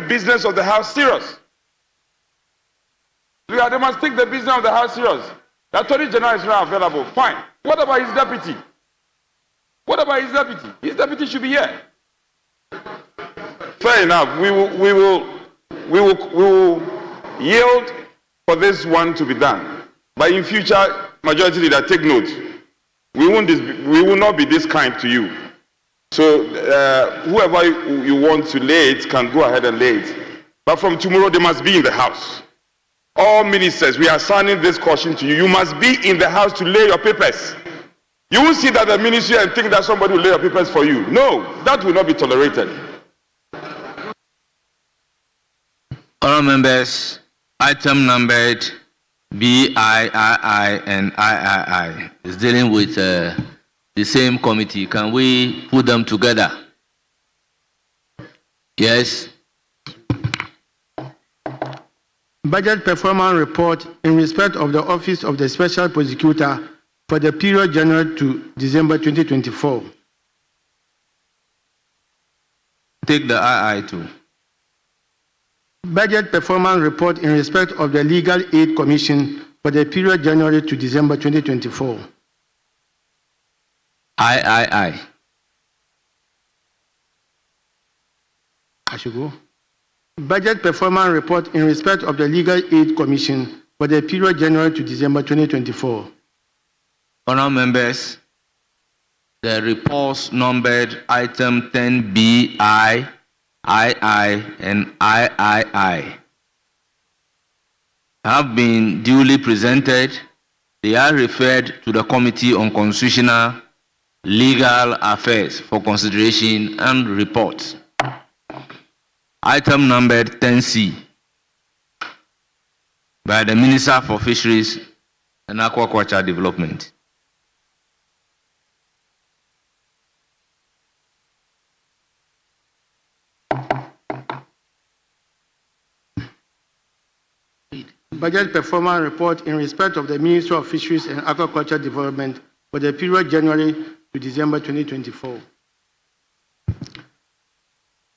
business of the house serious. They must take the business of the house serious. The Attorney General is not available. Fine. What about his deputy? What about his deputy? His deputy should be here. Fair enough. We will yield for this one to be done. But in future, majority leader, take note. We will not be this kind to you. So whoever you want to lay it can go ahead and lay it. But from tomorrow, they must be in the house. All ministers, we are signing this caution to you. You must be in the house to lay your papers. You will see that the ministry and think that somebody will lay your papers for you. No, that will not be tolerated. All members, item numbered BIII and III is dealing with the same committee. Can we put them together? Yes. Budget performance report in respect of the Office of the Special Prosecutor for the period January to December 2024. Take the II too. Budget performance report in respect of the Legal Aid Commission for the period January to December 2024. III. I should go. Budget performance report in respect of the Legal Aid Commission for the period January to December 2024. Honourable members, the reports numbered item 10B, II, and III have been duly presented. They are referred to the Committee on Constitutional Legal Affairs for consideration and report. Item numbered 10C by the Minister for Fisheries and Aquaculture Development. Budget performance report in respect of the Ministry of Fisheries and Aquaculture Development for the period January to December 2024.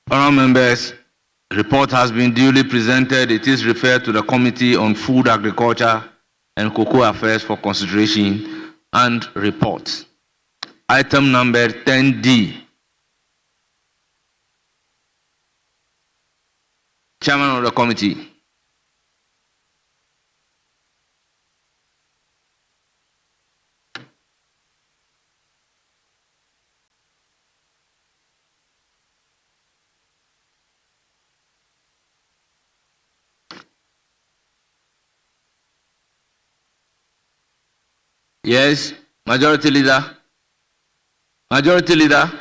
Honourable members, the report has been duly presented. It is referred to the Committee on Food, Agriculture and Cocoa Affairs for consideration and report. Item number 10D. Chairman of the committee. Yes, Majority Leader. Majority Leader.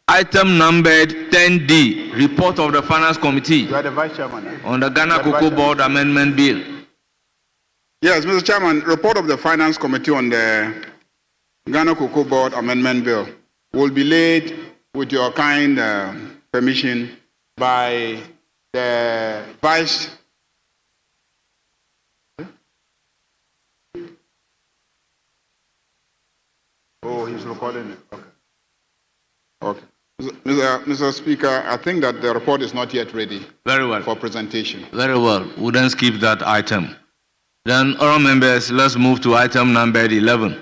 Item numbered 10D, report of the Finance Committee. You are the Vice Chairman. On the Ghana Cocoa Board Amendment Bill. Yes, Mr. Chairman, report of the Finance Committee on the Ghana Cocoa Board Amendment Bill will be laid with your kind permission by the Vice. Oh, he's recording it. Okay. Okay. Mr. Speaker, I think that the report is not yet ready. Very well. For presentation. Very well. We'll then skip that item. Then, all members, let's move to item number 11.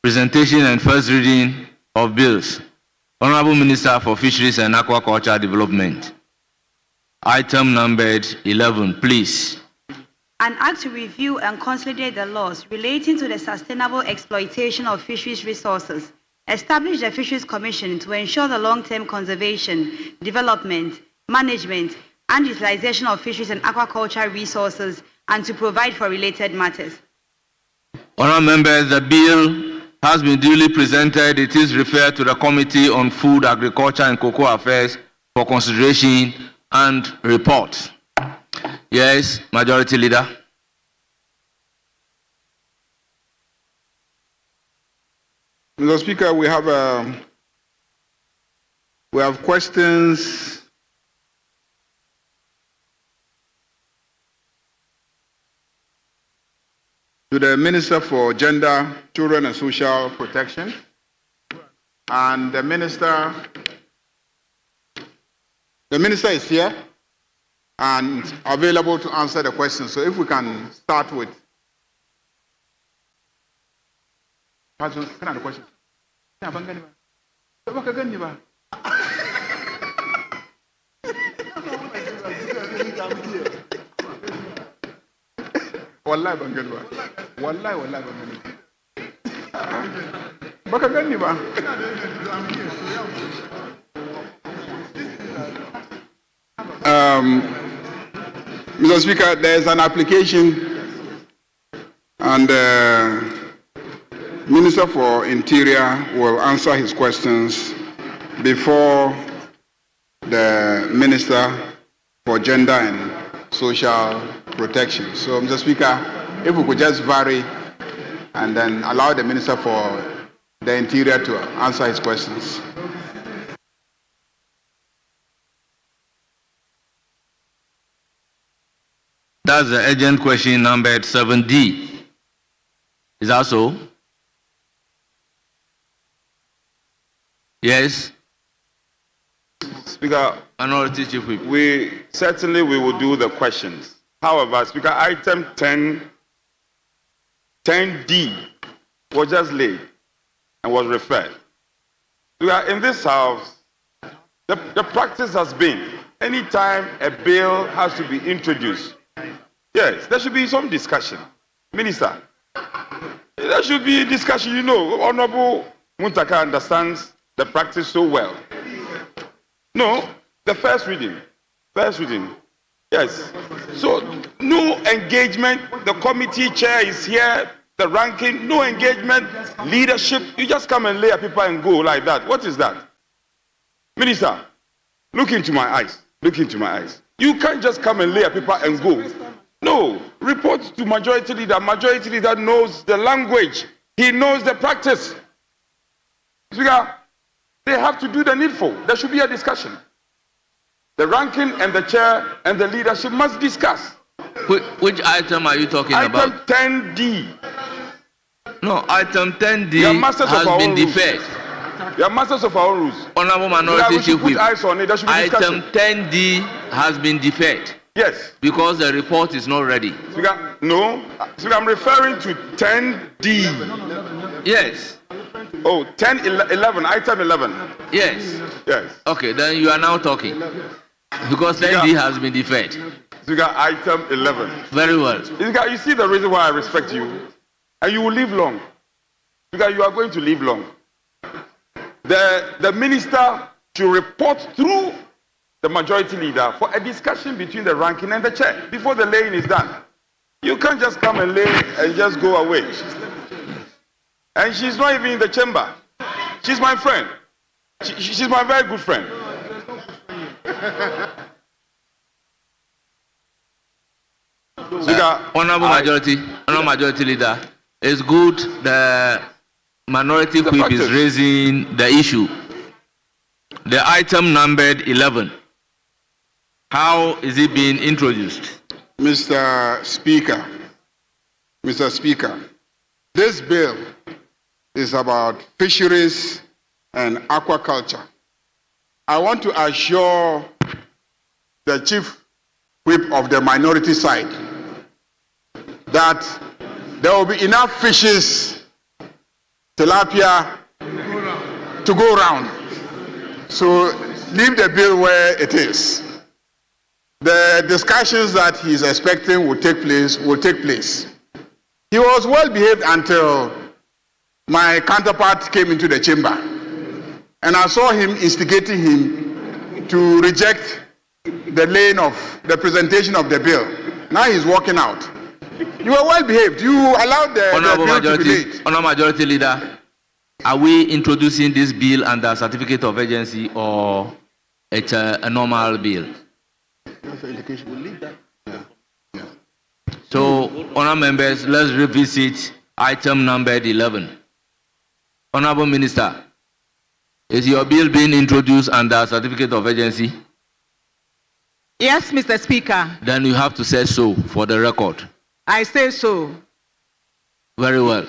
Presentation and first reading of bills. Honorable Minister for Fisheries and Aquaculture Development. Item numbered 11, please. An act to review and consolidate the laws relating to the sustainable exploitation of fisheries resources. Establish the Fisheries Commission to ensure the long-term conservation, development, management, and utilization of fisheries and aquaculture resources, and to provide for related matters. Honourable members, the bill has been duly presented. It is referred to the Committee on Food, Agriculture and Cocoa Affairs for consideration and report. Yes, Majority Leader. Mr. Speaker, we have questions to the Minister for Gender, Children and Social Protection, and the minister is here. and available to answer the questions. So if we can start with. Kind of the question. Wallahi ban gani ba. Wallahi ban gani. Baka gani ba. Mr. Speaker, there is an application and the Minister for Interior will answer his questions before the Minister for Gender and Social Protection. So, Mr. Speaker, if we could just vary and then allow the Minister for the Interior to answer his questions. That's the urgent question numbered 7D. Is that so? Yes? Speaker, Minority Chief Whip. we will do the questions. However, Speaker, item 10D was just laid and was referred. Speaker, in this house, the practice has been anytime a bill has to be introduced, yes, there should be some discussion. Minister, there should be discussion. You know, Honorable Muntaka understands the practice so well. No, the first reading. Yes. So, no engagement. The committee chair is here, the ranking, no engagement, leadership. You just come and lay a paper and go like that. What is that? Minister, look into my eyes. You can't just come and lay a paper and go. No, report to majority leader. Majority leader knows the language. He knows the practice. Speaker, they have to do the needful. There should be a discussion. The ranking and the chair and the leadership must discuss. Which item are you talking about? Item 10D. No, item 10D has been deferred. You are masters of our rules. Honorable Minority Chief Whip. Eyes on it. There should be Item discussion. 10D has been deferred. Yes. Because the report is not ready. Speaker, no. Speaker, I'm referring to 10D. Yes. Oh, 11, item 11. Yes. Yes. Okay, then you are now talking. Because 10D has been deferred. Speaker, item 11. Very well. Speaker, you see the reason why I respect you? And you will live long. Speaker, you are going to live long. The minister should report through the majority leader for a discussion between the ranking and the chair before the laying is done. You can't just come and lay and just go away. And she's not even in the chamber. She's my friend. She's my very good friend. Honorable Majority Leader, it's good the Minority Whip is raising the issue. The item numbered 11. How is it being introduced? Mr. Speaker, this bill is about fisheries and aquaculture. I want to assure the Chief Whip of the minority side that there will be enough fishes, tilapia, to go around. So leave the bill where it is. The discussions that he is expecting will take place. He was well behaved until my counterpart came into the chamber. And I saw him instigating him to reject the lane of the presentation of the bill. Now he's walking out. You were well behaved. You allowed the bill to be late. Honorable Majority Leader, are we introducing this bill under certificate of urgency or it's a normal bill? So, honorable members, let's revisit item numbered 11. Honorable Minister, is your bill being introduced under certificate of urgency? Yes, Mr. Speaker. Then you have to say so for the record. I say so. Very well.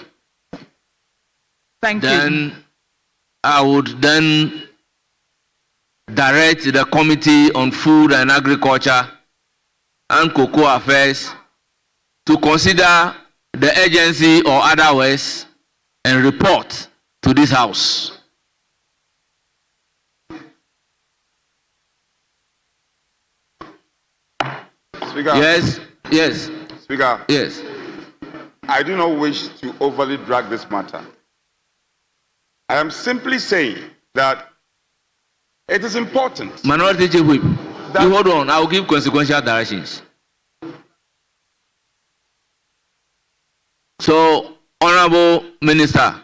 Thank you. Then I would then direct the Committee on Food and Agriculture and Cocoa Affairs to consider the agency or otherwise and report to this House. Speaker. Yes, yes, Speaker. yes. I do not wish to overly drag this matter. I am simply saying that it is important. Minority Chief Whip, That- you hold on, I will give consequential directions. So, Honorable Minister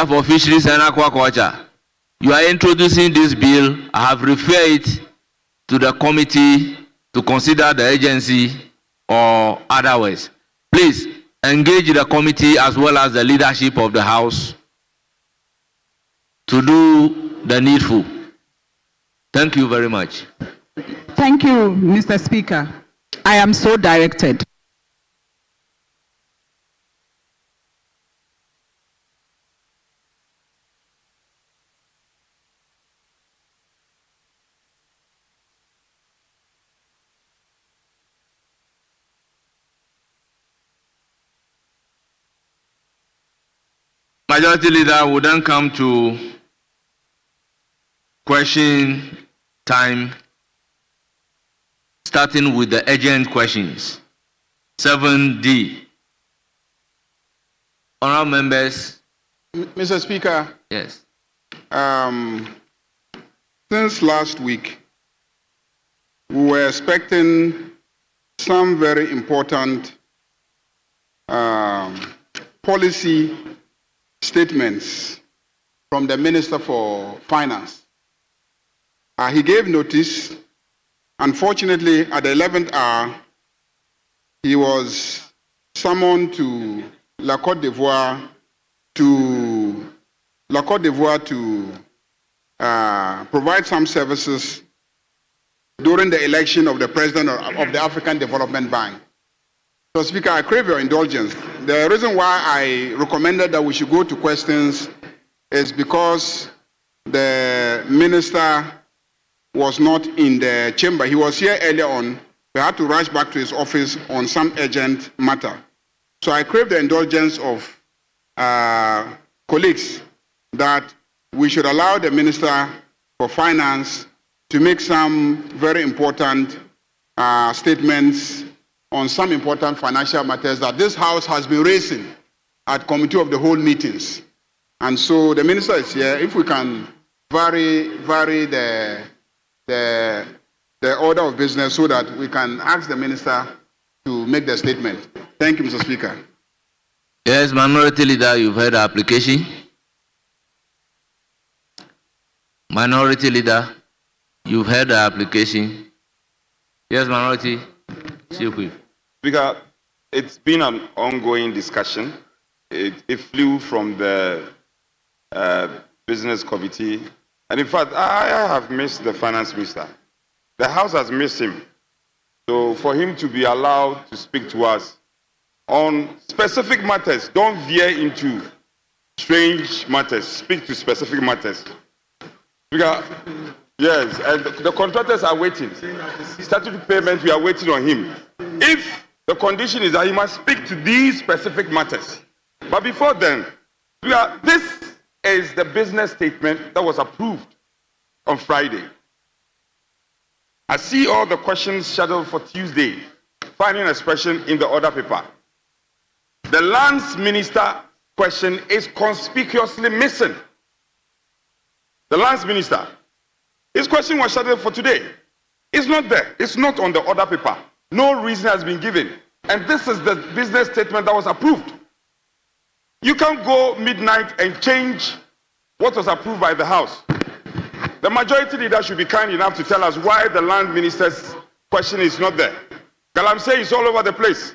for Fisheries and Aquaculture, you are introducing this bill. I have referred it to the committee to consider the agency or otherwise. Please engage the committee as well as the leadership of the House to do the needful. Thank you very much. Thank you, Mr. Speaker. I am so directed. Majority Leader will then come to question time, starting with the urgent questions. 7D. Honourable members, Mr. Speaker, yes. since last week, we were expecting some very important policy statements from the Minister for Finance. He gave notice. Unfortunately, at the 11th hour, he was summoned to La Côte d'Ivoire to provide some services during the election of the president of the African Development Bank. So, Speaker, I crave your indulgence. The reason why I recommended that we should go to questions is because the minister was not in the chamber. He was here earlier on. We had to rush back to his office on some urgent matter. So I crave the indulgence of colleagues that we should allow the Minister for Finance to make some very important statements on some important financial matters that this House has been raising at Committee of the Whole meetings. And so the Minister is here. If we can vary the order of business so that we can ask the Minister to make the statement. Thank you, Mr. Speaker. Yes, Minority Leader, you've heard the application. Minority Leader, you've heard the application. Yes, Minority Chief Whip. Speaker, it's been an ongoing discussion. It flew from the business committee. And in fact, I have missed the finance minister. The House has missed him. So for him to be allowed to speak to us on specific matters, don't veer into strange matters, speak to specific matters. Speaker, yes, and the contractors are waiting. Statutory payment, we are waiting on him. If the condition is that he must speak to these specific matters. But before then, this is the business statement that was approved on Friday. I see all the questions scheduled for Tuesday, finding expression in the order paper. The lands minister question is conspicuously missing. The lands minister, his question was scheduled for today. It's not there. It's not on the order paper. No reason has been given. And this is the business statement that was approved. You can't go midnight and change what was approved by the House. The majority leader should be kind enough to tell us why the land minister's question is not there. Galamsey is all over the place.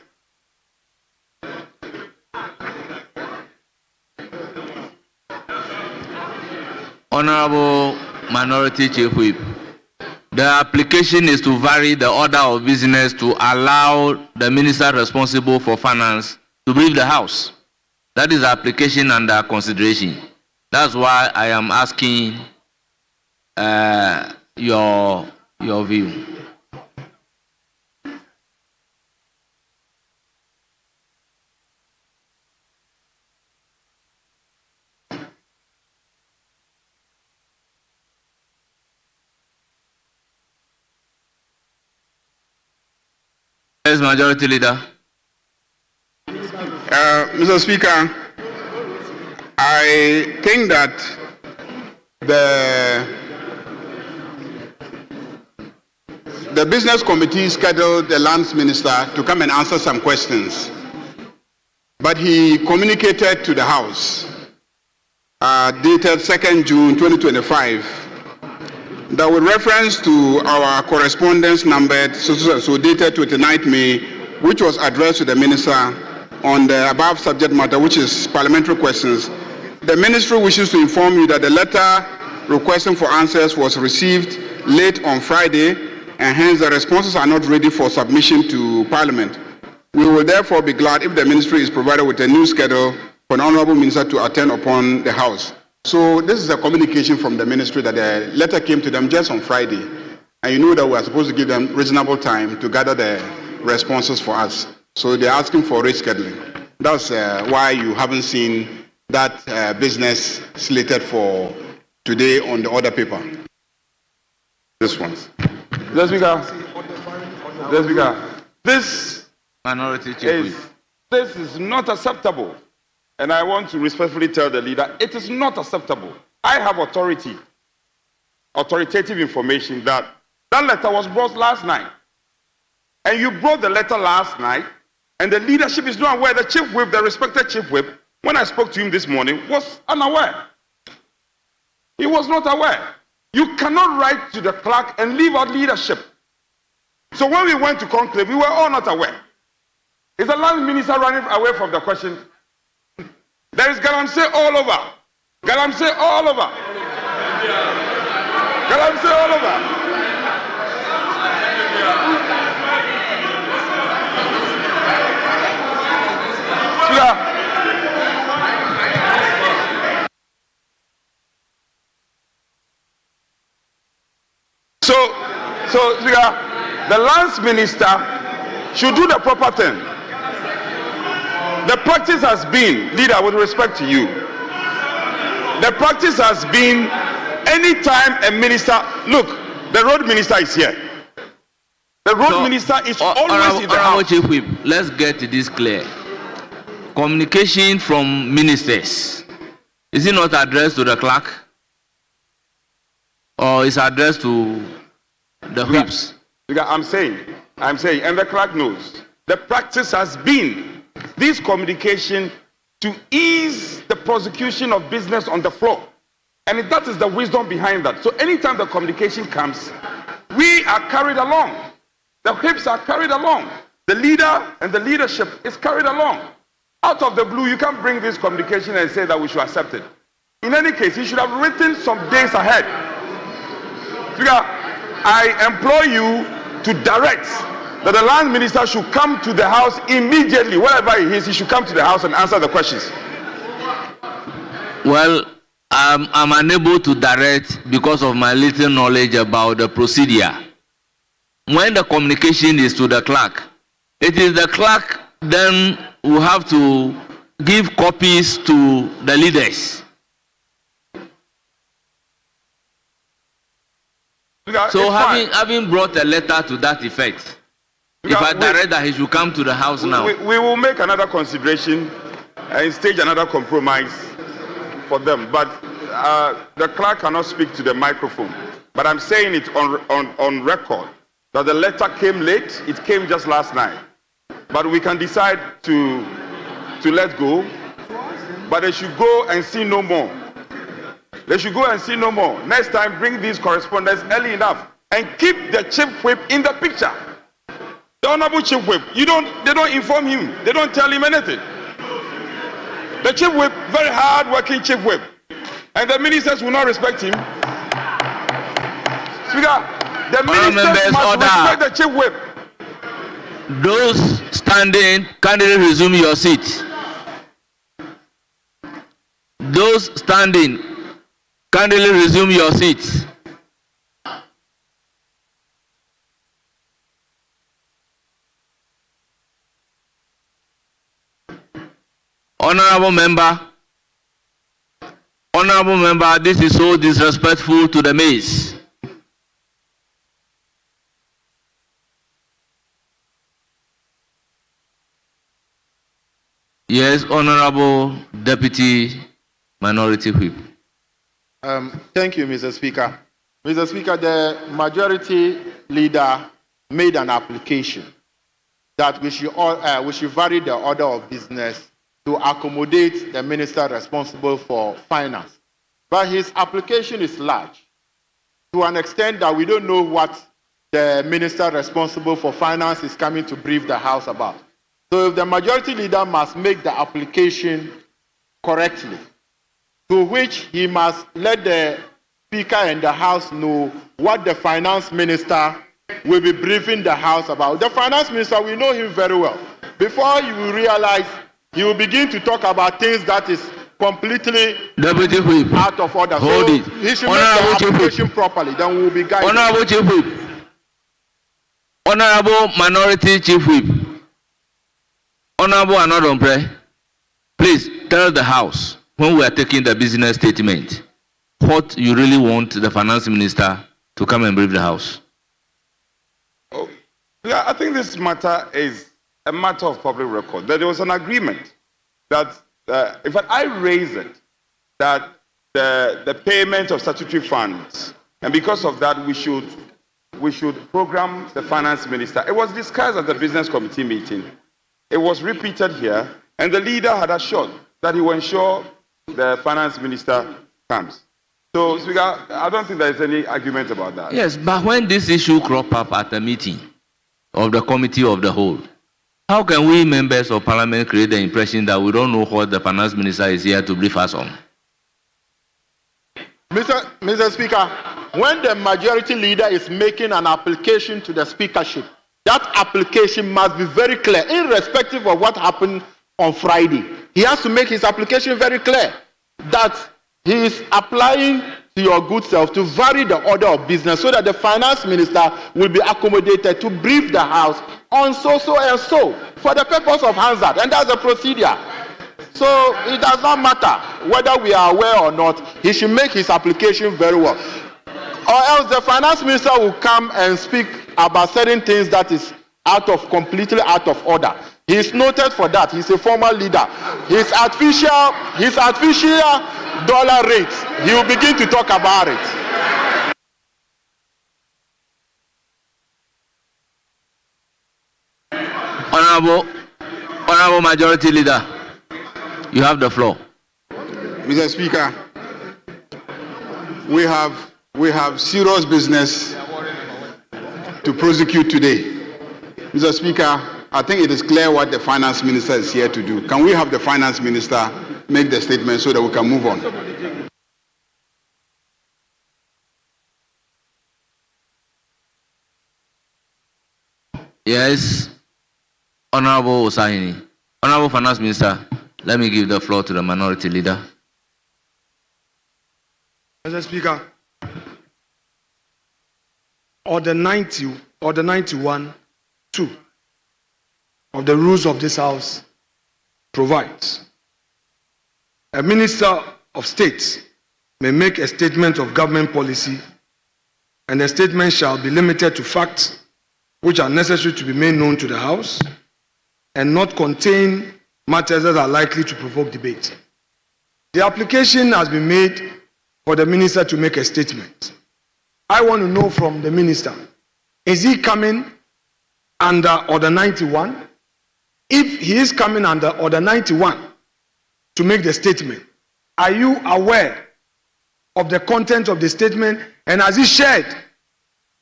Honorable Minority Chief Whip, the application is to vary the order of business to allow the minister responsible for finance to brief the House. That is the application under consideration. That's why I am asking your view. Yes, Majority Leader. Mr. Speaker, I think that the business committee scheduled the lands minister to come and answer some questions, but he communicated to the House dated 2nd June 2025 that with reference to our correspondence numbered so dated 29th May, which was addressed to the minister on the above subject matter, which is parliamentary questions, the ministry wishes to inform you that the letter requesting for answers was received late on Friday, and hence the responses are not ready for submission to Parliament. We will therefore be glad if the ministry is provided with a new schedule for an honourable minister to attend upon the House. So this is a communication from the ministry that the letter came to them just on Friday, and you know that we are supposed to give them reasonable time to gather the responses for us. So they're asking for rescheduling. That's why you haven't seen that business slated for today on the order paper. This one. Mr. Speaker, this Minority Chief Whip. this is not acceptable. And I want to respectfully tell the leader, it is not acceptable. I have authoritative information that letter was brought last night. And you brought the letter last night, and the leadership is not aware. The chief whip, the respected chief whip, when I spoke to him this morning, was unaware. He was not aware. You cannot write to the clerk and leave out leadership. So when we went to conclave, we were all not aware. Is the land minister running away from the question? There is galamsey all over. Galamsey all over. Galamsey all over. So, the lands minister should do the proper thing. The practice has been, leader, with respect to you, the practice has been anytime a minister, look, the road minister is here. The road minister is always in the house. Chief Whip, let's get this clear. Communication from ministers, is it not addressed to the clerk? Or is addressed to the whips? I'm saying, and the clerk knows, the practice has been this communication to ease the prosecution of business on the floor. And that is the wisdom behind that. So anytime the communication comes, we are carried along. The whips are carried along. The leader and the leadership is carried along. Out of the blue, you can't bring this communication and say that we should accept it. In any case, he should have written some days ahead. Speaker, I implore you to direct that the land minister should come to the house immediately. Wherever he is, he should come to the house and answer the questions. Well, I'm unable to direct because of my little knowledge about the procedure. When the communication is to the clerk, it is the clerk then who have to give copies to the leaders. So having brought a letter to that effect, if I direct that he should come to the house now. We will make another consideration and stage another compromise for them. But the clerk cannot speak to the microphone. But I'm saying it on record that the letter came late. It came just last night. But we can decide to let go. But they should go and see no more. They should go and see no more. Next time, bring these correspondence early enough and keep the chief whip in the picture. The honorable chief whip, they don't inform him. They don't tell him anything. The chief whip, very hard-working chief whip, and the ministers will not respect him. Speaker, the ministers must respect the chief whip. Those standing, kindly resume your seat. Those standing, kindly resume your seats. Honorable member, this is so disrespectful to the maize. Yes, Honorable Deputy Minority Whip. Thank you, Mr. Speaker. Mr. Speaker, the majority leader made an application that we should vary the order of business to accommodate the minister responsible for finance. But his application is large to an extent that we don't know what the minister responsible for finance is coming to brief the House about. So if the majority leader must make the application correctly, to which he must let the Speaker and the House know what the finance minister will be briefing the House about. The finance minister, we know him very well. Before you will realize, he will begin to talk about things that is completely Deputy Whip. out of order. Hold so it. He should Honorable make the Chief Whip. application properly. Then we will be guided. Honorable Chief Whip. Honorable Minority Chief Whip. Honorable Anodombre, please tell the House when we are taking the business statement what you really want the finance minister to come and brief the House. Oh, yeah, I think this matter is a matter of public record. That there was an agreement that, in fact, I raised it, that the payment of statutory funds, and because of that, we should program the finance minister. It was discussed at the business committee meeting. It was repeated here, and the leader had assured that he will ensure the finance minister comes. So, Speaker, I don't think there is any argument about that. Yes, but when this issue crop up at a meeting of the committee of the whole, how can we members of parliament create the impression that we don't know what the finance minister is here to brief us on? Mr. Speaker, when the majority leader is making an application to the speakership, that application must be very clear, irrespective of what happened on Friday. He has to make his application very clear that he is applying to your good self to vary the order of business so that the finance minister will be accommodated to brief the House on so and so for the purpose of Hansard, and that's the procedure. So it does not matter whether we are aware or not. He should make his application very well, or else the finance minister will come and speak about certain things that is completely out of order. He is noted for that. He's a former leader. His artificial dollar rates, he will begin to talk about it. Honorable Majority Leader, you have the floor. Mr. Speaker, we have serious business to prosecute today. Mr. Speaker, I think it is clear what the finance minister is here to do. Can we have the finance minister make the statement so that we can move on? Yes, Honorable Osahini. Honorable Finance Minister, let me give the floor to the minority leader. Mr. Speaker, Order 90, Order 91, 2 of the rules of this House provides a minister of state may make a statement of government policy, and the statement shall be limited to facts which are necessary to be made known to the House and not contain matters that are likely to provoke debate. The application has been made for the minister to make a statement. I want to know from the minister, is he coming under Order 91? If he is coming under Order 91 to make the statement, are you aware of the content of the statement, and has he shared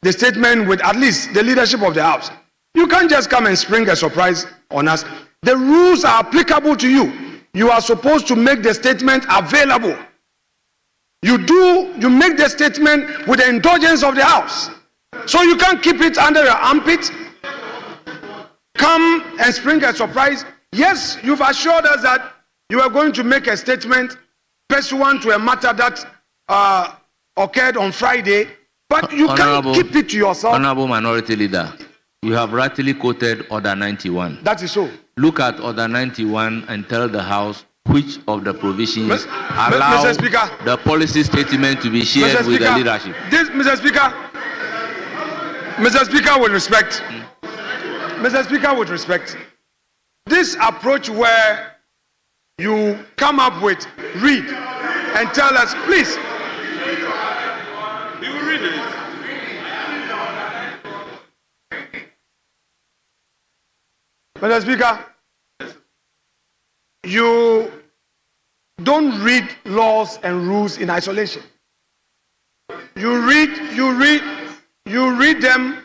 the statement with at least the leadership of the House? You can't just come and spring a surprise on us. The rules are applicable to you. You are supposed to make the statement available. You make the statement with the indulgence of the House. So you can't keep it under your armpit. Come and spring a surprise. Yes, you've assured us that you are going to make a statement pursuant to a matter that occurred on Friday, but you can't keep it to yourself. Honorable Minority Leader, you have rightly quoted Order 91. That is so. Look at Order 91 and tell the House which of the provisions allow Mr. Speaker, the policy statement to be shared with the leadership. Mr. Speaker, with respect, Mr. Speaker, with respect, this approach where you come up with, read, and tell us, please. You will read it. Mr. Speaker, you don't read laws and rules in isolation. You read them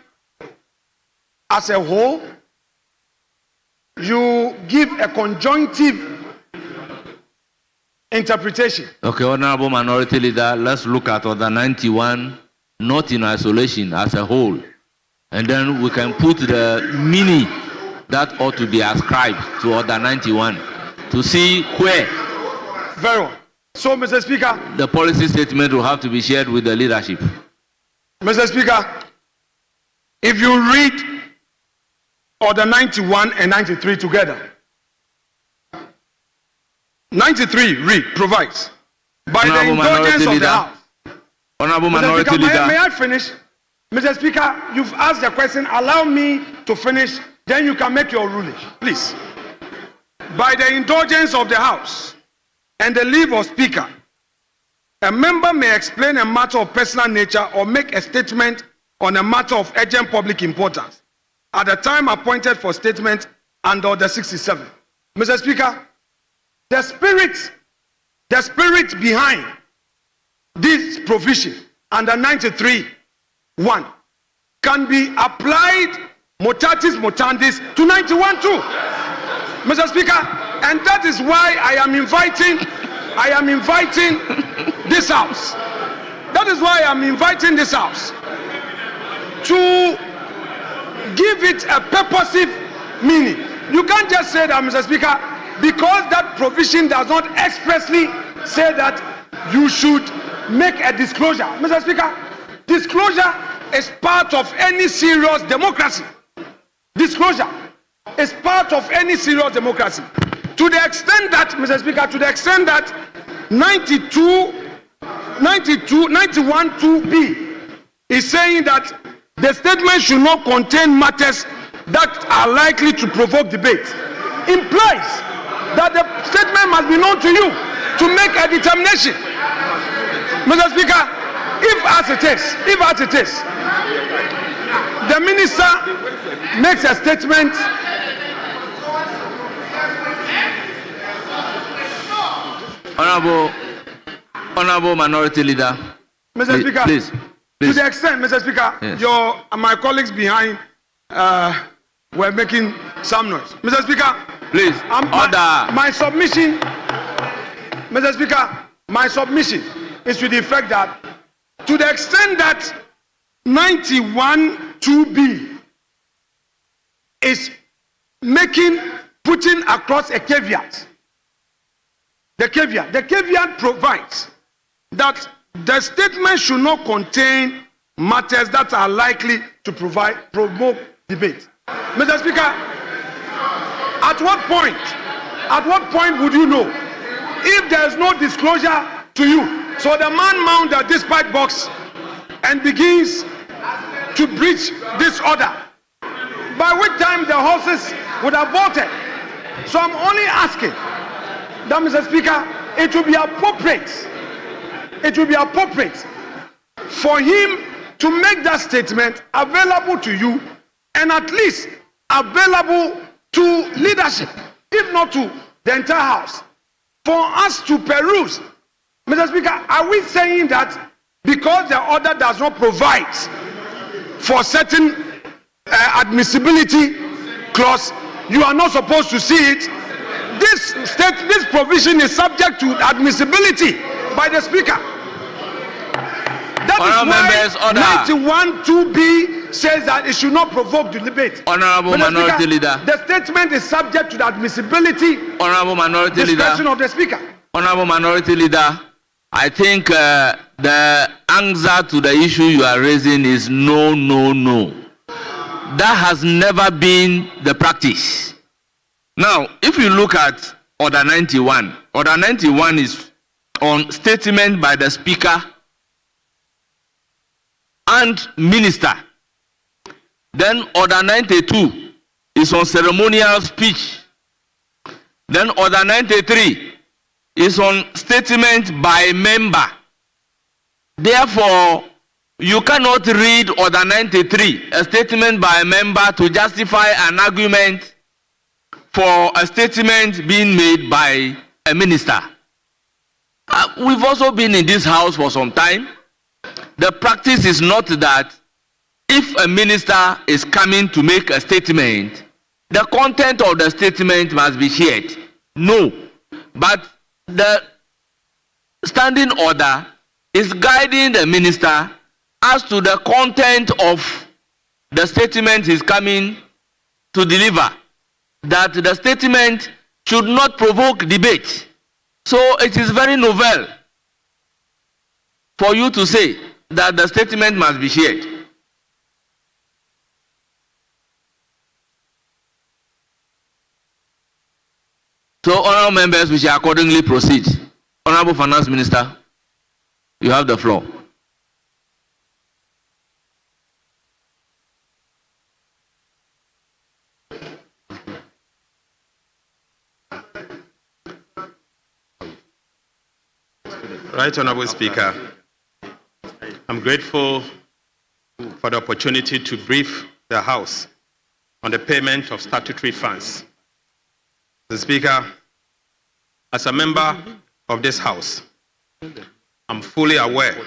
as a whole. You give a conjunctive interpretation. Okay, Honorable Minority Leader, let's look at Order 91, not in isolation, as a whole. And then we can put the meaning that ought to be ascribed to Order 91 to see where. Very well. So, Mr. Speaker. The policy statement will have to be shared with the leadership. Mr. Speaker, if you read Order 91 and 93 together, 93 provides by the indulgence of the House. Honorable Mr. Minority Speaker, Leader. may I finish? Mr. Speaker, you've asked the question. Allow me to finish. Then you can make your ruling, please. By the indulgence of the House and the leave of Speaker, a member may explain a matter of personal nature or make a statement on a matter of urgent public importance at the time appointed for statement under Order 67. Mr. Speaker, the spirit behind this provision under 93(1) can be applied mutatis mutandis to 91 too. Mr. Speaker, and that is why I am inviting this House. That is why I am inviting this House to give it a purposive meaning. You can't just say that, Mr. Speaker, because that provision does not expressly say that you should make a disclosure. Mr. Speaker, disclosure is part of any serious democracy. Disclosure is part of any serious democracy. To the extent that, Mr. Speaker, to the extent that 91(2)(b) is saying that the statement should not contain matters that are likely to provoke debate, implies that the statement must be known to you to make a determination. Mr. Speaker, if as it is, the minister makes a statement Honorable Minority Leader. Mr. Speaker, please. To the extent, Mr. Speaker, yes. My colleagues behind were making some noise. Mr. Speaker, please, order. My submission, Mr. Speaker, my submission is to the effect that to the extent that 91(2)(b) is putting across a caveat. The caveat provides that the statement should not contain matters that are likely to provoke debate. Mr. Speaker, at what point would you know if there is no disclosure to you? So the man mounts a dispatch box and begins to breach this order, by which time the horses would have bolted. So I'm only asking that, Mr. Speaker, it will be appropriate for him to make that statement available to you and at least available to leadership, if not to the entire House, for us to peruse. Mr. Speaker, are we saying that because the order does not provide for certain admissibility clause, you are not supposed to see it? This provision is subject to admissibility by the Speaker. That is why 91(2)(b) says that it should not provoke the debate. Honorable Minority Leader. The statement is subject to the admissibility discretion of the Speaker. Honorable Minority Leader, I think the answer to the issue you are raising is no. That has never been the practice. Now, if you look at Order 91, Order 91 is on statement by the Speaker and Minister. Then Order 92 is on ceremonial speech. Then order 93 is on statement by member. Therefore, you cannot read order 93, a statement by a member, to justify an argument for a statement being made by a minister. We've also been in this house for some time. The practice is not that if a minister is coming to make a statement, the content of the statement must be shared. No. But the standing order is guiding the minister as to the content of the statement he's coming to deliver, that the statement should not provoke debate. So it is very novel for you to say that the statement must be shared. So, honorable members, we shall accordingly proceed. Honorable Finance Minister, you have the floor. Right Honorable Speaker, I'm grateful for the opportunity to brief the House on the payment of statutory funds. Mr. Speaker, as a member of this House, I'm fully aware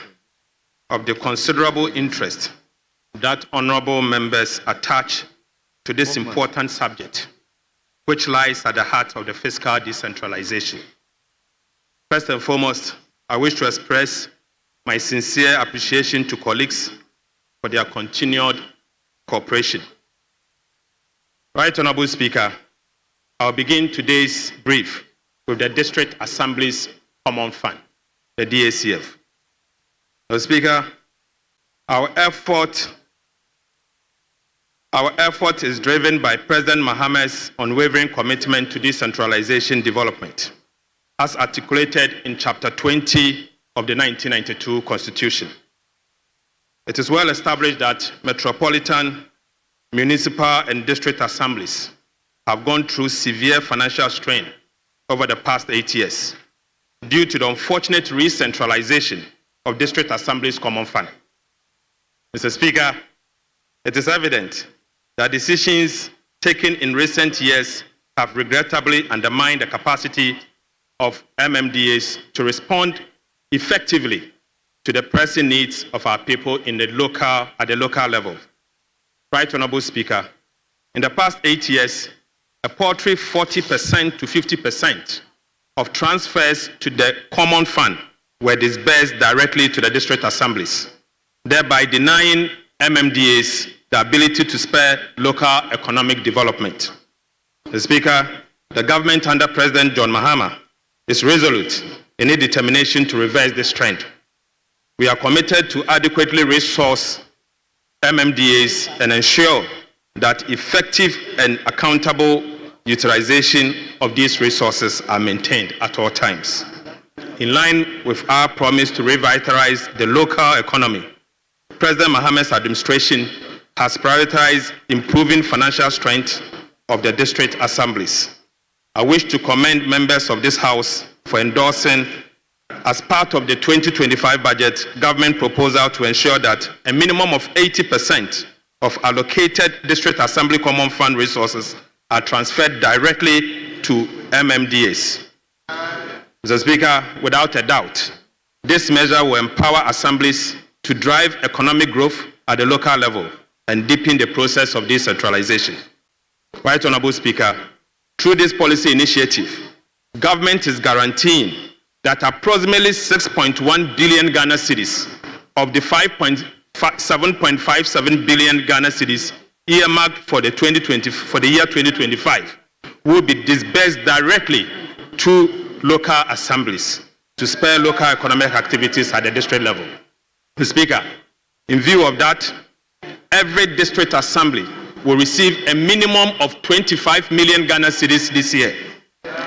of the considerable interest that honorable members attach to this important subject, which lies at the heart of the fiscal decentralization. First and foremost, I wish to express my sincere appreciation to colleagues for their continued cooperation. Right Honorable Speaker, I'll begin today's brief with the District Assembly's Common Fund, the DACF. Mr. Speaker, our effort is driven by President Mahama's unwavering commitment to decentralization development, as articulated in Chapter 20 of the 1992 Constitution. It is well established that metropolitan, municipal, and district assemblies have gone through severe financial strain over the past 8 years due to the unfortunate re-centralization of District Assembly's Common Fund. Mr. Speaker, it is evident that decisions taken in recent years have regrettably undermined the capacity of MMDAs to respond effectively to the pressing needs of our people at the local level. Right Honorable Speaker, in the past 8 years, a paltry 40% to 50% of transfers to the Common Fund were disbursed directly to the district assemblies, thereby denying MMDAs the ability to spur local economic development. Mr. Speaker, the government under President John Mahama is resolute in its determination to reverse this trend. We are committed to adequately resource MMDAs and ensure that effective and accountable utilization of these resources are maintained at all times. In line with our promise to revitalize the local economy, President Mahama's administration has prioritized improving financial strength of the district assemblies. I wish to commend members of this House for endorsing, as part of the 2025 budget, government proposal to ensure that a minimum of 80% of allocated District Assembly Common Fund resources are transferred directly to MMDAs. Mr. Speaker, without a doubt, this measure will empower assemblies to drive economic growth at the local level and deepen the process of decentralization. Right Honorable Speaker, through this policy initiative, government is guaranteeing that approximately 6.1 billion Ghana cedis of the 7.57 billion Ghana cedis earmarked for the year 2025 will be disbursed directly to local assemblies to spur local economic activities at the district level. Mr. Speaker, in view of that, every district assembly will receive a minimum of 25 million Ghana cedis this year.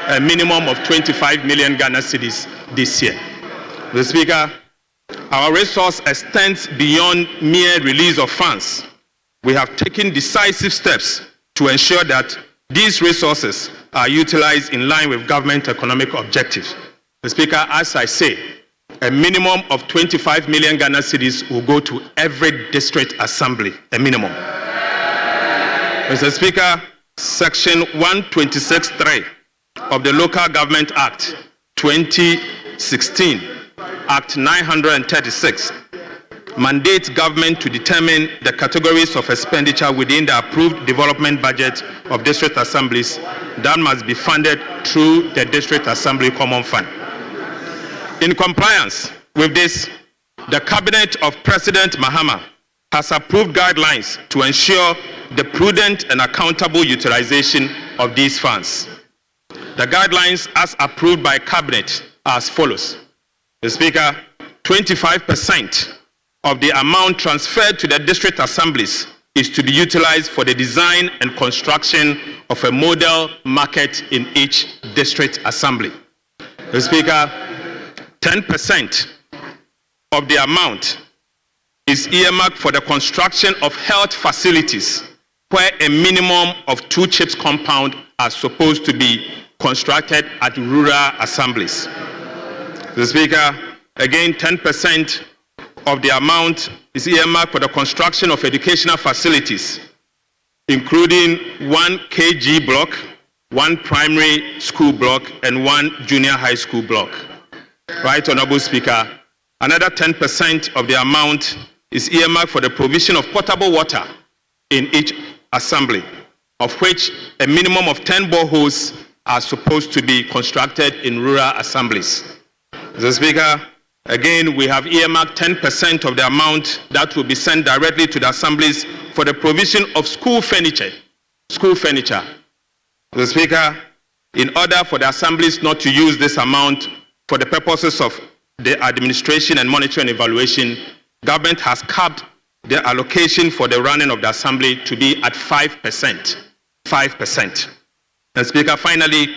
A minimum of 25 million Ghana cedis this year. Mr. Speaker, our resource extends beyond mere release of funds. We have taken decisive steps to ensure that these resources are utilized in line with government economic objectives. Mr. Speaker, as I say, a minimum of 25 million Ghana cedis will go to every district assembly, a minimum. Mr. Speaker, Section 126(3) of the Local Government Act 2016, Act 936, mandates government to determine the categories of expenditure within the approved development budget of district assemblies that must be funded through the District Assembly Common Fund. In compliance with this, the Cabinet of President Mahama has approved guidelines to ensure the prudent and accountable utilization of these funds. The guidelines as approved by Cabinet are as follows. Mr. Speaker, 25% of the amount transferred to the district assemblies is to be utilized for the design and construction of a model market in each district assembly. Mr. Speaker, 10% of the amount is earmarked for the construction of health facilities where a minimum of 2 CHIPS compounds are supposed to be constructed at rural assemblies. Mr. Speaker, again, 10% of the amount is earmarked for the construction of educational facilities, including 1 KG block, 1 primary school block, and 1 junior high school block. Right, Honorable Speaker, another 10% of the amount is earmarked for the provision of potable water in each assembly, of which a minimum of 10 boreholes are supposed to be constructed in rural assemblies. Mr. Speaker, again, we have earmarked 10% of the amount that will be sent directly to the assemblies for the provision of school furniture. Mr. Speaker, in order for the assemblies not to use this amount for the purposes of the administration and monitoring and evaluation, government has capped the allocation for the running of the assembly to be at 5%. 5%. And Speaker, finally,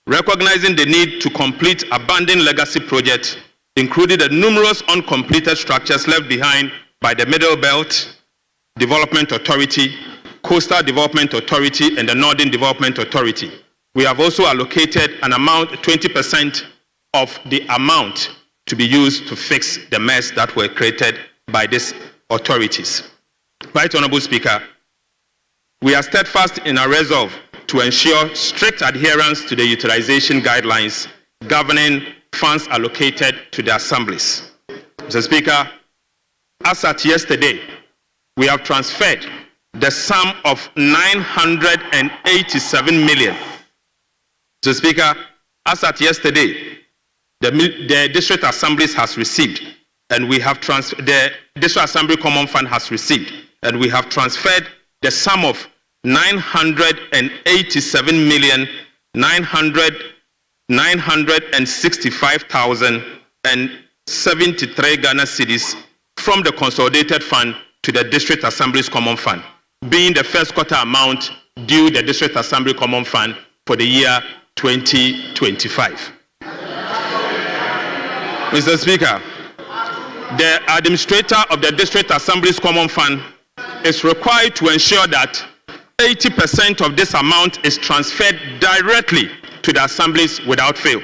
recognizing the need to complete abandoned legacy projects, including the numerous uncompleted structures left behind by the Middle Belt Development Authority, Coastal Development Authority, and the Northern Development Authority. We have also allocated an amount, 20% of the amount to be used to fix the mess that were created by these authorities. Right, Honorable Speaker, we are steadfast in our resolve to ensure strict adherence to the utilization guidelines governing funds allocated to the assemblies. Mr. Speaker, as at yesterday, we have transferred the sum of 987 million. Mr. Speaker, as at yesterday, the district assemblies has received, and we have the District Assembly Common Fund has received, and we have transferred the sum of 967,965,073 Ghana cedis from the consolidated fund to the District Assembly's Common Fund, being the first quarter amount due the District Assembly Common Fund for the year 2025. Mr. Speaker, the administrator of the District Assembly's Common Fund is required to ensure that 80% of this amount is transferred directly to the assemblies without fail,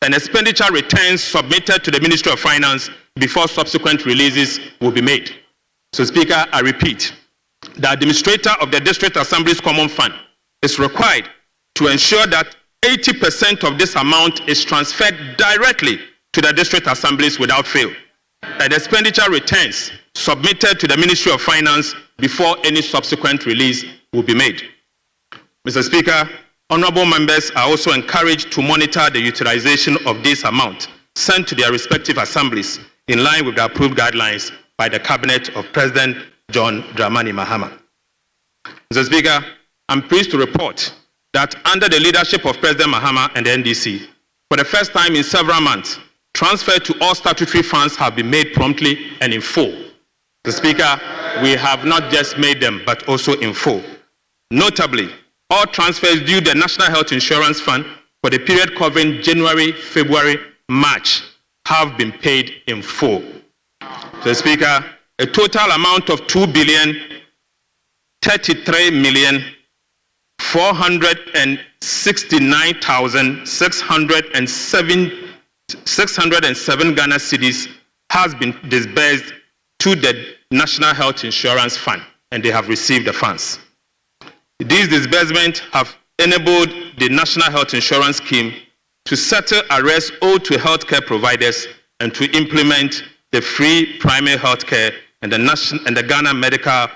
and expenditure returns submitted to the Ministry of Finance before subsequent releases will be made. So, Speaker, I repeat, the administrator of the District Assembly's Common Fund is required to ensure that 80% of this amount is transferred directly to the district assemblies without fail, and expenditure returns submitted to the Ministry of Finance before any subsequent release will be made. Mr. Speaker, honorable members are also encouraged to monitor the utilization of this amount sent to their respective assemblies in line with the approved guidelines by the Cabinet of President John Dramani Mahama. Mr. Speaker, I'm pleased to report that under the leadership of President Mahama and the NDC, for the first time in several months, transfer to all statutory funds have been made promptly and in full. Mr. Speaker, we have not just made them, but also in full. Notably, all transfers due the National Health Insurance Fund for the period covering January, February, March have been paid in full. Mr. Speaker, a total amount of 2,033,483,000 69,607 Ghana cedis has been disbursed to the National Health Insurance Fund, and they have received the funds. These disbursements have enabled the National Health Insurance Scheme to settle arrears owed to healthcare providers and to implement the free primary healthcare and the Ghana Medical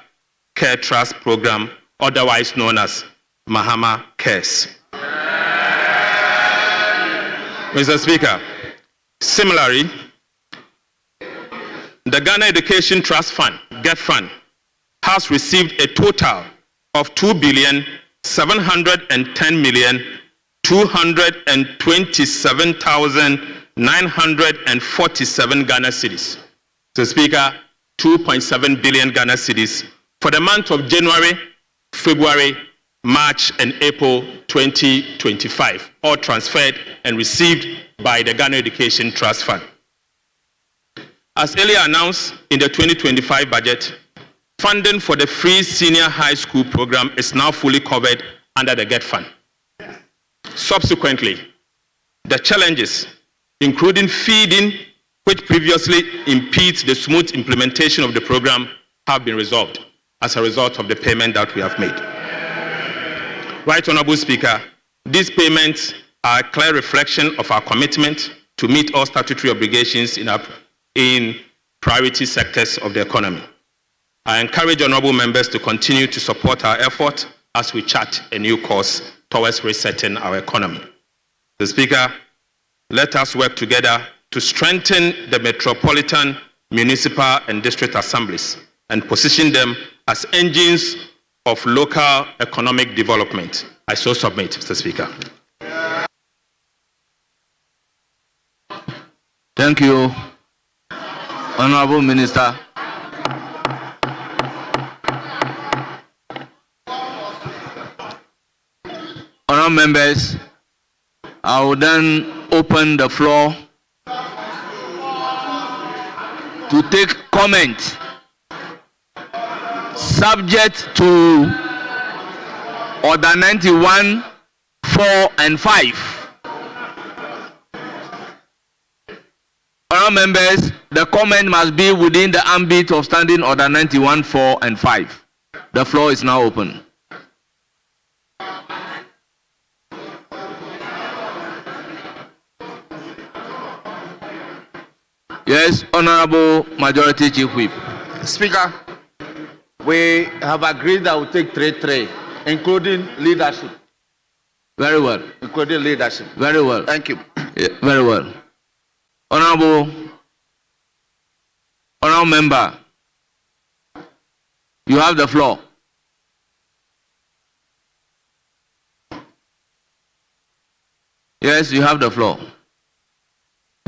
Care Trust Program, otherwise known as Mahama Cares. Mr. Speaker, similarly, the Ghana Education Trust Fund, GET Fund, has received a total of 2,710,227,947 Ghana cedis. Mr. Speaker, 2.7 billion Ghana cedis for the month of January, February, March, and April 2025, all transferred and received by the Ghana Education Trust Fund. As earlier announced in the 2025 budget, funding for the free senior high school program is now fully covered under the GET Fund. Subsequently, the challenges, including feeding, which previously impedes the smooth implementation of the program, have been resolved as a result of the payment that we have made. Right Honorable Speaker, these payments are a clear reflection of our commitment to meet all statutory obligations in priority sectors of the economy. I encourage honorable members to continue to support our effort as we chart a new course towards resetting our economy. Mr. Speaker, let us work together to strengthen the metropolitan, municipal, and district assemblies and position them as engines of local economic development. I so submit, Mr. Speaker. Thank you, Honorable Minister. Honorable members, I will then open the floor to take comment subject to Order 91, 4, and 5. Honorable members, the comment must be within the ambit of Standing Order 91, 4, and 5. The floor is now open. Yes, Honorable Majority Chief Whip. Speaker, we have agreed that we'll take 3-3, including leadership. Very well. Including leadership. Very well. Thank you. Yeah, very well. Honorable member, you have the floor. Yes, you have the floor.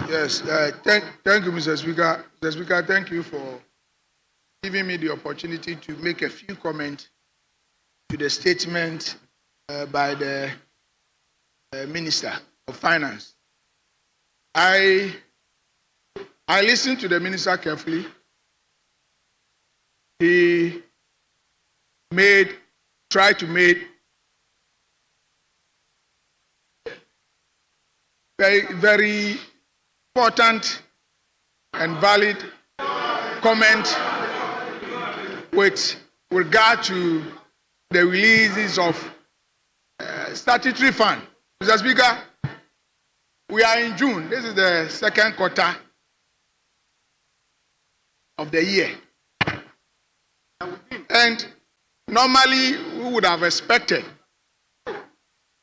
Yes, thank you, Mr. Speaker. Mr. Speaker, thank you for giving me the opportunity to make a few comments to the statement by the Minister of Finance. I listened to the Minister carefully. He tried to make very important and valid comment with regard to the releases of statutory fund. Mr. Speaker, we are in June. This is the second quarter of the year. And normally we would have expected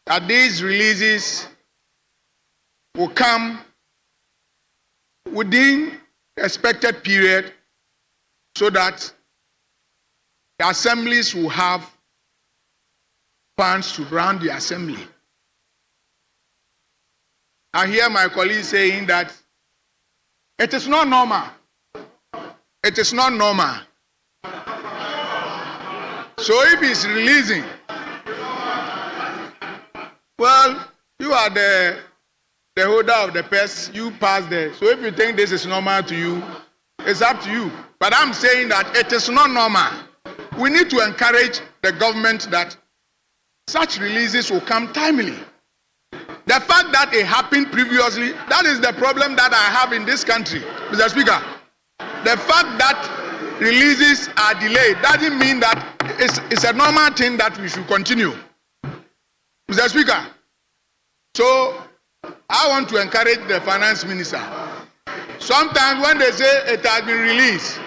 that these releases will come within the expected period so that the assemblies will have funds to run the assembly. I hear my colleagues saying that it is not normal. It is not normal. So if he's releasing, well, you are the holder of the purse, you pass there. So if you think this is normal to you, it's up to you. But I'm saying that it is not normal. We need to encourage the government that such releases will come timely. The fact that it happened previously, that is the problem that I have in this country, Mr. Speaker. The fact that releases are delayed doesn't mean that it's a normal thing that we should continue. Mr. Speaker, so I want to encourage the finance minister. Sometimes when they say it has been released,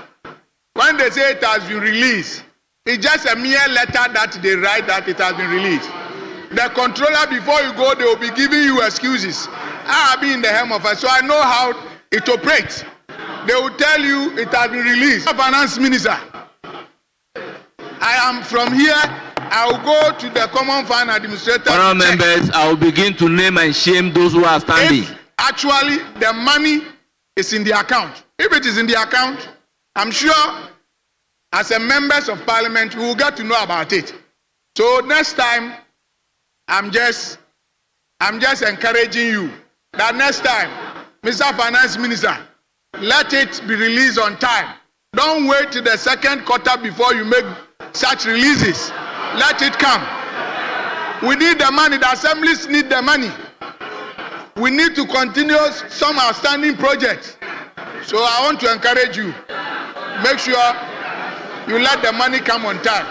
it's just a mere letter that they write that it has been released. The controller, before you go, they will be giving you excuses. I have been in the helm of it, so I know how it operates. They will tell you it has been released. Finance minister, I am from here. I will go to the common fund administrator. Honourable members, I will begin to name and shame those who are standing. If actually the money is in the account. If it is in the account, I'm sure as a members of parliament we will get to know about it. So next time, I'm just encouraging you that next time, Mr. Finance Minister, let it be released on time. Don't wait till the second quarter before you make such releases. Let it come. We need the money. The assemblies need the money. We need to continue some outstanding projects. So I want to encourage you. Make sure you let the money come on time.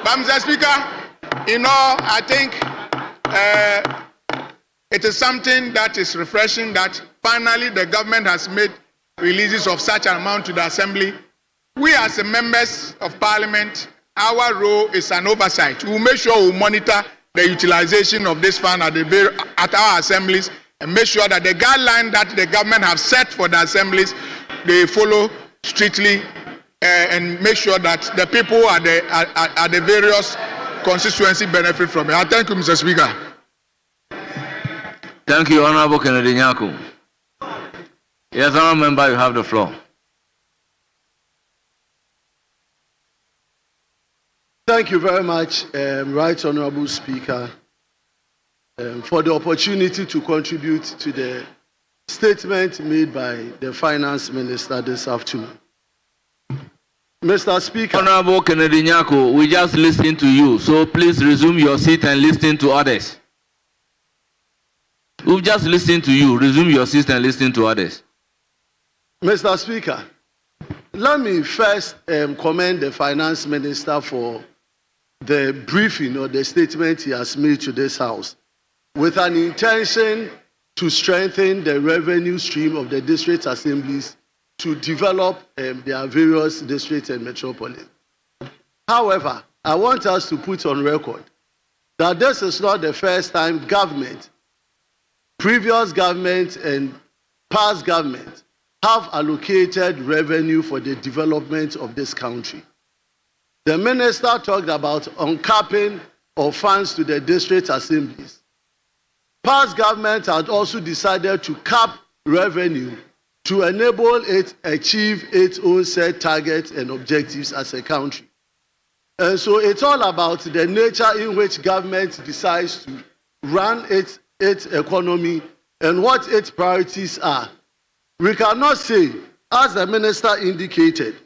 But Mr. Speaker, you know, I think it is something that is refreshing that finally the government has made releases of such an amount to the assembly. We as the members of parliament, our role is an oversight. We will make sure we monitor the utilization of this fund at our assemblies and make sure that the guideline that the government have set for the assemblies, they follow strictly and make sure that the people at the various constituency benefit from it. I thank you, Mr. Speaker. Thank you, Honourable Kennedy Nyako. Yes, Honourable Member, you have the floor. Thank you very much, Right Honourable Speaker, for the opportunity to contribute to the statement made by the Finance Minister this afternoon. Mr. Speaker. Honourable Kennedy Nyako, we just listened to you, so please resume your seat and listen to others. We've just listened to you. Resume your seat and listen to others. Mr. Speaker, let me first commend the Finance Minister for the briefing or the statement he has made to this House with an intention to strengthen the revenue stream of the district assemblies to develop their various districts and metropolis. However, I want us to put on record that this is not the first time previous government and past government have allocated revenue for the development of this country. The minister talked about uncapping of funds to the district assemblies. Past government had also decided to cap revenue to enable it achieve its own set targets and objectives as a country. And so it's all about the nature in which government decides to run its economy and what its priorities are. We cannot say, as the minister indicated,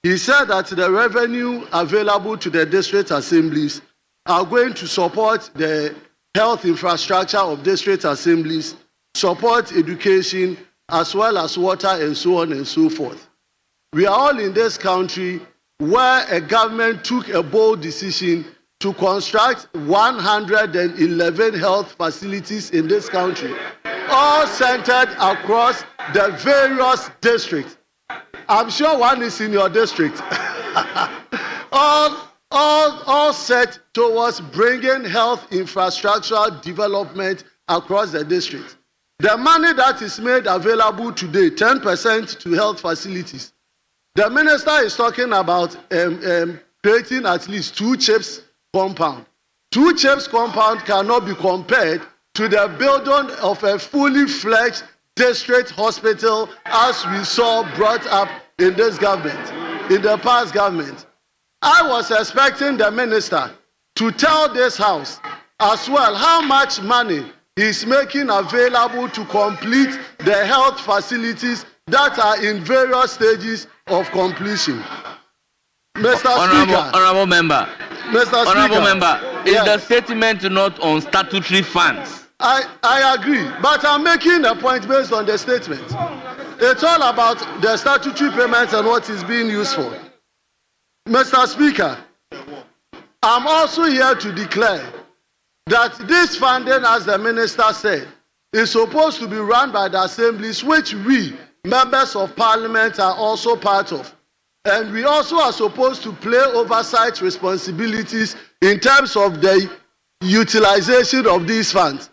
he said that the revenue available to the district assemblies are going to support the health infrastructure of district assemblies, support education, as well as water and so on and so forth. We are all in this country where a government took a bold decision to construct 111 health facilities in this country, all centered across the various districts. I'm sure one is in your district. all set towards bringing health infrastructure development across the district. The money that is made available today, 10% to health facilities, the minister is talking about creating at least 2 chips compound. 2 chips compound cannot be compared to the building of a fully fledged district hospital as we saw brought up in this government, in the past government. I was expecting the minister to tell this House as well how much money he's making available to complete the health facilities that are in various stages of completion. Mr. Speaker. Honourable Member, Mr. Honorable Speaker. member, is Yes. the statement not on statutory funds? I agree, but I'm making a point based on the statement. It's all about the statutory payments and what is being used for. Mr. Speaker, I'm also here to declare that this funding, as the minister said, is supposed to be run by the assemblies, which we, members of parliament, are also part of. And we also are supposed to play oversight responsibilities in terms of the utilization of these funds.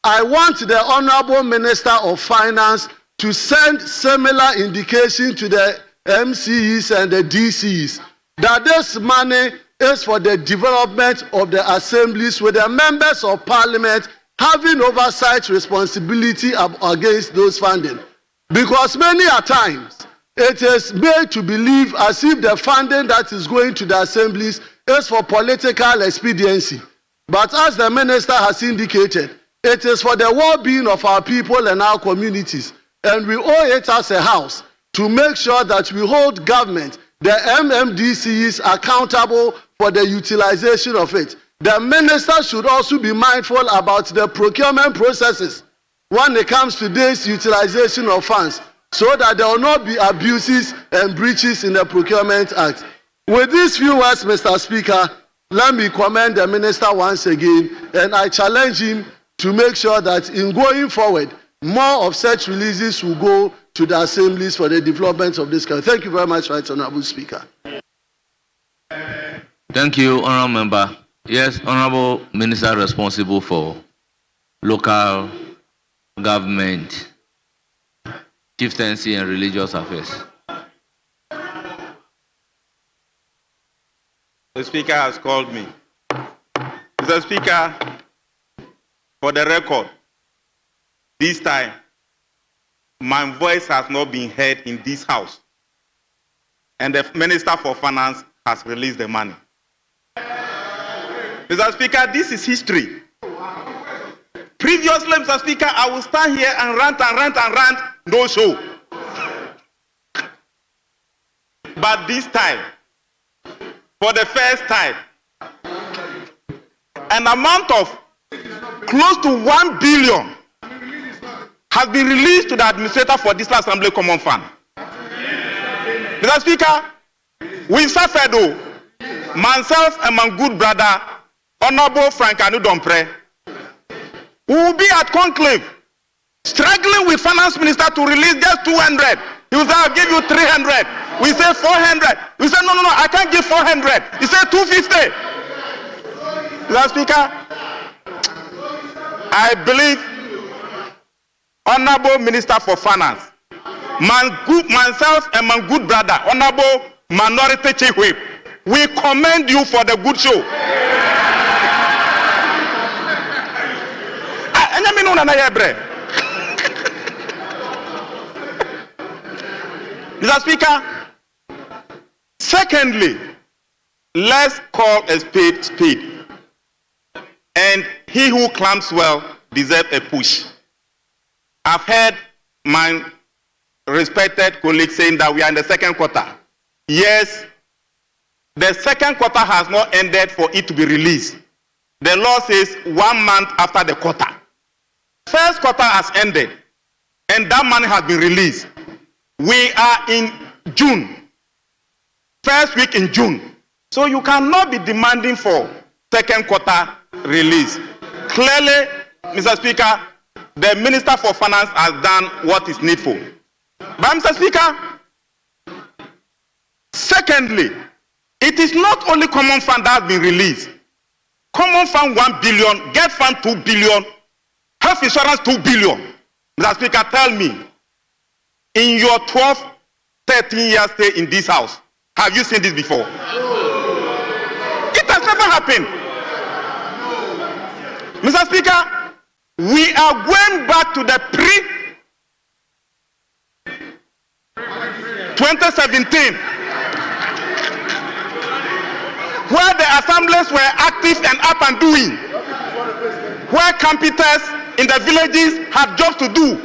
I want the Honorable Minister of Finance to send similar indication to the MCEs and the DCEs that this money is for the development of the assemblies, with the members of parliament having oversight responsibility against those funding. Because many a times it is made to believe as if the funding that is going to the assemblies is for political expediency. But as the minister has indicated, it is for the well-being of our people and our communities. And we owe it as a house to make sure that we hold government, the MMDCs, accountable for the utilization of it. The minister should also be mindful about the procurement processes when it comes to this utilization of funds, so that there will not be abuses and breaches in the Procurement Act. With these few words, Mr. Speaker, let me commend the minister once again, and I challenge him to make sure that in going forward, more of such releases will go to the assemblies for the development of this country. Thank you very much, Right Honourable Speaker. Thank you, Honourable Member. Yes, Honourable Minister responsible for local government, chieftaincy and religious affairs. The Speaker has called me. Mr. Speaker, for the record, this time, my voice has not been heard in this House. And the Minister for Finance has released the money. Mr. Speaker, this is history. Previously, Mr. Speaker, I will stand here and rant, no show. But this time, for the first time, an amount of close to 1 billion has been released to the administrator for this Assembly Common Fund. Mr. Speaker, we suffered though, myself and my good brother, Honorable Frank Anudompre, we will be at conclave, struggling with Finance Minister to release just 200. He will say, I'll give you 300. We say 400. We say, no, I can't give 400. He said 250. Mr. Speaker, I believe Honorable Minister for Finance, myself and my good brother, Honorable Minority Chief Whip, we commend you for the good show. Mr. Speaker, secondly, let's call a spade spade. And he who clams well deserves a push. I've heard my respected colleague saying that we are in the second quarter. Yes, the second quarter has not ended for it to be released. The law says 1 month after the quarter. First quarter has ended, and that money has been released. We are in June, first week in June. So you cannot be demanding for second quarter release. Clearly, Mr. Speaker, the Minister for Finance has done what is needful. But Mr. Speaker, secondly, it is not only Common Fund that has been released. Common Fund 1 billion, Get Fund 2 billion, Health Insurance 2 billion. Mr. Speaker, tell me, in your 12, 13 years stay in this house, have you seen this before? It has never happened. Mr. Speaker, we are going back to the pre-2017, where the assemblies were active and up and doing, where computers in the villages have jobs to do,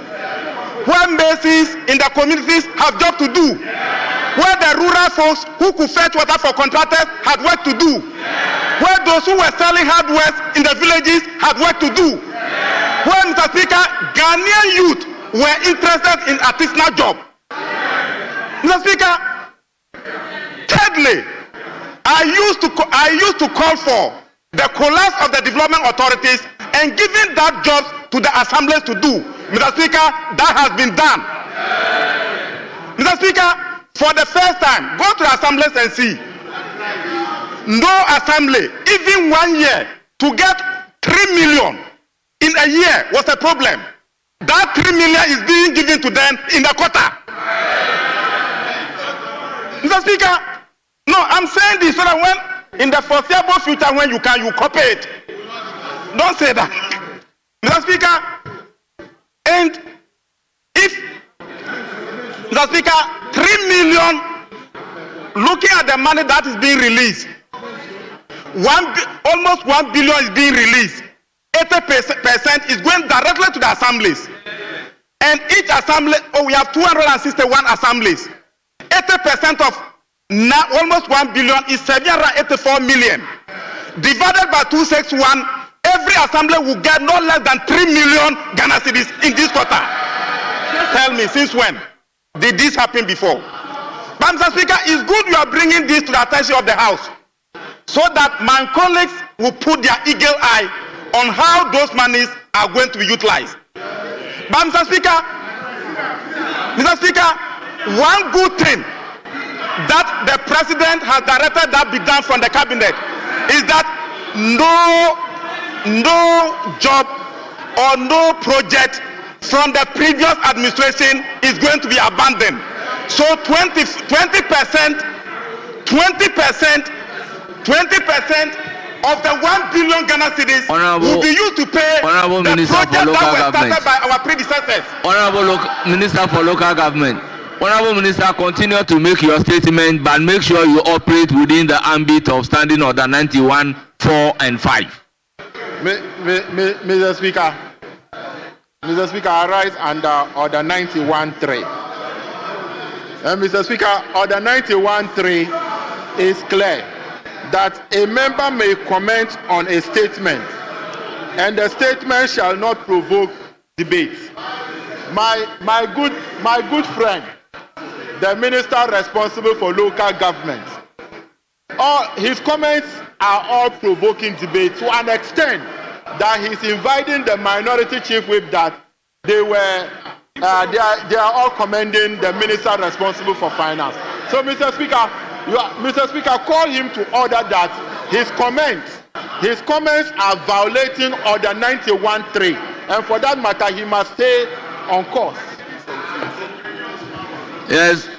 where masons in the communities have jobs to do, where the rural folks who could fetch water for contractors had work to do. Where those who were selling hardware in the villages had work to do. Where, Mr. Speaker, Ghanaian youth were interested in artisanal job. Mr. Speaker, thirdly, I used to call for the collapse of the development authorities and giving that jobs to the assemblies to do. Mr. Speaker, that has been done. Mr. Speaker, for the first time, go to the assemblies and see. No assembly, even 1 year, to get 3 million in a year was a problem. That 3 million is being given to them in the quarter. Mr. Speaker, no, I'm saying this so that when in the foreseeable future, when you can, you copy it. Don't say that. Mr. Speaker, and if, Mr. Speaker, 3 million, looking at the money that is being released, almost 1 billion is being released. 80% is going directly to the assemblies. And each assembly, we have 261 assemblies. 80% of almost 1 billion is 784 million. Divided by 261, every assembly will get no less than 3 million Ghana cedis in this quarter. Tell me, since when did this happen before? But Mr. Speaker, it's good you are bringing this to the attention of the House, so that my colleagues will put their eagle eye on how those monies are going to be utilized. But Mr. Speaker, one good thing that the President has directed that be done from the cabinet is that no job or no project from the previous administration is going to be abandoned. So 20% of the 1 billion Ghana cedis will be used to pay the projects that were started by our predecessors. Honorable Minister for Local Government. Honorable Minister, continue to make your statement, but make sure you operate within the ambit of Standing Order 91, 4 and 5. Mr. Speaker, I rise under Order 91.3. And Mr. Speaker, Order 91.3 is clear that a member may comment on a statement, and the statement shall not provoke debate. My good friend, the minister responsible for local government, his comments are all provoking debate to an extent that he's inviting the minority chief whip that they are all commending the minister responsible for finance. So, Mr. Speaker, call him to order that his comments are violating Order 91.3, and for that matter, he must stay on course. Yes,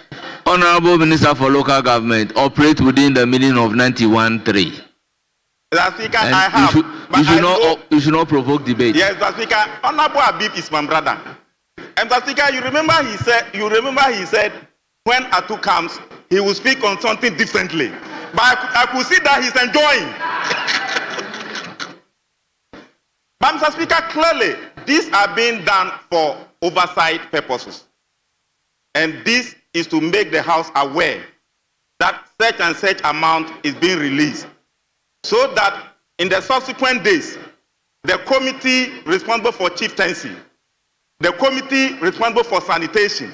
Honorable Minister for Local Government, operate within the meaning of 91.3. Mr. Speaker, I have. You should not provoke debate. Yes, Mr. Speaker, Honorable Abib is my brother. And Mr. Speaker, you remember he said when Atu comes, he will speak on something differently. But I could see that he's enjoying. But Mr. Speaker, clearly, these are being done for oversight purposes. And this is to make the House aware that such and such amount is being released, so that in the subsequent days, the committee responsible for chieftaincy, the committee responsible for sanitation,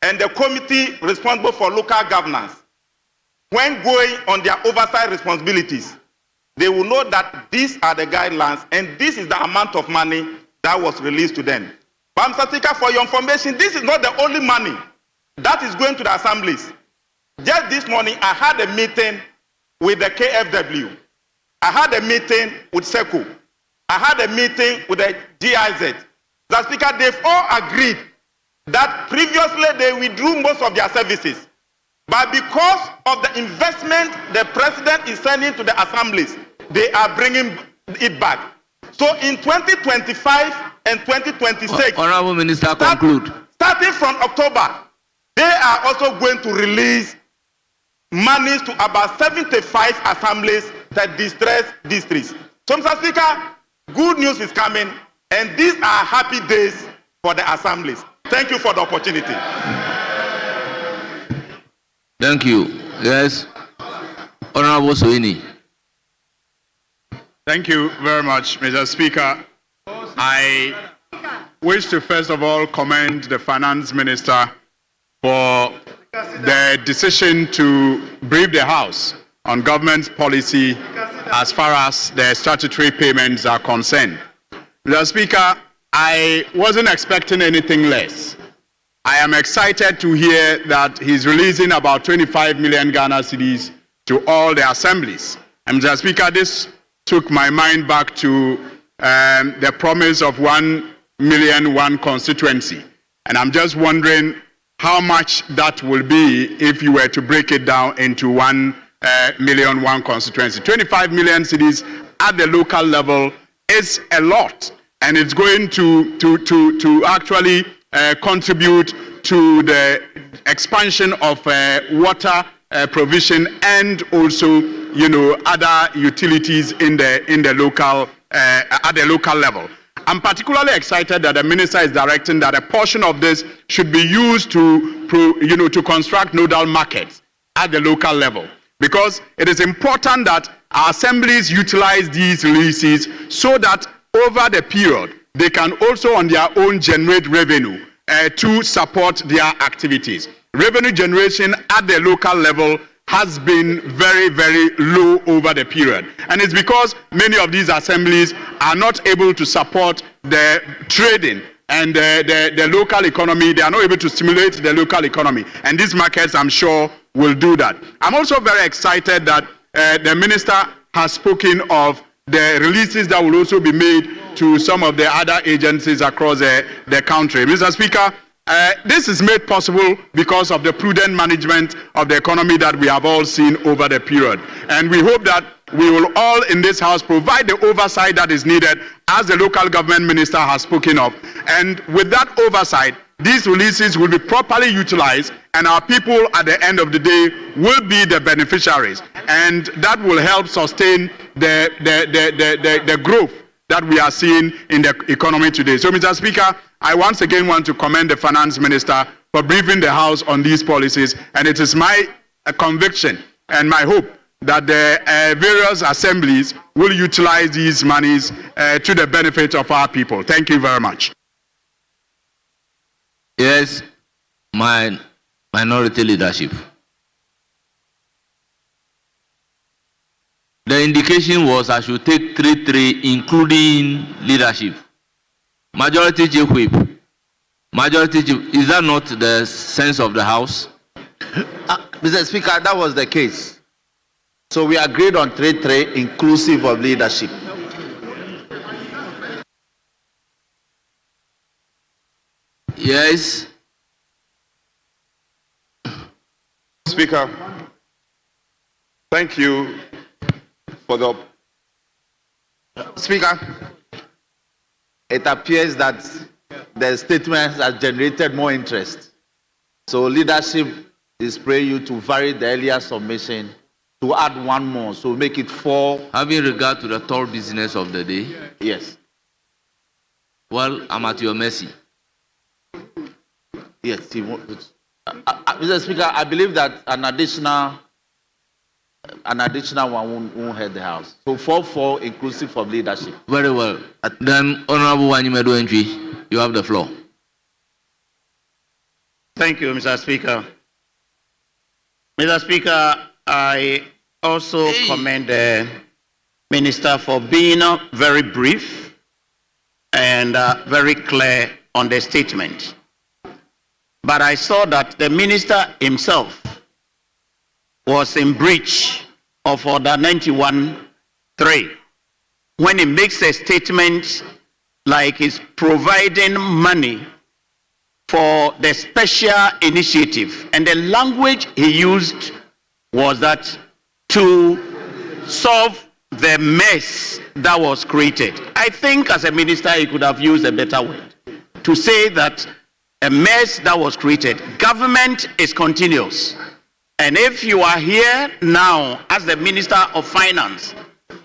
and the committee responsible for local governance, when going on their oversight responsibilities, they will know that these are the guidelines and this is the amount of money that was released to them. But Mr. Speaker, for your information, this is not the only money that is going to the assemblies. Just this morning, I had a meeting with the KFW. I had a meeting with SECO. I had a meeting with the GIZ. Mr. Speaker, they've all agreed that previously they withdrew most of their services. But because of the investment the President is sending to the assemblies, they are bringing it back. So in 2025 and 2026, Honorable Minister, conclude. Starting from October, they are also going to release monies to about 75 assemblies that distress districts. So, Mr. Speaker, good news is coming, and these are happy days for the assemblies. Thank you for the opportunity. Thank you. Yes, Honorable Soini. Thank you very much, Mr. Speaker. I wish to first of all commend the Finance Minister for the decision to brief the House on government's policy as far as the statutory payments are concerned. Mr. Speaker, I wasn't expecting anything less. I am excited to hear that he's releasing about 25 million Ghana cedis to all the assemblies. And Mr. Speaker, this took my mind back to the promise of 1 million one constituency. And I'm just wondering how much that will be if you were to break it down into 1 million one constituency. 25 million cities at the local level is a lot, and it's going to actually contribute to the expansion of water provision and also, other utilities in the local at the local level. I'm particularly excited that the minister is directing that a portion of this should be used to construct nodal markets at the local level, because it is important that our assemblies utilize these releases so that over the period they can also on their own generate revenue to support their activities. Revenue generation at the local level has been very, very low over the period. And it's because many of these assemblies are not able to support the trading and the local economy. They are not able to stimulate the local economy. And these markets, I'm sure, will do that. I'm also very excited that the minister has spoken of the releases that will also be made to some of the other agencies across the country. Mr. Speaker, this is made possible because of the prudent management of the economy that we have all seen over the period. And we hope that we will all in this House provide the oversight that is needed, as the local government minister has spoken of. And with that oversight, these releases will be properly utilized, and our people at the end of the day will be the beneficiaries. And that will help sustain the growth that we are seeing in the economy today. So, Mr. Speaker, I once again want to commend the Finance Minister for briefing the House on these policies, and it is my conviction and my hope that the various assemblies will utilize these monies to the benefit of our people. Thank you very much. Yes, my minority leadership. The indication was I should take 3-3, including leadership. Majority chief whip. Majority chief, is that not the sense of the House? Mr. Speaker, that was the case. So we agreed on 3-3, inclusive of leadership. Yes. Speaker, thank you for the... Speaker, it appears that the statement has generated more interest. So leadership is praying you to vary the earlier submission to add one more, so make it 4. Having regard to the tall business of the day, Yes. well, I'm at your mercy. Yes. Mr. Speaker, I believe that an additional one won't hurt the House. So 4-4, inclusive of leadership. Very well. Then, Honorable Wanyimedu Entry, you have the floor. Thank you, Mr. Speaker. Mr. Speaker, I also commend the Minister for being very brief and very clear on the statement. But I saw that the Minister himself was in breach of Order 91.3 when he makes a statement like he's providing money for the special initiative. And the language he used was that to solve the mess that was created. I think as a minister he could have used a better word to say that a mess that was created. Government is continuous. And if you are here now as the Minister of Finance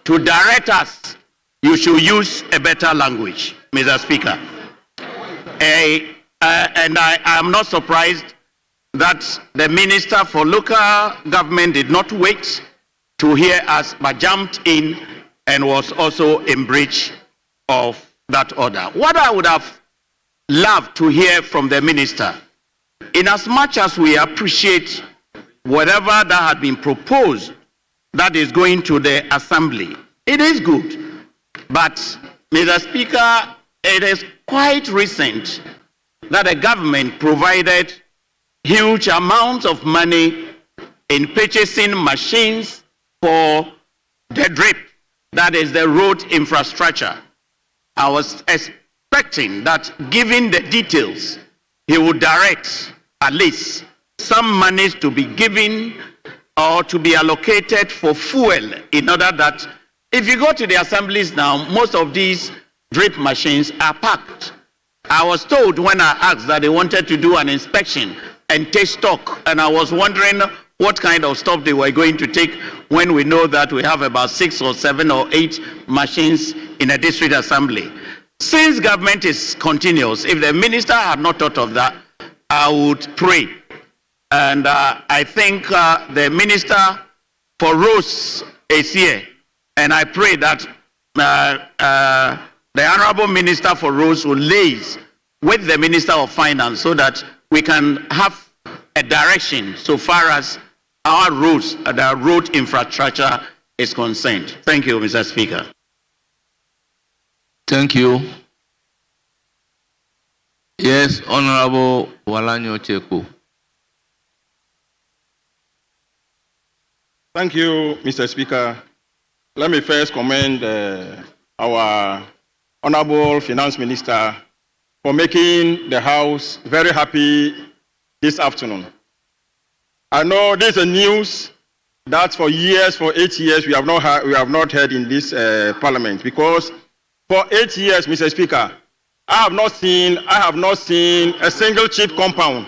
to direct us, you should use a better language, Mr. Speaker. And I am not surprised that the Minister for Local Government did not wait to hear us, but jumped in and was also in breach of that order. What I would have loved to hear from the minister, in as much as we appreciate whatever that had been proposed that is going to the assembly, it is good. But, Mr. Speaker, it is quite recent that the government provided huge amounts of money in purchasing machines for the drip, that is the road infrastructure. I was expecting that, given the details, he would direct at least some monies to be given or to be allocated for fuel, in order that if you go to the assemblies now, most of these drip machines are packed. I was told when I asked that they wanted to do an inspection and take stock, and I was wondering what kind of stuff they were going to take, when we know that we have about 6 or 7 or 8 machines in a district assembly. Since government is continuous, if the minister had not thought of that, I would pray. And I think the minister for roads is here, and I pray that the honorable minister for roads will liaise with the minister of finance, so that we can have a direction so far as our roads, the road infrastructure is concerned. Thank you, Mr. Speaker. Thank you. Yes, Honorable Walanyo Cheku. Thank you, Mr. Speaker. Let me first commend our Honorable Finance Minister for making the House very happy this afternoon. I know this is a news that for years, for 8 years, we have not heard in this Parliament, because for 8 years, Mr. Speaker, I have not seen a single chip compound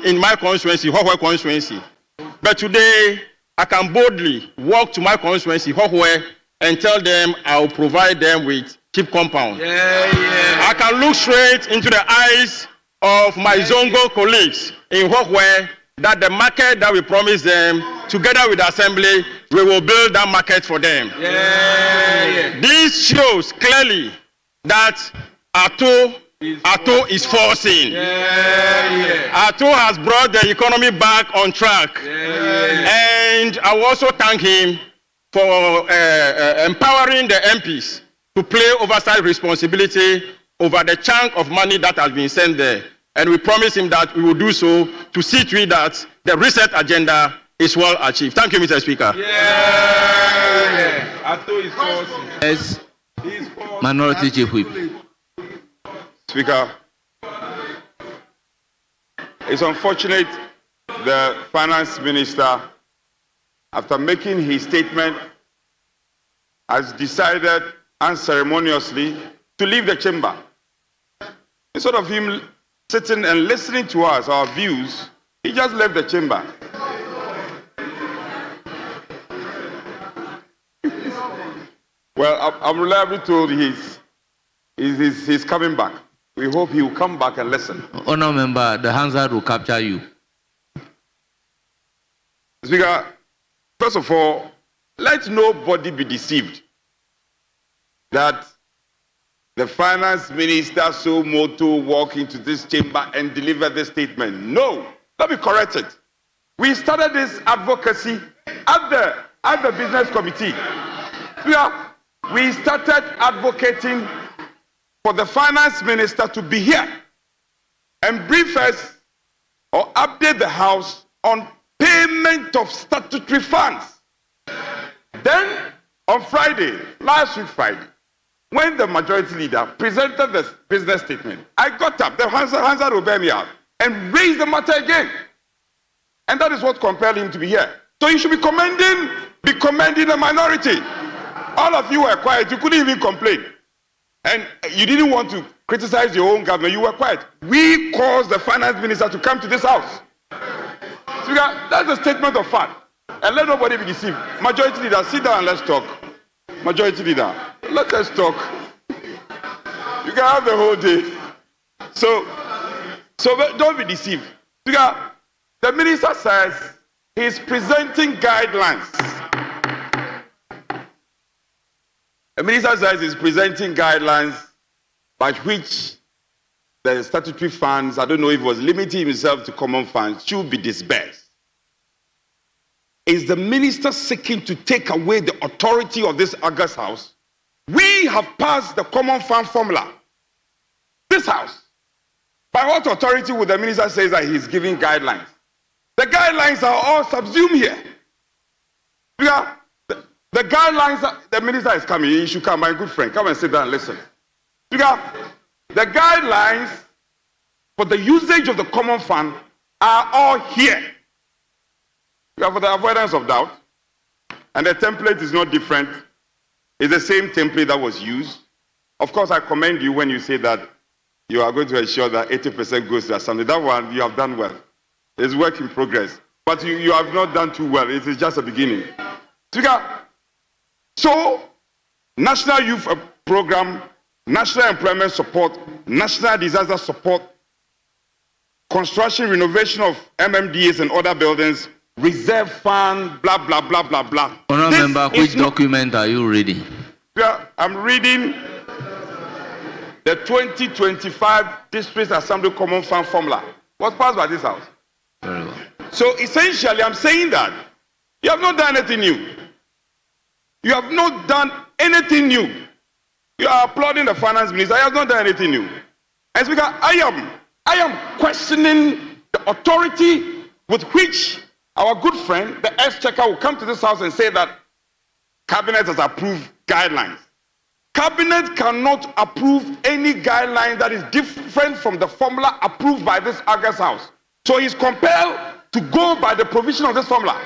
in my constituency, Hohwe constituency. But today, I can boldly walk to my constituency, Hohwe, and tell them I will provide them with chip compound. I can look straight into the eyes of my Zongo colleagues in Hohwe that the market that we promised them, together with the assembly, we will build that market for them. This shows clearly that Ato is forcing. Ato has brought the economy back on track. And I will also thank him for empowering the MPs to play oversight responsibility over the chunk of money that has been sent there. And we promise him that we will do so to see to it that the reset agenda is well achieved. Thank you, Mr. Speaker. Yes, Minority Chief Whip. Speaker, it's unfortunate the finance minister, after making his statement, has decided unceremoniously to leave the chamber. Instead of him sitting and listening to us, our views, he just left the chamber. Well, I'm reliably told he's coming back. We hope he will come back and listen. Honour member, the Hansard will capture you. Speaker, first of all, let nobody be deceived that the finance minister so moto walk into this chamber and deliver this statement. No, let me correct it. We started this advocacy at the business committee. We started advocating for the finance minister to be here and brief us or update the House on payment of statutory funds. Then on Friday, last week Friday, when the majority leader presented the business statement, I got up, the Hansard will bear me out, and raised the matter again. And that is what compelled him to be here. So you should be commending the minority. All of you were quiet, you couldn't even complain. And you didn't want to criticize your own government, you were quiet. We caused the finance minister to come to this house. Speaker, that's a statement of fact. And let nobody be deceived. Majority leader, sit down and let's talk. Majority leader, let us talk. You can have the whole day. So don't be deceived. Speaker, the minister says he's presenting guidelines The minister says he's presenting guidelines by which the statutory funds, I don't know if it was limiting himself to common funds, should be disbursed. Is the minister seeking to take away the authority of this August House? We have passed the common fund formula. This House. By what authority would the minister say that he's giving guidelines? The guidelines are all subsumed here. The guidelines, the minister is coming. He should come, my good friend. Come and sit down and listen. The guidelines for the usage of the common fund are all here. For the avoidance of doubt. And the template is not different. It's the same template that was used. Of course, I commend you when you say that you are going to ensure that 80% goes to assembly. That one, you have done well. It's work in progress. But you have not done too well. It is just a beginning. So, National Youth Program, National Employment Support, National Disaster Support, construction, renovation of MMDAs and other buildings, reserve fund, blah, blah, blah, blah, blah. Honourable Member, which document are you reading? I'm reading the 2025 District Assembly Common Fund formula. Was passed by this House. Very well. So essentially, I'm saying that you have not done anything new. You have not done anything new. You are applauding the finance minister. I have not done anything new. And Speaker, I am questioning the authority with which our good friend, the Exchequer, will come to this House and say that Cabinet has approved guidelines. Cabinet cannot approve any guideline that is different from the formula approved by this August House. So he's compelled to go by the provision of this formula.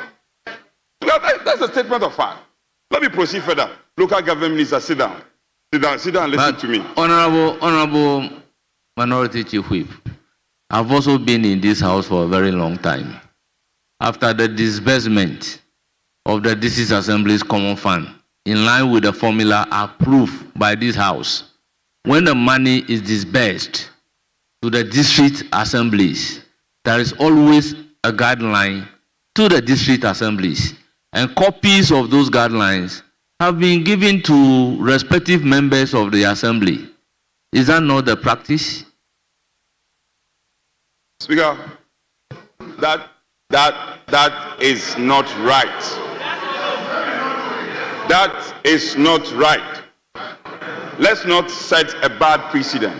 That's a statement of fact. Let me proceed further. Local government minister, sit down. Sit down and listen to me. Honorable Minority Chief Whip, I've also been in this House for a very long time. After the disbursement of the District Assembly's Common Fund, in line with the formula approved by this House, when the money is disbursed to the district assemblies, there is always a guideline to the district assemblies, and copies of those guidelines have been given to respective members of the assembly. Is that not the practice? Speaker, that is not right. That is not right. Let's not set a bad precedent.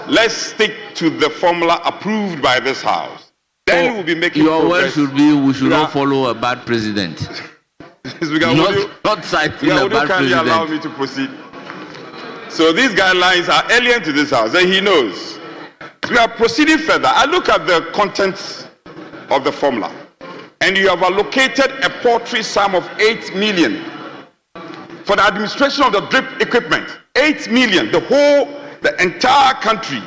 Let's stick to the formula approved by this House. Then we'll be making your progress. word should be we should not follow a bad precedent. Speaker, not citing a bad kindly precedent. allow me to proceed? So these guidelines are alien to this House, and he knows. We are proceeding further. I look at the contents of the formula, and you have allocated a paltry sum of 8 million for the administration of the drip equipment. 8 million, the entire country.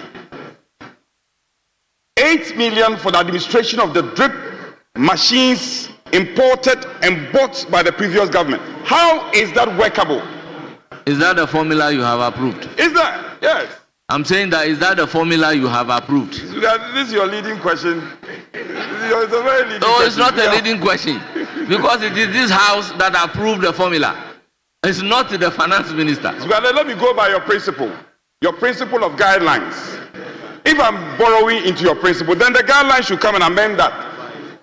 8 million for the administration of the drip machines imported and bought by the previous government. How is that workable? Is that the formula you have approved? Is that? Yes. I'm saying that is that the formula you have approved? This is your leading question. It's a very leading question. No, it's not a leading question. Because it is this House that approved the formula. It's not the finance minister. Let me go by your principle of guidelines. If I'm borrowing into your principle, then the guidelines should come and amend that.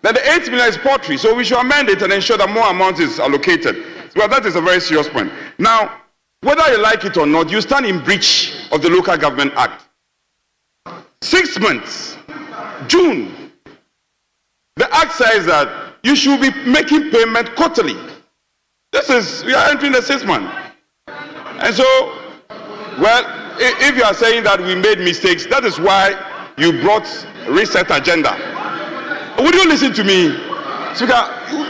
Then the 8 million is paltry, so we should amend it and ensure that more amount is allocated. Well, that is a very serious point. Now, whether you like it or not, you stand in breach of the Local Government Act. 6 months, June, the Act says that you should be making payment quarterly. We are entering the 6th month. And so, well, if you are saying that we made mistakes, that is why you brought reset agenda. Would you listen to me? Speaker,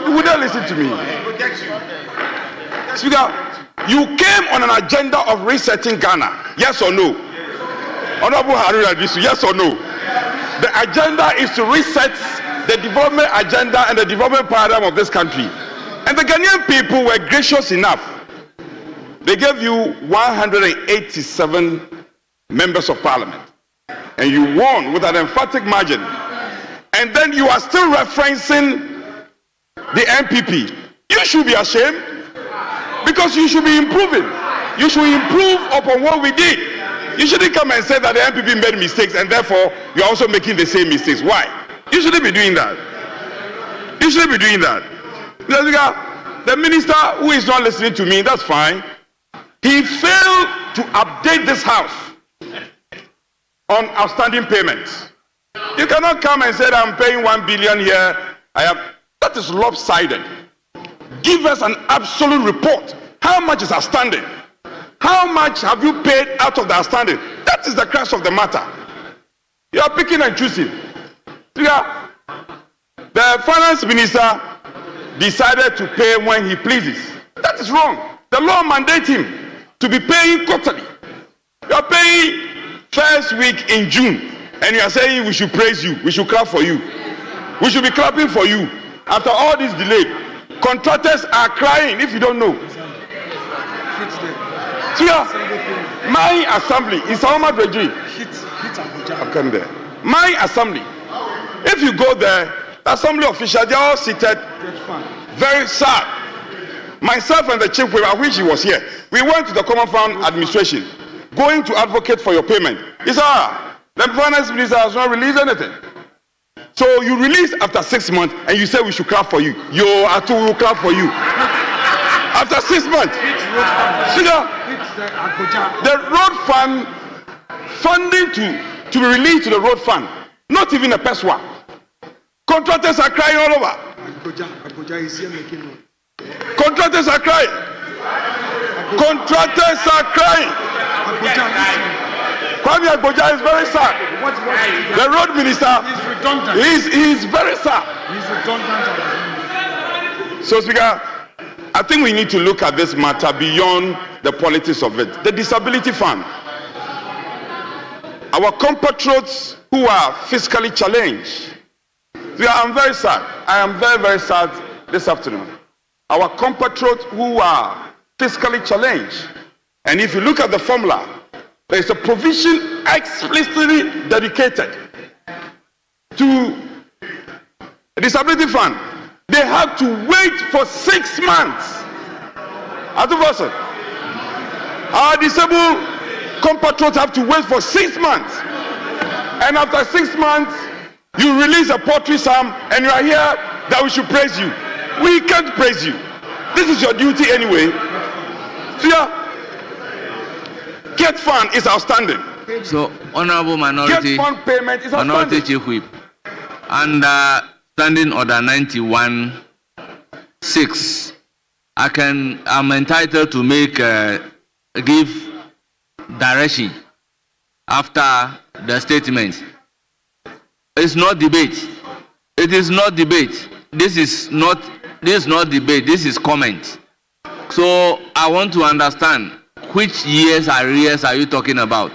would you listen to me? Speaker, you came on an agenda of resetting Ghana. Yes or no? Honorable Haruna Adrisu, yes or no? The agenda is to reset the development agenda and the development paradigm of this country. And the Ghanaian people were gracious enough. They gave you 187 members of parliament. And you won with an emphatic margin. And then you are still referencing the MPP. You should be ashamed because you should be improving. You should improve upon what we did. You shouldn't come and say that the NPP made mistakes and therefore you're also making the same mistakes. Why? You shouldn't be doing that. You shouldn't be doing that. The minister who is not listening to me, that's fine. He failed to update this house on outstanding payments. You cannot come and say that I'm paying 1 billion here. That is lopsided. Give us an absolute report. How much is outstanding? How much have you paid out of the outstanding? That is the crux of the matter. You are picking and choosing. The finance minister decided to pay when he pleases. That is wrong. The law mandates him to be paying quarterly. You are paying first week in June, and you are saying we should praise you, we should clap for you, we should be clapping for you. After all this delay, contractors are crying. If you don't know, my assembly in Saloma Dredri, I'm coming there. My assembly, if you go there, the assembly officials, they are all seated, very sad. Myself and the chief whip, I wish he was here. We went to the Common Fund Administration, going to advocate for your payment. He said, the finance minister has not released anything. So you release after 6 months, and you say we should clap for you. Yo, Atu will clap for you. After 6 months, the road fund funding to be released to the road fund, not even a PESWA. Contractors are crying all over. Contractors are crying. Contractors are crying. Kwame Agboja is very sad. The road minister is very sad. So, Speaker, I think we need to look at this matter beyond the politics of it. The disability fund. Our compatriots who are fiscally challenged. I'm very sad. I am very, very sad this afternoon. Our compatriots who are fiscally challenged. And if you look at the formula, there is a provision explicitly dedicated to a disability fund. They have to wait for 6 months. Our disabled compatriots have to wait for 6 months. And after 6 months, you release a poetry psalm and you are here that we should praise you. We can't praise you. This is your duty anyway. Get fund is outstanding. So, Honorable Minority, Get fund payment is Minority outstanding. Chief Whip, under Standing Order 91-6, I'm entitled to give direction after the statement. It's not debate. It is not debate. This is not debate. This is comment. So I want to understand which years arrears are you talking about?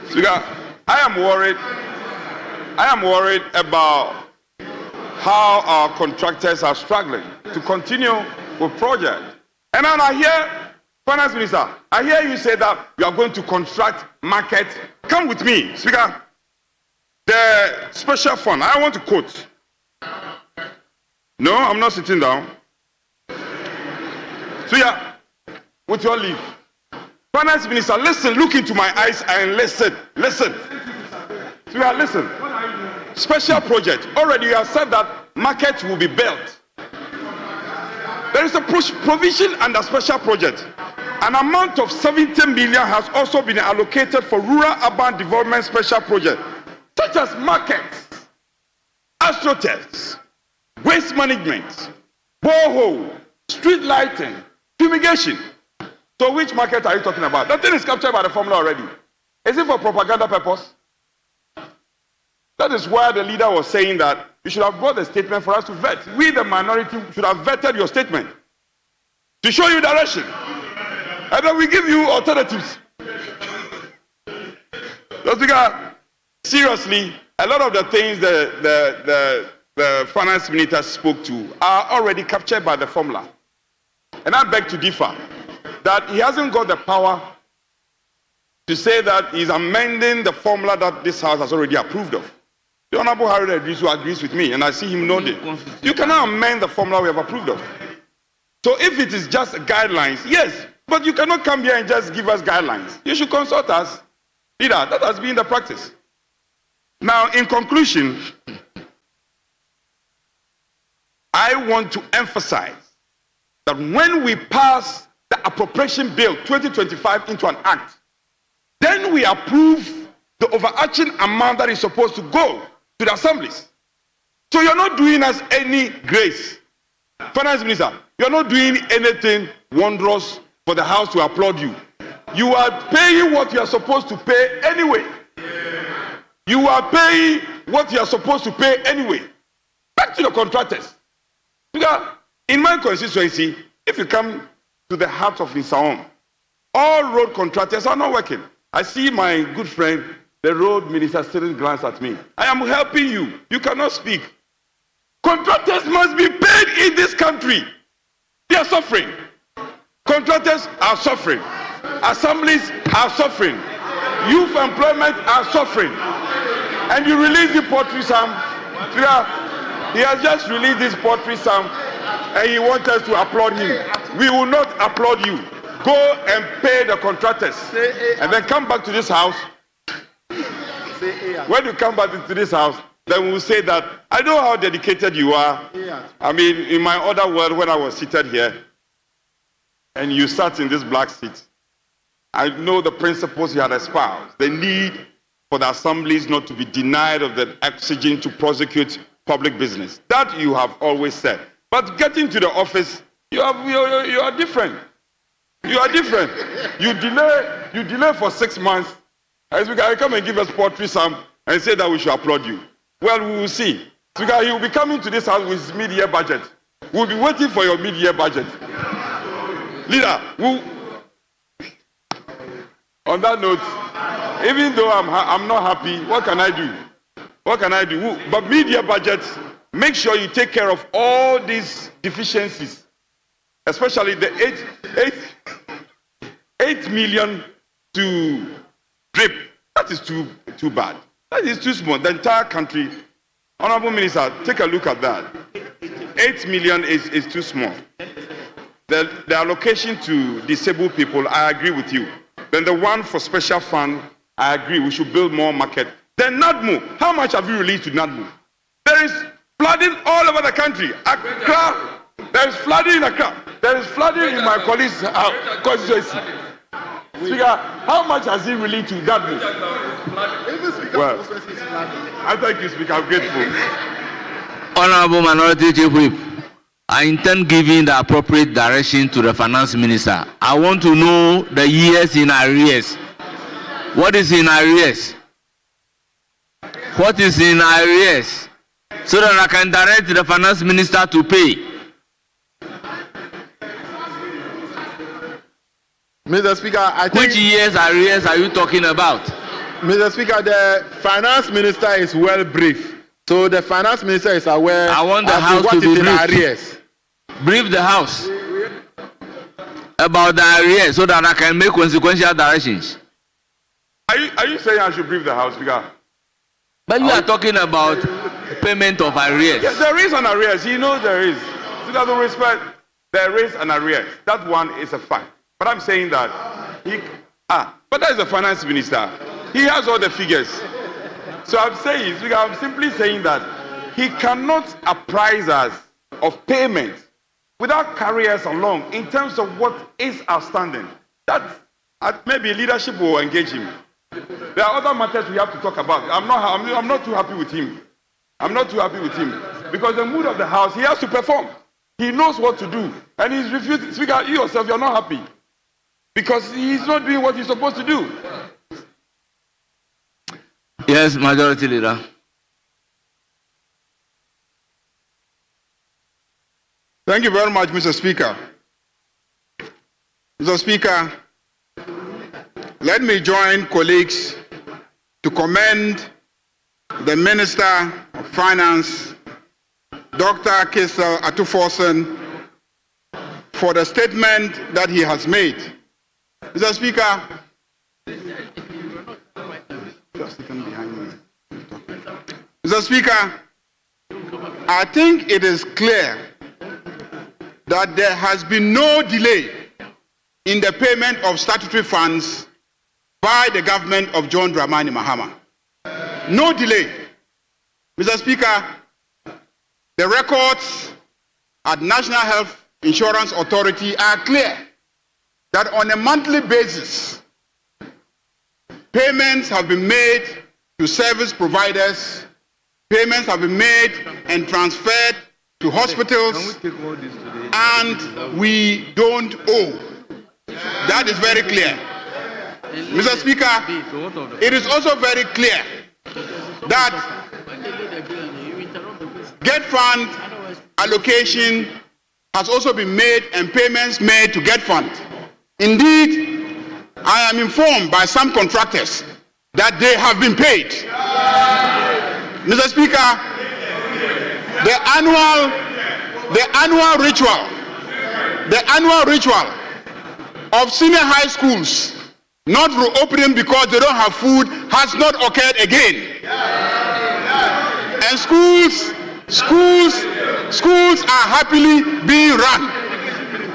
Speaker, I am worried about how our contractors are struggling to continue with project. And then I hear, Finance Minister, I hear you say that you are going to construct market. Come with me, Speaker. The special fund, I want to quote. No, I'm not sitting down. Speaker, with your leave. Finance Minister, listen, look into my eyes and listen. Speaker, listen. Special project. Already you have said that market will be built. There is a provision under special project. An amount of 70 million has also been allocated for rural urban development special project, such as markets, astroturfs, waste management, borehole, street lighting, fumigation. So which market are you talking about? That thing is captured by the formula already. Is it for propaganda purpose? That is why the leader was saying that you should have brought the statement for us to vet. We, the minority, should have vetted your statement to show you direction. And then we give you alternatives. So, Speaker, seriously, a lot of the things the finance minister spoke to are already captured by the formula. And I beg to differ that he hasn't got the power to say that he's amending the formula that this house has already approved of. The Honorable Harry Edris, who agrees with me, and I see him nodding. You cannot amend the formula we have approved of. So if it is just guidelines, yes, but you cannot come here and just give us guidelines. You should consult us. Leader, that has been the practice. Now, in conclusion, I want to emphasize that when we pass the Appropriation Bill 2025 into an act, then we approve the overarching amount that is supposed to go to the assemblies. So you're not doing us any grace. Finance Minister, you're not doing anything wondrous for the House to applaud you. You are paying what you are supposed to pay anyway. You are paying what you are supposed to pay anyway. Back to the contractors. Because in my constituency, if you come to the heart of Insaom, all road contractors are not working. I see my good friend, the road minister, still glance at me. I am helping you. You cannot speak. Contractors must be paid in this country. They are suffering. Contractors are suffering. Assemblies are suffering. Youth employment are suffering. And you release the poetry psalm. He has just released this poetry psalm and he wants us to applaud him. We will not applaud you. Go and pay the contractors and then come back to this house. When you come back to this house, then we will say that I know how dedicated you are. I mean, in my other world, when I was seated here and you sat in this black seat, I know the principles you had espoused, the need for the assemblies not to be denied of the oxygen to prosecute public business. That you have always said. But getting to the office, you are different. You are different. You delay for 6 months. As we can come and give us poetry psalm and say that we should applaud you. Well, we will see. Because he will be coming to this house with his mid-year budget. We'll be waiting for your mid-year budget. Leader, on that note, even though I'm not happy, what can I do? What can I do? But mid-year budget, make sure you take care of all these deficiencies, especially the 8 million to drip. That is too bad. That is too small. The entire country, Honorable Minister, take a look at that. 8 million is too small. The allocation to disabled people, I agree with you. Then the one for special fund, I agree, we should build more market. Then NADMO, how much have you released to NADMO? There is flooding all over the country. Accra, there is flooding in Accra. There is flooding in my colleague's constituency. Speaker, how much has he released to NADMO? Well, I thank you, Speaker. I'm grateful. Honorable Minority Chief Whip, I intend giving the appropriate direction to the Finance Minister. I want to know the years in arrears. What is in arrears? What is in arrears? So that I can direct the Finance Minister to pay. Mr. Speaker, I think... Which years arrears are you talking about? Mr. Speaker, the Finance Minister is well briefed. So the Finance Minister is aware I want the of House what to is be in briefed. arrears. Brief the House about the arrears so that I can make consequential directions. Are you saying I should brief the House, Speaker? But you are talking about payment of arrears. Yes, there is an arrears. He knows there is. Speaker, with respect, there is an arrears. That one is a fact. But I'm saying that but that is the Finance Minister. He has all the figures. So I'm saying, Speaker, I'm simply saying that he cannot apprise us of payment without carrying us along in terms of what is outstanding. That maybe leadership will engage him. There are other matters we have to talk about. I'm not too happy with him. I'm not too happy with him because the mood of the House, he has to perform. He knows what to do, and he's refused. Speaker, you yourself, you're not happy because he's not doing what he's supposed to do. Yes, Majority Leader. Thank you very much, Mr. Speaker. Mr. Speaker, let me join colleagues to commend the Minister of Finance, Dr. Kessel Atuforsen, for the statement that he has made. Mr. Speaker, Mr. Speaker, I think it is clear that there has been no delay in the payment of statutory funds by the government of John Dramani Mahama. No delay. Mr. Speaker, the records at National Health Insurance Authority are clear that on a monthly basis, payments have been made to service providers, payments have been made and transferred to hospitals, and we don't owe. That is very clear. Mr. Speaker, it is also very clear that Get Fund allocation has also been made and payments made to Get Fund. Indeed, I am informed by some contractors that they have been paid. Mr. Speaker, the annual ritual of senior high schools not reopening because they don't have food has not occurred again. And schools are happily being run.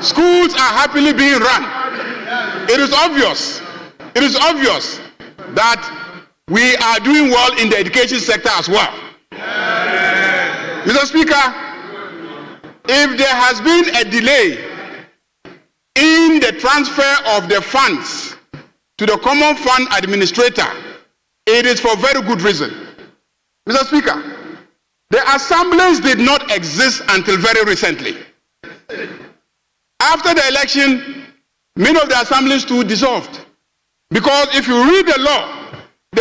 Schools are happily being run. It is obvious that we are doing well in the education sector as well. Mr. Speaker, if there has been a delay in the transfer of the funds to the Common Fund Administrator, it is for very good reason. Mr. Speaker, the assemblies did not exist until very recently. After the election, many of the assemblies too dissolved. Because if you read the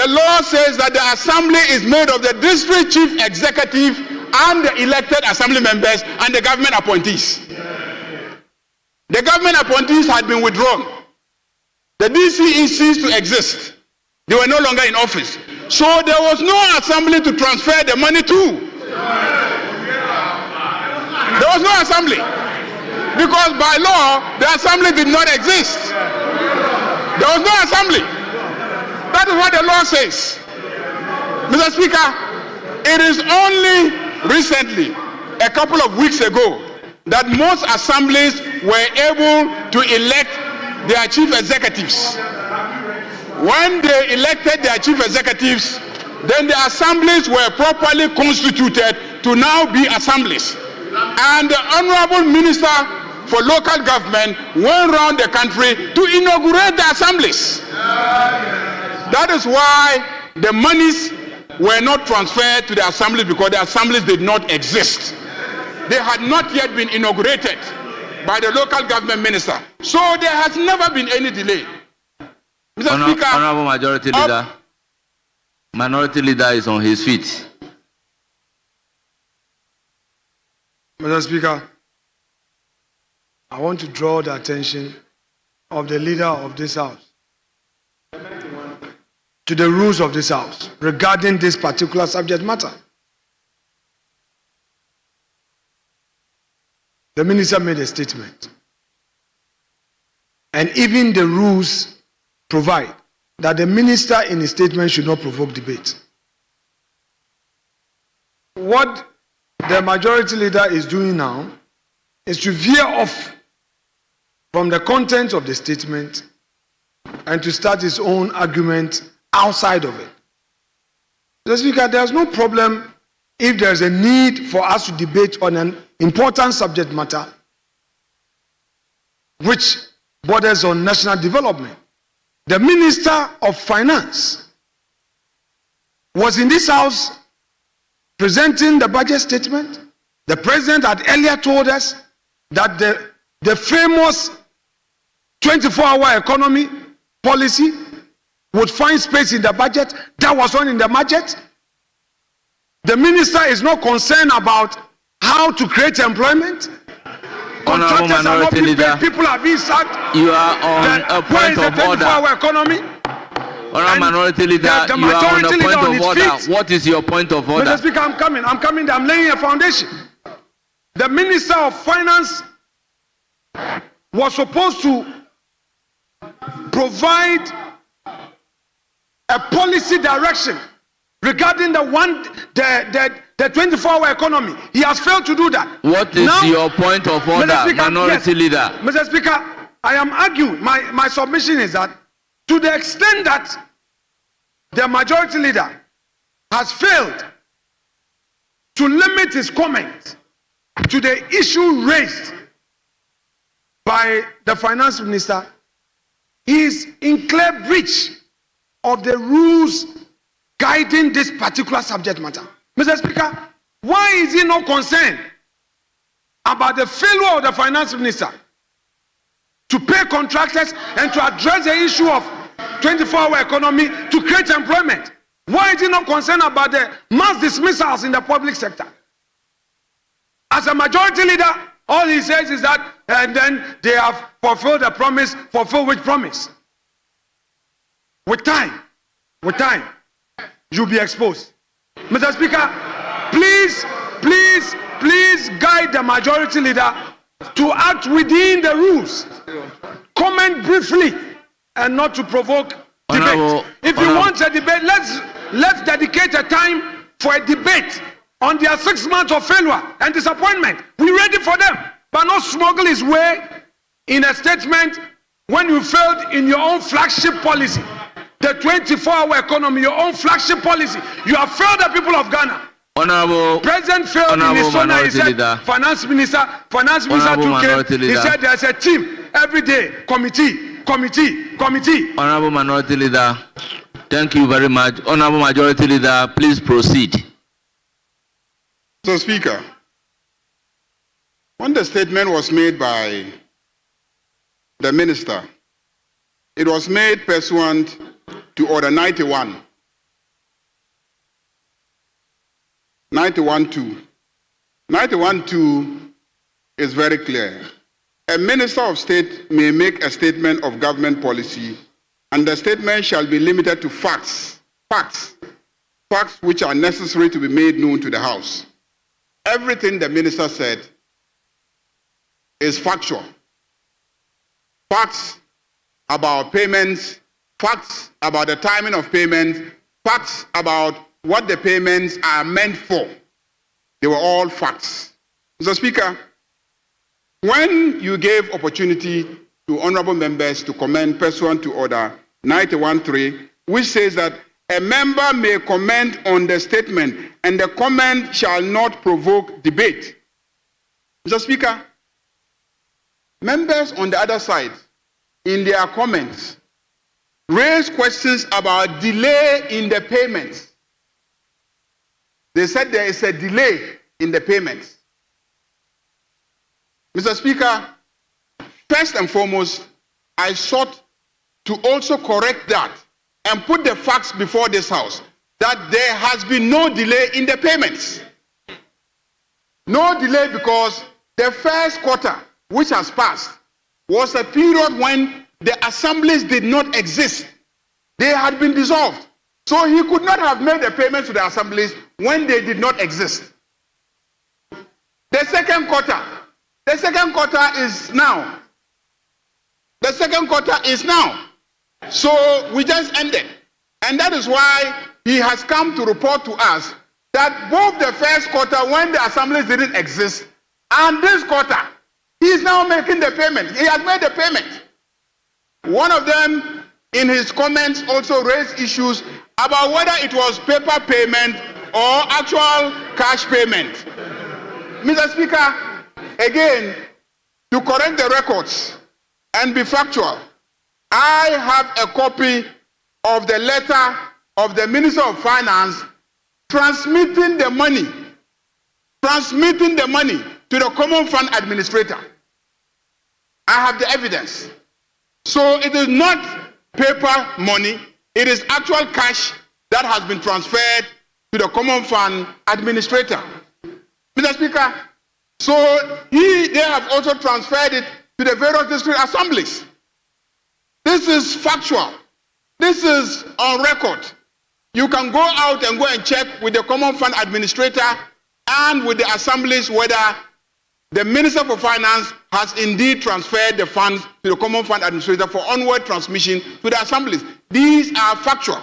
law says that the assembly is made of the district chief executive and the elected assembly members and the government appointees. The government appointees had been withdrawn. The DCE ceased to exist. They were no longer in office. So there was no assembly to transfer the money to. There was no assembly. Because by law, the assembly did not exist. There was no assembly. That is what the law says. Mr. Speaker, it is only recently, a couple of weeks ago, that most assemblies were able to elect their chief executives. When they elected their chief executives, then the assemblies were properly constituted to now be assemblies. And the Honorable Minister for Local Government went around the country to inaugurate the assemblies. That is why the monies were not transferred to the assemblies, because the assemblies did not exist. They had not yet been inaugurated by the local government minister. So there has never been any delay. Mr. Speaker, Honorable Majority Leader, Minority Leader is on his feet. Mr. Speaker, I want to draw the attention of the leader of this House to the rules of this House regarding this particular subject matter. The minister made a statement, and even the rules provide that the minister in his statement should not provoke debate. What the majority leader is doing now is to veer off from the content of the statement and to start his own argument outside of it. Mr. Speaker, there's no problem if there's a need for us to debate on an important subject matter which borders on national development. The Minister of Finance was in this House presenting the budget statement. The President had earlier told us that the famous 24-hour economy policy would find space in the budget. That was not in the budget. The minister is not concerned about how to create employment. Honorable Contractors are not Minority being paid. Leader, People are being sacked. you are on a Where is point the of order. 24-hour economy? Honorable And Minority Leader, the you are on majority a leader point on of his order. feet. What is your point of order? Mr. Speaker, I'm coming. I'm laying a foundation. The Minister of Finance was supposed to provide a policy direction regarding the the 24-hour economy. He has failed to do that. What is Now, your point of order, Mr. Speaker, minority yes. leader? Mr. Speaker, I am arguing, my submission is that to the extent that the majority leader has failed to limit his comments to the issue raised by the finance minister, he is in clear breach of the rules guiding this particular subject matter. Mr. Speaker, why is he not concerned about the failure of the finance minister to pay contractors and to address the issue of 24-hour economy to create employment? Why is he not concerned about the mass dismissals in the public sector? As a majority leader, all he says is that, and then they have fulfilled the promise. Fulfill which promise? With time, you'll be exposed. Mr. Speaker, please guide the majority leader to act within the rules. Comment briefly and not to provoke debate. If you want a debate, let's dedicate a time for a debate on their 6 months of failure and disappointment. We're ready for them, but not smuggle his way in a statement when you failed in your own flagship policy, the 24-hour economy, your own flagship policy. You have failed the people of Ghana. Honorable President failed in his own. He said, leader. finance minister took it. He said there's a team every day, committee. Honorable Minority Leader, thank you very much. Honorable Majority Leader, please proceed. Mr. Speaker, when the statement was made by the minister, it was made pursuant to Order 91. 91.2. 91.2 is very clear. A minister of state may make a statement of government policy, and the statement shall be limited to facts which are necessary to be made known to the House. Everything the minister said is factual. Facts about payments, facts about the timing of payments, facts about what the payments are meant for. They were all facts. Mr. Speaker, when you gave opportunity to honorable members to comment pursuant to Order 91.3, which says that a member may comment on the statement and the comment shall not provoke debate. Mr. Speaker, members on the other side, in their comments, raise questions about delay in the payments. They said there is a delay in the payments. Mr. Speaker, first and foremost, I sought to also correct that and put the facts before this House that there has been no delay in the payments. No delay because the first quarter, which has passed, was a period when the assemblies did not exist. They had been dissolved. So he could not have made the payments to the assemblies when they did not exist. The second quarter is now. The second quarter is now. So we just ended. And that is why he has come to report to us that both the first quarter when the assemblies didn't exist and this quarter, he is now making the payment. He has made the payment. One of them in his comments also raised issues about whether it was paper payment or actual cash payment. Mr. Speaker, again, to correct the records and be factual, I have a copy of the letter of the Minister of Finance transmitting the money to the Common Fund Administrator. I have the evidence. So it is not paper money, it is actual cash that has been transferred to the Common Fund Administrator. Mr. Speaker, so they have also transferred it to the various district assemblies. This is factual. This is on record. You can go out and go and check with the Common Fund Administrator and with the assemblies whether the Minister for Finance has indeed transferred the funds to the Common Fund Administrator for onward transmission to the assemblies. These are factual.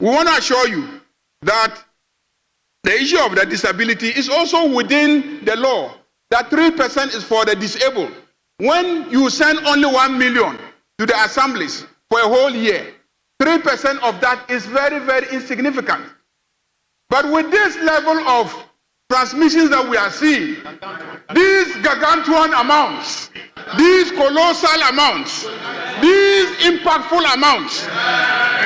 We want to assure you that the issue of the disability is also within the law. That 3% is for the disabled. When you send only 1 million to the assemblies for a whole year, 3% of that is very, very insignificant. But with this level of transmissions that we are seeing, these gargantuan amounts, these colossal amounts, these impactful amounts,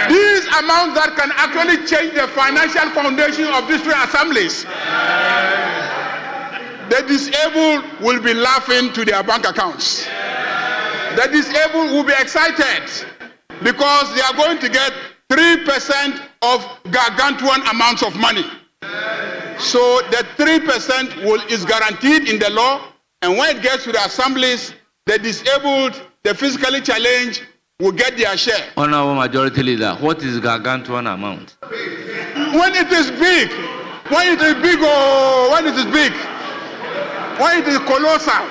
these amounts that can actually change the financial foundation of district assemblies, the disabled will be laughing to their bank accounts. The disabled will be excited because they are going to get 3% of gargantuan amounts of money. So the 3% is guaranteed in the law, and when it gets to the assemblies, the disabled, the physically challenged will get their share. Honorable Majority Leader, what is gargantuan amount? When it is big, when it is big, when it is colossal,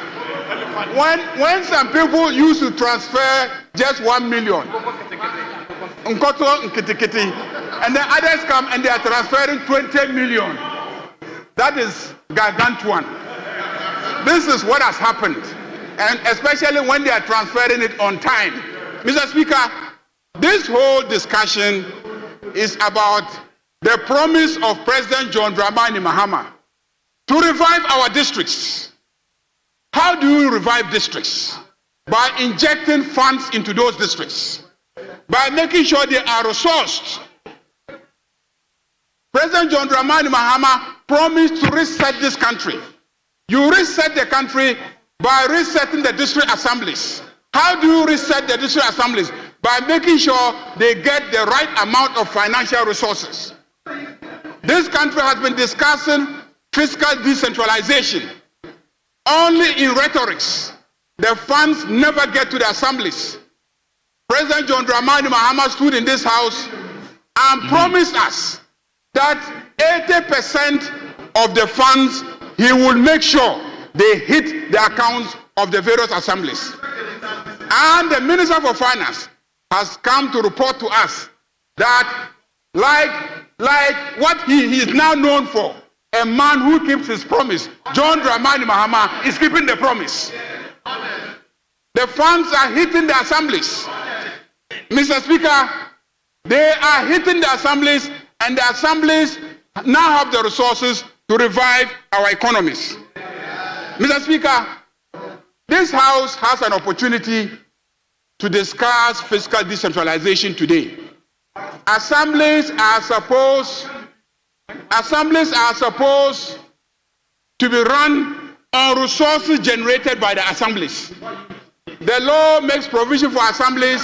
when some people used to transfer just 1 million, and then others come and they are transferring 20 million. That is gargantuan. This is what has happened, and especially when they are transferring it on time. Mr. Speaker, this whole discussion is about the promise of President John Dramani Mahama to revive our districts. How do you revive districts? By injecting funds into those districts, by making sure they are resourced. President John Dramani Mahama promised to reset this country. You reset the country by resetting the district assemblies. How do you reset the district assemblies? By making sure they get the right amount of financial resources. This country has been discussing fiscal decentralization only in rhetorics. The funds never get to the assemblies. President John Dramani Mahama stood in this house and promised us that 80% of the funds, he will make sure they hit the accounts of the various assemblies. And the Minister for Finance has come to report to us that like what he is now known for, a man who keeps his promise, John Dramani Mahama is keeping the promise. The funds are hitting the assemblies. Mr. Speaker, they are hitting the assemblies, and the assemblies now have the resources to revive our economies. Mr. Speaker, this House has an opportunity to discuss fiscal decentralization today. Assemblies are supposed to be run on resources generated by the assemblies. The law makes provision for assemblies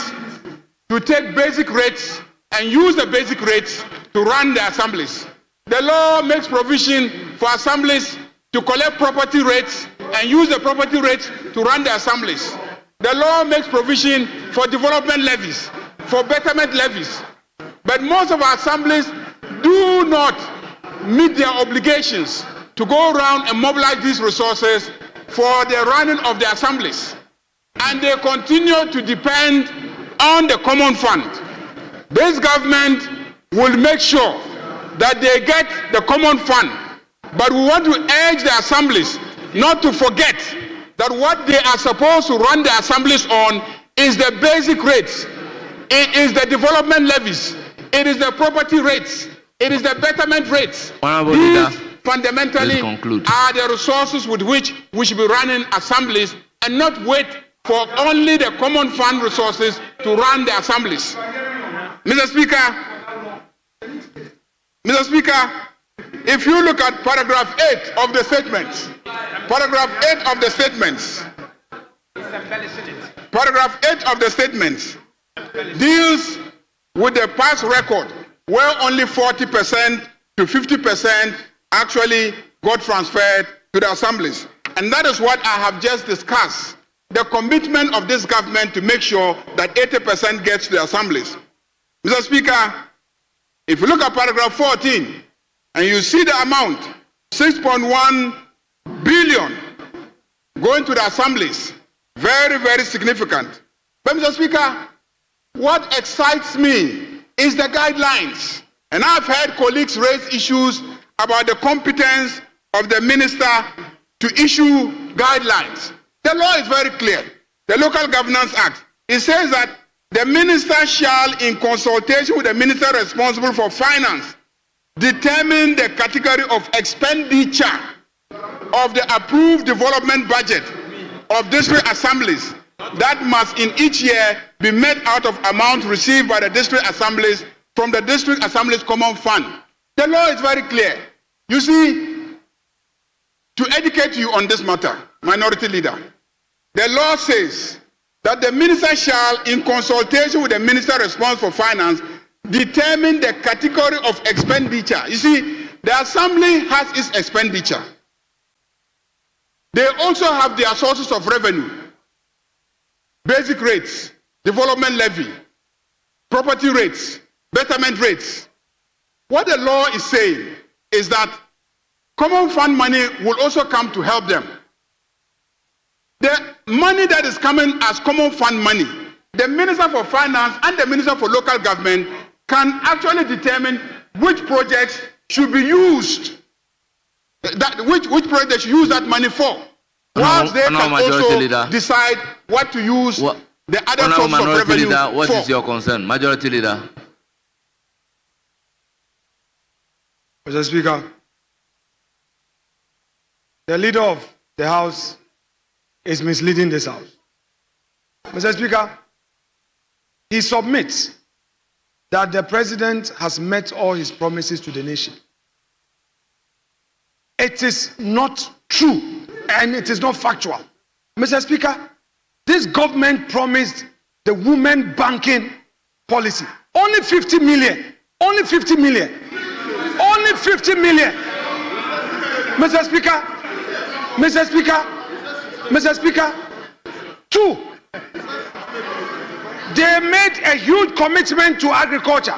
to take basic rates and use the basic rates to run the assemblies. The law makes provision for assemblies to collect property rates and use the property rates to run the assemblies. The law makes provision for development levies, for betterment levies. But most of our assemblies do not meet their obligations to go around and mobilize these resources for the running of the assemblies. And they continue to depend on the common fund. This government will make sure that they get the common fund. But we want to urge the assemblies not to forget that what they are supposed to run the assemblies on is the basic rates. It is the development levies. It is the property rates. It is the betterment rates. These fundamentally are the resources with which we should be running assemblies, and not wait for only the common fund resources to run the assemblies. Mr. Speaker, if you look at paragraph 8 of the statements, paragraph 8 of the statements deals with the past record where only 40% to 50% actually got transferred to the assemblies. And that is what I have just discussed, the commitment of this government to make sure that 80% gets to the assemblies. Mr. Speaker, if you look at paragraph 14, and you see the amount, 6.1 billion going to the assemblies, very, very significant. But Mr. Speaker, what excites me is the guidelines. And I've heard colleagues raise issues about the competence of the minister to issue guidelines. The law is very clear. The Local Governance Act, it says that the minister shall, in consultation with the minister responsible for finance, determine the category of expenditure of the approved development budget of district assemblies that must in each year be made out of amount received by the district assemblies from the district assemblies common fund. The law is very clear. You see, to educate you on this matter, Minority Leader, the law says that the minister shall, in consultation with the minister responsible for finance, determine the category of expenditure. You see, the assembly has its expenditure. They also have their sources of revenue, basic rates, development levy, property rates, betterment rates. What the law is saying is that common fund money will also come to help them. The money that is coming as common fund money, the Minister for Finance and the Minister for Local Government can actually determine which projects should be used, which projects should use that money for. Whilst they can also decide what to use the other sources of revenue leader, what for. is your concern? Majority Leader. Mr. Speaker, the leader of the House is misleading this House. Mr. Speaker, he submits that the President has met all his promises to the nation. It is not true and it is not factual. Mr. Speaker, this government promised the women banking policy. Only 50 million. Only 50 million. Only 50 million. Mr. Speaker, Mr. Speaker, Mr. Speaker, 2. They made a huge commitment to agriculture.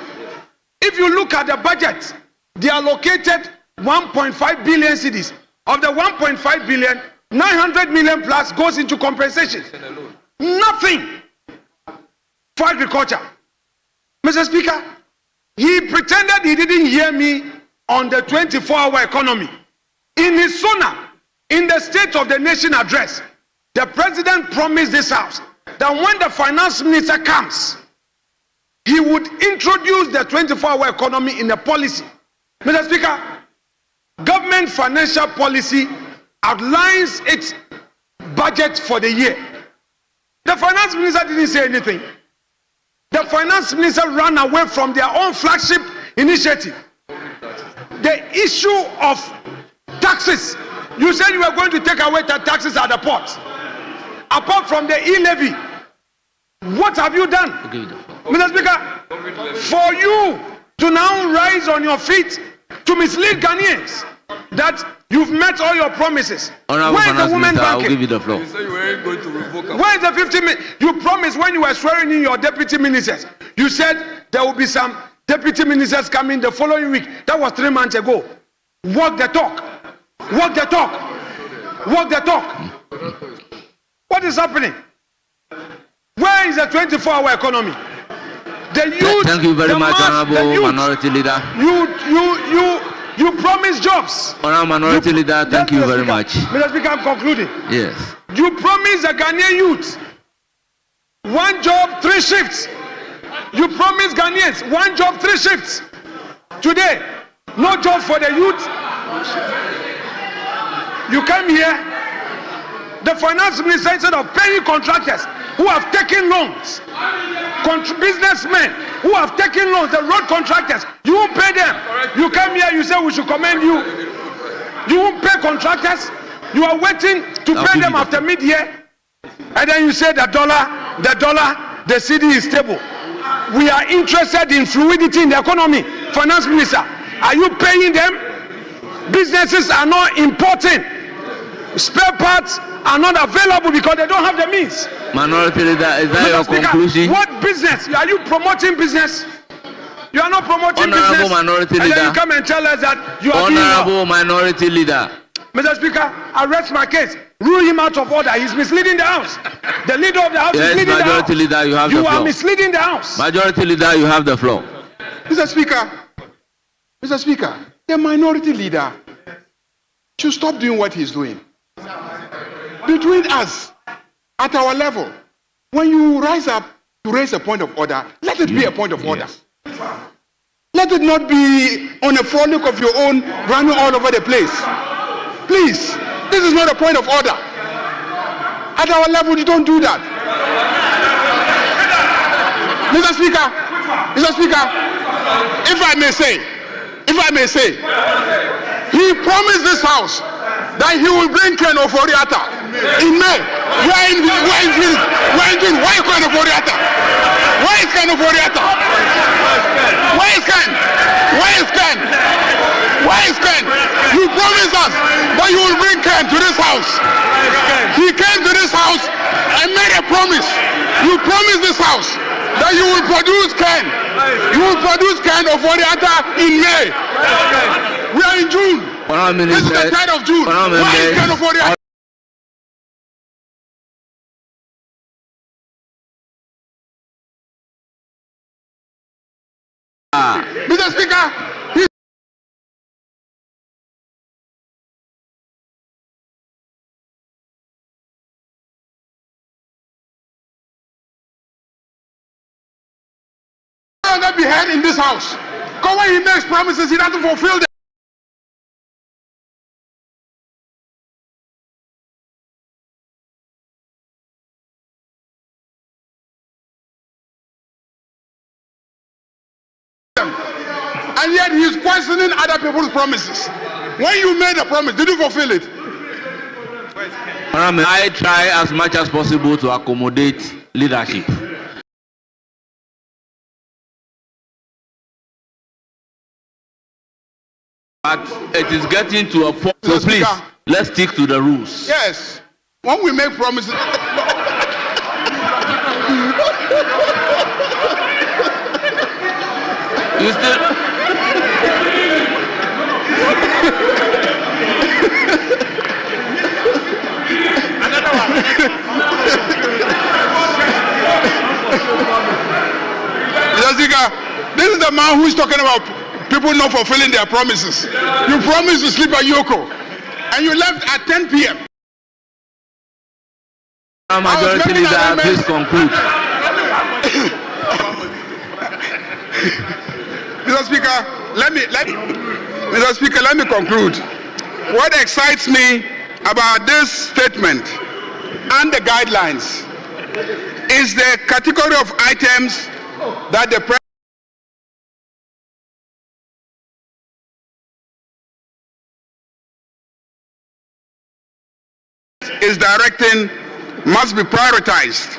If you look at the budget, they allocated 1.5 billion cedis. Of the 1.5 billion, 900 million plus goes into compensation. Nothing for agriculture. Mr. Speaker, he pretended he didn't hear me on the 24-hour economy. In his SONA, in the State of the Nation address, the President promised this House that when the finance minister comes, he would introduce the 24-hour economy in a policy. Mr. Speaker, government financial policy outlines its budget for the year. The finance minister didn't say anything. The finance minister ran away from their own flagship initiative. The issue of taxes. You said you were going to take away the taxes at the port. Apart from the e-levy, what have you done? Mr. Speaker, for you to now rise on your feet to mislead Ghanaians that you've met all your promises. Honorable Where is the women Minister, banking? I'll give you the floor. You said you weren't going to revoke. Where is the 50 million? You promised when you were swearing in your deputy ministers. You said there will be some deputy ministers coming the following week. That was 3 months ago. Walk the talk. Walk the talk. Walk the talk. What is happening? Where is the 24-hour economy? The youth, Thank you very much, Honorable youth, Minority Leader. You promised jobs. Honorable Minority Leader, thank you very much. Mr. Speaker, I'm concluding. Yes. You promised the Ghanaian youth 1 job, 3 shifts. You promised Ghanaians 1 job, 3 shifts. Today, no job for the youth. You come here, the finance minister, instead of paying contractors who have taken loans, businessmen who have taken loans, the road contractors, you won't pay them. You come here, you say we should commend you. You won't pay contractors. You are waiting to pay them after mid-year, and then you say the dollar, the CD is stable. We are interested in fluidity in the economy. Finance minister, are you paying them? Businesses are not importing. Spare parts are not available because they don't have the means. Minority Leader, is that your conclusion? What business? Are you promoting business? You are not promoting Honorable business. Minority And Leader. then you come and tell us that you are doing Honorable Minority Leader. Mr. Speaker, arrest my case. Rule him out of order. He's misleading the House. The leader of the House Yes, is misleading the House. Majority Leader, you have the You floor. are misleading the House. Majority Leader, you have the floor. Mr. Speaker, the minority leader should stop doing what he's doing. Between us, at our level, when you rise up to raise a point of order, let it be a point of order. Let it not be on a frolic of your own, running all over the place. Please, this is not a point of order. At our level, you don't do that. Mr. Speaker, if I may say, he promised this house that he will bring Ken Oforiatta in May. Where is Ken Oforiatta? Where is Ken Oforiatta? Where is Ken? Where is Ken? Where is Ken? You promised us that you will bring Ken to this house. He came to this house and made a promise. You promised this house that you will produce Ken. You will produce Ken Oforiatta in May. We are in June. This is the 3rd of June. Where is Ken Oforiatta? Mr. Speaker, he will not be heard in this house. Because when he makes promises, he doesn't fulfill them. And yet he is questioning other people's promises. When you made a promise, did you fulfill it? I try as much as possible to accommodate leadership. But it is getting to a point. So please, let's stick to the rules. Yes. When we make promises. You still. This is the man who is talking about people not fulfilling their promises. You promised to sleep at Yoko, and you left at 10 p.m. Majority leader, please conclude. Mr. Speaker, let me conclude. What excites me about this statement and the guidelines is the category of items that the President is directing must be prioritized.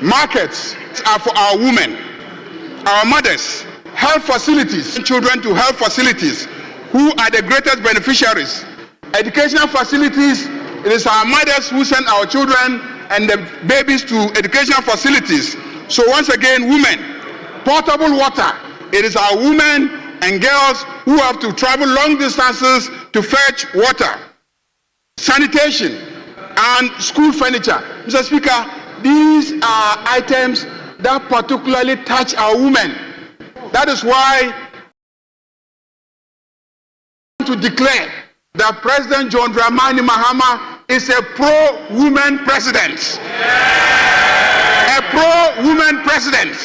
Markets are for our women, our mothers, health facilities, children to health facilities, who are the greatest beneficiaries. Educational facilities, it is our mothers who send our children and the babies to educational facilities. So once again, women. Portable water, it is our women and girls who have to travel long distances to fetch water. Sanitation and school furniture. Mr. Speaker, these are items that particularly touch our women. That is why I want to declare that President John Dramani Mahama is a pro-women president. A pro-women president.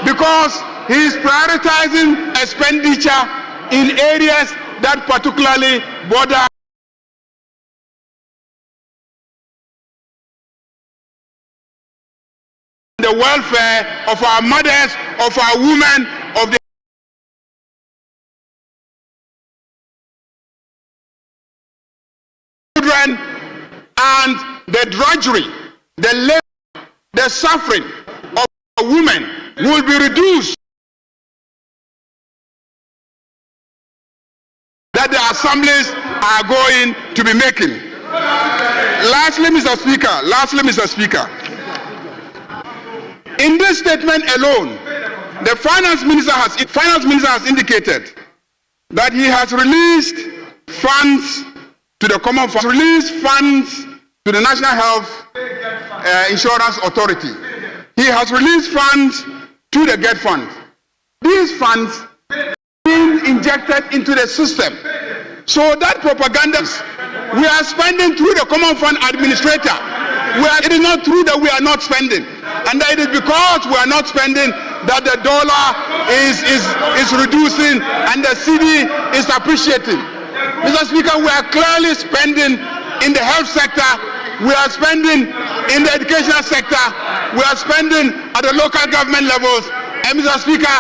Because he is prioritizing expenditure in areas that particularly border the welfare of our mothers, of our women, of the children, and the drudgery, the labor, the suffering of our women will be reduced. That the assemblies are going to be making. Lastly, Mr. Speaker, in this statement alone, the finance minister has indicated that he has released funds to the common fund, to the National Health Insurance Authority. He has released funds to the GET fund. These funds being injected into the system. So that propaganda, we are spending through the Common Fund Administrator. It is not true that we are not spending. And that it is because we are not spending that the dollar is reducing and the cedi is appreciating. Mr. Speaker, we are clearly spending in the health sector, we are spending in the educational sector, we are spending at the local government levels. And Mr. Speaker,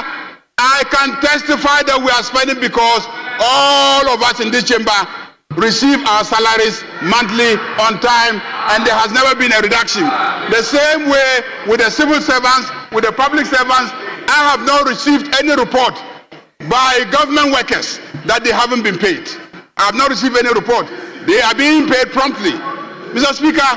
I can testify that we are spending because all of us in this chamber receive our salaries monthly on time, and there has never been a reduction. The same way with the civil servants, with the public servants, I have not received any report by government workers that they haven't been paid. I have not received any report. They are being paid promptly. Mr. Speaker,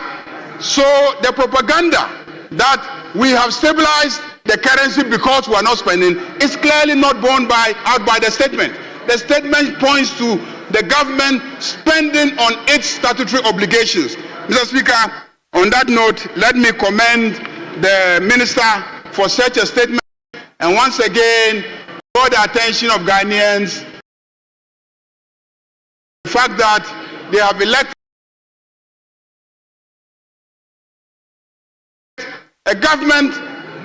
so the propaganda that we have stabilized the currency because we are not spending is clearly not borne out by the statement. The statement points to the government spending on its statutory obligations. Mr. Speaker, on that note, let me commend the Minister for such a statement, and once again, draw the attention of Ghanaians the fact that they have elected a government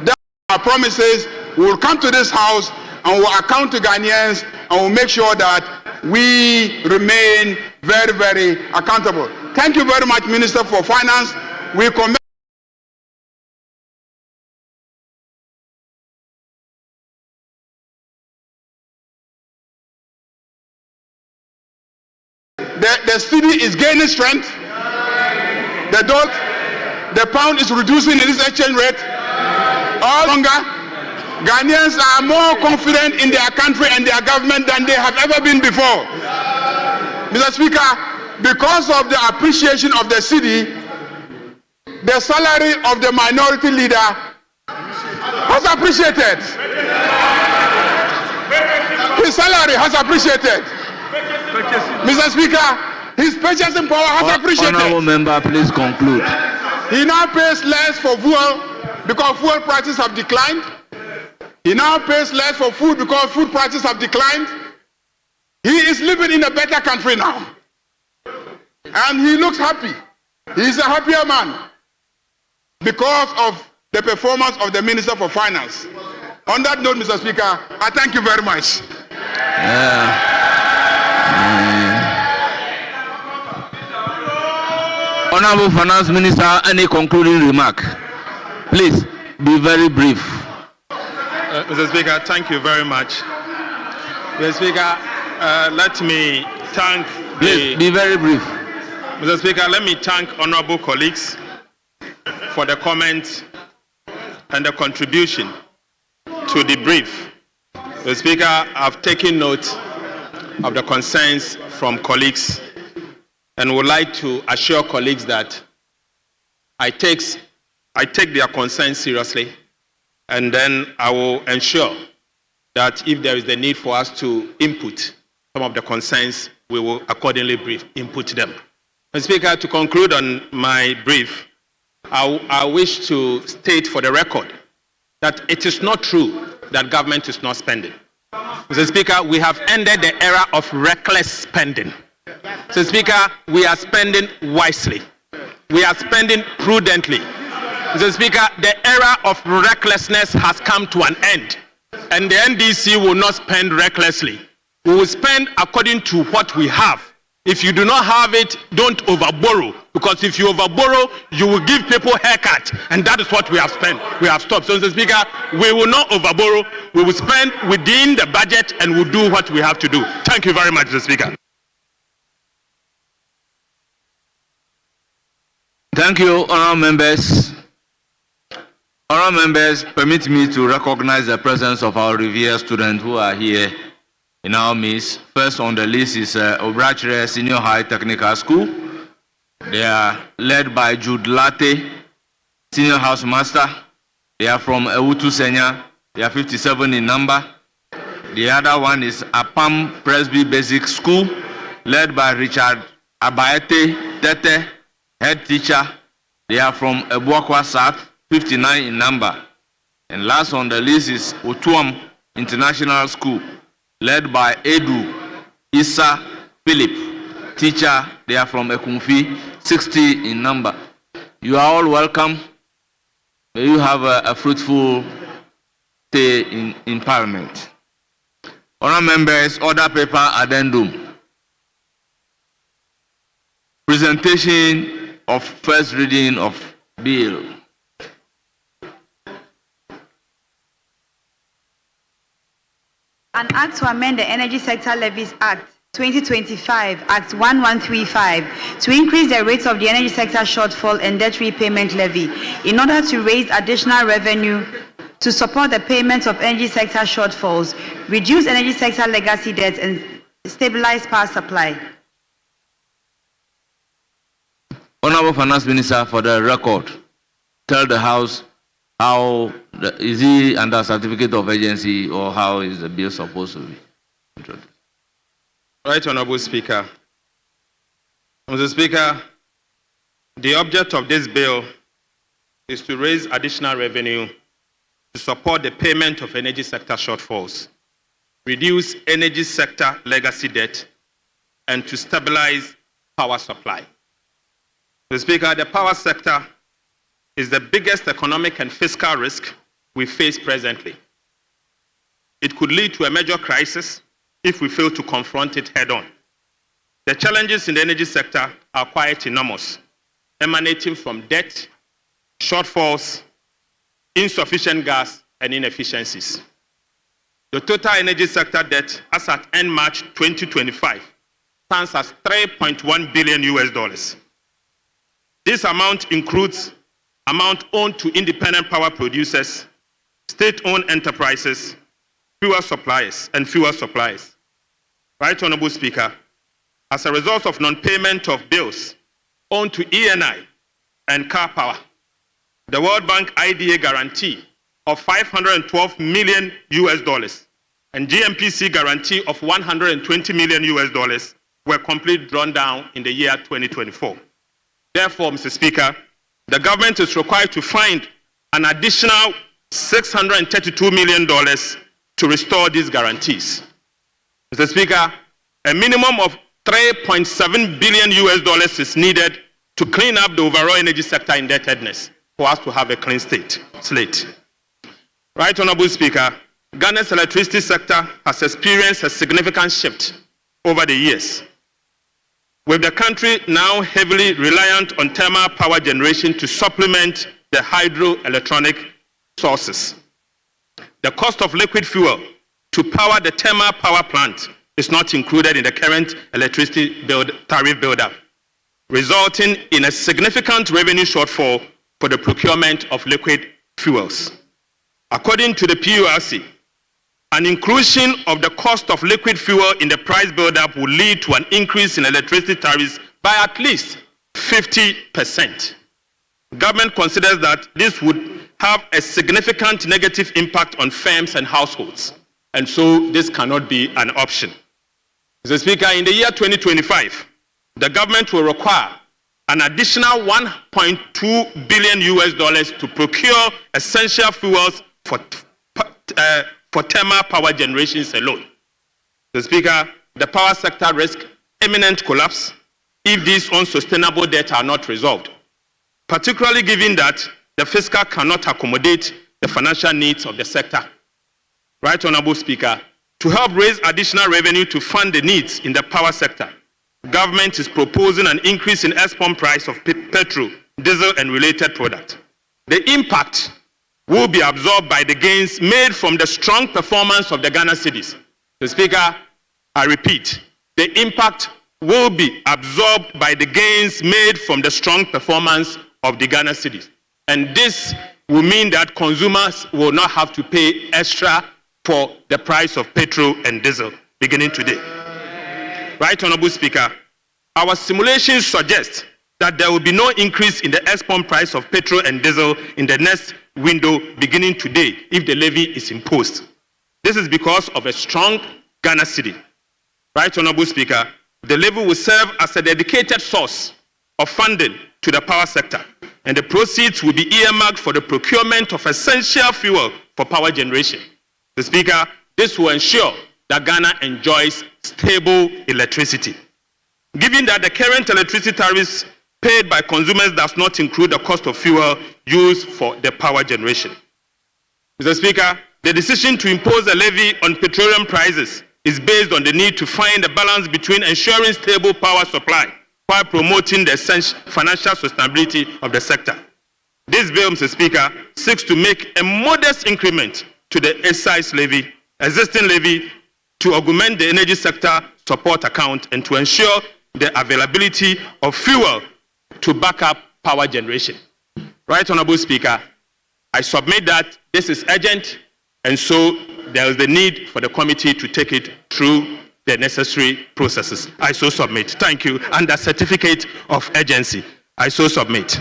that promises will come to this house and will account to Ghanaians and will make sure that we remain very, very accountable. Thank you very much, Minister for Finance. We commend the city is gaining strength. The pound is reducing in its exchange rate. All longer, Ghanaians are more confident in their country and their government than they have ever been before. Mr. Speaker, because of the appreciation of the city, the salary of the minority leader has appreciated. His salary has appreciated. Mr. Speaker, his purchasing power has appreciated. Honorable member, please conclude. He now pays less for fuel because fuel prices have declined. He now pays less for food because food prices have declined. He is living in a better country now. And he looks happy. He is a happier man because of the performance of the Minister for Finance. On that note, Mr. Speaker, I thank you very much. Honorable Finance Minister, any concluding remark? Please be very brief. Mr. Speaker, thank you very much. Mr. Speaker, let me thank Please be very brief. Mr. Speaker, let me thank honorable colleagues for the comments and the contribution to the brief. Mr. Speaker, I've taken note of the concerns from colleagues and would like to assure colleagues that I take their concerns seriously, and then I will ensure that if there is the need for us to input some of the concerns, we will accordingly input them. Mr. Speaker, to conclude on my brief, I wish to state for the record that it is not true that government is not spending. Mr. Speaker, we have ended the era of reckless spending. Mr. Speaker, we are spending wisely. We are spending prudently. Mr. Speaker, the era of recklessness has come to an end, and the NDC will not spend recklessly. We will spend according to what we have. If you do not have it, don't overborrow, because if you overborrow, you will give people haircut, and that is what we have spent. We have stopped. So, Mr. Speaker, we will not overborrow. We will spend within the budget, and we'll do what we have to do. Thank you very much, Mr. Speaker. Thank you, honorable members. Honorable members, permit me to recognize the presence of our revered students who are here in our midst. First on the list is Obrachere Senior High Technical School. They are led by Jude Latte, Senior House Master. They are from Ewutu Senya. They are 57 in number. The other one is Abum Presby Basic School, led by Richard Abayete Tete. Head teacher, they are from Ebuakwa South, 59 in number. And last on the list is Otuam International School, led by Edu Issa Philip. Teacher, they are from Ekumfi, 60 in number. You are all welcome. May you have a fruitful stay in Parliament. Honourable members, order paper addendum. Presentation of first reading of bill. An act to amend the Energy Sector Levies Act 2025, Act 1135, to increase the rates of the energy sector shortfall and debt repayment levy in order to raise additional revenue to support the payment of energy sector shortfalls, reduce energy sector legacy debts, and stabilize power supply. Honourable Finance Minister, for the record, tell the House how is he under certificate of agency, or how is the bill supposed to be introduced? Right, Honourable Speaker. Mr. Speaker, the object of this bill is to raise additional revenue to support the payment of energy sector shortfalls, reduce energy sector legacy debt, and to stabilize power supply. Mr. Speaker, the power sector is the biggest economic and fiscal risk we face presently. It could lead to a major crisis if we fail to confront it head-on. The challenges in the energy sector are quite enormous, emanating from debt, shortfalls, insufficient gas, and inefficiencies. The total energy sector debt as at end March 2025 stands at $3.1 billion. This amount includes amount owed to independent power producers, state-owned enterprises, fuel suppliers, and fuel suppliers. Right, Honourable Speaker, as a result of non-payment of bills owed to ENI and Car Power, the World Bank IDA guarantee of $512 million and GMPC guarantee of $120 million were completely drawn down in the year 2024. Therefore, Mr. Speaker, the government is required to find an additional $632 million to restore these guarantees. Mr. Speaker, a minimum of $3.7 billion is needed to clean up the overall energy sector indebtedness for us to have a clean slate. Right, Honourable Speaker, Ghana's electricity sector has experienced a significant shift over the years, with the country now heavily reliant on thermal power generation to supplement the hydroelectronic sources. The cost of liquid fuel to power the thermal power plant is not included in the current electricity tariff build-up, resulting in a significant revenue shortfall for the procurement of liquid fuels. According to the PURC, an inclusion of the cost of liquid fuel in the price build-up will lead to an increase in electricity tariffs by at least 50%. Government considers that this would have a significant negative impact on firms and households, and so this cannot be an option. Mr. Speaker, in the year 2025, the government will require an additional $1.2 billion to procure essential fuels for thermal power generations alone. Mr. Speaker, the power sector risks imminent collapse if these unsustainable debts are not resolved, particularly given that the fiscal cannot accommodate the financial needs of the sector. Right, Honourable Speaker, to help raise additional revenue to fund the needs in the power sector, government is proposing an increase in export price of petrol, diesel, and related products. The impact will be absorbed by the gains made from the strong performance of the Ghana cedis. Mr. Speaker, I repeat, the impact will be absorbed by the gains made from the strong performance of the Ghana cedis. And this will mean that consumers will not have to pay extra for the price of petrol and diesel beginning today. Right, Honourable Speaker, our simulations suggest that there will be no increase in the export price of petrol and diesel in the next window beginning today if the levy is imposed. This is because of a strong Ghana cedi. Right, Honourable Speaker, the levy will serve as a dedicated source of funding to to the power sector, and the proceeds will be earmarked for the procurement of essential fuel for power generation. Mr. Speaker, this will ensure that Ghana enjoys stable electricity. Given that the current electricity tariffs paid by consumers does not include the cost of fuel used for the power generation. Mr. Speaker, the decision to impose a levy on petroleum prices is based on the need to find a balance between ensuring stable power supply while promoting the financial sustainability of the sector. This bill, Mr. Speaker, seeks to make a modest increment to the excise levy, existing levy, to augment the energy sector support account and to ensure the availability of fuel to back up power generation. Right, Honorable Speaker, I submit that this is urgent, and so there is the need for the committee to take it through the necessary processes. I so submit. Thank you. Under certificate of urgency, I so submit.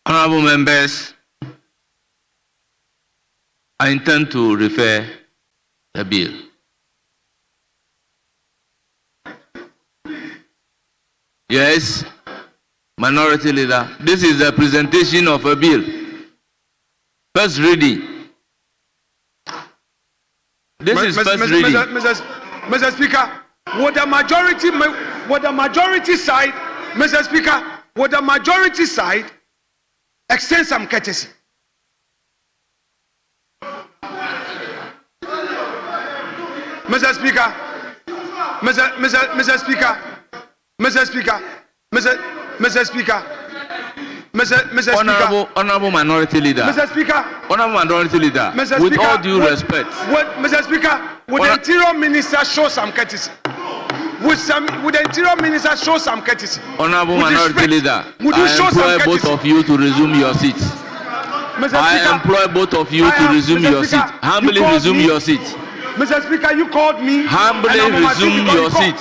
Honorable members, I intend to refer the bill. Yes, Minority Leader. This is the presentation of a bill. First reading. This is first reading. Mr. Speaker, would the majority side, Mr. Speaker, would the majority side extend some courtesy? Mr. Speaker, Mr. Speaker, Mr. Speaker, Mr. Speaker, Mr. Speaker. Honorable Minority Leader. Mr. Speaker. Honorable Minority Leader. Mr. With Speaker, all due respect. Mr. Speaker, would the Interior Minister show some courtesy? Would the Interior Minister show some courtesy? Honorable Minority Leader, would you show some I employ courtesy? both of you to resume your seats. I employ both of you to resume your seat. Humbly resume your seat. Mr. Speaker, you called me. Humbly resume your seat.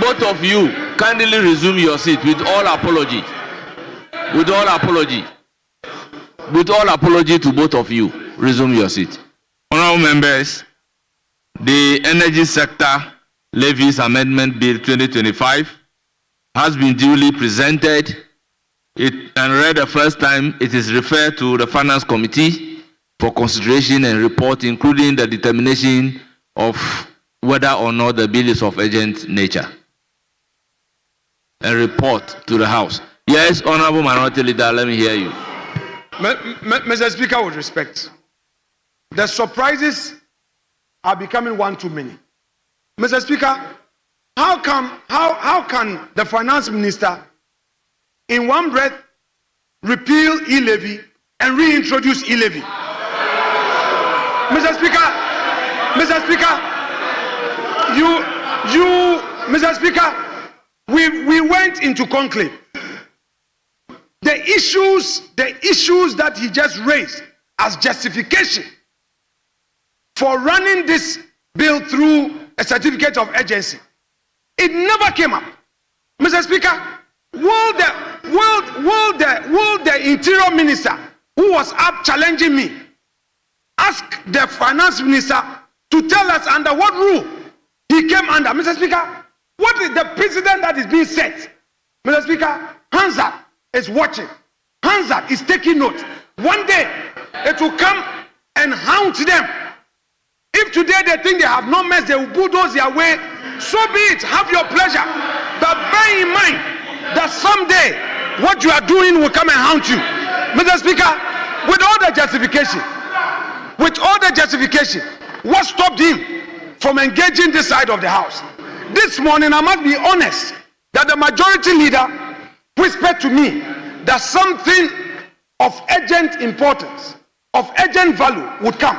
Both of you kindly resume your seat with all apology. With all apology. With all apology to both of you, resume your seat. Honorable members, the Energy Sector Levies Amendment Bill 2025 has been duly presented and read the first time. It is referred to the Finance Committee for consideration and report, including the determination of whether or not the bill is of urgent nature. A report to the House. Yes, Honorable Minority Leader, let me hear you. Mr. Speaker, with respect, the surprises are becoming one too many. Mr. Speaker, how can the Finance Minister in one breath repeal e-levy and reintroduce e-levy? Mr. Speaker, Mr. Speaker, we went into conclave. The issues that he just raised as justification for running this bill through a certificate of urgency, it never came up. Mr. Speaker, will the Interior Minister, who was up challenging me, ask the Finance Minister to tell us under what rule he came under? Mr. Speaker, what is the precedent that is being set? Mr. Speaker, Hansard is watching. Hansard is taking note. One day, it will come and hound them. If today they think they have no mess, they will bulldoze their way. So be it. Have your pleasure. But bear in mind that someday, what you are doing will come and haunt you. Mr. Speaker, with all the justification, what stopped him from engaging this side of the House? This morning, I must be honest that the majority leader whispered to me that something of urgent importance, of urgent value would come.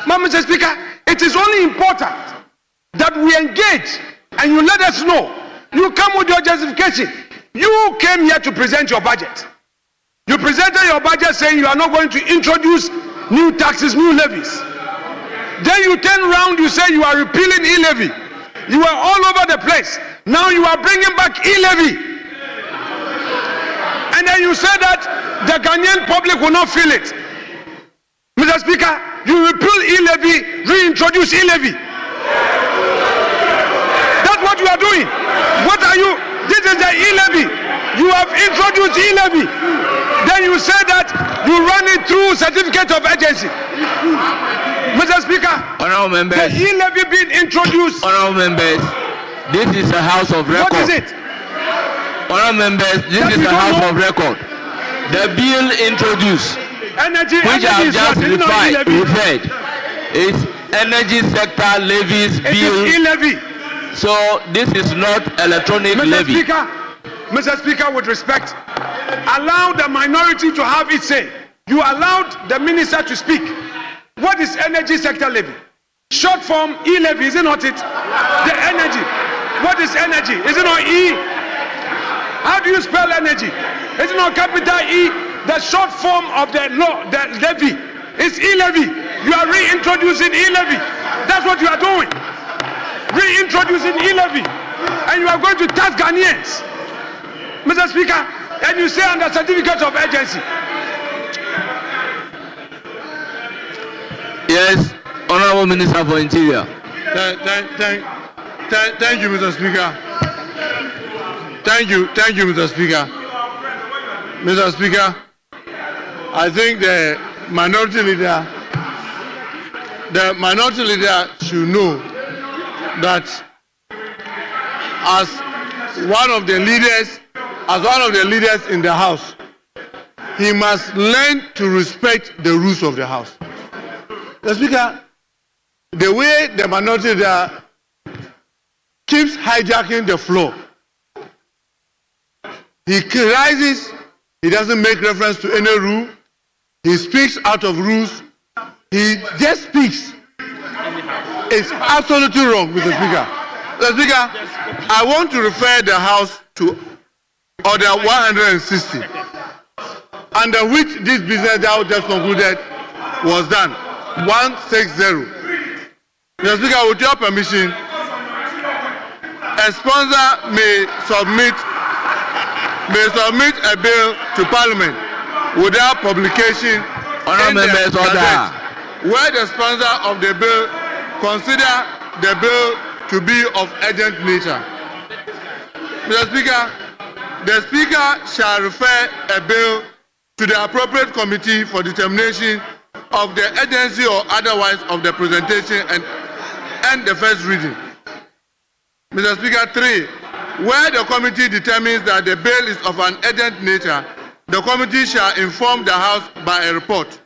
Mr. Speaker, it is only important that we engage and you let us know. You come with your justification. You came here to present your budget. You presented your budget saying you are not going to introduce new taxes, new levies. Then you turn around, you say you are repealing e-levy. You are all over the place. Now you are bringing back e-levy. And then you say that the Ghanaian public will not feel it. Mr. Speaker, you repeal e-levy, reintroduce e-levy. That's what you are doing. What are you? This is the e-levy. You have introduced e-levy. Then you say that you run it through certificate of agency. Mr. Speaker, Honorable members, the e-levy being introduced. honorable members, this is a house of record. What is it? Honorable members, this That is we a don't house know? of record. The bill introduced, Energy, which I energy have is just what? It's not e-levy. referred, is energy sector levies It is bill. e-levy. So this is not electronic Mr. levy. Mr. Speaker, with respect, allow the minority to have its say. You allowed the minister to speak. What is energy sector levy? Short form e-levy, is it not it? The energy. What is energy? Is it not E? How do you spell energy? Is it not capital E? The short form of the law, the levy, is e-levy. You are reintroducing e-levy. That's what you are doing. Reintroducing e-levy. And you are going to tax Ghanaians. Mr. Speaker, and you say under certificate of agency. Yes, Honorable Minister for Interior. Thank you, Mr. Speaker. Thank you, Mr. Speaker. Mr. Speaker, I think the minority leader should know that as one of the leaders in the House, he must learn to respect the rules of the House. Mr. Speaker, the way the minority leader keeps hijacking the floor, he rises, he doesn't make reference to any rule, he speaks out of rules, he just speaks. It's absolutely wrong, Mr. Speaker. Mr. Speaker, I want to refer the House to Order 160, under which this business that I just concluded was done. 160. Mr. Speaker, with your permission, a sponsor may submit a bill to Parliament without publication in the Gazette, where the sponsor of the bill consider the bill to be of urgent nature. Mr. Speaker, the Speaker shall refer a bill to the appropriate committee for determination of the urgency or otherwise of the presentation and the first reading. Mr. Speaker, 3. Where the committee determines that the bill is of an urgent nature, the committee shall inform the House by a report.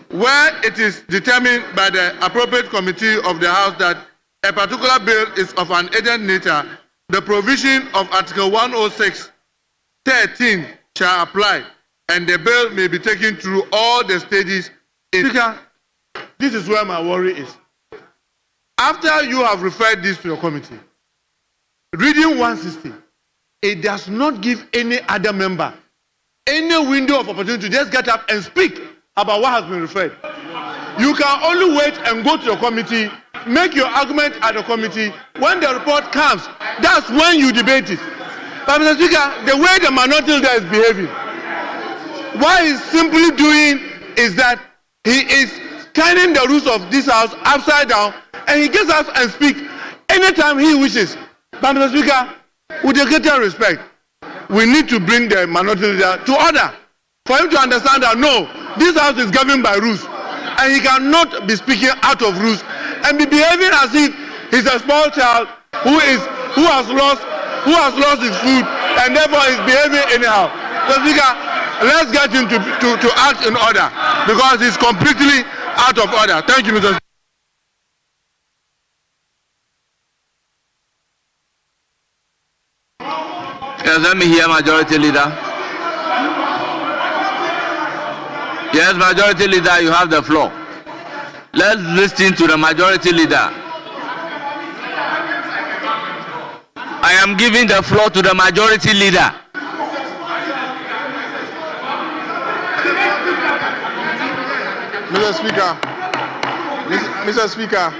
Where it is determined by the appropriate committee of the House that a particular bill is of an urgent nature, the provision of Article 106(13) shall apply, and the bill may be taken through all the stages. Speaker, this is where my worry is. After you have referred this to your committee, reading 160, it does not give any other member any window of opportunity to just get up and speak about what has been referred. You can only wait and go to your committee, make your argument at the committee. When the report comes, that's when you debate it. But Mr. Speaker, the way the minority leader is behaving, what he's simply doing is that he is turning the rules of this House upside down, and he gets up and speaks anytime he wishes. But Mr. Speaker, with the greater respect, we need to bring the minority leader to order for him to understand that no, this House is governed by rules, and he cannot be speaking out of rules and be behaving as if he's a small child who has lost his food and therefore is behaving anyhow. So Speaker, let's get him to act in order because he's completely out of order. Thank you, Mr. Speaker. Yes, let me hear Majority Leader. Yes, Majority Leader, you have the floor. Let's listen to the Majority Leader. I am giving the floor to the Majority Leader. Mr. Speaker, Mr. Speaker,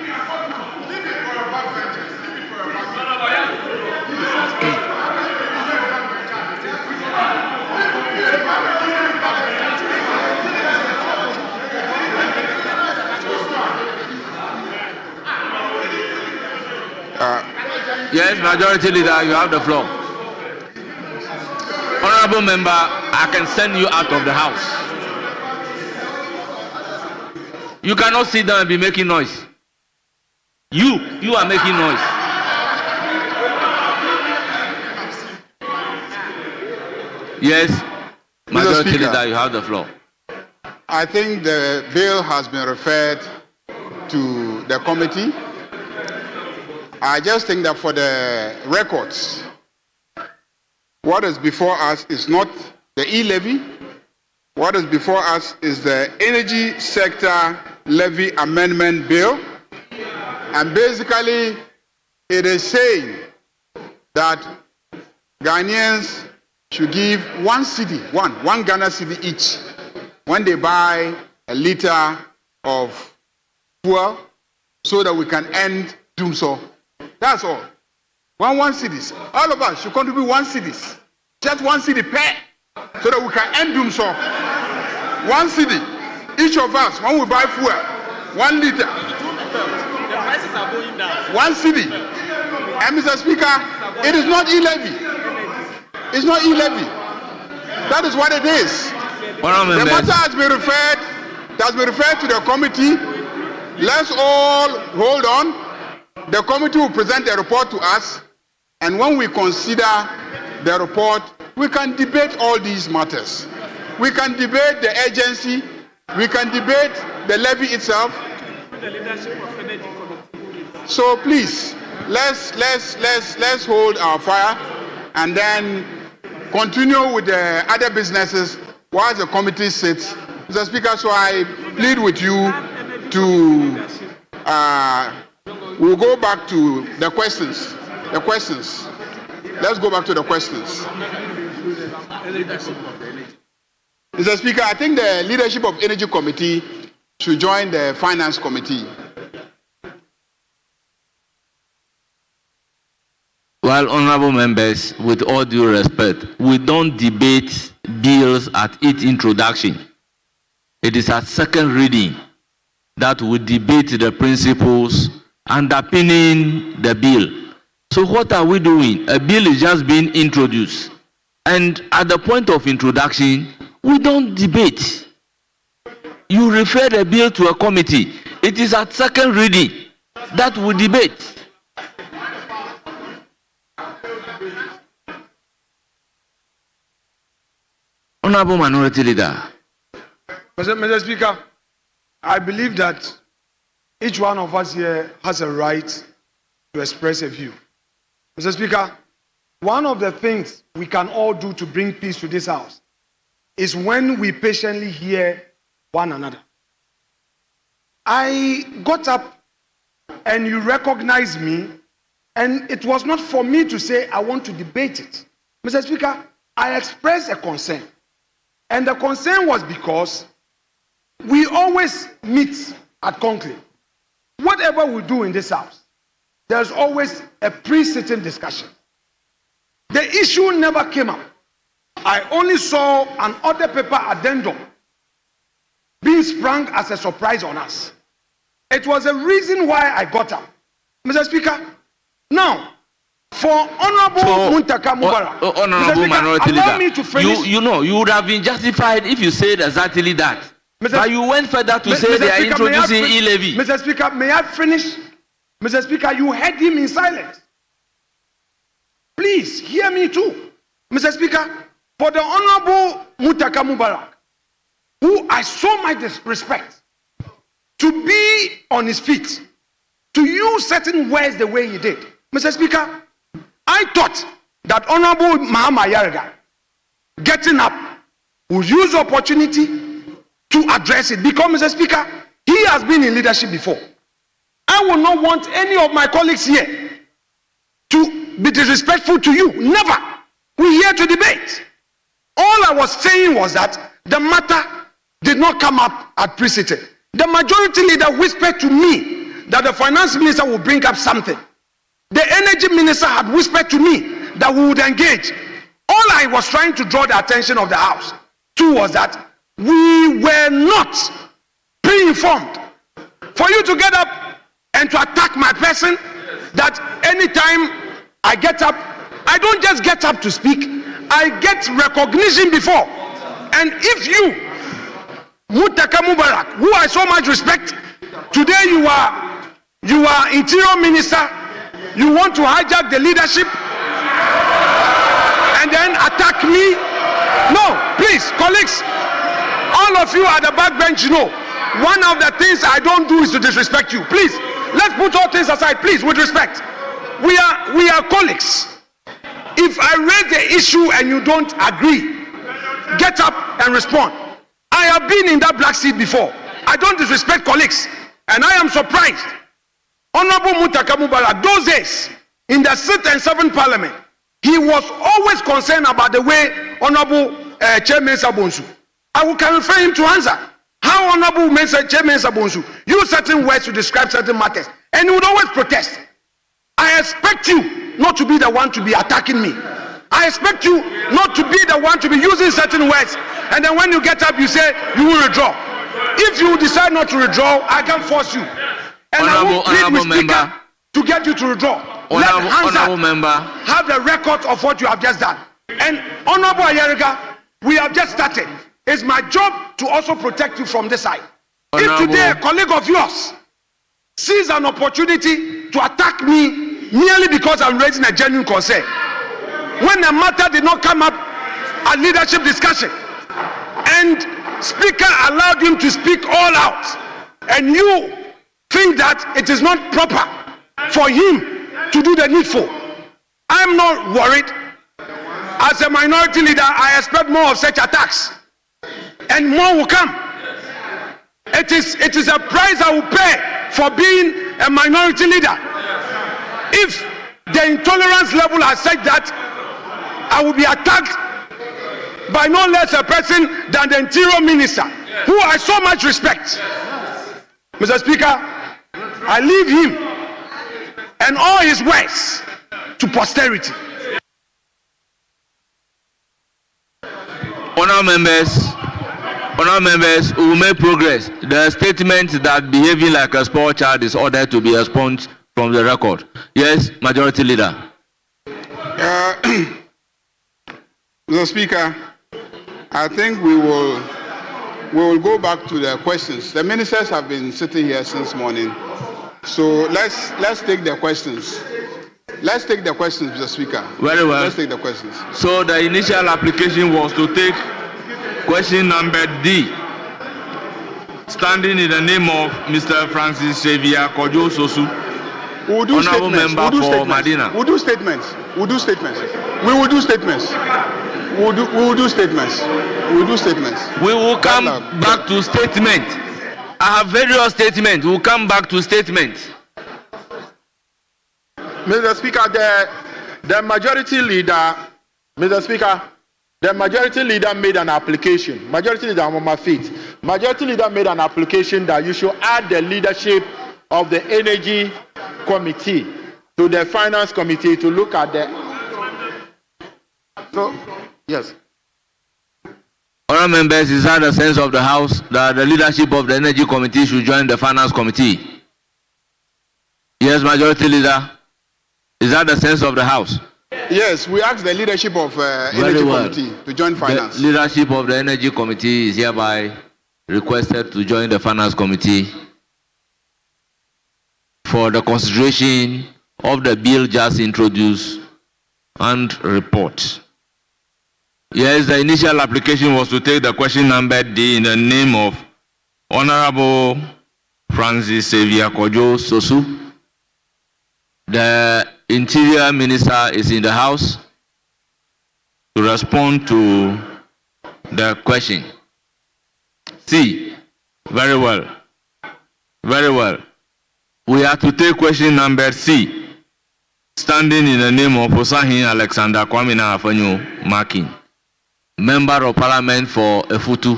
Yes, Majority Leader, you have the floor. Honorable Member, I can send you out of the house. You cannot sit down and be making noise. You are making noise. Yes, Majority Speaker. Leader, you have the floor. I think the bill has been referred to the committee. I just think that for the records, what is before us is not the e-levy. What is before us is the Energy Sector Levy Amendment Bill. And basically, it is saying that Ghanaians should give 1 cedi, one Ghana cedi each, when they buy a liter of fuel, so that we can end doomsday. That's all. One cedis. All of us should contribute 1 cedis. Just 1 cedi per, so that we can end doomsday. 1 cedi. Each of us, when we buy fuel, 1 liter. The prices are going down. 1 cedi. And Mr. Speaker, it is not e-levy. It's not e-levy. That is what it is. The matter has been referred to the committee. Let's all hold on. The committee will present a report to us, and when we consider the report, we can debate all these matters. We can debate the agency, we can debate the levy itself. So please, let's hold our fire and then continue with the other businesses while the committee sits. Mr. Speaker, so I plead with you to we'll go back to the questions. Let's go back to the questions. Mr. Speaker, I think the leadership of Energy Committee should join the Finance Committee. Well, honorable members, with all due respect, we don't debate bills at its introduction. It is at second reading that we debate the principles underpinning the bill. So what are we doing? A bill is just being introduced. And at the point of introduction, we don't debate. You refer the bill to a committee. It is at second reading that we debate. Honorable Minority Leader. Mr. Speaker, I believe that each one of us here has a right to express a view. Mr. Speaker, one of the things we can all do to bring peace to this house is when we patiently hear one another. I got up and you recognized me, and it was not for me to say I want to debate it. Mr. Speaker, I expressed a concern. And the concern was because we always meet at conclave. Whatever we do in this house, there's always a pre-sitting discussion. The issue never came up. I only saw an order paper addendum being sprung as a surprise on us. It was a reason why I got up. Mr. Speaker, now, for Honorable Muntaka Mubarak, Honorable Minority allow me Leader, to finish. you know, you would have been justified if you said exactly that. But you went further to say Mr. they are Speaker, introducing e-levy. Mr. Speaker, may I finish? Mr. Speaker, you heard him in silence. Please hear me too. Mr. Speaker, for the Honorable Muntaka Mubarak, who I so much respect, to be on his feet, to use certain words the way he did. Mr. Speaker, I thought that Honorable Mahama Yarga, getting up, would use the opportunity to address it, because, Mr. Speaker, he has been in leadership before. I will not want any of my colleagues here to be disrespectful to you. Never. We're here to debate. All I was saying was that the matter did not come up at precedent. The majority leader whispered to me that the finance minister will bring up something. The energy minister had whispered to me that we would engage. All I was trying to draw the attention of the House to was that we were not pre-informed. For you to get up and to attack my person, that anytime I get up. I don't just get up to speak. I get recognition before. And if you, Mutaka Mubarak, who I so much respect, today you are interior minister, you want to hijack the leadership and then attack me? No, please, colleagues, all of you at the backbench, you know, one of the things I don't do is to disrespect you. Please, let's put all things aside, please, with respect. We are colleagues. If I raise the issue and you don't agree, get up and respond. I have been in that black seat before. I don't disrespect colleagues, and I am surprised. Honorable Mutaka Mubarak, those days in the 6th and 7th Parliament, he was always concerned about the way Honorable Chairman Sabonsu. Can refer him to answer. How Honorable Chairman Sabonsu use certain words to describe certain matters, and he would always protest. I expect you not to be the one to be attacking me. I expect you not to be the one to be using certain words, and then when you get up, you say you will withdraw. If you decide not to withdraw, I can force you, and I will plead with Speaker to get you to withdraw. Let Hansa have the record of what you have just done. And Honorable Ayeriga, we have just started. It's my job to also protect you from this side. If today a colleague of yours sees an opportunity to attack me merely because I'm raising a genuine concern, when the matter did not come up at leadership discussion and Speaker allowed him to speak all out, and you think that it is not proper for him to do the needful, I'm not worried. As a minority leader, I expect more of such attacks, and more will come. It is a price I will pay for being a minority leader. If the intolerance level has said that, I will be attacked by no less a person than the Interior Minister, who I so much respect. Mr. Speaker, I leave him and all his words to posterity. Honourable members, we will make progress. The statement that behaving like a spoiled child is ordered to be expunged from the record. Yes, Majority Leader. Mr. Speaker, I think we will go back to the questions. The ministers have been sitting here since morning, so let's take the questions. Let's take the questions, Mr. Speaker. Very well. Let's take the questions. So the initial application was to take question number D, standing in the name of Mr. Francis Xavier Kojo Sosu, Honourable Member for Madina. We'll do statements. We'll do statements. We will do statements. We will do statements. We will do statements. We will come back to statement. I have various statements. We will come back to statement. Mr. Speaker, the majority leader, Mr. Speaker, the majority leader made an application. Majority leader, I'm on my feet. Majority leader made an application that you should add the leadership of the Energy Committee to the Finance Committee to look at the. So, yes. Honourable members, is that the sense of the House that the leadership of the Energy Committee should join the Finance Committee? Yes, Majority Leader. Is that the sense of the House? Yes, we ask the leadership of Energy Committee to join Finance. The leadership of the Energy Committee is hereby requested to join the Finance Committee for the consideration of the bill just introduced and report. Yes, the initial application was to take the question number D in the name of Honorable Francis Xavier Kojo Sosu. The Interior Minister is in the House to respond to the question. C. Very well. Very well. We have to take question number C, standing in the name of Osahin Alexander Kwamina Afanyo Makin, Member of Parliament for Efutu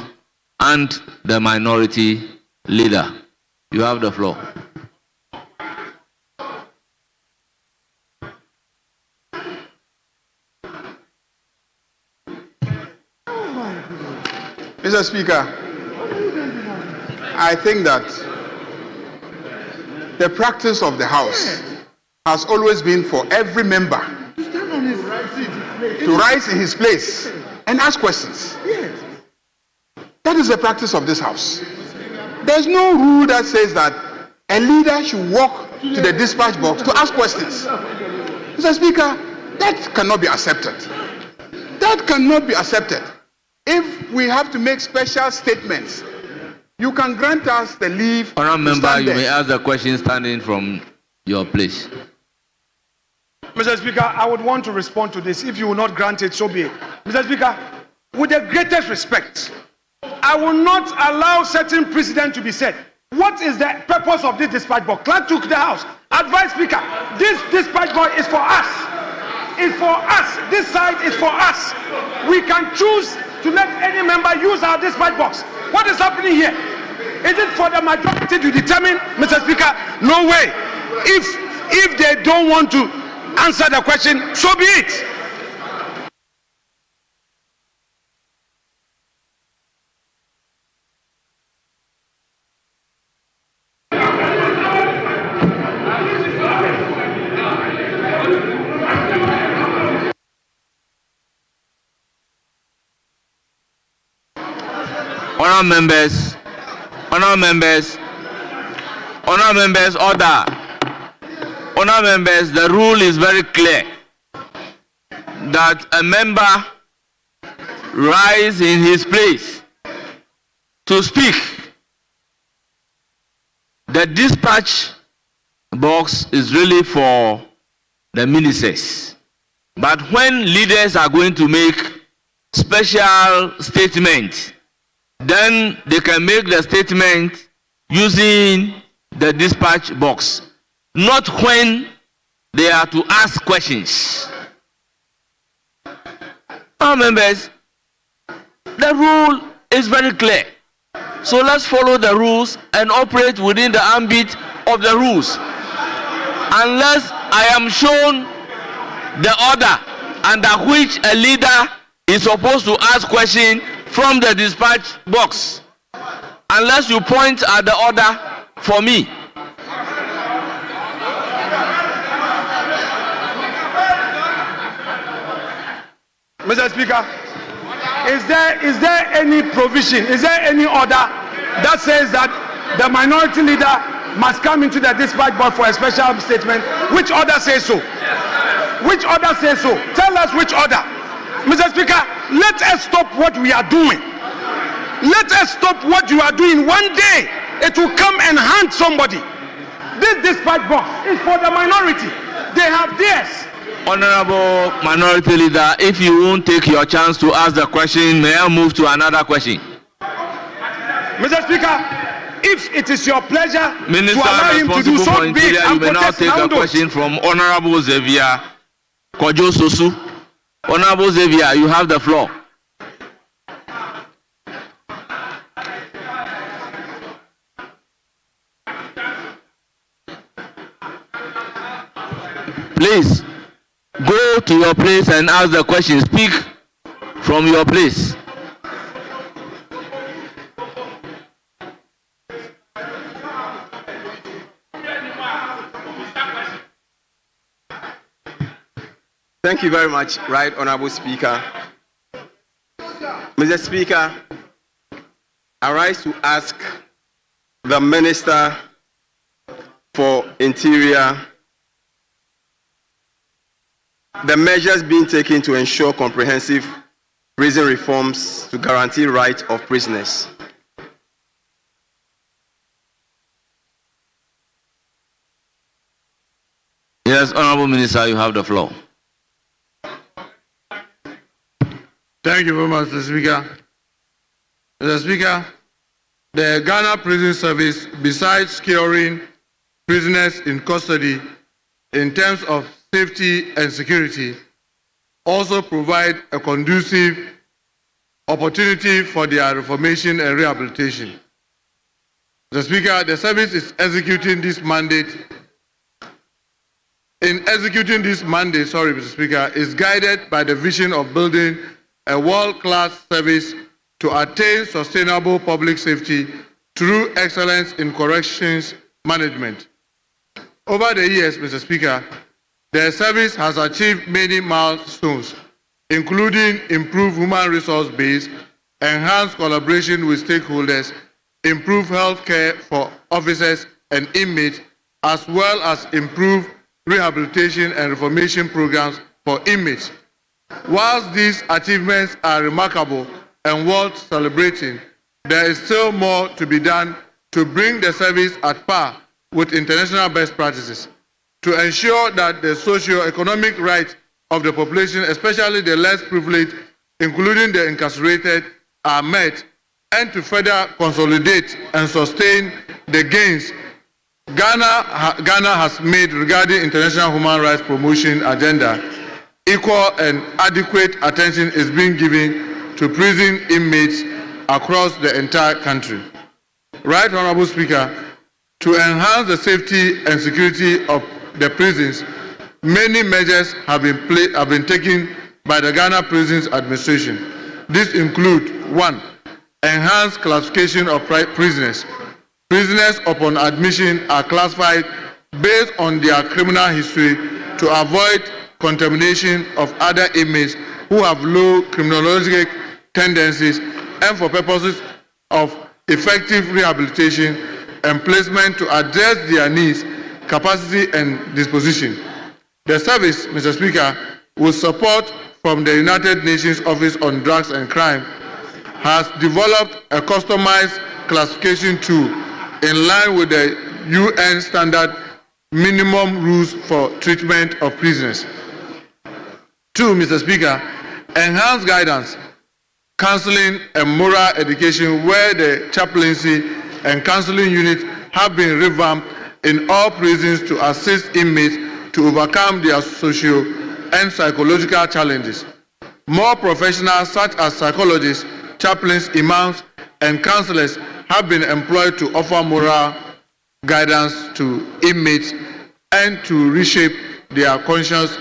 and the Minority Leader. You have the floor. Mr. Speaker, I think that the practice of the House has always been for every member to rise in his place and ask questions. That is the practice of this house. There's no rule that says that a leader should walk to the dispatch box to ask questions. Mr. Speaker, that cannot be accepted. That cannot be accepted. If we have to make special statements, you can grant us the leave. Honourable member, stand you there. may ask the question standing from your place. Mr. Speaker, I would want to respond to this. If you will not grant it, so be it. Mr. Speaker, with the greatest respect, I will not allow certain precedent to be set. What is the purpose of this dispatch box? Clerk took the House. Advice, Speaker, this dispatch box is for us. It's for us. This side is for us. We can choose to let any member use our dispatch box. What is happening here? Is it for the majority to determine, Mr. Speaker? No way. If they don't want to answer the question, so be it. Honourable members, order. Honourable members, the rule is very clear that a member rise in his place to speak. The dispatch box is really for the ministers. But when leaders are going to make special statements, then they can make the statement using the dispatch box, not when they are to ask questions. Our members, the rule is very clear. So let's follow the rules and operate within the ambit of the rules. Unless I am shown the order under which a leader is supposed to ask questions from the dispatch box. Unless you point at the order for me. Mr. Speaker, is there any provision, is there any order that says that the minority leader must come into the dispatch box for a special statement? Which order says so? Which order says so? Tell us which order. Mr. Speaker, let us stop what we are doing. Let us stop what you are doing. One day, it will come and hand somebody. This dispatch box is for the minority. They have theirs. Honorable Minority Leader, if you won't take your chance to ask the question, may I move to another question? Mr. Speaker, if it is your pleasure Minister to allow him to do responsible so for big Interior, you and may now protest take the Nando. question from Honorable Xavier Kojo Sosu. Honorable Xavier, you have the floor. Please, go to your place and ask the question. Speak from your place. Thank you very much, Right Honorable Speaker. Mr. Speaker, I rise to ask the Minister for Interior the measures being taken to ensure comprehensive prison reforms to guarantee rights of prisoners. Yes, Honorable Minister, you have the floor. Thank you very much, Mr. Speaker. Mr. Speaker, the Ghana Prison Service, besides securing prisoners in custody in terms of safety and security, also provide a conducive opportunity for their reformation and rehabilitation. Mr. Speaker, the service is executing this mandate. In executing this mandate, Mr. Speaker, is guided by the vision of building a world-class service to attain sustainable public safety through excellence in corrections management. Over the years, Mr. Speaker, The service has achieved many milestones, including improved human resource base, enhanced collaboration with stakeholders, improved health care for officers and inmates, as well as improved rehabilitation and reformation programs for inmates. Whilst these achievements are remarkable and worth celebrating, there is still more to be done to bring the service at par with international best practices, to ensure that the socio-economic rights of the population, especially the less privileged, including the incarcerated, are met, and to further consolidate and sustain the gains Ghana has made regarding international human rights promotion agenda. Equal and adequate attention is being given to prison inmates across the entire country. Right Honorable Speaker, to enhance the safety and security of the prisons, many measures have been taken by the Ghana Prisons Administration. These include: 1. Enhanced classification of prisoners. Prisoners upon admission are classified based on their criminal history to avoid contamination of other inmates who have low criminological tendencies, and for purposes of effective rehabilitation and placement to address their needs, capacity and disposition. The service, Mr. Speaker, with support from the United Nations Office on Drugs and Crime, has developed a customized classification tool in line with the UN standard minimum rules for treatment of prisoners. 2, Mr. Speaker, enhanced guidance, counseling and moral education where the chaplaincy and counseling units have been revamped in all prisons to assist inmates to overcome their social and psychological challenges. More professionals such as psychologists, chaplains, imams, and counselors have been employed to offer moral guidance to inmates and to reshape their conscience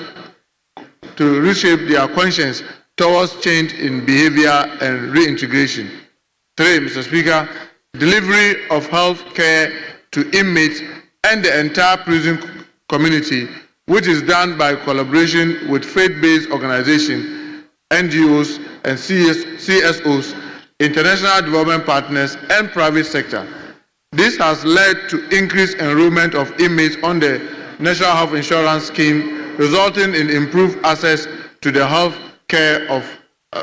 towards change in behavior and reintegration. 3, Mr. Speaker, delivery of health care to inmates and the entire prison community, which is done by collaboration with faith-based organizations, NGOs and CSOs, international development partners, and private sector. This has led to increased enrollment of inmates on the National Health Insurance Scheme, resulting in improved access to the health care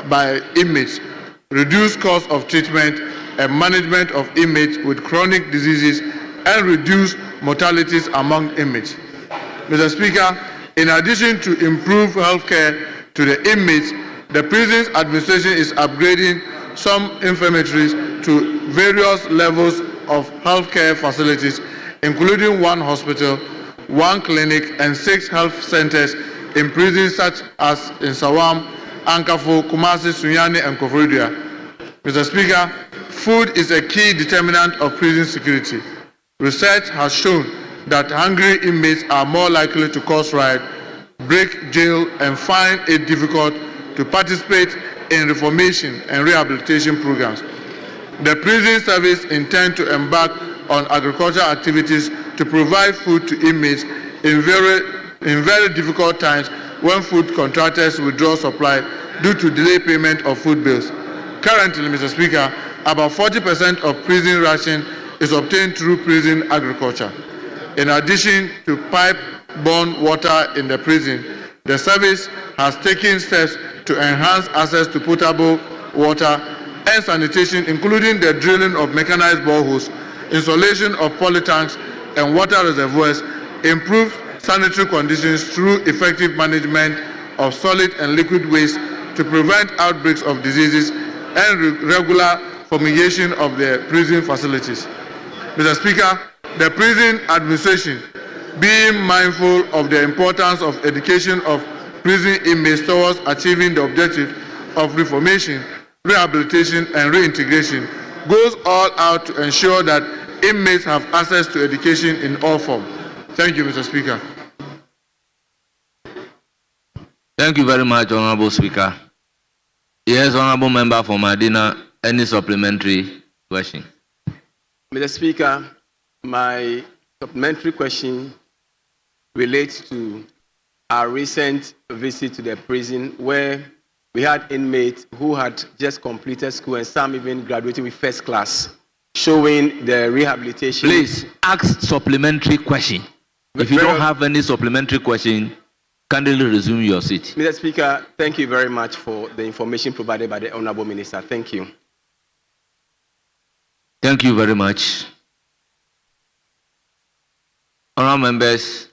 by inmates, reduced cost of treatment and management of inmates with chronic diseases, and reduced mortalities among inmates. Mr. Speaker, in addition to improved health care to the inmates, the Prisons Administration is upgrading some infirmaries to various levels of healthcare facilities, including 1 hospital, 1 clinic, and 6 health centers in prisons such as in Sawam, Ankafo, Kumasi, Sunyani, and Koforidua. Mr. Speaker, food is a key determinant of prison security. Research has shown that hungry inmates are more likely to cause riot, break jail, and find it difficult to participate in reformation and rehabilitation programs. The prison service intends to embark on agricultural activities to provide food to inmates in very difficult times when food contractors withdraw supply due to delayed payment of food bills. Currently, Mr. Speaker, about 40% of prison ration is obtained through prison agriculture. In addition to pipe-borne water in the prison, the service has taken steps to enhance access to potable water and sanitation, including the drilling of mechanized boreholes, installation of polytanks and water reservoirs, improved sanitary conditions through effective management of solid and liquid waste to prevent outbreaks of diseases, and regular fumigation of the prison facilities. Mr. Speaker, the Prison Administration, being mindful of the importance of education of prison inmates towards achieving the objective of reformation, rehabilitation, and reintegration, goes all out to ensure that inmates have access to education in all forms. Thank you, Mr. Speaker. Thank you very much, Honorable Speaker. Yes, Honorable Member for Madina, any supplementary question? Mr. Speaker, my supplementary question relates to our recent visit to the prison where we had inmates who had just completed school and some even graduated with first class, showing the rehabilitation. Please ask supplementary question. If you don't have any supplementary question, kindly resume your seat. Mr. Speaker, thank you very much for the information provided by the Honorable Minister. Thank you. Thank you very much. Honourable members,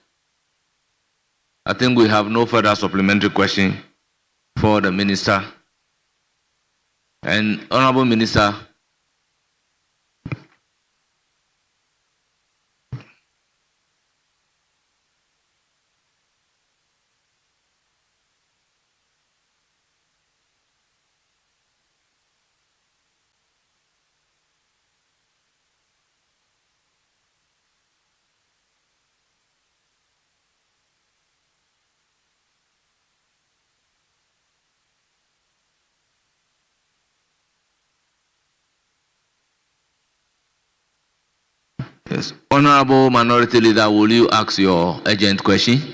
I think we have no further supplementary question for the Minister. And Honourable Minister, yes, Honourable Minority Leader, will you ask your urgent question?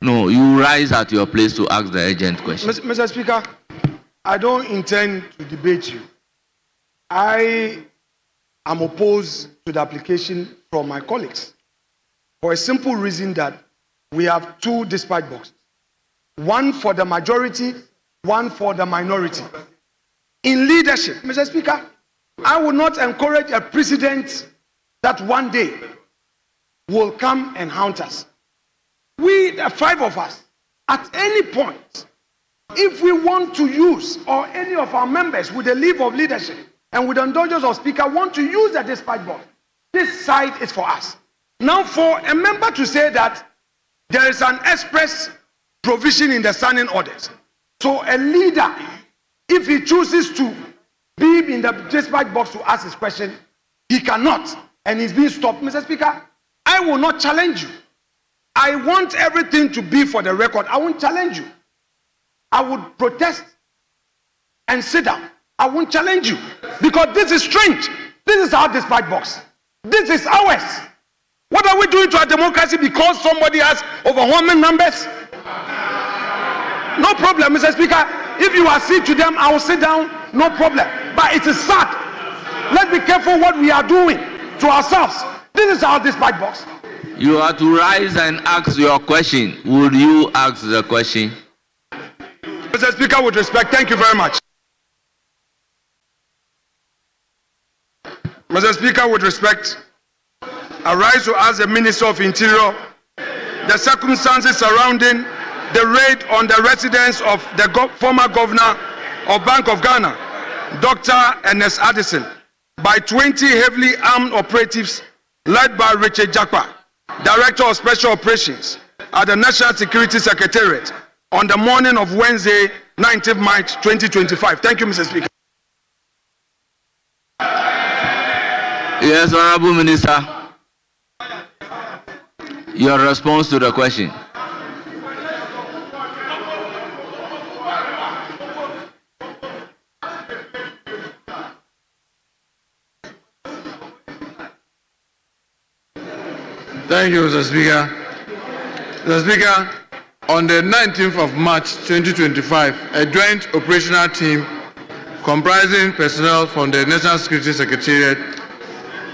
No, you rise at your place to ask the urgent question. Mr. Speaker, I don't intend to debate you. I am opposed to the application from my colleagues for a simple reason that we have two dispatch boxes. One for the majority, one for the minority. In leadership, Mr. Speaker, I will not encourage a precedent that one day will come and haunt us. We, the five of us, at any point, if we want to use, or any of our members with the leave of leadership and with the indulgence of Speaker want to use the dispatch box, this side is for us. Now, for a member to say that there is an express provision in the standing orders, so a leader, if he chooses to be in the dispatch box to ask his question, he cannot, and he's being stopped. Mr. Speaker, I will not challenge you. I want everything to be for the record. I won't challenge you. I would protest and sit down. I won't challenge you because this is strange. This is our dispatch box. This is ours. What are we doing to our democracy because somebody has overwhelming numbers? No problem, Mr. Speaker. If you accede to them, I will sit down. No problem. But it is sad. Let's be careful what we are doing to ourselves. This is our dispatch box. You are to rise and ask your question. Would you ask the question? Mr. Speaker, with respect, thank you very much. Mr. Speaker, with respect, I rise to ask the Minister of Interior the circumstances surrounding the raid on the residence of the former governor of Bank of Ghana, Dr. Ernest Addison, by 20 heavily armed operatives led by Richard Jakpa, Director of Special Operations at the National Security Secretariat, on the morning of Wednesday, 19th March 2025. Thank you, Mr. Speaker. Yes, Honourable Minister. Your response to the question. Thank you, Mr. Speaker. Mr. Speaker, on the 19th of March 2025, a joint operational team comprising personnel from the National Security Secretariat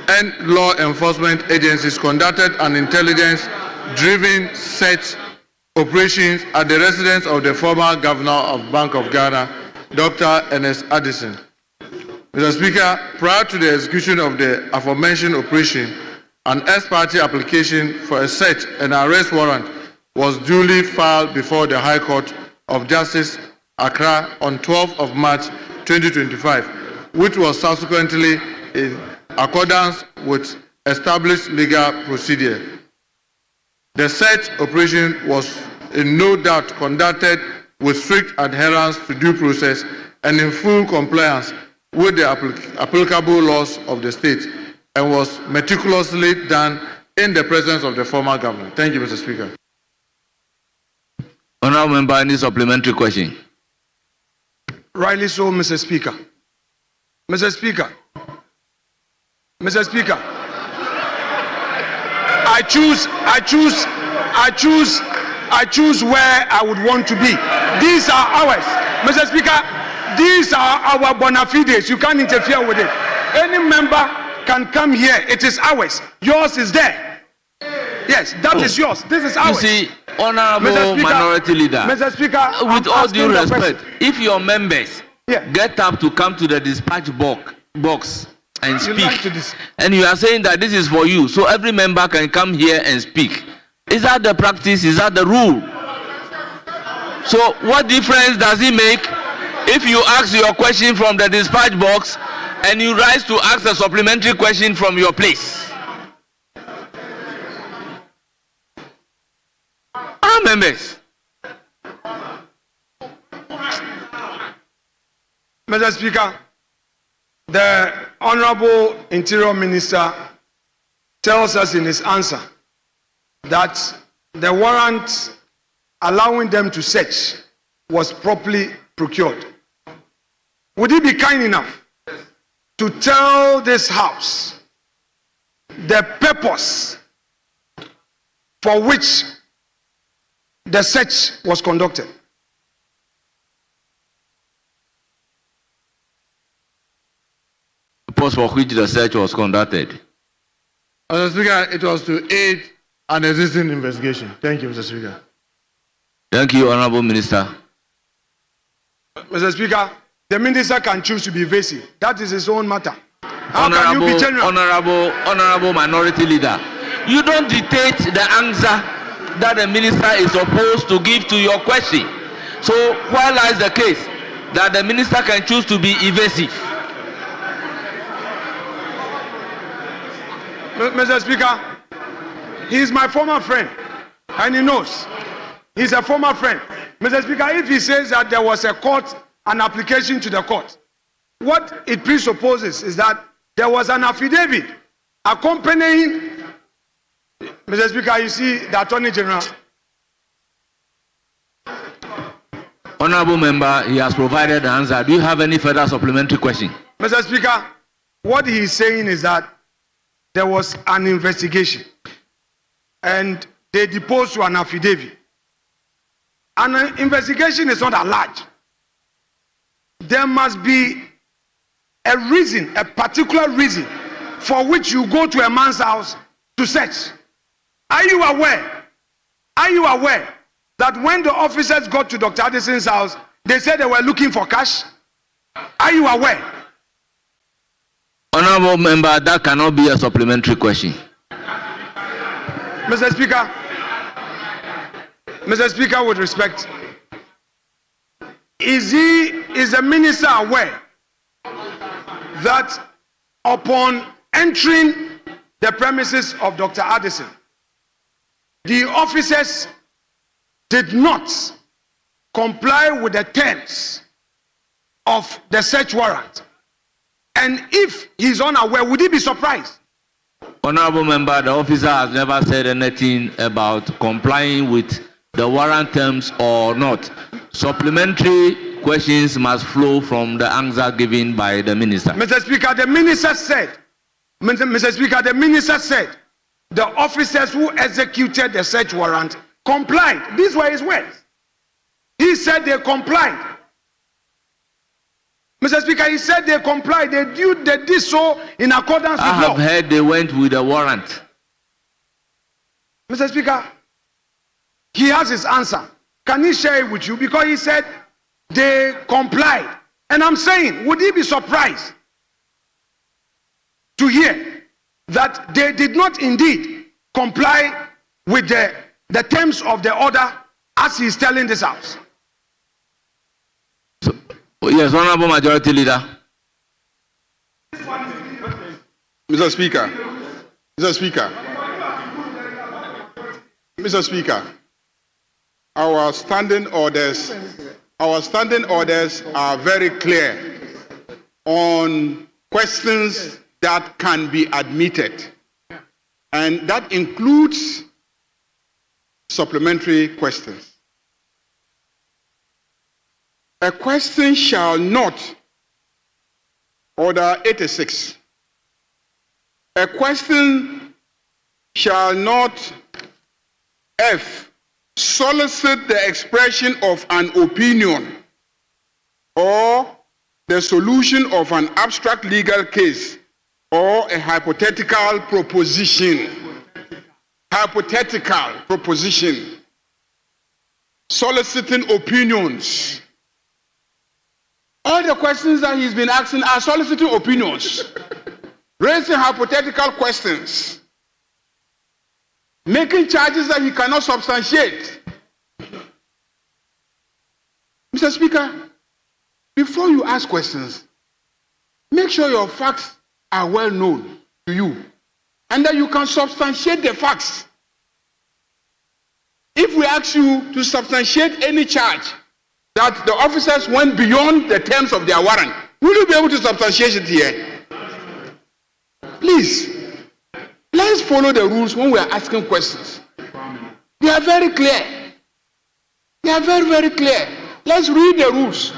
and law enforcement agencies conducted an intelligence-driven search operations at the residence of the former governor of Bank of Ghana, Dr. Ernest Addison. Mr. Speaker, prior to the execution of the aforementioned operation, an ex-parte application for a search and arrest warrant was duly filed before the High Court of Justice, Accra, on 12th of March 2025, which was subsequently in accordance with established legal procedure. The search operation was in no doubt conducted with strict adherence to due process and in full compliance with the applicable laws of the state, and was meticulously done in the presence of the former government. Thank you, Mr. Speaker. Honourable Member, any supplementary question? Rightly so, Mr. Speaker. Mr. Speaker. Mr. Speaker. I choose where I would want to be. These are ours. Mr. Speaker, these are our bona fides. You can't interfere with it. Any member can come here. It is ours. Yours is there. Yes, that is yours. This is ours. You see, Honorable Mr. Speaker, Minority Leader, Mr. Speaker, with I'm all due asking the respect, question. if your members get up to come to the dispatch box and You like speak, to and you are saying that this is for you, so every member can come here and speak. Is that the practice? Is that the rule? So what difference does it make if you ask your question from the dispatch box and you rise to ask a supplementary question from your place? Our members. Mr. Speaker, the Honorable Interior Minister tells us in his answer that the warrant allowing them to search was properly procured. Would he be kind enough to tell this House the purpose for which the search was conducted? The purpose for which the search was conducted. Mr. Speaker, it was to aid an existing investigation. Thank you, Mr. Speaker. Thank you, Honorable Minister. Mr. Speaker, the minister can choose to be evasive. That is his own matter. How can you be general? Honorable Minority Leader, you don't dictate the answer that the minister is supposed to give to your question. So where lies the case that the minister can choose to be evasive? Mr. Speaker, he is my former friend, and he knows. He's a former friend. Mr. Speaker, if he says that there was an application to the court, what it presupposes is that there was an affidavit accompanying. Mr. Speaker, you see the Attorney General. Honorable Member, he has provided the answer. Do you have any further supplementary question? Mr. Speaker, what he is saying is that there was an investigation and they deposed to an affidavit. An investigation is not at large. There must be a reason, a particular reason for which you go to a man's house to search. Are you aware? Are you aware that when the officers got to Dr. Addison's house, they said they were looking for cash? Are you aware? Honorable Member, that cannot be a supplementary question. Mr. Speaker, with respect, is the minister aware that upon entering the premises of Dr. Addison, the officers did not comply with the terms of the search warrant? And if he's unaware, would he be surprised? Honorable Member, the officer has never said anything about complying with the warrant terms or not. Supplementary questions must flow from the answer given by the minister. Mr. Speaker, the minister said, the officers who executed the search warrant complied. These were his words. He said they complied. Mr. Speaker, he said they complied. They did so in accordance with law. I have heard they went with a warrant. Mr. Speaker, he has his answer. Can he share it with you? Because he said they complied. And I'm saying, would he be surprised to hear that they did not indeed comply with the terms of the order as he's telling this house? Yes, Honorable Majority Leader. Mr. Speaker, our standing orders are very clear on questions that can be admitted, and that includes supplementary questions. A question shall not, Order 86, a question shall not F. solicit the expression of an opinion or the solution of an abstract legal case or a hypothetical proposition. Hypothetical proposition. Soliciting opinions. All the questions that he's been asking are soliciting opinions, raising hypothetical questions, making charges that he cannot substantiate. Mr. Speaker, before you ask questions, make sure your facts are well known to you and that you can substantiate the facts. If we ask you to substantiate any charge that the officers went beyond the terms of their warrant, will you be able to substantiate it here? Please, let's follow the rules when we are asking questions. They are very clear. They are very, very clear. Let's read the rules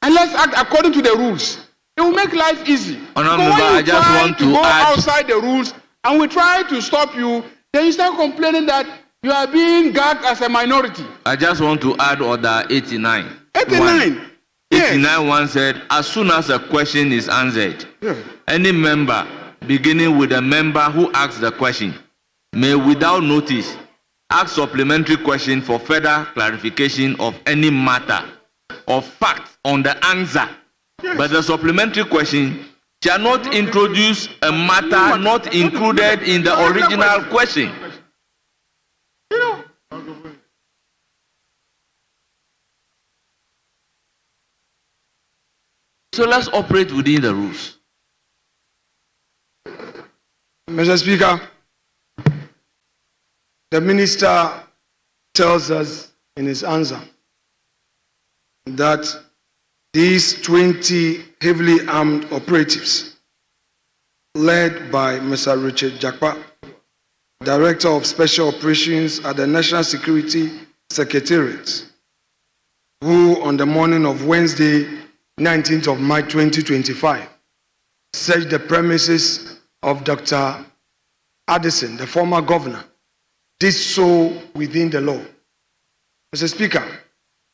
and let's act according to the rules. It will make life easy. Honorable, but when I you just try want to to go add, outside the rules and we try to stop you, then you start complaining that you are being gagged as a minority. I just want to add order 89. 89. Yes. 89 one said, as soon as a question is answered, any member, beginning with the member who asks the question, may without notice ask supplementary question for further clarification of any matter or fact on the answer. Yes. But the supplementary question shall not introduce a matter not included in the original question. You know. So let's operate within the rules. Mr. Speaker, the minister tells us in his answer that these 20 heavily armed operatives, led by Mr. Richard Jakpa, Director of Special Operations at the National Security Secretariat, who on the morning of Wednesday, 19th of March 2025, searched the premises of Dr. Addison, the former governor, did so within the law. Mr. Speaker,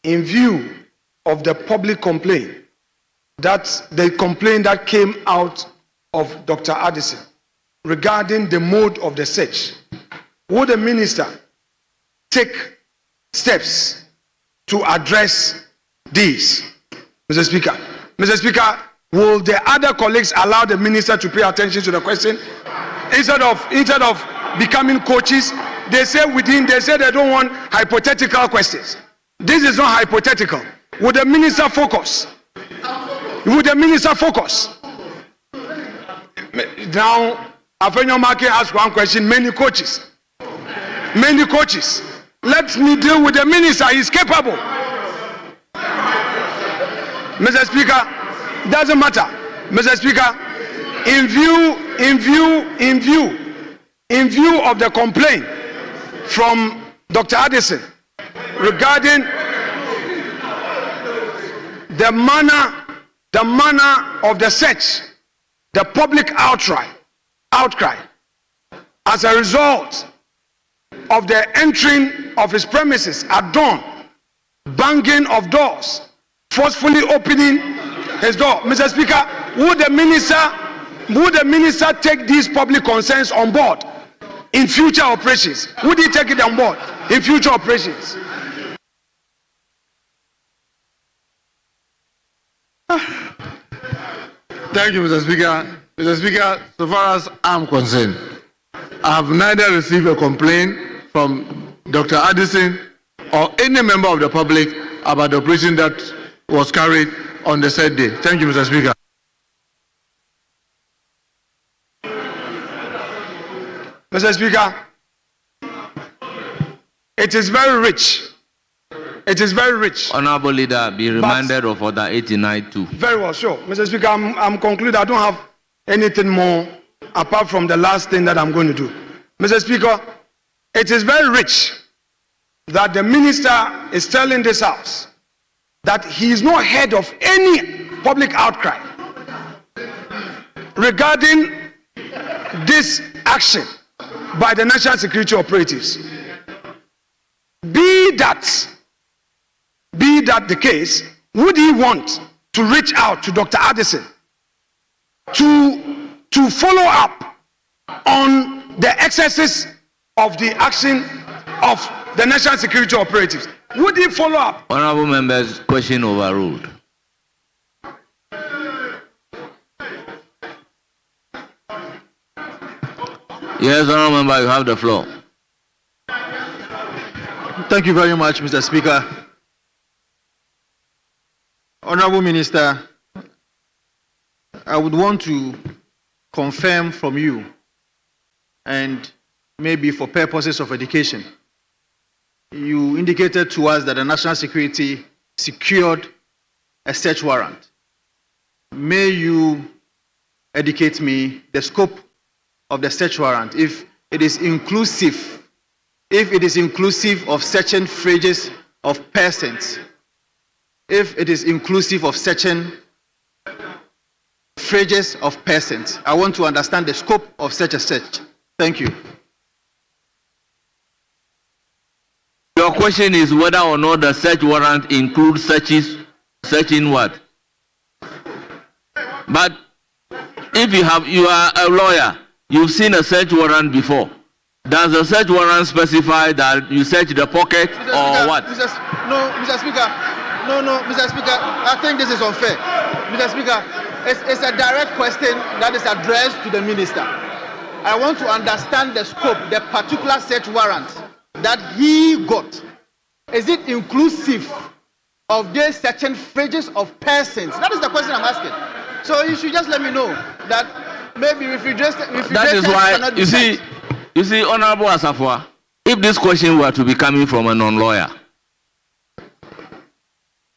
in view of the public complaint, the complaint that came out of Dr. Addison regarding the mode of the search, would the minister take steps to address these? Mr. Speaker, will the other colleagues allow the minister to pay attention to the question? Instead of becoming coaches, they say they don't want hypothetical questions. This is not hypothetical. Would the minister focus? Would the minister focus? Now, Afenyo Maki asked one question, many coaches. Let me deal with the minister, he's capable. Mr. Speaker, doesn't matter. Mr. Speaker, in view of the complaint from Dr. Addison regarding the manner of the search, the public outcry as a result of the entering of his premises at dawn, banging of doors, forcefully opening his door. Mr. Speaker, would the minister take these public concerns on board in future operations? Would he take it on board in future operations? Thank you, Mr. Speaker. Mr. Speaker, so far as I'm concerned, I have neither received a complaint from Dr. Addison or any member of the public about the operation that was carried on the said day. Thank you, Mr. Speaker. Mr. Speaker, it is very rich. It is very rich. Honorable Leader, be reminded of order 89 too. Very well, sure. Mr. Speaker, I'm concluded. I don't have anything more apart from the last thing that I'm going to do. Mr. Speaker, it is very rich that the minister is telling this House that he is not heard of any public outcry regarding this action by the national security operatives. Be that the case, would he want to reach out to Dr. Addison to follow up on the excesses of the action of the national security operatives? Would he follow up? Honorable members, question overruled. Yes, honorable member, you have the floor. Thank you very much, Mr. Speaker. Honorable Minister, I would want to confirm from you, and maybe for purposes of education, you indicated to us that the national security secured a search warrant. May you educate me the scope of the search warrant, if it is inclusive of searching phrases of persons, if it is inclusive of searching phrases of persons. I want to understand the scope of such a search. Thank you. Your question is whether or not the search warrant includes searching what? But if you are a lawyer, you've seen a search warrant before. Does the search warrant specify that you search the pocket or what? Mr. Speaker, I think this is unfair. Mr. Speaker, it's a direct question that is addressed to the minister. I want to understand the scope, the particular search warrant that he got. Is it inclusive of these searching phrases of persons? That is the question I'm asking. So you should just let me know that maybe that is why, you see, Honorable Asafwa, if this question were to be coming from a non-lawyer,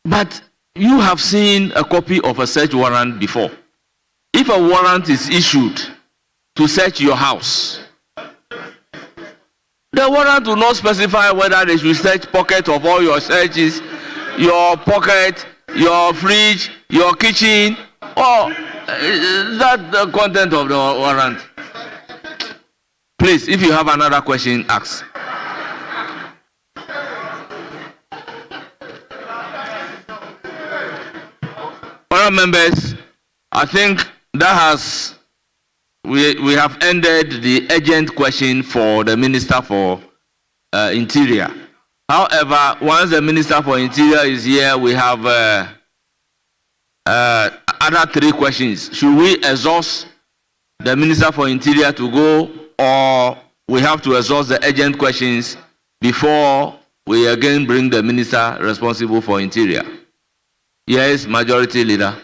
but you have seen a copy of a search warrant before. If a warrant is issued to search your house, the warrant will not specify whether they should search pocket of all your searches, your pocket, your fridge, your kitchen, or is that the content of the warrant? Please, if you have another question, ask. Honourable members, I think that we have ended the urgent question for the Minister for Interior. However, once the Minister for Interior is here, we have other 3 questions. Should we exhaust the Minister for Interior to go, or we have to exhaust the urgent questions before we again bring the Minister responsible for Interior? Yes, Majority Leader.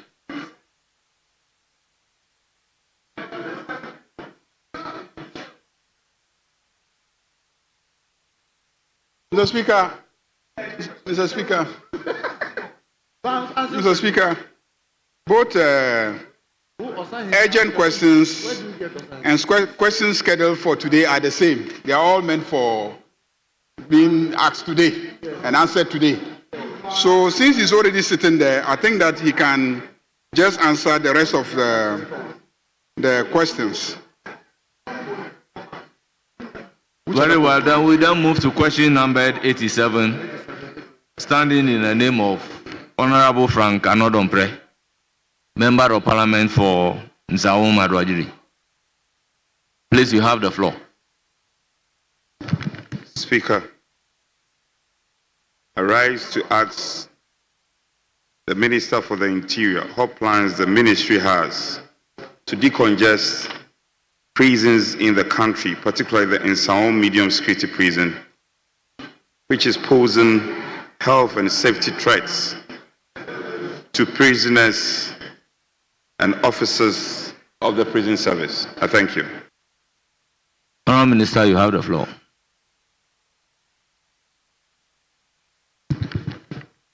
Mr. Speaker, both urgent questions and questions scheduled for today are the same. They are all meant for being asked today and answered today. So since he's already sitting there, I think that he can just answer the rest of the questions. Very well, then we then move to question number 87, standing in the name of Honorable Frank Anodompre, Member of Parliament for Nsaum Adwajiri. Please, you have the floor. Speaker, I rise to ask the Minister for the Interior what plans the ministry has to decongest prisons in the country, particularly the Nsaum medium security prison, which is posing health and safety threats to prisoners and officers of the prison service. I thank you. Honourable Minister, you have the floor.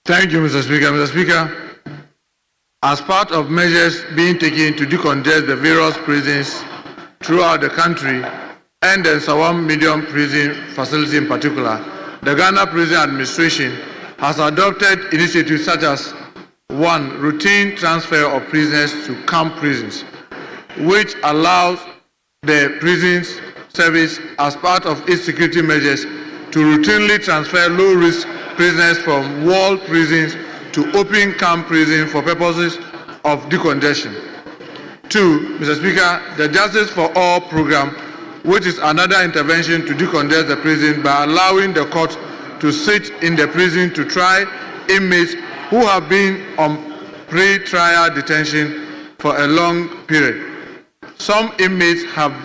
Thank you, Mr. Speaker. Mr. Speaker, as part of measures being taken to decongest the various prisons throughout the country, and the Nsaum medium prison facility in particular, the Ghana Prison Administration has adopted initiatives such as 1. Routine transfer of prisoners to camp prisons, which allows the prisons Service as part of its security measures to routinely transfer low-risk prisoners from walled prisons to open camp prison for purposes of decongestion. 2, Mr. Speaker, the Justice for All program, which is another intervention to decongest the prison by allowing the court to sit in the prison to try inmates who have been on pre-trial detention for a long period. Some inmates have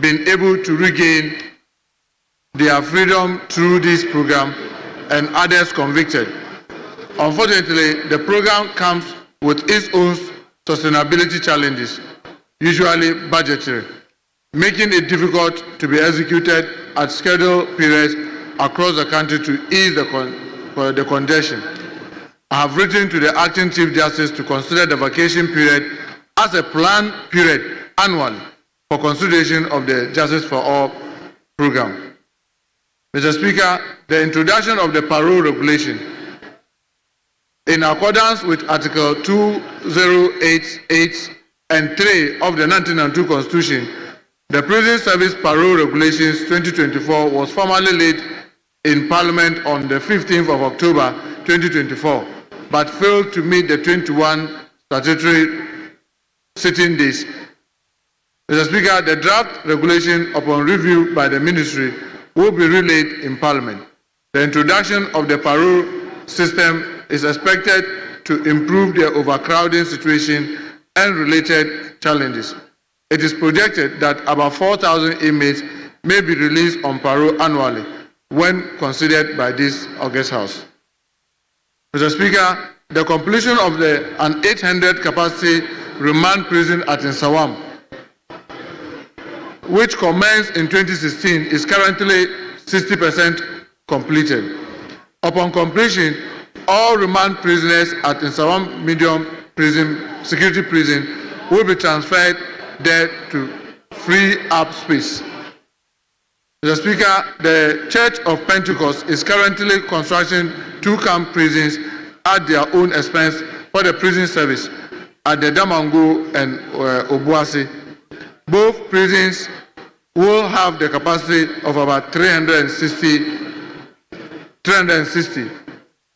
been able to regain their freedom through this program and others convicted. Unfortunately, the program comes with its own sustainability challenges, usually budgetary, making it difficult to be executed at scheduled periods across the country to ease the congestion. I have written to the Acting Chief Justice to consider the vacation period as a planned period annually for consideration of the Justice for All program. Mr. Speaker, the introduction of the parole regulation in accordance with Article 2088 and 3 of the 1992 Constitution, the Prison Service Parole Regulations 2024 was formally laid in Parliament on the 15th of October 2024, but failed to meet the 21 statutory sitting days. Mr. Speaker, the draft regulation, upon review by the Ministry, will be relayed in Parliament. The introduction of the parole system is expected to improve the overcrowding situation and related challenges. It is projected that about 4,000 inmates may be released on parole annually when considered by this August House. Mr. Speaker, the completion of an 800 capacity remand prison at Nsawam, which commenced in 2016, is currently 60% completed. Upon completion, all remand prisoners at Nsawam Medium Security Prison will be transferred there to free up space. Mr. Speaker, the Church of Pentecost is currently constructing 2 camp prisons at their own expense for the prison service at the Damango and Obuasi. Both prisons will have the capacity of about 360.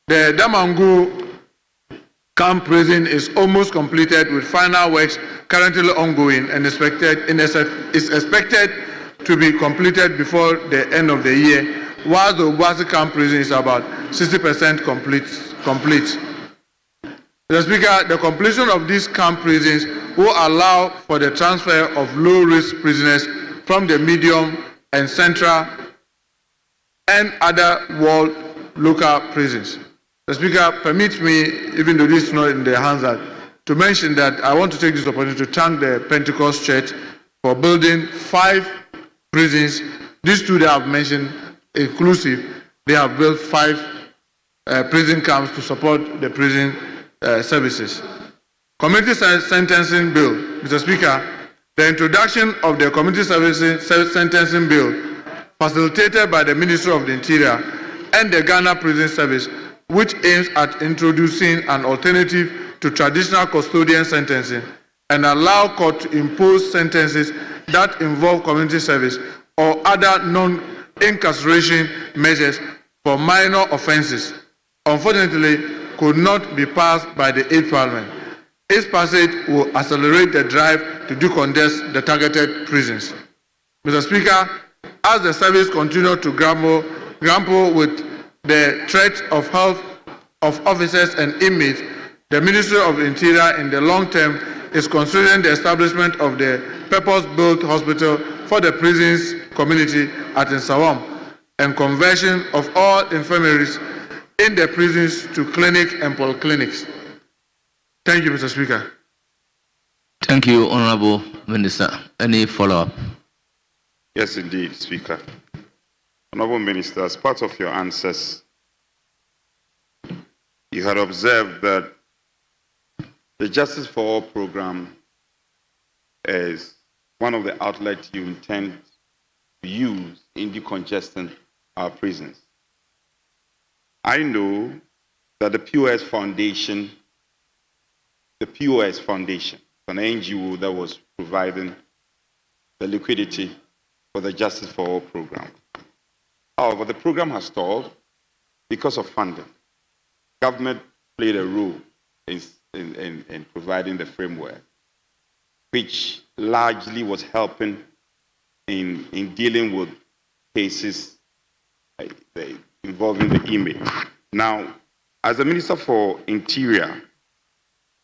The Damango camp prison is almost completed with final works currently ongoing and is expected to be completed before the end of the year, while the Obuasi camp prison is about 60% complete. Mr. Speaker, the completion of these camp prisons will allow for the transfer of low-risk prisoners from the medium and central and other world local prisons. The Speaker, permits me, even though this is not in the hands, to mention that I want to take this opportunity to thank the Pentecost Church for building 5 prisons. These 2 that I've mentioned, inclusive, they have built 5 prison camps to support the prison services. Community Sentencing Bill. Mr. Speaker, the introduction of the Community Sentencing Bill, facilitated by the Ministry of the Interior and the Ghana Prison Service, which aims at introducing an alternative to traditional custodian sentencing and allow court to impose sentences that involve community service or other non-incarceration measures for minor offenses, unfortunately could not be passed by the 8th Parliament. Its passage will accelerate the drive to decongest the targeted prisons. Mr. Speaker, as the service continues to grapple with the threat of health of officers and inmates, the Ministry of the Interior in the long term is considering the establishment of the purpose-built hospital for the prisons community at Nsawam and conversion of all infirmaries in the prisons to clinics and polyclinics. Thank you, Mr. Speaker. Thank you, Honorable Minister. Any follow-up? Yes, indeed, Speaker. Honorable Minister, as part of your answers, you had observed that the Justice for All program is one of the outlets you intend to use in decongesting our prisons. I know that the POS Foundation, an NGO that was providing the liquidity for the Justice for All program. However, the program has stalled because of funding. Government played a role in providing the framework, which largely was helping in dealing with cases involving the inmate. Now, as the Minister for Interior,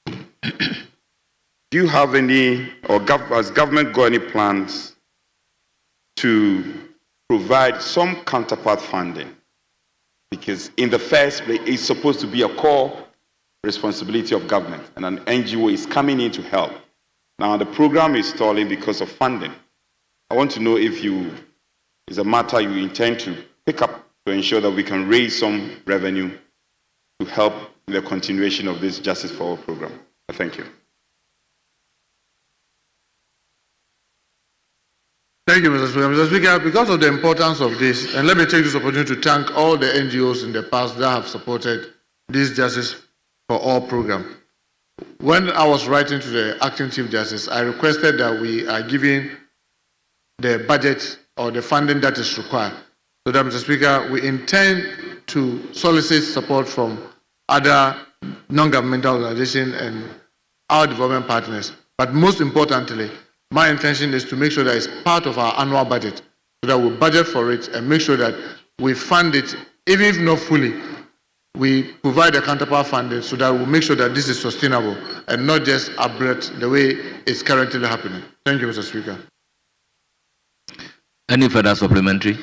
do you have any, or has government got any plans to provide some counterpart funding? Because in the first place, it's supposed to be a core responsibility of government, and an NGO is coming in to help. Now, the program is stalling because of funding. I want to know if it's a matter you intend to pick up to ensure that we can raise some revenue to help in the continuation of this Justice for All program. Thank you. Thank you, Mr. Speaker. Mr. Speaker, because of the importance of this, and let me take this opportunity to thank all the NGOs in the past that have supported this Justice for All program. When I was writing to the Acting Chief Justice, I requested that we are giving the budget or the funding that is required. So that, Mr. Speaker, we intend to solicit support from other non-governmental organizations and our development partners. But most importantly, my intention is to make sure that it's part of our annual budget, so that we budget for it and make sure that we fund it, even if not fully. We provide a counterpart funding so that we make sure that this is sustainable and not just abrupt the way it's currently happening. Thank you, Mr. Speaker. Any further supplementary?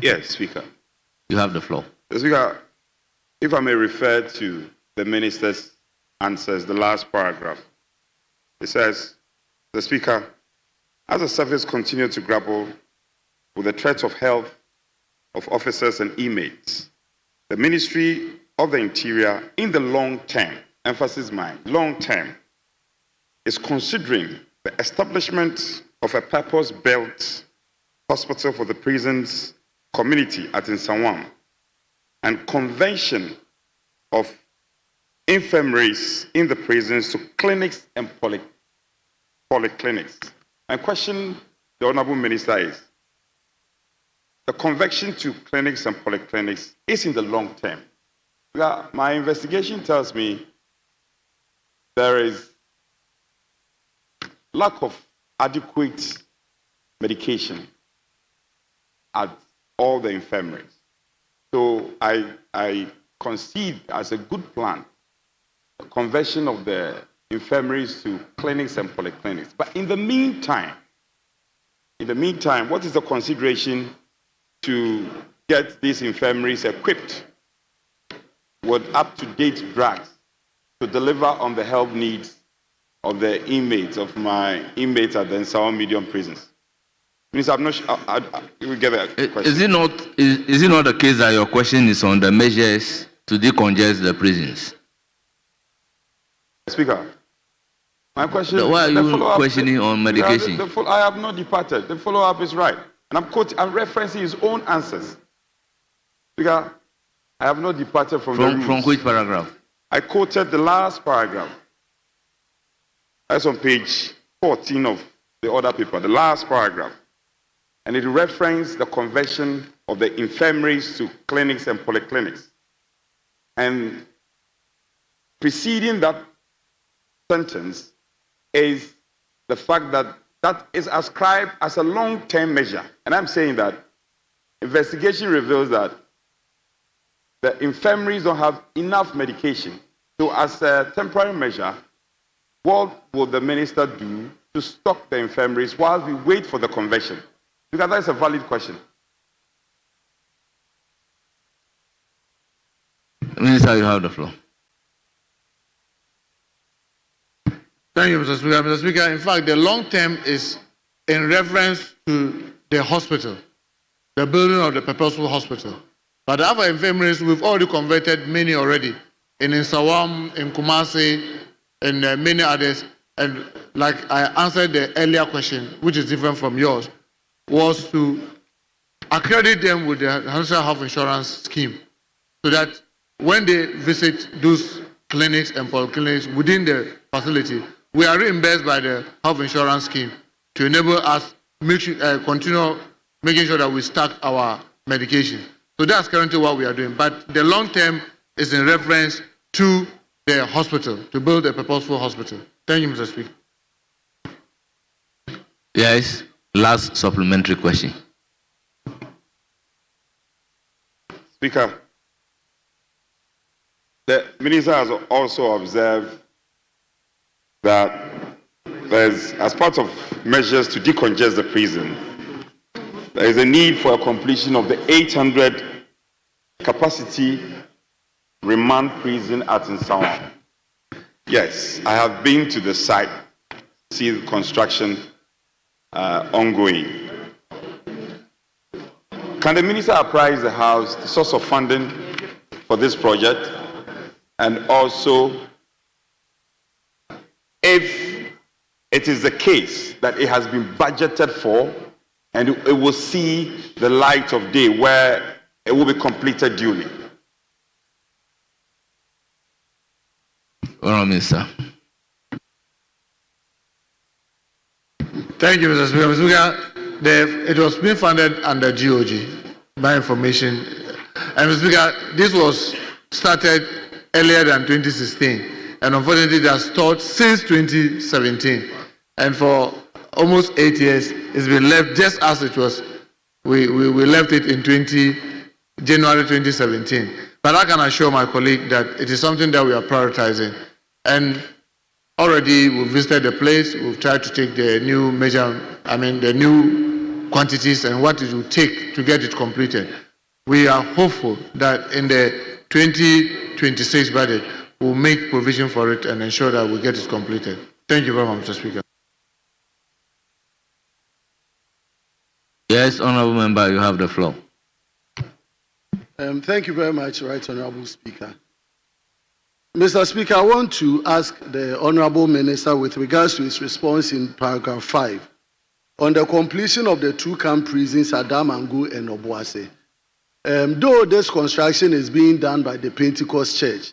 Yes, Speaker. You have the floor. Speaker, if I may refer to the Minister's answers, the last paragraph. It says, the Speaker, as the service continues to grapple with the threats of health of officers and inmates, the Ministry of the Interior, in the long term, emphasis mine, long term, is considering the establishment of a purpose-built hospital for the prisons community at Nsawam and conversion of infirmaries in the prisons to clinics and polyclinics. My question, the Honorable Minister, is the conversion to clinics and polyclinics is in the long term. My investigation tells me there is lack of adequate medication at all the infirmaries. So I concede as a good plan the conversion of the infirmaries to clinics and polyclinics. But in the meantime, what is the consideration to get these infirmaries equipped with up-to-date drugs to deliver on the health needs of the inmates, of my inmates at the Nsawam medium prisons? Minister, I'm not sure. You will get a question. Is it not the case that your question is on the measures to decongest the prisons? Speaker, my question. Why are you questioning on medication? I have not departed. The follow-up is right, and I'm referencing his own answers. Speaker, I have not departed from the rules. From which paragraph? I quoted the last paragraph. That's on page 14 of the order paper, the last paragraph. And it referenced the conversion of the infirmaries to clinics and polyclinics. And preceding that sentence is the fact that that is ascribed as a long-term measure. And I'm saying that investigation reveals that the infirmaries don't have enough medication. So as a temporary measure, what will the minister do to stock the infirmaries while we wait for the conversion? Because that's a valid question. Minister, you have the floor. Thank you, Mr. Speaker. Mr. Speaker, in fact, the long term is in reference to the hospital, the building of the purposeful hospital. But the other infirmaries, we've already converted many already. In Nsawam, in Kumasi, and many others. And like I answered the earlier question, which is different from yours, was to accredit them with the National Health Insurance Scheme so that when they visit those clinics and polyclinics within the facility, we are reimbursed by the health insurance scheme to enable us to continue making sure that we stack our medication. So that's currently what we are doing. But the long term is in reference to the hospital, to build a purposeful hospital. Thank you, Mr. Speaker. Yes, last supplementary question. Speaker, the minister has also observed that there's, as part of measures to decongest the prison, there is a need for a completion of the 800 capacity remand prison at Nsawa. Yes, I have been to the site, see the construction ongoing. Can the minister apprise the House the source of funding for this project, and also if it is the case that it has been budgeted for and it will see the light of day where it will be completed duly? Honourable Minister. Thank you, Mr. Speaker. Mr. Speaker, it was being funded under GOG, by information. And Mr. Speaker, this was started earlier than 2016, and unfortunately, it has stalled since 2017. And for almost 8 years, it's been left just as it was. We left it in January 2017. But I can assure my colleague that it is something that we are prioritizing. And already we've visited the place, we've tried to take the new the new quantities and what it will take to get it completed. We are hopeful that in the 2026 budget, we'll make provision for it and ensure that we get it completed. Thank you very much, Mr. Speaker. Yes, Honourable Member, you have the floor. Thank you very much, Right Honourable Speaker. Mr. Speaker, I want to ask the Honourable Minister with regards to his response in paragraph 5 on the completion of the two camp prisons at Damangu and Obuase. Though this construction is being done by the Pentecost Church,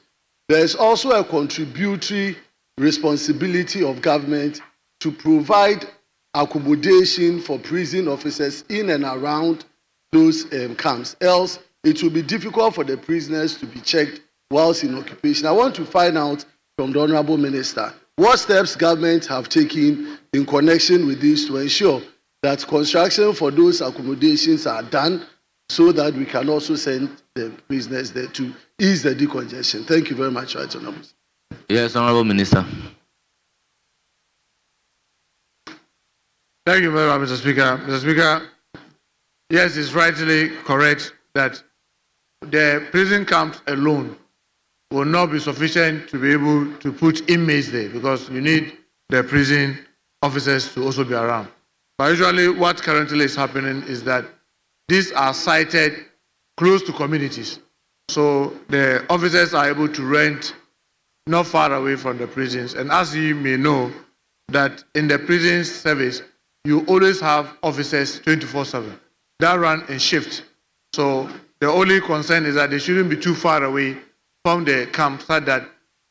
there is also a contributory responsibility of government to provide accommodation for prison officers in and around those camps. Else, it will be difficult for the prisoners to be checked whilst in occupation. I want to find out from the Honourable Minister what steps government have taken in connection with this to ensure that construction for those accommodations are done so that we can also send the prisoners there to ease the decongestion. Thank you very much, Right Honourable. Yes, Honourable Minister. Thank you very much, Mr. Speaker. Mr. Speaker, yes, it's rightly correct that the prison camps alone will not be sufficient to be able to put inmates there because you need the prison officers to also be around. But usually what currently is happening is that these are sited close to communities. So the officers are able to rent not far away from the prisons. And as you may know, that in the prison service, you always have officers 24/7 that run in shift. So the only concern is that they shouldn't be too far away from the camp so that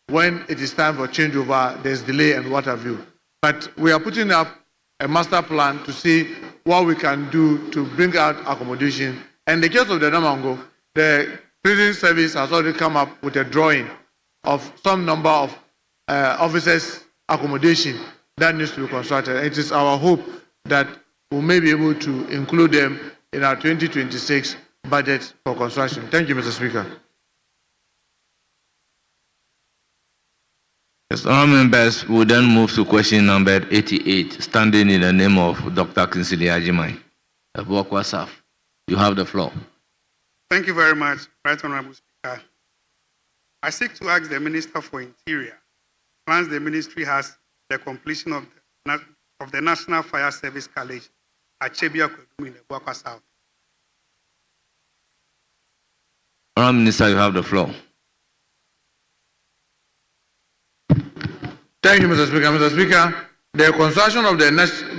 when it is time for changeover, there's delay and what have you. But we are putting up a master plan to see what we can do to bring out accommodation. And in the case of the Damango, the prison service has already come up with a drawing of some number of officers' accommodation that needs to be constructed. It is our hope that we may be able to include them in our 2026 budget for construction. Thank you, Mr. Speaker. Yes, honourable members, we then move to question number 88, standing in the name of Dr. Kinsley Ajimai. Abuakwa Saf, you have the floor. Thank you very much, Right Honourable Speaker. I seek to ask the Minister for Interior, plans the ministry has the completion of the National Fire Service College at Chebia Kwedu in the Abuakwa South. Honourable Minister, you have the floor. Thank you, Mr. Speaker. Mr. Speaker, the construction of the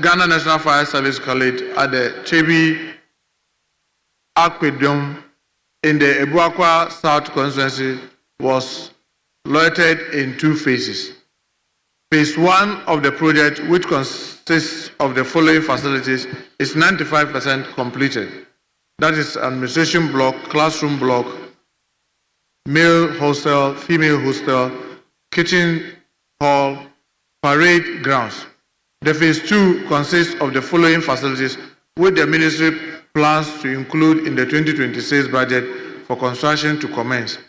Ghana National Fire Service College at the Chebi Aquedum in the Abuakwa South constituency was located in two phases. Phase 1 of the project, which consists of the following facilities, is 95% completed. That is administration block, classroom block, male hostel, female hostel, kitchen hall, parade grounds. The phase 2 consists of the following facilities, which the ministry plans to include in the 2026 budget for construction to commence.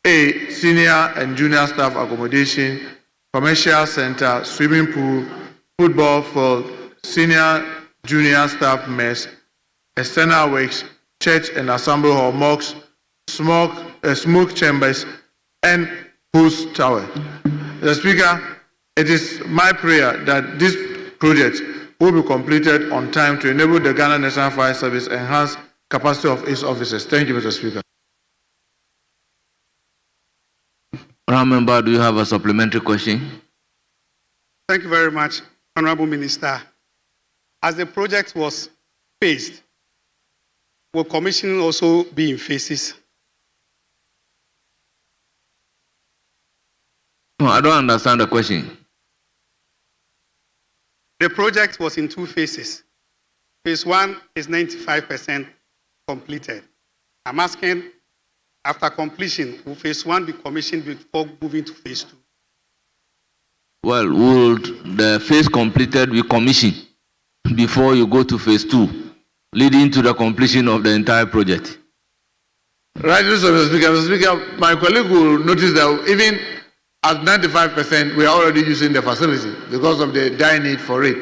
A, senior and junior staff accommodation, commercial center, swimming pool, football field, senior, junior staff mess, external works, church and assembly hall, mosques, smoke chambers, and host tower. Mr. Speaker, it is my prayer that this project will be completed on time to enable the Ghana National Fire Service enhance capacity of its officers. Thank you, Mr. Speaker. Honourable Member, do you have a supplementary question? Thank you very much, Honorable Minister. As the project was phased, will commissioning also be in phases? No, I don't understand the question. The project was in 2 phases. Phase 1 is 95% completed. I'm asking, after completion, will phase 1 be commissioned before moving to phase 2? Well, would the phase completed be commissioned before you go to phase 2, leading to the completion of the entire project? Right, Mr. Speaker. Mr. Speaker, my colleague will notice that even at 95%, we are already using the facility because of the dire need for it.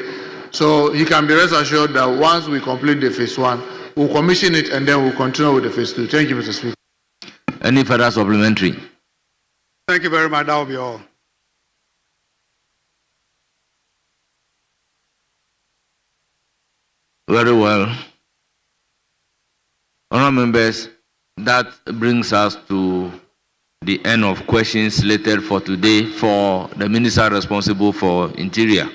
So he can be rest assured that once we complete the phase 1, we'll commission it and then we'll continue with the phase 2. Thank you, Mr. Speaker. Any further supplementary? Thank you very much. That will be all. Very well. Honourable members, that brings us to the end of questions slated for today for the Minister responsible for Interior.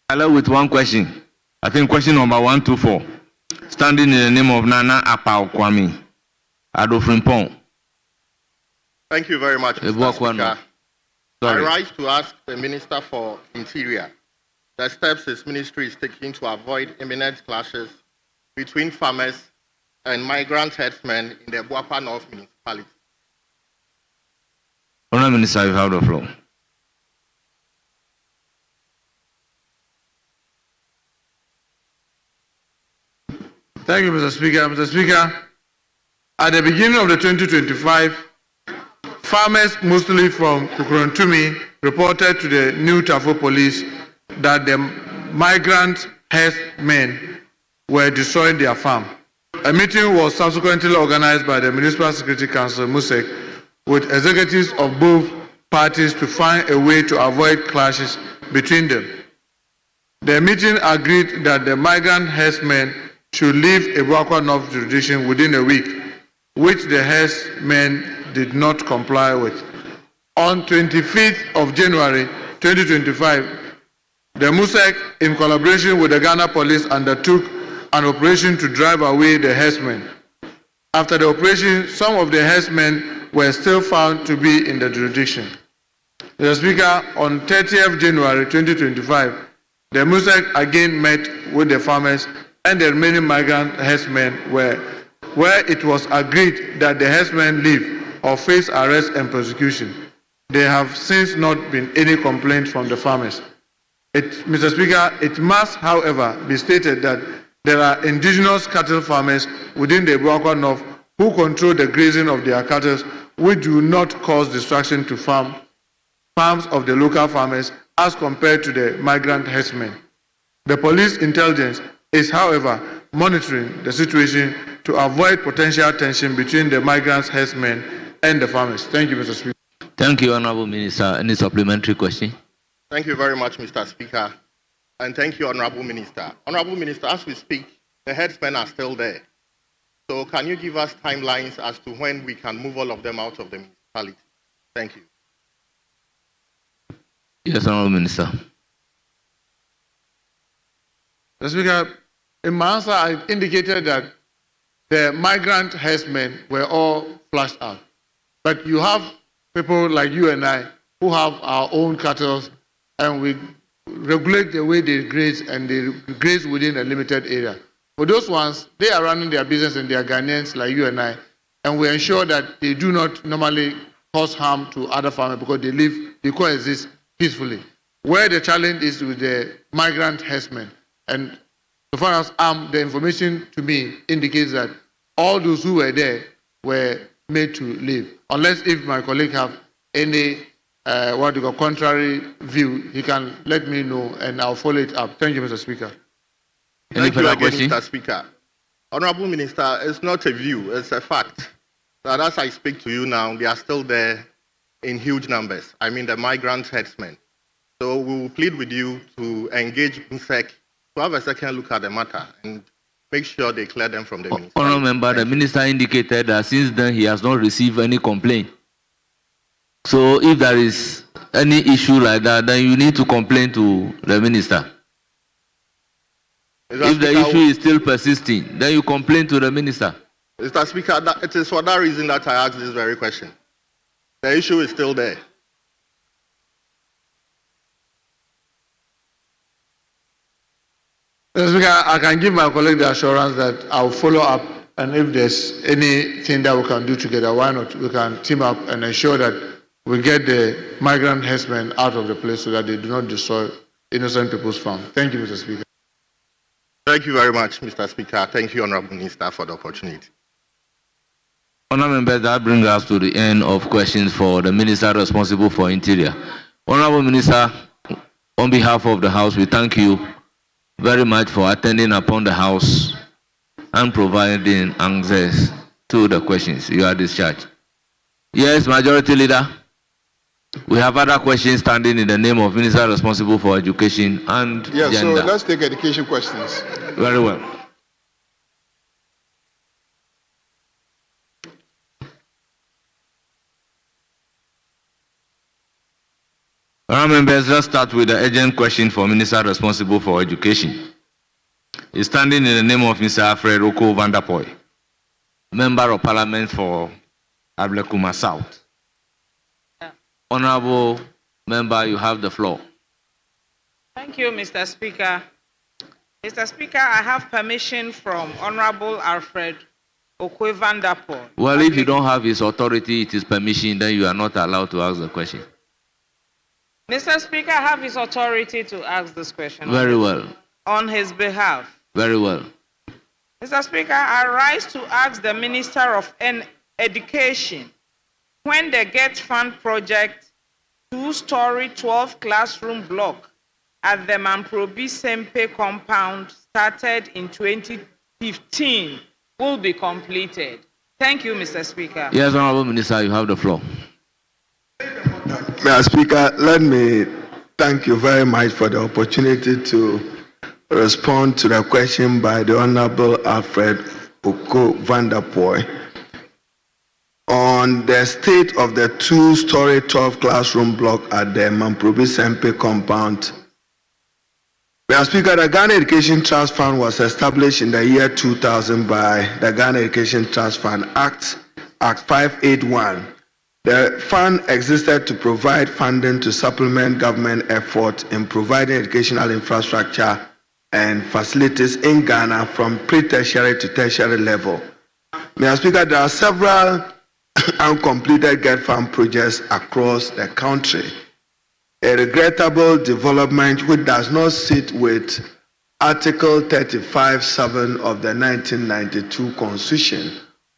Hello, with one question. I think question number 124. Standing in the name of Nana Apau Kwame, Adofrimpong. Thank you very much, Mr. Speaker. I rise to ask the Minister for Interior the steps his ministry is taking to avoid imminent clashes between farmers and migrant herdsmen in the Buapa North municipality. Honourable Minister, you have the floor. Thank you, Mr. Speaker. Mr. Speaker, at the beginning of the 2025, farmers, mostly from Kukuruntumi, reported to the New Tafo police that the migrant herdsmen were destroying their farm. A meeting was subsequently organized by the Municipal Security Council, MUSEC, with executives of both parties to find a way to avoid clashes between them. The meeting agreed that the migrant herdsmen should leave Ebuakwa North jurisdiction within a week, which the herdsmen did not comply with. On 25th of January 2025, the MUSEC, in collaboration with the Ghana police, undertook an operation to drive away the herdsmen. After the operation, some of the herdsmen were still found to be in the jurisdiction. Mr. Speaker, on 30th January 2025, the MUSEC again met with the farmers and the remaining migrant herdsmen where it was agreed that the herdsmen leave or face arrest and prosecution. There have since not been any complaint from the farmers. Mr. Speaker, it must, however, be stated that there are indigenous cattle farmers within the Ebuakwa North who control the grazing of their cattle, which do not cause destruction to farms of the local farmers as compared to the migrant herdsmen. The police intelligence is, however, monitoring the situation to avoid potential tension between the migrants, herdsmen, and the farmers. Thank you, Mr. Speaker. Thank you, Honourable Minister. Any supplementary question? Thank you very much, Mr. Speaker. And thank you, Honourable Minister. Honourable Minister, as we speak, the herdsmen are still there. So can you give us timelines as to when we can move all of them out of the municipality? Thank you. Yes, Honourable Minister. Mr. Speaker, in my answer, I indicated that the migrant herdsmen were all flushed out. But you have people like you and I who have our own cattle, and we regulate the way they graze, and they graze within a limited area. For those ones, they are running their business and they are Ghanaians like you and I, and we ensure that they do not normally cause harm to other farmers because they coexist peacefully. Where the challenge is with the migrant herdsmen, and so far as the information to me indicates that all those who were there were made to leave. Unless if my colleague have any contrary view, he can let me know and I'll follow it up. Thank you, Mr. Speaker. Thank you again, Mr. Speaker. Honorable Minister, it's not a view, it's a fact that as I speak to you now, they are still there in huge numbers. I mean the migrant herdsmen. So we will plead with you to engage MSEC to have a second look at the matter and make sure they clear them from the ministry. Honourable Member, the minister indicated that since then he has not received any complaint. So if there is any issue like that, then you need to complain to the minister. If the issue is still persisting, then you complain to the minister. Mr. Speaker, it is for that reason that I asked this very question. The issue is still there. Mr. Speaker, I can give my colleague the assurance that I'll follow up, and if there's anything that we can do together, why not? We can team up and ensure that we get the migrant herdsmen out of the place so that they do not destroy innocent people's farm. Thank you, Mr. Speaker. Thank you very much, Mr. Speaker. Thank you, Honorable Minister, for the opportunity. Honourable members, that brings us to the end of questions for the minister responsible for Interior. Honourable Minister, on behalf of the House, we thank you very much for attending upon the House and providing answers to the questions. You are discharged. Yes, Majority Leader. We have other questions standing in the name of Minister responsible for Education and Gender. So let's take education questions. Very well. Honourable members, let's start with the urgent question for Minister responsible for Education. He's standing in the name of Mr. Alfred Oko Vanderpoy, Member of Parliament for Ablekuma South. Honourable Member, you have the floor. Thank you, Mr. Speaker. Mr. Speaker, I have permission from Honourable Alfred Oko Vanderpoy. Well, if you don't have his authority, it is permission, then you are not allowed to ask the question. Mr. Speaker, I have his authority to ask this question. Very well. On his behalf. Very well. Mr. Speaker, I rise to ask the Minister of Education when the Get Fund project 2-story 12-classroom block at the Mamprobi Sempe compound started in 2015 will be completed. Thank you, Mr. Speaker. Yes, Honourable Minister, you have the floor. Mr. Speaker, let me thank you very much for the opportunity to respond to the question by the Honourable Alfred Oko Vanderpoy on the state of the 2-story 12-classroom block at the Mamprobi Sempe compound. Mr. Speaker, the Ghana Education Trust Fund was established in the year 2000 by the Ghana Education Trust Fund Act 581. The fund existed to provide funding to supplement government effort in providing educational infrastructure and facilities in Ghana from pre-tertiary to tertiary level. Mr. Speaker, there are several uncompleted Get Fund projects across the country. A regrettable development which does not sit with Article 35(7) of the 1992 Constitution,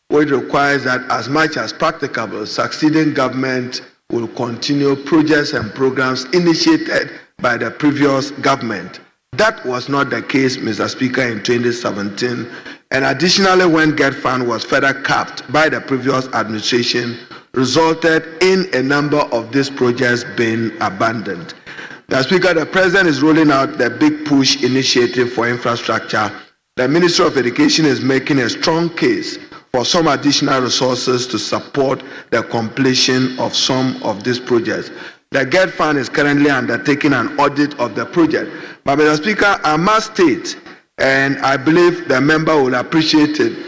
which requires that as much as practicable, succeeding government will continue projects and programs initiated by the previous government. That was not the case, Mr. Speaker, in 2017. And additionally, when Get Fund was further capped by the previous administration, resulted in a number of these projects being abandoned. Mr. Speaker, the President is rolling out the Big Push initiative for infrastructure. The Ministry of Education is making a strong case for some additional resources to support the completion of some of these projects. The Get Fund is currently undertaking an audit of the project. But, Mr. Speaker, I must state And I believe the member will appreciate it.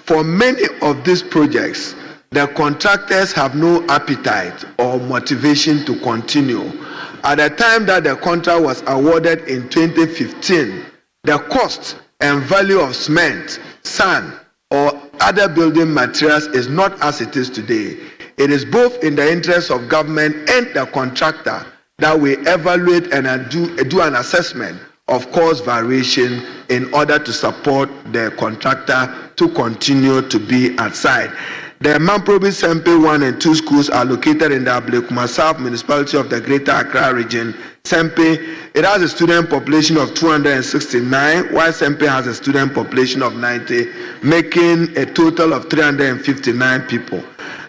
For many of these projects, the contractors have no appetite or motivation to continue. At the time that the contract was awarded in 2015, the cost and value of cement, sand, or other building materials is not as it is today. It is both in the interest of government and the contractor that we evaluate and do an assessment of cost variation in order to support the contractor to continue to be at site. The Mamprobi Sempe 1 and 2 schools are located in the Ablekuma South municipality of the Greater Accra region. Sempe, it has a student population of 269, while Sempe has a student population of 90, making a total of 359 people.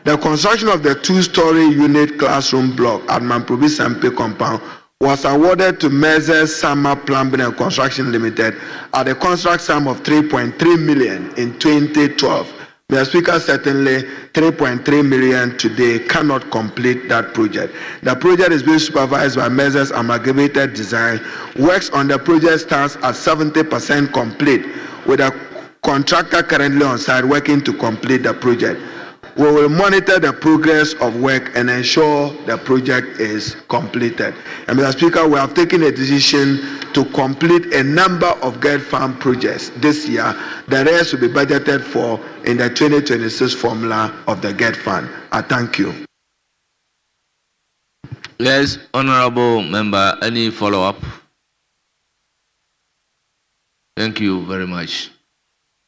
The construction of the 2-story unit classroom block at Mamprobi Sempe compound was awarded to Measures Summer Plumbing and Construction Limited at a contract sum of 3.3 million in 2012. Mr. Speaker, certainly 3.3 million today cannot complete that project. The project is being supervised by Measures Amalgamated Design. Works on the project stands at 70% complete, with a contractor currently on site working to complete the project. We will monitor the progress of work and ensure the project is completed. And Mr. Speaker, we have taken a decision to complete a number of GED farm projects this year. The rest will be budgeted for in the 2026 formula of the GED fund. I thank you. Yes, honorable member, any follow-up? Thank you very much.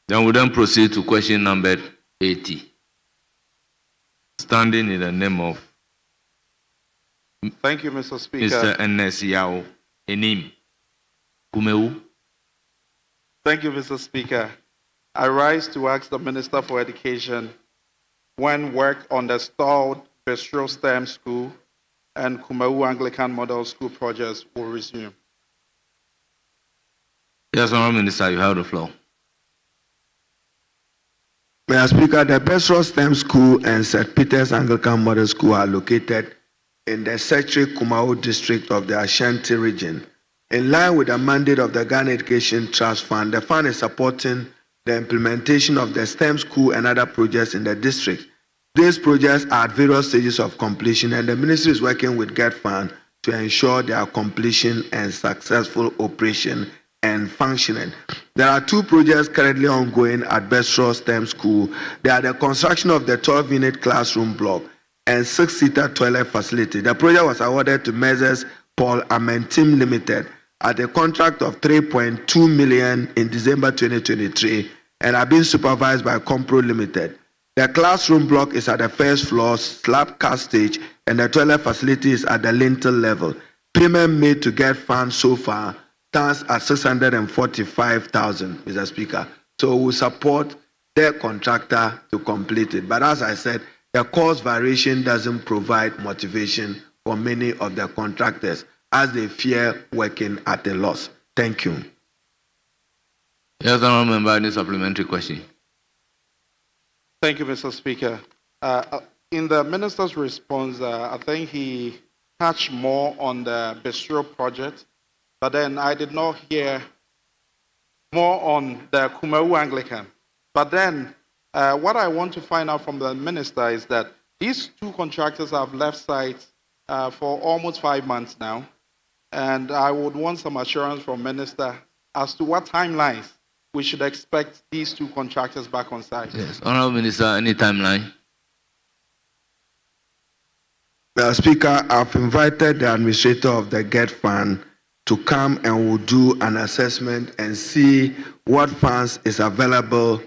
Then we then proceed to question number 80. Standing in the name of Thank you, Mr. Speaker. Mr. N.S. Yao Enim Kumeu. Thank you, Mr. Speaker. I rise to ask the Minister for Education when work on the stalled Fisheries STEM School and Kumeu Anglican Model School projects will resume. Yes, Honourable Minister, you have the floor. Mr. Speaker, the Fisheries STEM School and St. Peter's Anglican Model School are located in the Secretary Kumau district of the Ashanti region. In line with the mandate of the Ghana Education Trust Fund, the fund is supporting the implementation of the STEM school and other projects in the district. These projects are at various stages of completion, and the ministry is working with GED Fund to ensure their completion and successful operation and functioning. There are 2 projects currently ongoing at Bestro STEM School. They are the construction of the 12-unit classroom block and 6-seater toilet facility. The project was awarded to Measures Paul Amentim Limited at a contract of 3.2 million in December 2023 and are being supervised by Compro Limited. The classroom block is at the first floor slab cast stage and the toilet facility is at the lintel level. Payment made to GED Fund so far stands at 645,000, Mr. Speaker. So we support the contractor to complete it. But as I said, the cost variation doesn't provide motivation for many of the contractors as they fear working at a loss. Thank you. Yes, Honourable Member, any supplementary question? Thank you, Mr. Speaker. In the minister's response, I think he touched more on the Bistro project, but then I did not hear more on the Kumeu Anglican. But then what I want to find out from the minister is that these 2 contractors have left site for almost 5 months now, and I would want some assurance from minister as to what timelines we should expect these 2 contractors back on site. Yes, Honourable Minister, any timeline? Mr. Speaker, I've invited the administrator of the GED Fund to come and we'll do an assessment and see what funds is available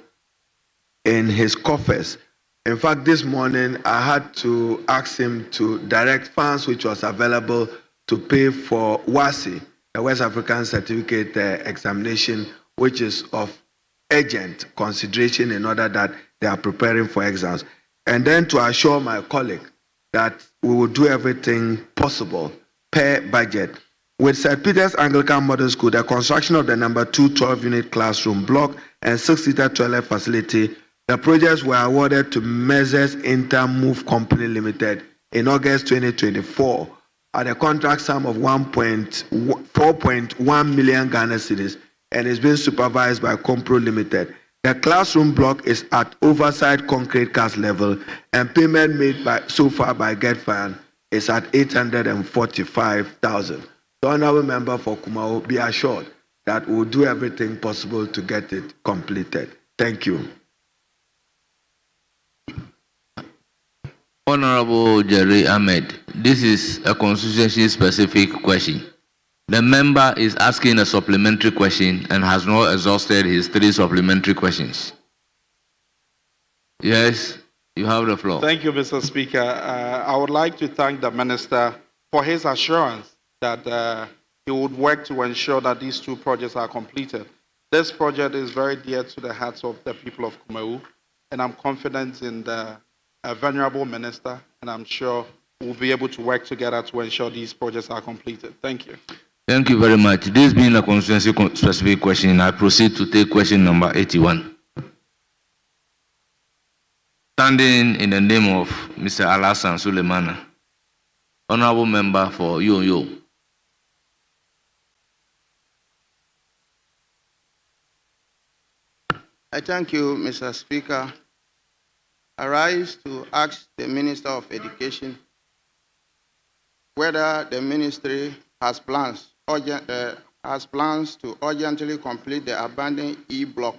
in his coffers. In fact, this morning I had to ask him to direct funds which was available to pay for WASI, the West African Certificate examination, which is of urgent consideration in order that they are preparing for exams. And then to assure my colleague that we will do everything possible per budget. With St. Peter's Anglican Model School, the construction of the number 2 12-unit classroom block and 6-seater toilet facility, the projects were awarded to Measures Intermove Company Limited in August 2024 at a contract sum of 4.1 million Ghana cedis and is being supervised by Compro Limited. The classroom block is at oversight concrete cast level, and payment made so far by GetFund is at 845,000. The honorable member for Kumau, be assured that we'll do everything possible to get it completed. Thank you. Honorable Jerry Ahmed, this is a constituency-specific question. The member is asking a supplementary question and has not exhausted his 3 supplementary questions. Yes, you have the floor. Thank you, Mr. Speaker. I would like to thank the Minister for his assurance that he would work to ensure that these 2 projects are completed. This project is very dear to the hearts of the people of Kumau, and I'm confident in the venerable Minister, and I'm sure we'll be able to work together to ensure these projects are completed. Thank you. Thank you very much. This being a constituency-specific question, I proceed to take question number 81. Standing in the name of Mr. Alassane Suleimana, honorable member for Yo-Yo. I thank you, Mr. Speaker. I rise to ask the Minister of Education whether the ministry has plans to urgently complete the abandoned E-block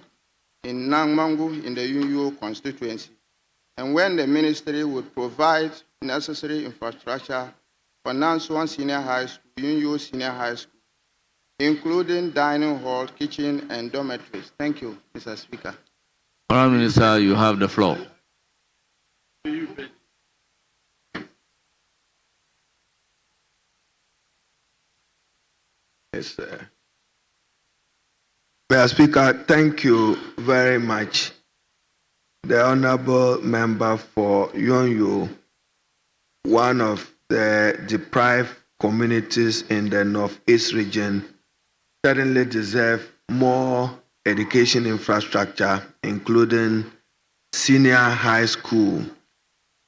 in Nangmangu in the Yunyu constituency, and when the ministry would provide necessary infrastructure for Nanswan Senior High School, Yunyu Senior High School, including dining hall, kitchen, and dormitories. Thank you, Mr. Speaker. Honourable Minister, you have the floor. Yes, sir. Mr. Speaker, thank you very much. The honorable member for Yonyo, one of the deprived communities in the Northeast region, certainly deserve more education infrastructure, including senior high school.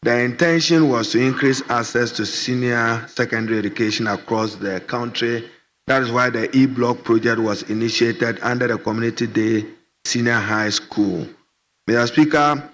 The intention was to increase access to senior secondary education across the country. That is why the E-Block project was initiated under the Community Day Senior High School. Mr. Speaker,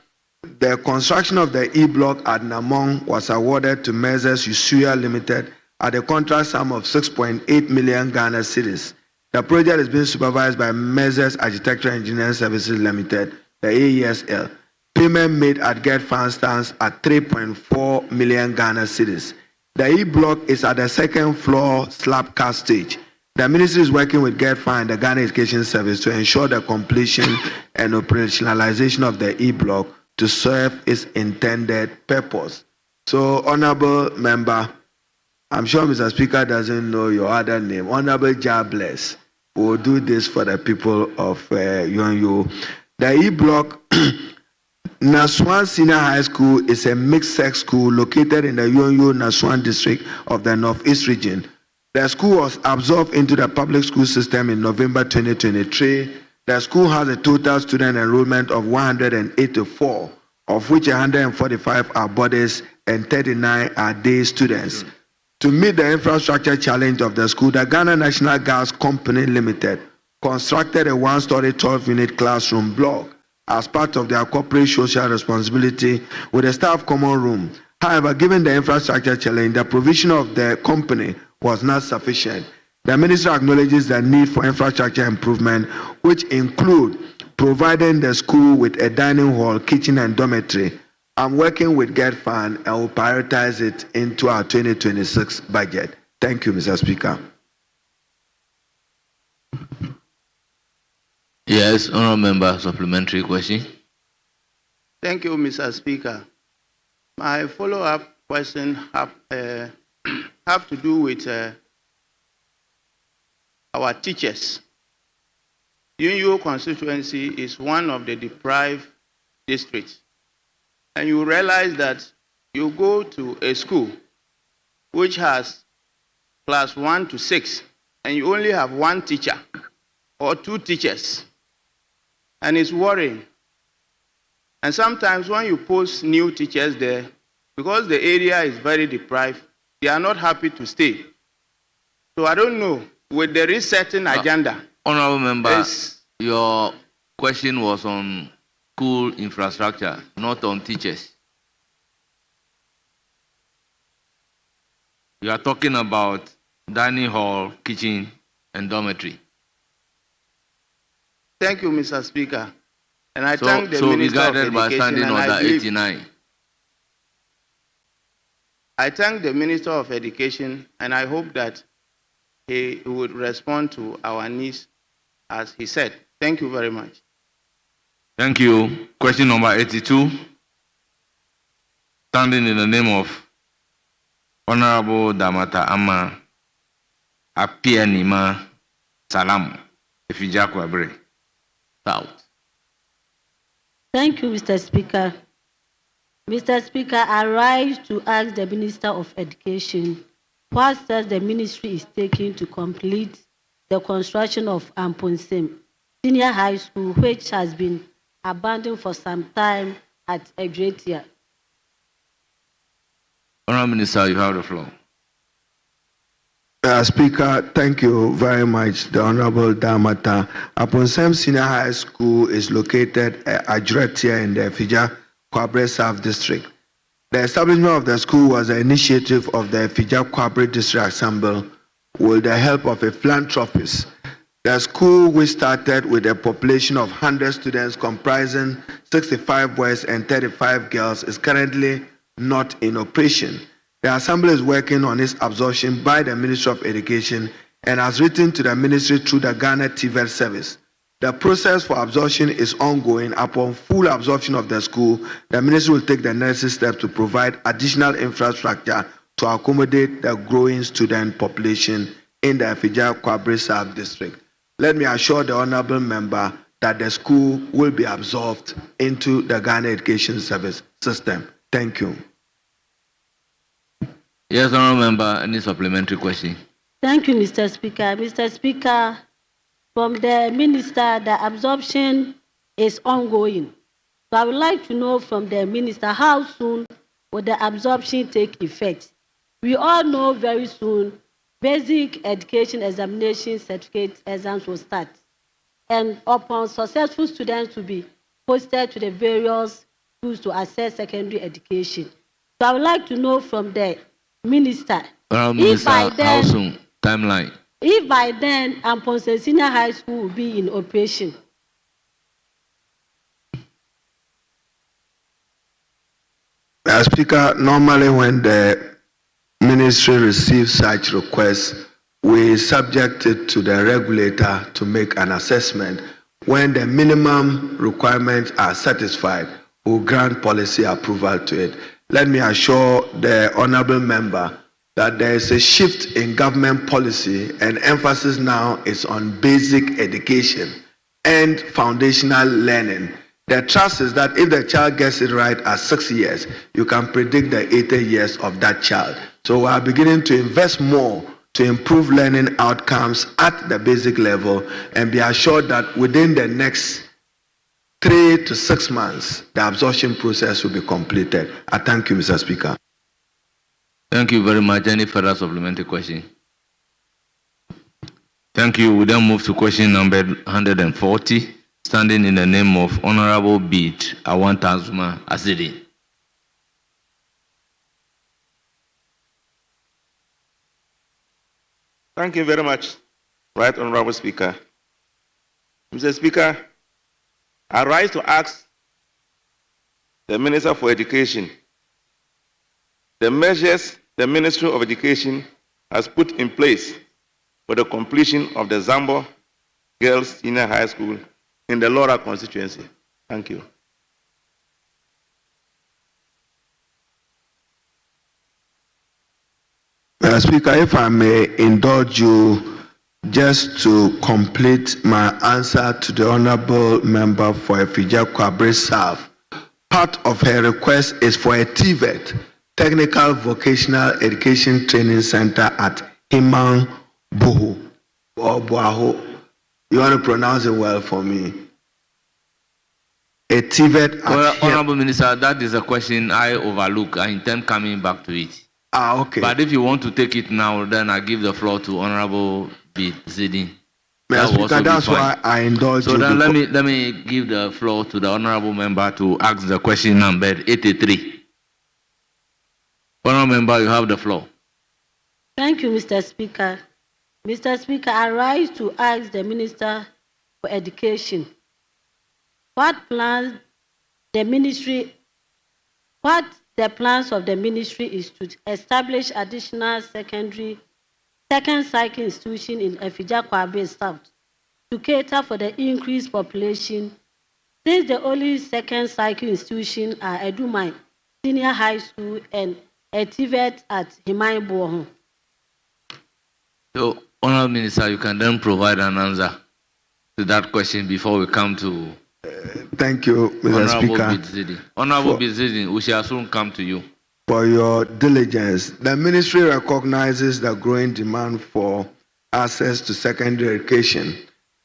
the construction of the E-Block at Namong was awarded to Messrs. Usuya Limited at a contract sum of 6.8 million Ghana cedis. The project is being supervised by Messrs. Architectural Engineering Services Limited, the AESL. Payment made at GetFund stands at 3.4 million Ghana cedis. The E-Block is at the second floor slab cast stage. The ministry is working with GetFund and the Ghana Education Service to ensure the completion and operationalization of the E-Block to serve its intended purpose. So, honorable member, I'm sure Mr. Speaker doesn't know your other name. Honorable Jabless will do this for the people of Yonyo. The E-Block Naswan Senior High School is a mixed-sex school located in the Yonyo Naswan district of the Northeast region. The school was absorbed into the public school system in November 2023. The school has a total student enrollment of 184, of which 145 are boarders and 39 are day students. To meet the infrastructure challenge of the school, the Ghana National Gas Company Limited constructed a one-story 12-unit classroom block as part of their corporate social responsibility with a staff common room. However, given the infrastructure challenge, the provision of the company was not sufficient. The minister acknowledges the need for infrastructure improvement, which include providing the school with a dining hall, kitchen, and dormitory. I'm working with GetFund and will prioritize it into our 2026 budget. Thank you, Mr. Speaker. Yes, honourable member, supplementary question. Thank you, Mr. Speaker. My follow-up question have to do with our teachers. Yunyu constituency is one of the deprived districts. And you realize that you go to a school which has class 1 to 6, and you only have one teacher or two teachers. And it's worrying. And sometimes when you post new teachers there, because the area is very deprived, they are not happy to stay. So I don't know, with the resetting agenda, Honorable member, your question was on school infrastructure, not on teachers. You are talking about dining hall, kitchen, and dormitory. Thank you, Mr. Speaker. And I thank the Minister of guided by Education. Standing And I Order believe- 89. I thank the Minister of Education, and I hope that he would respond to our needs as he said. Thank you very much. Thank you. Question number 82. Standing in the name of Honorable Damata Ama Apianima Salam, Efijakwabre, South. Thank you, Mr. Speaker. Mr. Speaker, I rise to ask the Minister of Education what steps the ministry is taking to complete the construction of Amponsim Senior High School, which has been abandoned for some time at Egretia. Honorable Minister, you have the floor. Speaker, thank you very much, the Honorable Damata. Aponsem Senior High School is located at Adretia in the Fija Kwabre South District. The establishment of the school was an initiative of the Fija Kwabre District Assembly with the help of a philanthropist. The school, which started with a population of 100 students comprising 65 boys and 35 girls, is currently not in operation. The Assembly is working on its absorption by the Ministry of Education and has written to the Ministry through the Ghana TVET service. The process for absorption is ongoing. Upon full absorption of the school, the Ministry will take the necessary steps to provide additional infrastructure to accommodate the growing student population in the Fija Kwabre South District. Let me assure the Honourable Member that the school will be absorbed into the Ghana Education Service system. Thank you. Yes, Honourable Member, any supplementary question? Thank you, Mr. Speaker. Mr. Speaker, from the Minister, the absorption is ongoing. So I would like to know from the Minister how soon will the absorption take effect? We all know very soon basic education examination certificate exams will start. And upon successful students to be posted to the various schools to access secondary education. So I would like to know from the Minister, Minister, how soon? Timeline. If by then Amponse Senior High School will be in operation. Speaker, normally when the ministry receives such requests, we subject it to the regulator to make an assessment. When the minimum requirements are satisfied, we'll grant policy approval to it. Let me assure the Honourable Member that there is a shift in government policy and emphasis now is on basic education and foundational learning. The trust is that if the child gets it right at 6 years, you can predict the 80 years of that child. So we are beginning to invest more to improve learning outcomes at the basic level and be assured that within the next 3 to 6 months, the absorption process will be completed. I thank you, Mr. Speaker. Thank you very much. Any further supplementary question? Thank you. We then move to question number 140, standing in the name of Honorable Bid Awantazuma Asidi. Thank you very much, Right Honorable Speaker. Mr. Speaker, I rise to ask the Minister for Education the measures the Ministry of Education has put in place for the completion of the Zambo Girls Senior High School in the Laura constituency. Thank you. Speaker, if I may indulge you just to complete my answer to the Honourable Member for Fija Kwabre South. Part of her request is for a TVET, Technical Vocational Education Training Center at Himan Boho or Boaho. You want to pronounce it well for me? A TVET. Well, Honourable Minister, that is a question I overlook. I intend coming back to it. Okay. But if you want to take it now, then I give the floor to Honourable Bid Zidi. That will also be that's fine. why I indulge So you. then let me give the floor to the honorable member to ask the question number 83. Honorable member, you have the floor. Thank you, Mr. Speaker. Mr. Speaker, I rise to ask the Minister for Education what the plans of the ministry is to establish additional second cycle institution in Efija-Kwabe South to cater for the increased population, since the only second cycle institution are Edumai Senior High School and a TVET at Himai-Bohon. So, Honorable Minister, you can then provide an answer to that question before we come to Thank you, Mr. Honorable Speaker. Bidzidi. Honorable Bidzidi, we shall soon come to you. For your diligence. The ministry recognizes the growing demand for access to secondary education.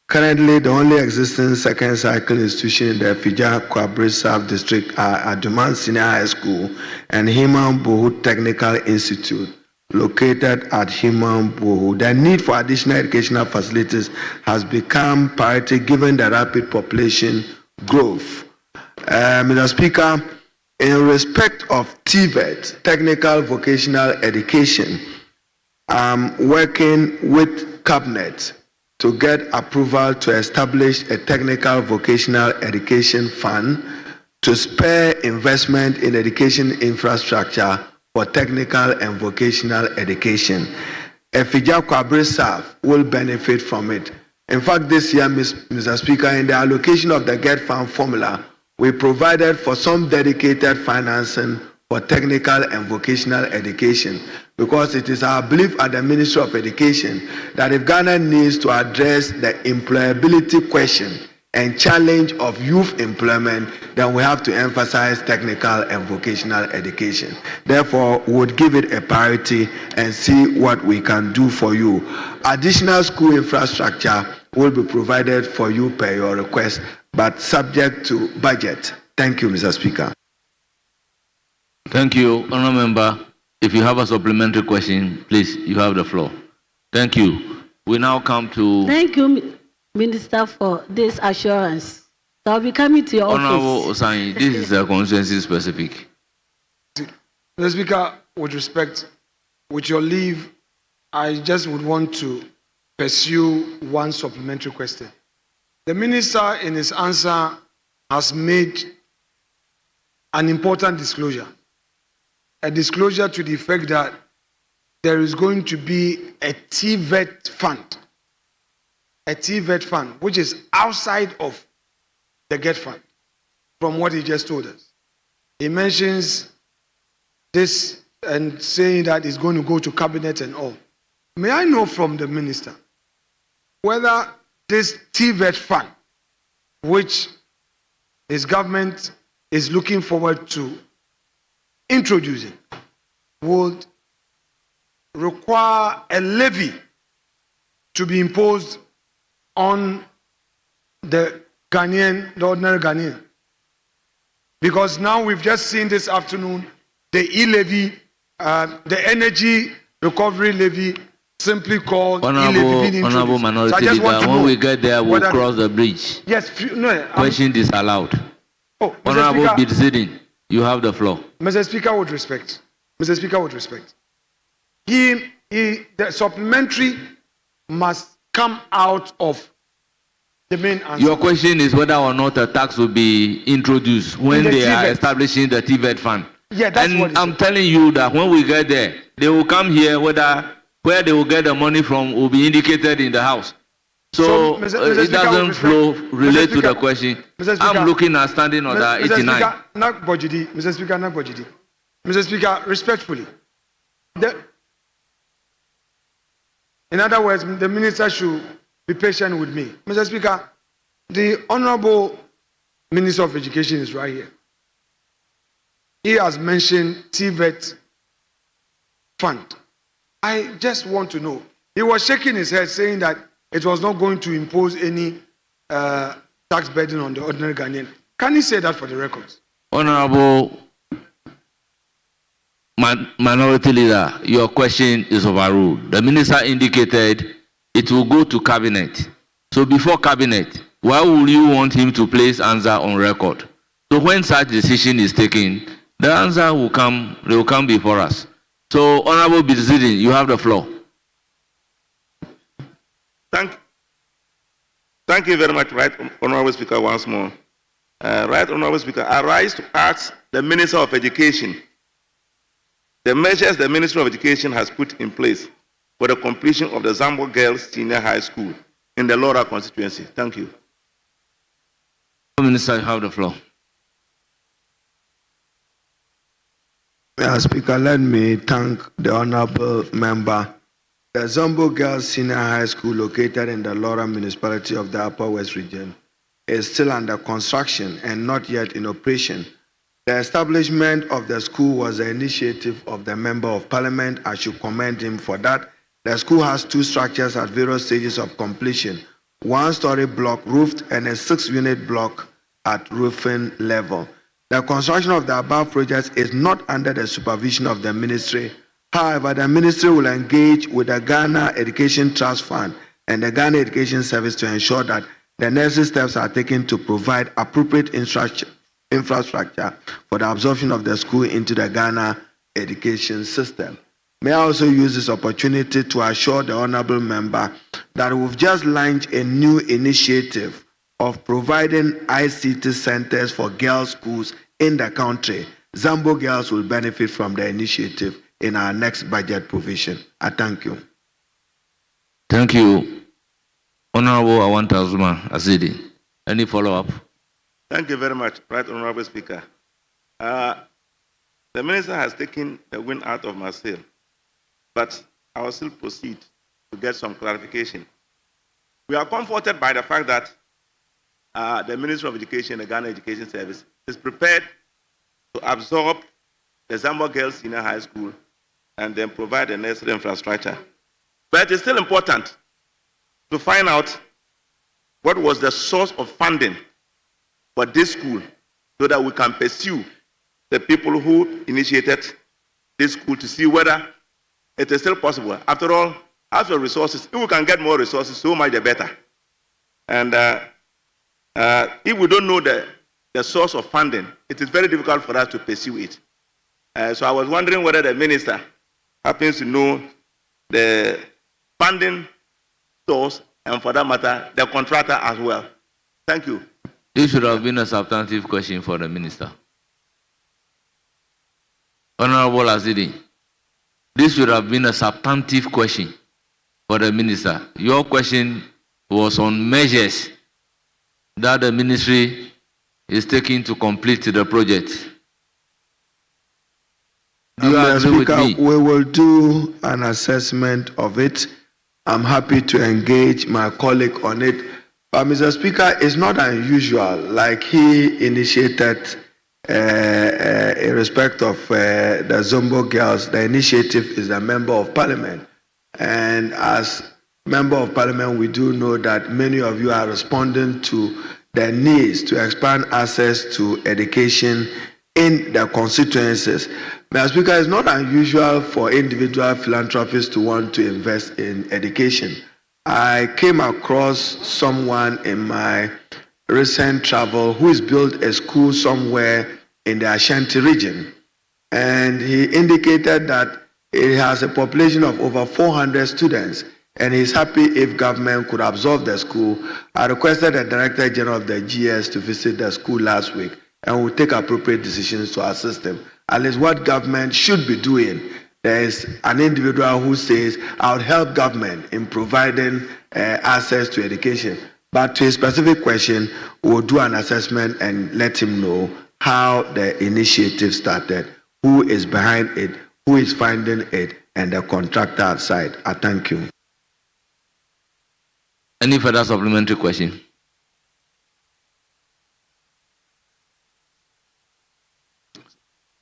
Currently, the only existing second cycle institution in the Efija-Kwabe South District are Aduman Senior High School and Himan Bohu Technical Institute, located at Himan Bohu. The need for additional educational facilities has become priority given the rapid population growth. Mr. Speaker, in respect of TVET, Technical Vocational Education, I'm working with Cabinet to get approval to establish a Technical Vocational Education Fund to spur investment in education infrastructure for technical and vocational education. Efija-Kwabe South will benefit from it. In fact, this year, Mr. Speaker, in the allocation of the GET Fund formula, we provided for some dedicated financing for technical and vocational education, because it is our belief at the Ministry of Education that if Ghana needs to address the employability question and challenge of youth employment, then we have to emphasize technical and vocational education. Therefore, we would give it a priority and see what we can do for you. Additional school infrastructure will be provided for you per your request, but subject to budget. Thank you, Mr. Speaker. Thank you, Honourable Member. If you have a supplementary question, please, you have the floor. Thank you. We now come to... Thank you, Minister, for this assurance. So I'll be coming to your Honourable office. Osani, this is a constituency specific. Mr. Speaker, with respect, with your leave, I just would want to pursue one supplementary question. The Minister, in his answer, has made an important disclosure. A disclosure to the effect that there is going to be a TVET fund. A TVET fund, which is outside of the GET fund, from what he just told us. He mentions this and saying that it's going to go to cabinet and all. May I know from the minister whether this TVET fund, which his government is looking forward to introducing, would require a levy to be imposed on the ordinary Ghanaian. Because now we've just seen this afternoon the e-levy, the energy recovery levy, simply called e-levy. Honourable Minority So I just want Leader, to when know we get there, we'll whether- cross the bridge. Yes, Question disallowed. Mr. Honourable Speaker, Bidzidi, you have the floor. Mr. Speaker, with respect. Mr. Speaker, with respect. The supplementary must come out of the main answer. Your question is whether or not a tax will be introduced when the they are TVET. establishing the TVET fund. Yeah, that's And what it I'm is. telling you that when we get there, they will come here, where they will get the money from will be indicated in the house. So, Mr. it Speaker, doesn't with flow respect- relate Mr. to the Speaker, question. Mr. Speaker, I'm looking at standing order Mr. 89. Speaker, not Bojidi. Mr. Speaker, not Bojidi. Mr. Speaker, respectfully. In other words, the minister should be patient with me. Mr. Speaker, the Honorable Minister of Education is right here. He has mentioned TVET fund. I just want to know. He was shaking his head saying that it was not going to impose any tax burden on the ordinary Ghanaian. Can he say that for the records? Honorable Minority Leader, your question is overruled. The minister indicated it will go to cabinet So before cabinet, why would you want him to place answer on record? So when such decision is taken, the answer will come, they will come before us. So Honorable Bizidi, you have the floor. Thank you very much, Right Honorable Speaker, once more. Right Honorable Speaker, I rise to ask the Minister of Education the measures the Ministry of Education has put in place for the completion of the Zambo Girls Senior High School in the Laura constituency. Thank you. Minister, you have the floor. Mr. Speaker, let me thank the honorable member. The Zambo Girls Senior High School, located in the Laura municipality of the Upper West region, is still under construction and not yet in operation. The establishment of the school was the initiative of the Member of Parliament. I should commend him for that. The school has two structures at various stages of completion: one-story block roofed and a 6-unit block at roofing level. The construction of the above projects is not under the supervision of the ministry. However, the ministry will engage with the Ghana Education Trust Fund and the Ghana Education Service to ensure that the necessary steps are taken to provide appropriate infrastructure for the absorption of the school into the Ghana education system. May I also use this opportunity to assure the honorable member that we've just launched a new initiative of providing ICT centers for girls' schools in the country. Zambo girls will benefit from the initiative in our next budget provision. I thank you. Thank you. Honorable Awanta Zuma Azidi. Any follow-up? Thank you very much, Right Honorable Speaker. The Minister has taken the wind out of my sail, but I will still proceed to get some clarification. We are comforted by the fact that the Ministry of Education, the Ghana Education Service, is prepared to absorb the Zambo Girls Senior High School and then provide the necessary infrastructure. But it's still important to find out what was the source of funding for this school so that we can pursue the people who initiated this school to see whether it is still possible. After all, as for resources, if we can get more resources, so much the better. And if we don't know the source of funding, it is very difficult for us to pursue it. So I was wondering whether the minister happens to know the funding source and, for that matter, the contractor as well. Thank you. This should have been a substantive question for the minister. Honorable Azidi, this should have been a substantive question for the minister. Your question was on measures that the ministry is taking to complete the project. Do you agree with me? We will do an assessment of it. I'm happy to engage my colleague on it. But Mr. Speaker, it's not unusual, like he initiated in respect of the Zombo girls. The initiative is a Member of Parliament. And as Member of Parliament, we do know that many of you are responding to the needs to expand access to education in the constituencies. Mr. Speaker, it's not unusual for individual philanthropists to want to invest in education. I came across someone in my recent travel who has built a school somewhere in the Ashanti region. And he indicated that it has a population of over 400 students, and he's happy if government could absorb the school. I requested the Director General of the GS to visit the school last week, and we'll take appropriate decisions to assist them. At least what government should be doing. There is an individual who says, I'll help government in providing access to education. But to a specific question, we'll do an assessment and let him know how the initiative started, who is behind it, who is funding it, and the contractor outside. I thank you. Any further supplementary question?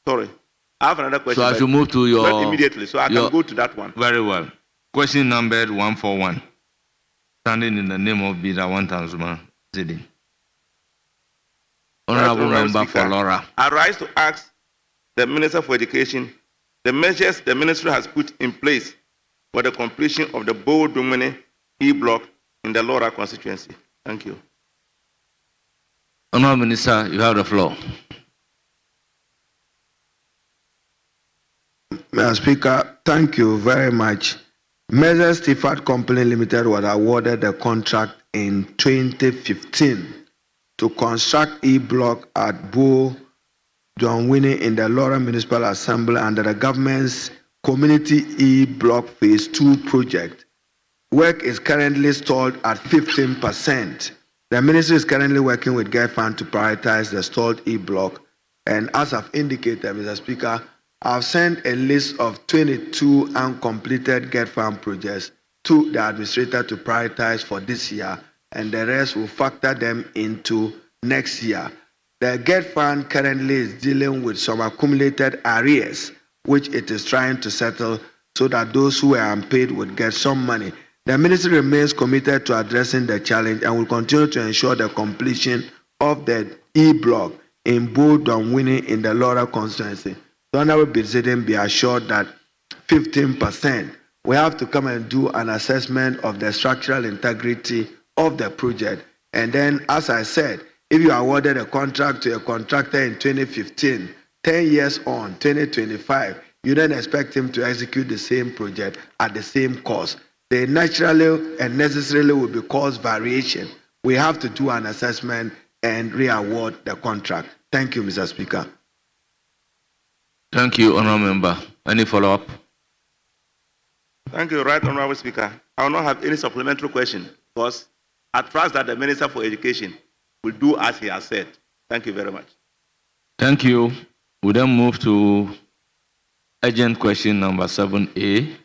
Sorry. I have another question. So I should move to your... Not immediately, so I can go to that one. Very well. Question numbered 141. Standing in the name of Bida Wantanzuma Zidi. Honorable Member for Laura. I rise to ask the Minister for Education the measures the ministry has put in place for the completion of the Bo Dumene E-Block in the Laura constituency. Thank you. Honourable Minister, you have the floor. Mr. Speaker, thank you very much. Measures Stifat Company Limited was awarded the contract in 2015 to construct E-block at Bo Donwini in the Laura Municipal Assembly under the government's Community E-block Phase 2 project. Work is currently stalled at 15%. The ministry is currently working with GET Fund to prioritize the stalled E-block. And as I've indicated, Mr. Speaker, I've sent a list of 22 uncompleted GET Fund projects to the administrator to prioritize for this year, and the rest will factor them into next year. The GET Fund currently is dealing with some accumulated arrears, which it is trying to settle so that those who are unpaid would get some money. The ministry remains committed to addressing the challenge and will continue to ensure the completion of the E-block in Bo Donwini in the Laura constituency. The Honourable President be assured that 15%, we have to come and do an assessment of the structural integrity of the project. And then, as I said, if you awarded a contract to a contractor in 2015, 10 years on, 2025, you don't expect him to execute the same project at the same cost. They naturally and necessarily will be cost variation. We have to do an assessment and re-award the contract. Thank you, Mr. Speaker. Thank you, Honourable Member. Any follow-up? Thank you, Right Honourable Speaker. I will not have any supplementary question because I trust that the Minister for Education will do as he has said. Thank you very much. Thank you. We then move to urgent question number 7A,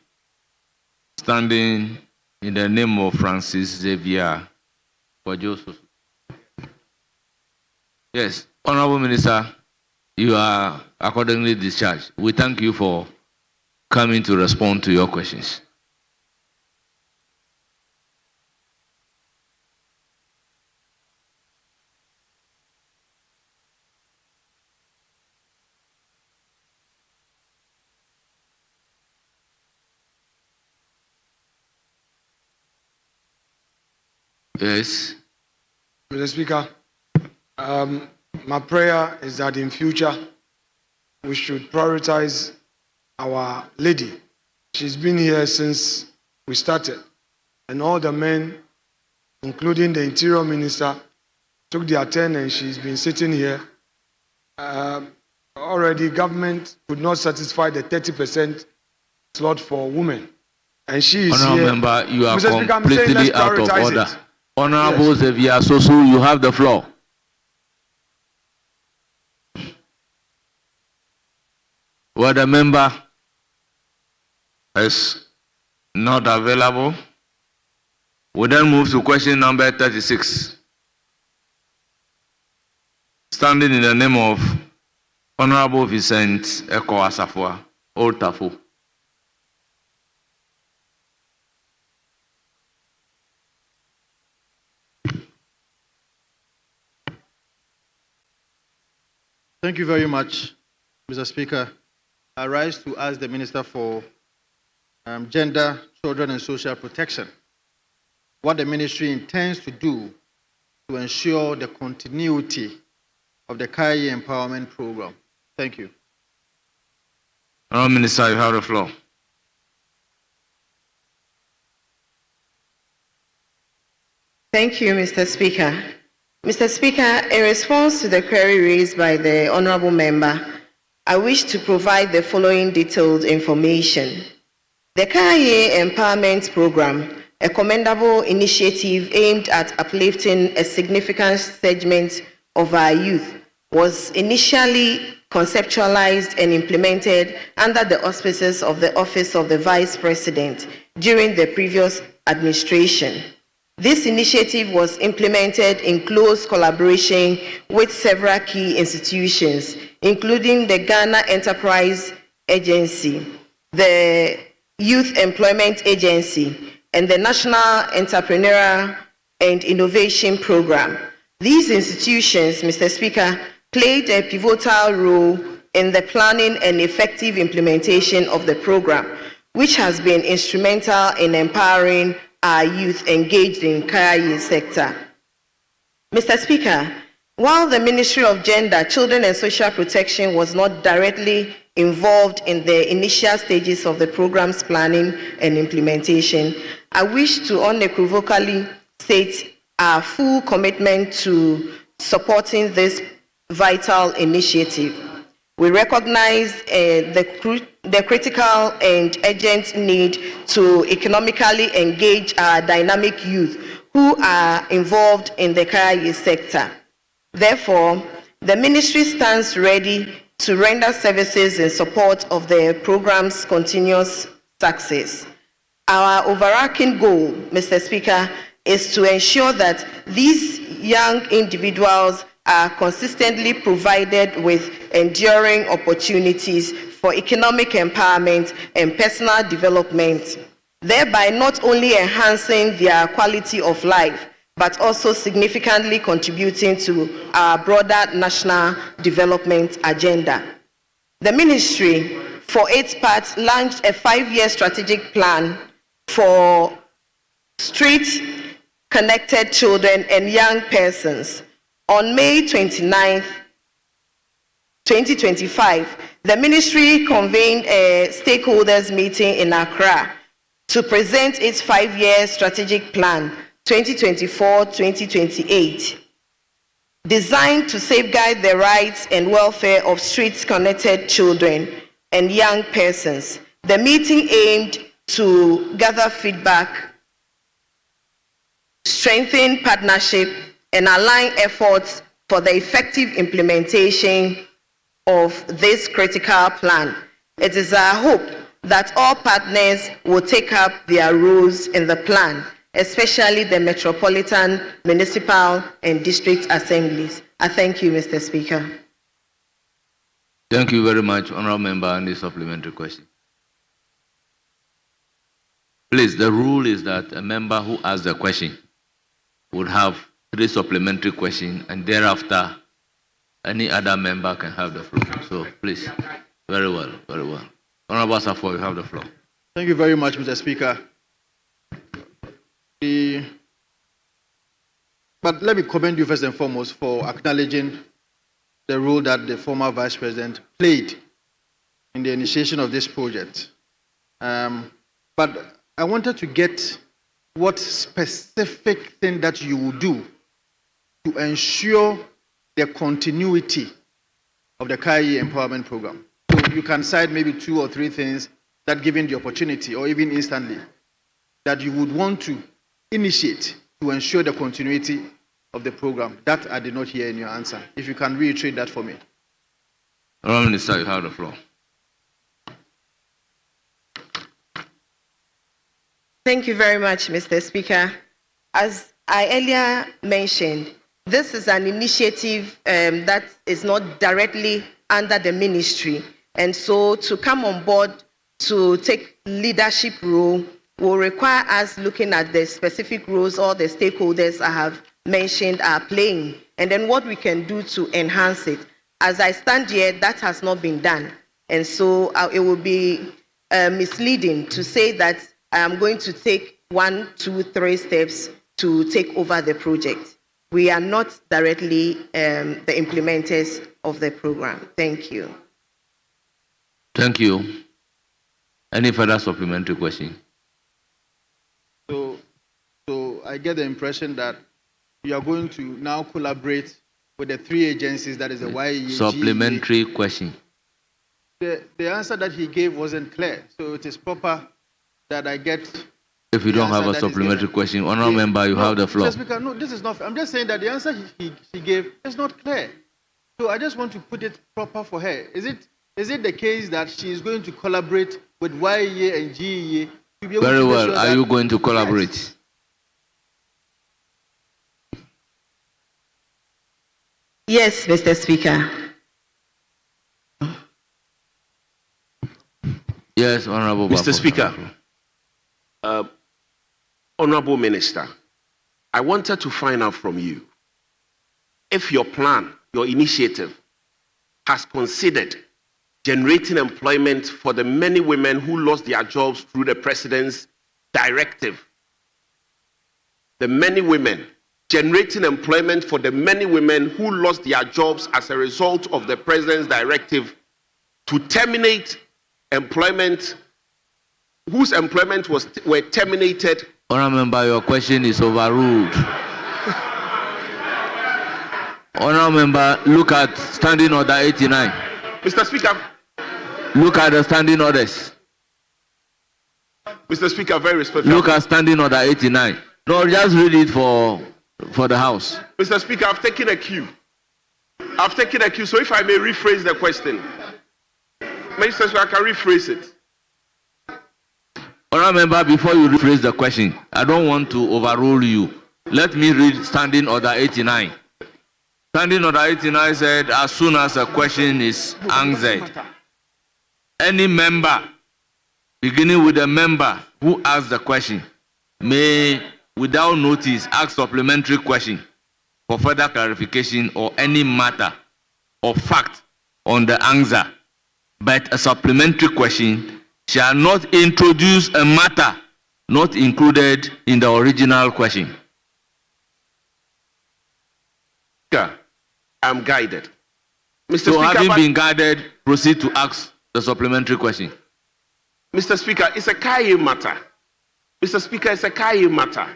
standing in the name of Francis Xavier for Joseph. Yes, Honourable Minister, you are accordingly discharged. We thank you for coming to respond to your questions. Yes. Mr. Speaker, my prayer is that in future we should prioritize our lady. She's been here since we started, and all the men, including the Interior Minister, took their turn and she's been sitting here. Already government could not satisfy the 30% slot for women. And she is Honourable here. Member, you are Mr. Speaker, I'm saying completely let's out of prioritize order. it. Honourable Yes. Xavier Sosu, you have the floor. Well, the member is not available. We then move to question number 36. Standing in the name of Honourable Vincent Eko Asafua, Old Tafo. Thank you very much, Mr. Speaker. I rise to ask the Minister for Gender, Children and Social Protection what the ministry intends to do to ensure the continuity of the Kaya Empowerment Program. Thank you. Honourable Minister, you have the floor. Thank you, Mr. Speaker. Mr. Speaker, in response to the query raised by the Honourable Member, I wish to provide the following detailed information. The Kaya Empowerment Program, a commendable initiative aimed at uplifting a significant segment of our youth, was initially conceptualized and implemented under the auspices of the Office of the Vice President during the previous administration. This initiative was implemented in close collaboration with several key institutions, including the Ghana Enterprise Agency, the Youth Employment Agency, and the National Entrepreneurial and Innovation Program. These institutions, Mr. Speaker, played a pivotal role in the planning and effective implementation of the program, which has been instrumental in empowering our youth engaged in career sector. Mr. Speaker, while the Ministry of Gender, Children and Social Protection was not directly involved in the initial stages of the program's planning and implementation, I wish to unequivocally state our full commitment to supporting this vital initiative. We recognize the critical and urgent need to economically engage our dynamic youth who are involved in the career sector. Therefore, the ministry stands ready to render services in support of the program's continuous success. Our overarching goal, Mr. Speaker, is to ensure that these young individuals are consistently provided with enduring opportunities for economic empowerment and personal development, thereby not only enhancing their quality of life, but also significantly contributing to our broader national development agenda. The ministry, for its part, launched a 5-year strategic plan for street-connected children and young persons. On May 29, 2025, the ministry convened a stakeholders meeting in Accra to present its 5-year strategic plan 2024-2028, designed to safeguard the rights and welfare of street-connected children and young persons. The meeting aimed to gather feedback, strengthen partnership, and align efforts for the effective implementation of this critical plan. It is our hope that all partners will take up their roles in the plan, especially the metropolitan, municipal, and district assemblies. I thank you, Mr. Speaker. Thank you very much, Honourable Member, and the supplementary question. Please, the rule is that a member who asks the question would have 3 supplementary questions, and thereafter, any other member can have the floor. So, please, very well, very well. Honourable Safo, you have the floor. Thank you very much, Mr. Speaker. But let me commend you first and foremost for acknowledging the role that the former Vice President played in the initiation of this project. But I wanted to get what specific thing that you will do to ensure the continuity of the career empowerment program. So you can cite maybe 2 or 3 things that, given the opportunity or even instantly, that you would want to initiate to ensure the continuity of the program. That I did not hear in your answer. If you can reiterate that for me. Honourable Minister, you have the floor. Thank you very much, Mr. Speaker. As I earlier mentioned, this is an initiative that is not directly under the ministry. And so to come on board to take leadership role will require us looking at the specific roles all the stakeholders I have mentioned are playing, and then what we can do to enhance it. As I stand here, that has not been done. And so it will be misleading to say that I am going to take 1, 2, 3 steps to take over the project. We are not directly the implementers of the program. Thank you. Thank you. Any further supplementary question? So I get the impression that you are going to now collaborate with the 3 agencies, that is the YEG. Supplementary question. The answer that he gave wasn't clear, so it is proper that I get. If you don't have a supplementary question, Honourable Member, you have the floor. Mr. Speaker, no, this is not. I'm just saying that the answer he gave is not clear. So I just want to put it proper for her. Is it the case that she is going to collaborate with YEA and GEA to be able Very to well. sure Are you going to collaborate? Yes, Mr. Speaker. Yes, Honourable Mr. Speaker, Honourable Minister, I wanted to find out from you if your plan, your initiative, has considered generating employment for the many women who lost their jobs through the President's directive the many women, generating employment for the many women who lost their jobs as a result of the president's directive to terminate employment, whose employment were terminated. Honourable Member, your question is overruled. Honourable Member, look at Standing Order 89. Mr. Speaker. Look at the standing orders. Mr. Speaker, very respectful. Look at Standing Order 89. No, just read it for the House. Mr. Speaker, I've taken a cue. So if I may rephrase the question. Mr. Speaker, I can rephrase it. Honourable Member, before you rephrase the question, I don't want to overrule you. Let me read Standing Order 89. Standing Order 89 said, as soon as a question is answered, any member, beginning with the member who asks the question, may, without notice, ask supplementary question for further clarification or any matter or fact on the answer. But a supplementary question shall not introduce a matter not included in the original question. I'm guided. Mr. So Speaker, having been guided, proceed to ask the supplementary question. Mr. Speaker, it's a KIA matter. Mr. Speaker, it's a KIA matter.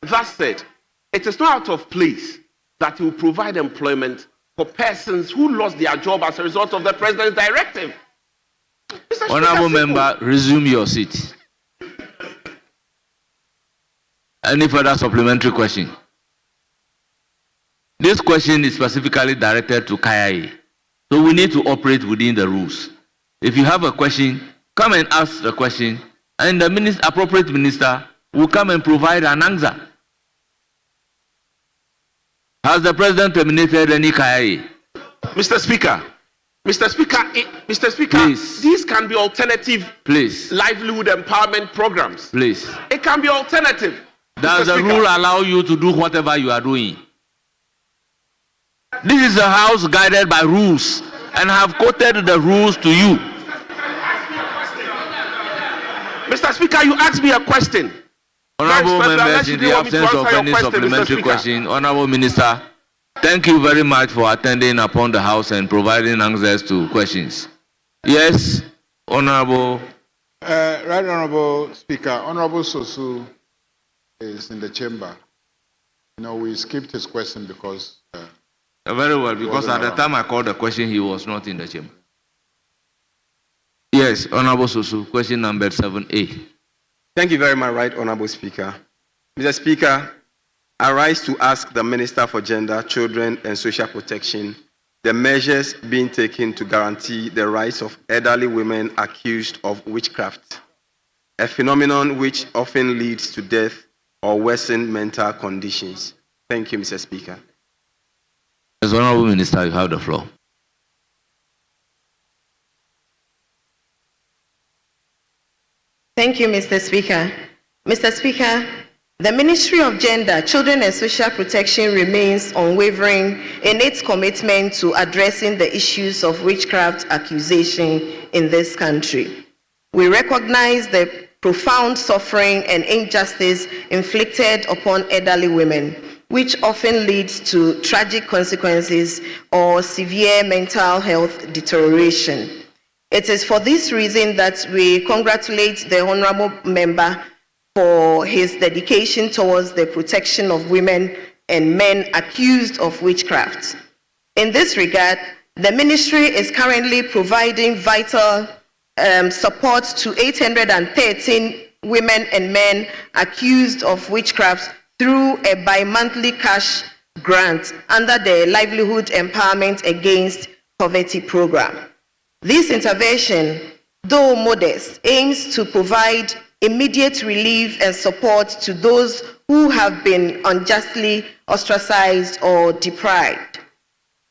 That said, it is not out of place that he will provide employment for persons who lost their job as a result of the president's directive. Honourable Member, resume your seat. Any further supplementary question? This question is specifically directed to KIA. So we need to operate within the rules. If you have a question, come and ask the question, and the appropriate minister will come and provide an answer. Has the president terminated any KIA? Mr. Speaker, please. These can be alternative livelihood empowerment programs. Please. It can be alternative. Does the rule allow you to do whatever you are doing? This is a house guided by rules, and I have quoted the rules to you. Mr. Speaker, you asked me a question. Honourable members, in the absence of any supplementary question, Honourable Minister, thank you very much for attending upon the House and providing answers to questions. Yes, Honourable. Right Honourable Speaker, Honourable Sosu is in the chamber. You know, we skipped his question because... very well, because at the time I called the question, he was not in the chamber. Yes, Honourable Sosu, question number 7A. Thank you very much, Right Honourable Speaker. Mr. Speaker, I rise to ask the Minister for Gender, Children and Social Protection the measures being taken to guarantee the rights of elderly women accused of witchcraft, a phenomenon which often leads to death or worsened mental conditions. Thank you, Mr. Speaker. As Honourable Minister, you have the floor. Thank you, Mr. Speaker. Mr. Speaker, the Ministry of Gender, Children and Social Protection remains unwavering in its commitment to addressing the issues of witchcraft accusation in this country. We recognize the profound suffering and injustice inflicted upon elderly women, which often leads to tragic consequences or severe mental health deterioration. It is for this reason that we congratulate the Honourable Member for his dedication towards the protection of women and men accused of witchcraft. In this regard, the Ministry is currently providing vital support to 813 women and men accused of witchcraft through a bi-monthly cash grant under the Livelihood Empowerment Against Poverty program. This intervention, though modest, aims to provide immediate relief and support to those who have been unjustly ostracized or deprived.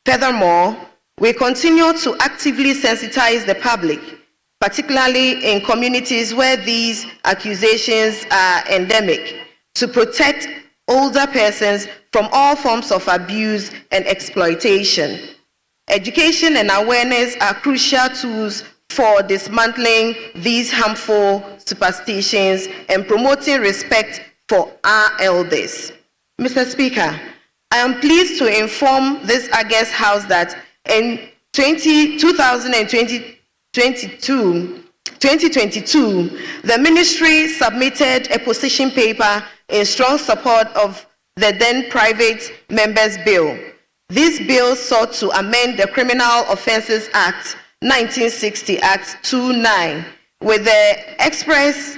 Furthermore, we continue to actively sensitize the public, particularly in communities where these accusations are endemic, to protect older persons from all forms of abuse and exploitation. Education and awareness are crucial tools for dismantling these harmful superstitions and promoting respect for our elders. Mr. Speaker, I am pleased to inform this August House that in 2022, the ministry submitted a position paper in strong support of the then private members' bill. This bill sought to amend the Criminal Offences Act 1960 Act 29 with the express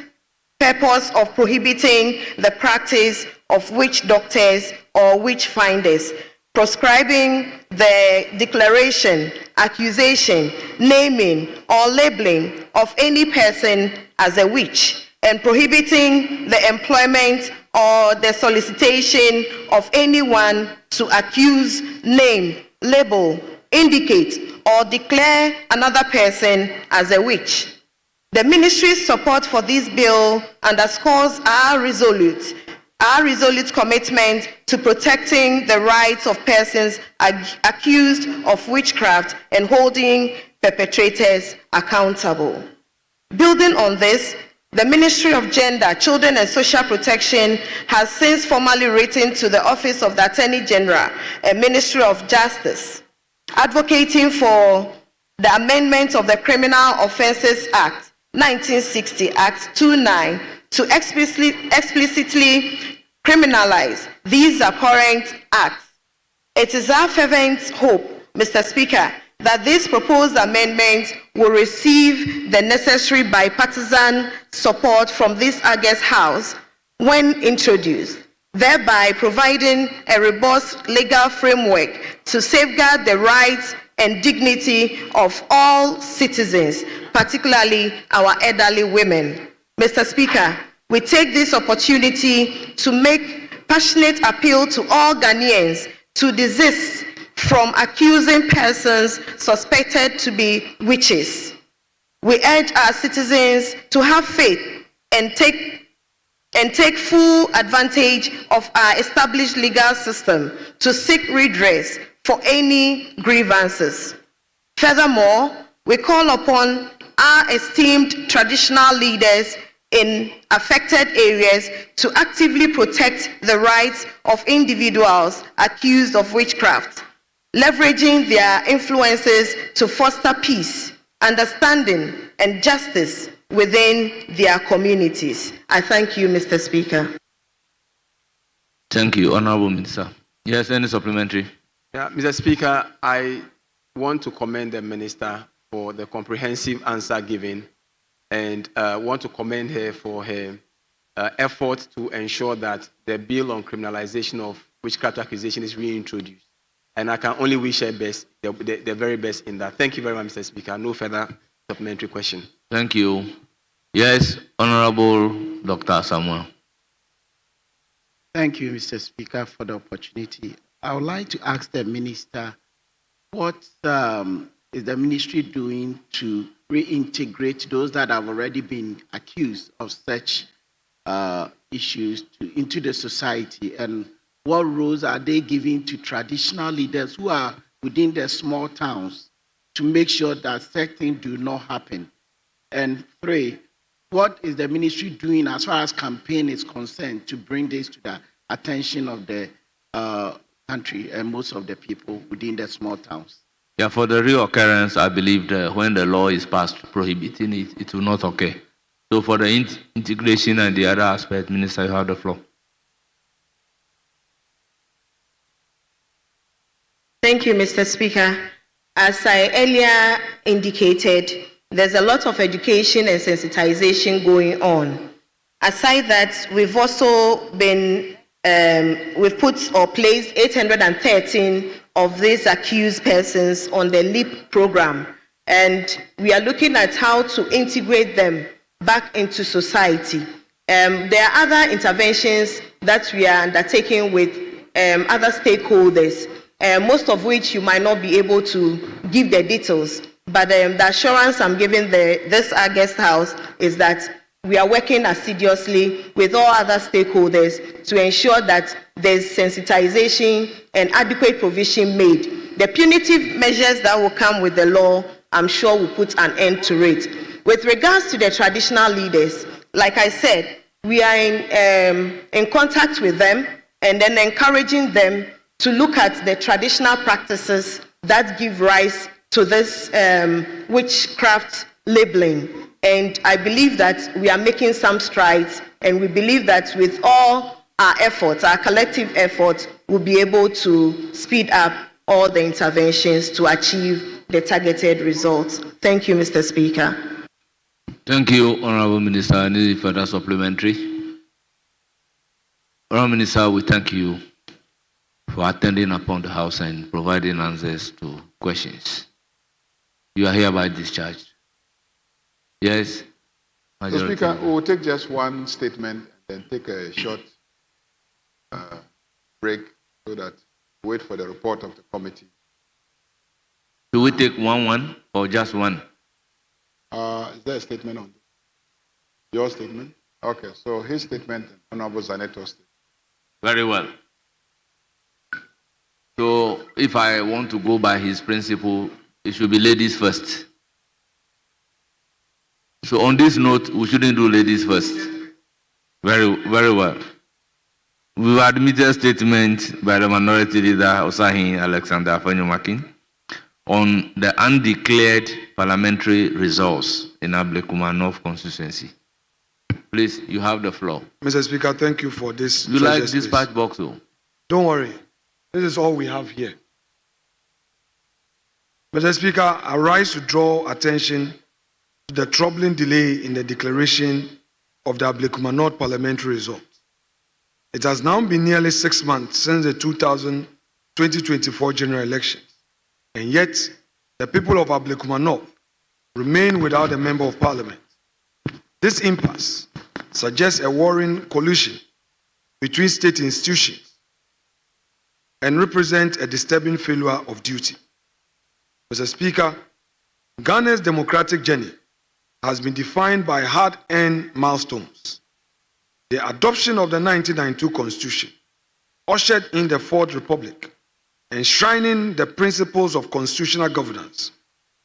purpose of prohibiting the practice of witch doctors or witch finders, proscribing the declaration, accusation, naming, or labeling of any person as a witch, and prohibiting the employment or the solicitation of anyone to accuse, name, label, indicate, or declare another person as a witch. The ministry's support for this bill underscores our resolute commitment to protecting the rights of persons accused of witchcraft and holding perpetrators accountable. Building on this, the Ministry of Gender, Children and Social Protection has since formally written to the Office of the Attorney General and Ministry of Justice, advocating for the amendment of the Criminal Offences Act 1960 Act 29 to explicitly criminalize these abhorrent acts. It is our fervent hope, Mr. Speaker, that this proposed amendment will receive the necessary bipartisan support from this August House when introduced, thereby providing a robust legal framework to safeguard the rights and dignity of all citizens, particularly our elderly women. Mr. Speaker, we take this opportunity to make passionate appeal to all Ghanaians to desist from accusing persons suspected to be witches. We urge our citizens to have faith and take full advantage of our established legal system to seek redress for any grievances. Furthermore, we call upon our esteemed traditional leaders in affected areas to actively protect the rights of individuals accused of witchcraft, leveraging their influences to foster peace, understanding, and justice within their communities. I thank you, Mr. Speaker. Thank you, Honorable Minister. Yes, any supplementary? Yeah, Mr. Speaker, I want to commend the Minister for the comprehensive answer given and want to commend her for her effort to ensure that the bill on criminalization of witchcraft accusation is reintroduced. And I can only wish her best, the very best in that. Thank you very much, Mr. Speaker. No further supplementary question. Thank you. Yes, Honorable Dr. Samuel. Thank you, Mr. Speaker, for the opportunity. I would like to ask the Minister, what is the ministry doing to reintegrate those that have already been accused of such issues into the society? And what roles are they giving to traditional leaders who are within the small towns to make sure that such things do not happen? And 3, what is the ministry doing as far as campaign is concerned to bring this to the attention of the country and most of the people within the small towns? Yeah, for the reoccurrence, I believe that when the law is passed prohibiting it, it will not occur. So for the integration and the other aspect, Minister, you have the floor. Thank you, Mr. Speaker. As I earlier indicated, there's a lot of education and sensitization going on. Aside that, we've also been, we've put or placed 813 of these accused persons on the LEAP program, and we are looking at how to integrate them back into society. There are other interventions that we are undertaking with other stakeholders, most of which you might not be able to give the details, but the assurance I'm giving this August House is that we are working assiduously with all other stakeholders to ensure that there's sensitization and adequate provision made. The punitive measures that will come with the law, I'm sure, will put an end to it. With regards to the traditional leaders, like I said, we are in contact with them. and then encouraging them to look at the traditional practices that give rise to this witchcraft labeling. And I believe that we are making some strides, and we believe that with all our efforts, our collective efforts, we'll be able to speed up all the interventions to achieve the targeted results. Thank you, Mr. Speaker. Thank you, Honorable Minister. Any further supplementary? Honorable Minister, we thank you for attending upon the House and providing answers to questions. You are hereby discharged. Yes? Mr. Speaker, we will take just one statement and then take a short break so that we wait for the report of the committee. Do we take one or just one? Is there a statement on this? Your statement? Okay, so his statement and Honorable Zanetto's statement. Very well. So if I want to go by his principle, it should be ladies first. So on this note, we shouldn't do ladies first. Very, very well. We've admitted a statement by the Minority Leader, Osahin Alexander Afenyomakin, on the undeclared parliamentary results in Ablekuma North constituency. Please, you have the floor. Mr. Speaker, thank you for this. You like dispatch box, though? Don't worry. This is all we have here. Mr. Speaker, I rise to draw attention to the troubling delay in the declaration of the Ablekuma North parliamentary results. It has now been nearly 6 months since the 2024 general elections, and yet the people of Ablekuma North remain without a member of parliament. This impasse suggests a worrying collusion between state institutions and represents a disturbing failure of duty. Mr. Speaker, Ghana's democratic journey has been defined by hard-earned milestones. The adoption of the 1992 Constitution ushered in the Fourth Republic, enshrining the principles of constitutional governance,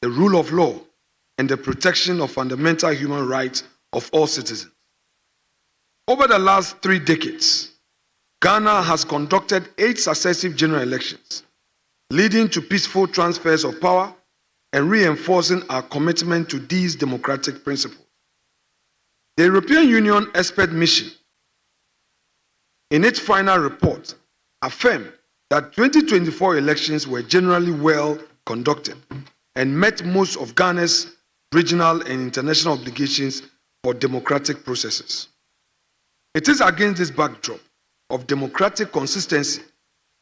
the rule of law, and the protection of fundamental human rights of all citizens. Over the last 3 decades, Ghana has conducted 8 successive general elections, leading to peaceful transfers of power and reinforcing our commitment to these democratic principles. The European Union Expert Mission, in its final report, affirmed that 2024 elections were generally well conducted and met most of Ghana's regional and international obligations for democratic processes. It is against this backdrop of democratic consistency,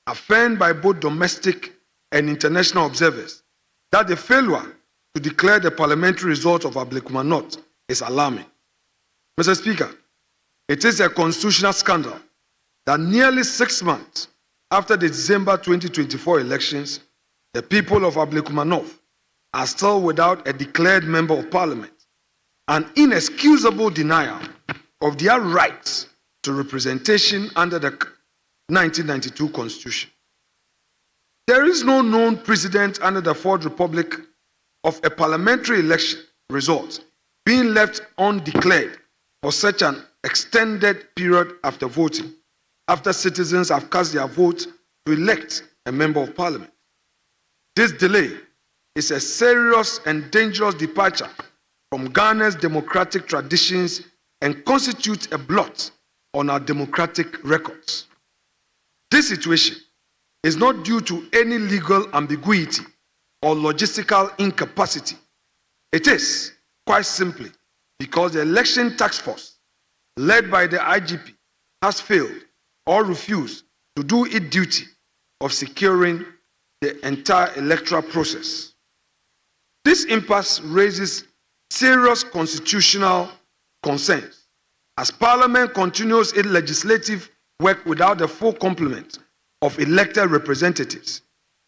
affirmed by both domestic and international observers, that the failure to declare the parliamentary result of Ablekuma North is alarming. Mr. Speaker, it is a constitutional scandal that nearly 6 months after the December 2024 elections, the people of Ablekuma North are still without a declared member of parliament, an inexcusable denial of their rights to representation under the 1992 Constitution. There is no known precedent under the Fourth Republic of a parliamentary election result being left undeclared for such an extended period after voting, after citizens have cast their vote to elect a member of parliament. This delay is a serious and dangerous departure from Ghana's democratic traditions and constitutes a blot on our democratic records. This situation is not due to any legal ambiguity or logistical incapacity. It is, quite simply, because the election task force, led by the IGP, has failed or refused to do its duty of securing the entire electoral process. This impasse raises serious constitutional concerns as Parliament continues its legislative work without the full complement of elected representatives,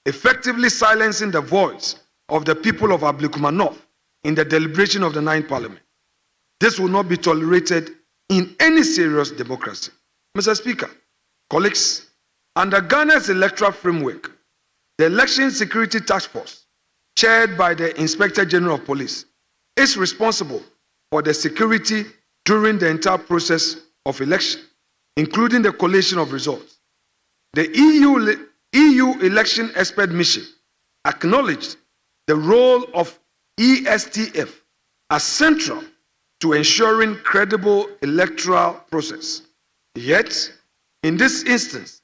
effectively silencing the voice of the people of Ablekuma North in the deliberation of the 9th Parliament. This will not be tolerated in any serious democracy. Mr. Speaker, colleagues, under Ghana's electoral framework, the Election Security Task Force, chaired by the Inspector General of Police, is responsible for the security during the entire process of election, including the collation of results, The EU Election Expert Mission acknowledged the role of ESTF as central to ensuring credible electoral process. Yet, in this instance,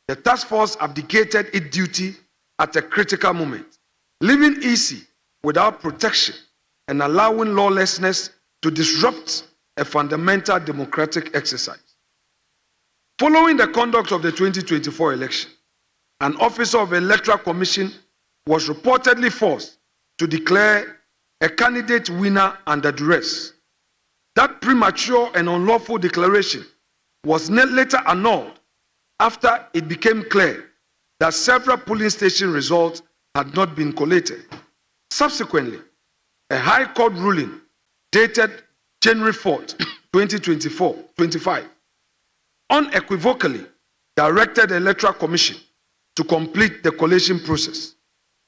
the task force abdicated its duty at a critical moment, leaving EC without protection and allowing lawlessness to disrupt a fundamental democratic exercise. Following the conduct of the 2024 election, an officer of the Electoral Commission was reportedly forced to declare a candidate winner under duress. That premature and unlawful declaration was later annulled after it became clear that several polling station results had not been collated. Subsequently, a High Court ruling dated January 4th, 2025, unequivocally directed the Electoral Commission to complete the collation process.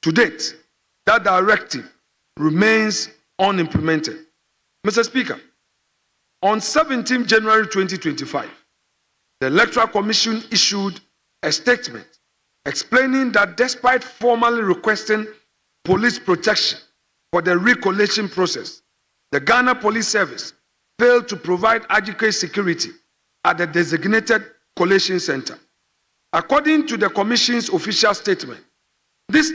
To date, that directive remains unimplemented. Mr. Speaker, on 17 January 2025, the Electoral Commission issued a statement explaining that despite formally requesting police protection for the recollation process, the Ghana Police Service failed to provide adequate security at the designated collation center. According to the Commission's official statement, this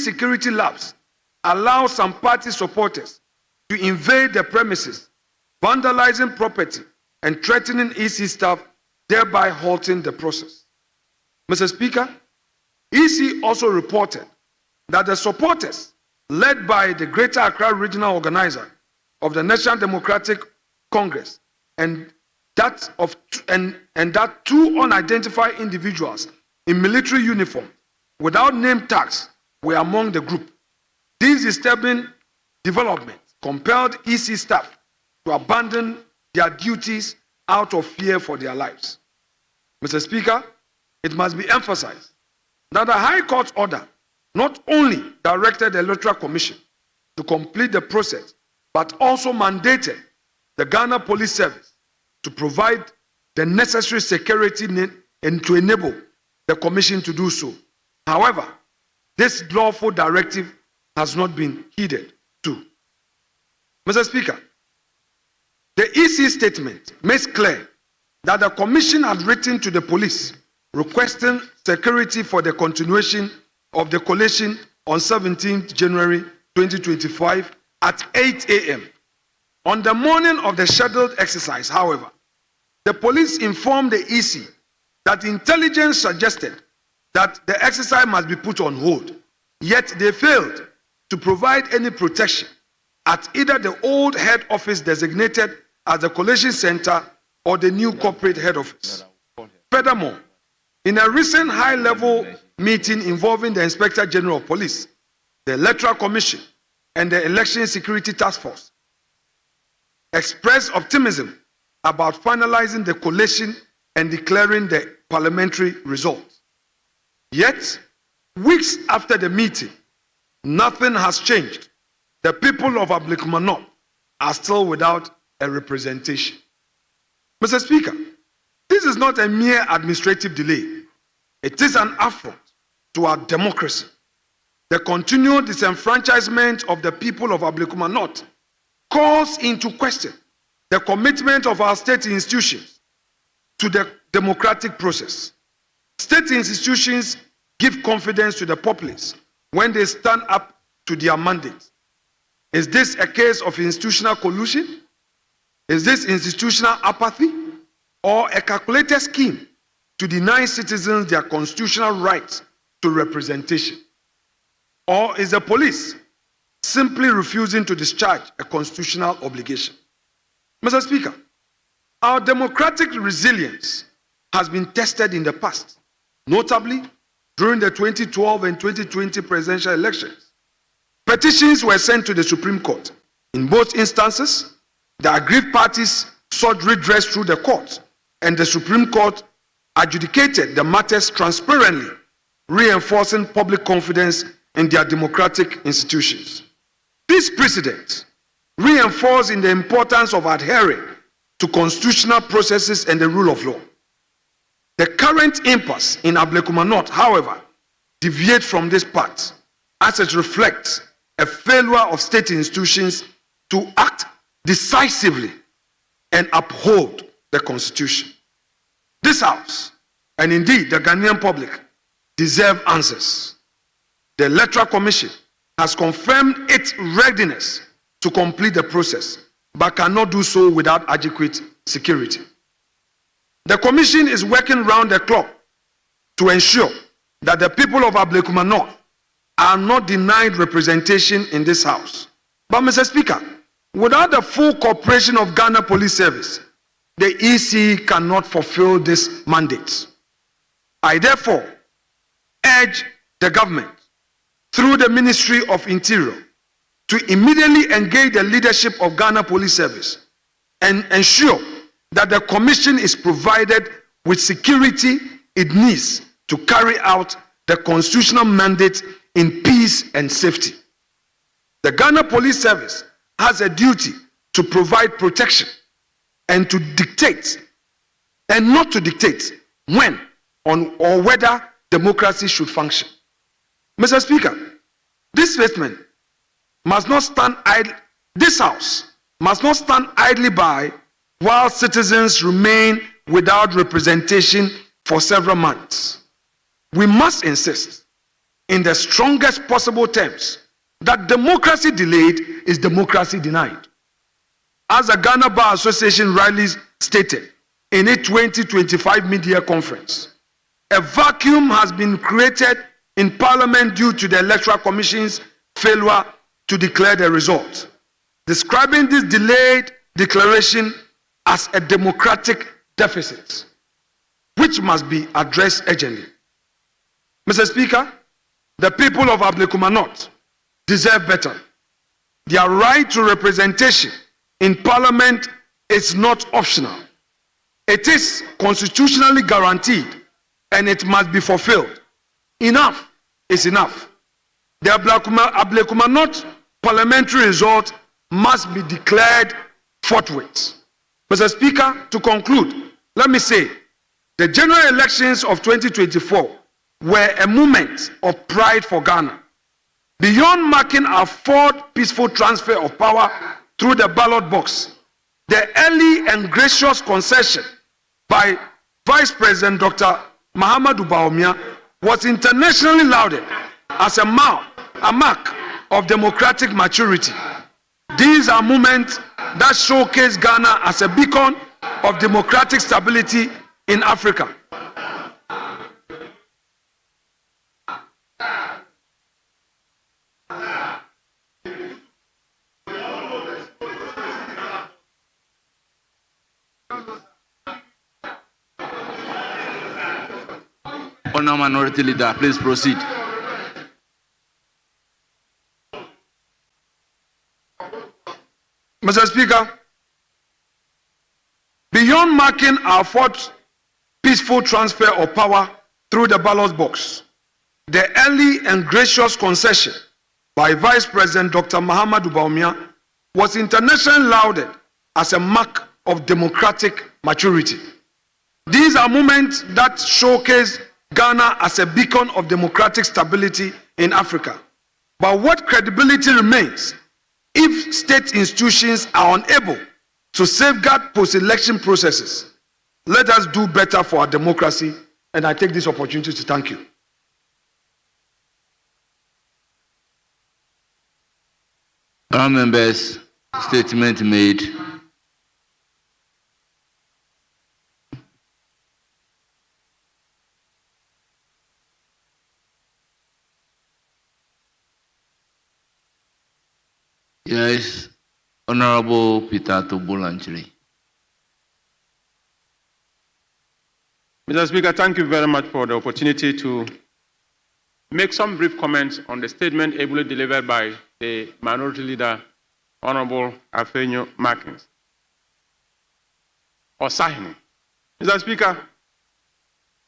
security lapse allows some party supporters to invade the premises, vandalizing property and threatening EC staff, thereby halting the process. Mr. Speaker, EC also reported that the supporters, led by the Greater Accra Regional Organizer of the National Democratic Congress, and that two unidentified individuals in military uniform without name tags were among the group. These disturbing developments compelled EC staff to abandon their duties out of fear for their lives. Mr. Speaker, it must be emphasized that the High Court order not only directed the Electoral Commission to complete the process, but also mandated the Ghana Police Service to provide the necessary security and to enable the Commission to do so. However, this lawful directive has not been heeded too. Mr. Speaker, the EC statement makes clear that the Commission had written to the police requesting security for the continuation of the collation on 17 January 2025 at 8 a.m. On the morning of the scheduled exercise, however, the police informed the EC that intelligence suggested that the exercise must be put on hold, yet they failed to provide any protection at either the old head office designated as the collation center or the new corporate head office. Furthermore, in a recent high-level meeting involving the Inspector General of Police, the Electoral Commission, and the Election Security Task Force expressed optimism about finalizing the collation and declaring the parliamentary results. Yet, weeks after the meeting, nothing has changed. The people of Ablekuma are still without a representation. Mr. Speaker, this is not a mere administrative delay. It is an affront to our democracy. The continued disenfranchisement of the people of Ablekuma North calls into question the commitment of our state institutions to the democratic process. State institutions give confidence to the populace when they stand up to their mandate. Is this a case of institutional collusion? Is this institutional apathy or a calculated scheme to deny citizens their constitutional rights to representation? Or is the police simply refusing to discharge a constitutional obligation? Mr. Speaker, our democratic resilience has been tested in the past, notably during the 2012 and 2020 presidential elections. Petitions were sent to the Supreme Court. In both instances, the aggrieved parties sought redress through the court, and the Supreme Court adjudicated the matters transparently, reinforcing public confidence in their democratic institutions. This precedent reinforcing the importance of adhering to constitutional processes and the rule of law. The current impasse in Ablekuma North, however, deviates from this path as it reflects a failure of state institutions to act decisively and uphold the Constitution. This House, and indeed the Ghanaian public, deserve answers. The Electoral Commission has confirmed its readiness to complete the process, but cannot do so without adequate security. The Commission is working round the clock to ensure that the people of Ablekuma North are not denied representation in this House. But, Mr. Speaker, without the full cooperation of Ghana Police Service, the EC cannot fulfill this mandate. I therefore urge the government, through the Ministry of Interior, to immediately engage the leadership of Ghana Police Service and ensure that the Commission is provided with security it needs to carry out the constitutional mandate in peace and safety. The Ghana Police Service has a duty to provide protection and to dictate, and not to dictate when or whether democracy should function. Mr. Speaker, this statement must not stand idle. This House must not stand idly by while citizens remain without representation for several months. We must insist in the strongest possible terms that democracy delayed is democracy denied. As the Ghana Bar Association rightly stated in its 2025 media conference, a vacuum has been created in Parliament due to the Electoral Commission's failure to declare the result, describing this delayed declaration as a democratic deficit, which must be addressed urgently. Mr. Speaker, the people of Ablekuma North deserve better. Their right to representation in Parliament is not optional. It is constitutionally guaranteed and it must be fulfilled. Enough is enough. The Ablekuma North parliamentary result must be declared forthwith. Mr. Speaker, to conclude, let me say the general elections of 2024 were a moment of pride for Ghana. Beyond marking our fourth peaceful transfer of power through the ballot box, the early and gracious concession by Vice President Dr. Mahamudu Bawumia was internationally lauded as a mark of democratic maturity. These are moments that showcase Ghana as a beacon of democratic stability in Africa. Honourable Minority Leader, please proceed. Mr. Speaker, beyond marking our fourth peaceful transfer of power through the ballot box, the early and gracious concession by Vice President Dr. Mahamudu Bawumia was internationally lauded as a mark of democratic maturity. These are moments that showcase Ghana as a beacon of democratic stability in Africa. But what credibility remains if state institutions are unable to safeguard post-election processes? Let us do better for our democracy, and I take this opportunity to thank you. Honourable members, statement made. Yes, Honourable Peter Tobolanchiri. Mr. Speaker, thank you very much for the opportunity to make some brief comments on the statement ably delivered by the Minority Leader, Honourable Afenyo Markins. Osahini. Mr. Speaker,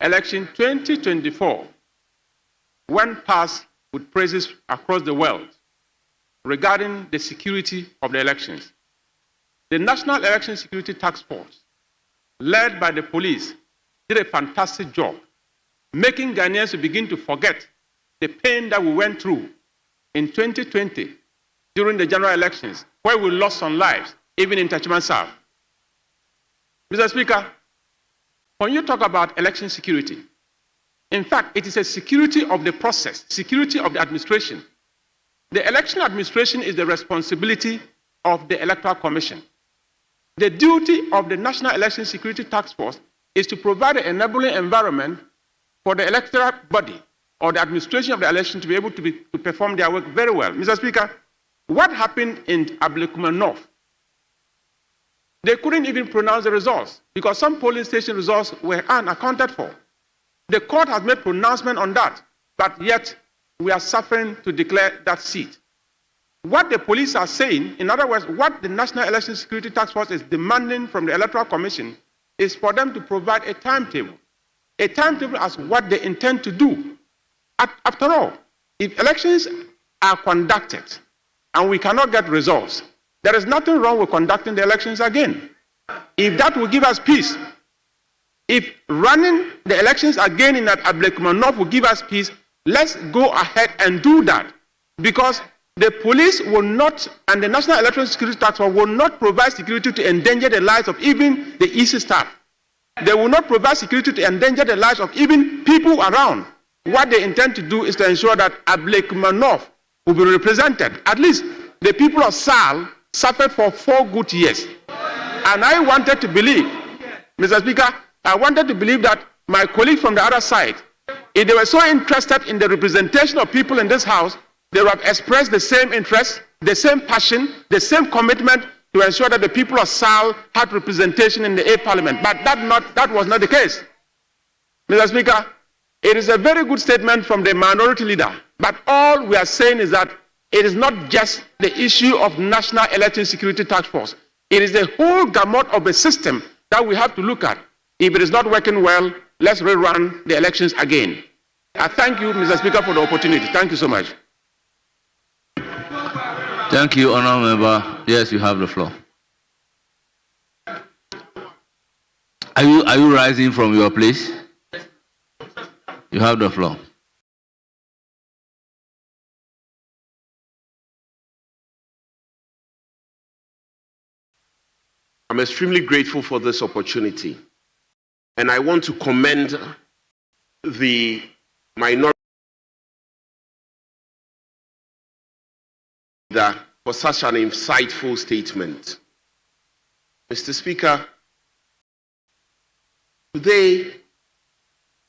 election 2024 went past with praises across the world regarding the security of the elections. The National Election Security Task Force, led by the police, did a fantastic job, making Ghanaians to begin to forget the pain that we went through in 2020 during the general elections, where we lost some lives, even in Tachman South. Mr. Speaker, when you talk about election security, in fact, it is a security of the process, security of the administration. The election administration is the responsibility of the Electoral Commission. The duty of the National Election Security Task Force is to provide an enabling environment for the electoral body or the administration of the election to be able to perform their work very well. Mr. Speaker, what happened in Ablekuma North? They couldn't even pronounce the results because some polling station results were unaccounted for. The court has made pronouncement on that, but yet we are suffering to declare that seat. What the police are saying, in other words, what the National Election Security Task Force is demanding from the Electoral Commission is for them to provide a timetable as what they intend to do. After all, if elections are conducted and we cannot get results, there is nothing wrong with conducting the elections again. If that will give us peace, if running the elections again in Ablekuma North will give us peace, let's go ahead and do that. Because the police will not, and the National Electoral Security Task Force will not provide security to endanger the lives of even the EC staff. They will not provide security to endanger the lives of even people around. What they intend to do is to ensure that Ablekuma North will be represented. At least the people of Sal suffered for 4 good years. And I wanted to believe, Mr. Speaker, I wanted to believe that my colleague from the other side, if they were so interested in the representation of people in this house, they would have expressed the same interest, the same passion, the same commitment to ensure that the people of Sal had representation in the A Parliament. But that was not the case. Mr. Speaker, it is a very good statement from the minority leader, but all we are saying is that it is not just the issue of National Election Security Task Force. It is the whole gamut of the system that we have to look at. If it is not working well, let's rerun the elections again. I thank you, Mr. Speaker, for the opportunity. Thank you so much. Thank you, Honourable Member. Yes, you have the floor. Are you rising from your place? You have the floor. I'm extremely grateful for this opportunity. And I want to commend the minority for such an insightful statement. Mr. Speaker, today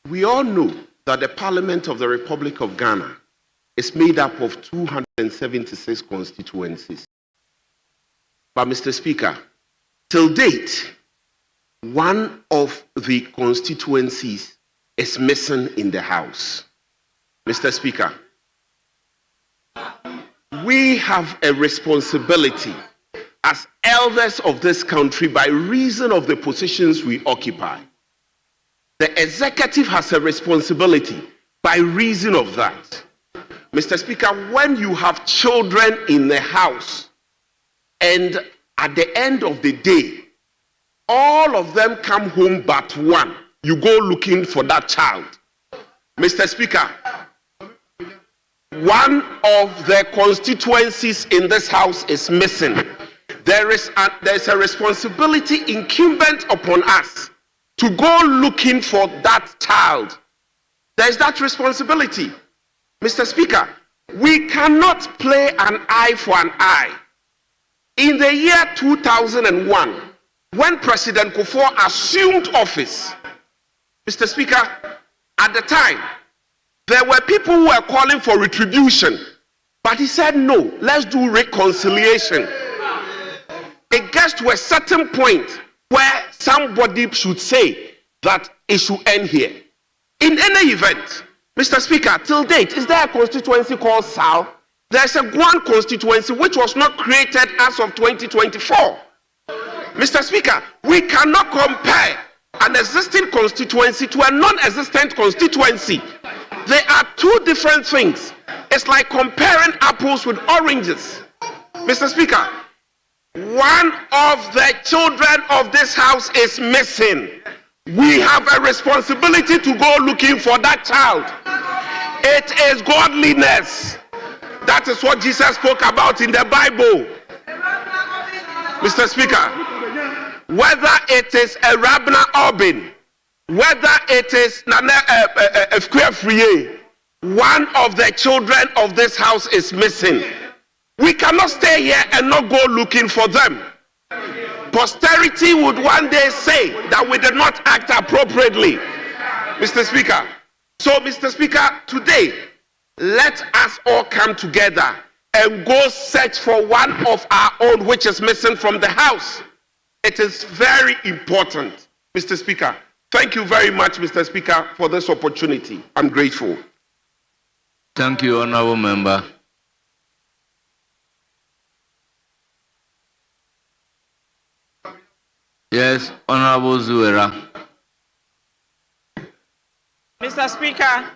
we all know that the Parliament of the Republic of Ghana is made up of 276 constituencies. But Mr. Speaker, till date, one of the constituencies is missing in the House. Mr. Speaker, we have a responsibility as elders of this country by reason of the positions we occupy. The executive has a responsibility by reason of that. Mr. Speaker, when you have children in the house and at the end of the day, all of them come home but one, you go looking for that child. Mr. Speaker, one of the constituencies in this house is missing. There is a responsibility incumbent upon us to go looking for that child. There is that responsibility. Mr. Speaker, we cannot play an eye for an eye. In the year 2001, when President Kufuor assumed office, Mr. Speaker, at the time, there were people who were calling for retribution, but he said, no, let's do reconciliation. It gets to a certain point where somebody should say that it should end here. In any event, Mr. Speaker, till date, is there a constituency called Sal? There's a Guan constituency which was not created as of 2024. Mr. Speaker, we cannot compare an existing constituency to a non-existent constituency. They are two different things. It's like comparing apples with oranges. Mr. Speaker, one of the children of this house is missing. We have a responsibility to go looking for that child. It is godliness. That is what Jesus spoke about in the Bible. Mr. Speaker, whether it is a Rabna Obin, whether it is Efkwe, one of the children of this house is missing. We cannot stay here and not go looking for them. Posterity would one day say that we did not act appropriately. Mr. Speaker. So, Mr. Speaker, today, let us all come together and go search for one of our own which is missing from the house. It is very important, Mr. Speaker. Thank you very much, Mr. Speaker, for this opportunity. I'm grateful. Thank you, Honorable Member. Yes, Honorable Zuera. Mr. Speaker,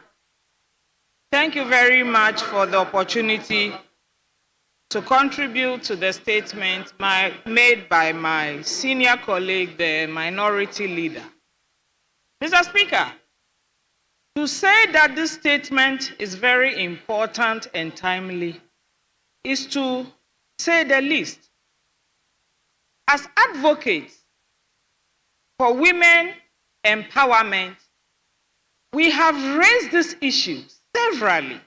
thank you very much for the opportunity to contribute to the statement made by my senior colleague, the minority leader. Mr. Speaker, to say that this statement is very important and timely is to say the least. As advocates for women empowerment, we have raised this issue severally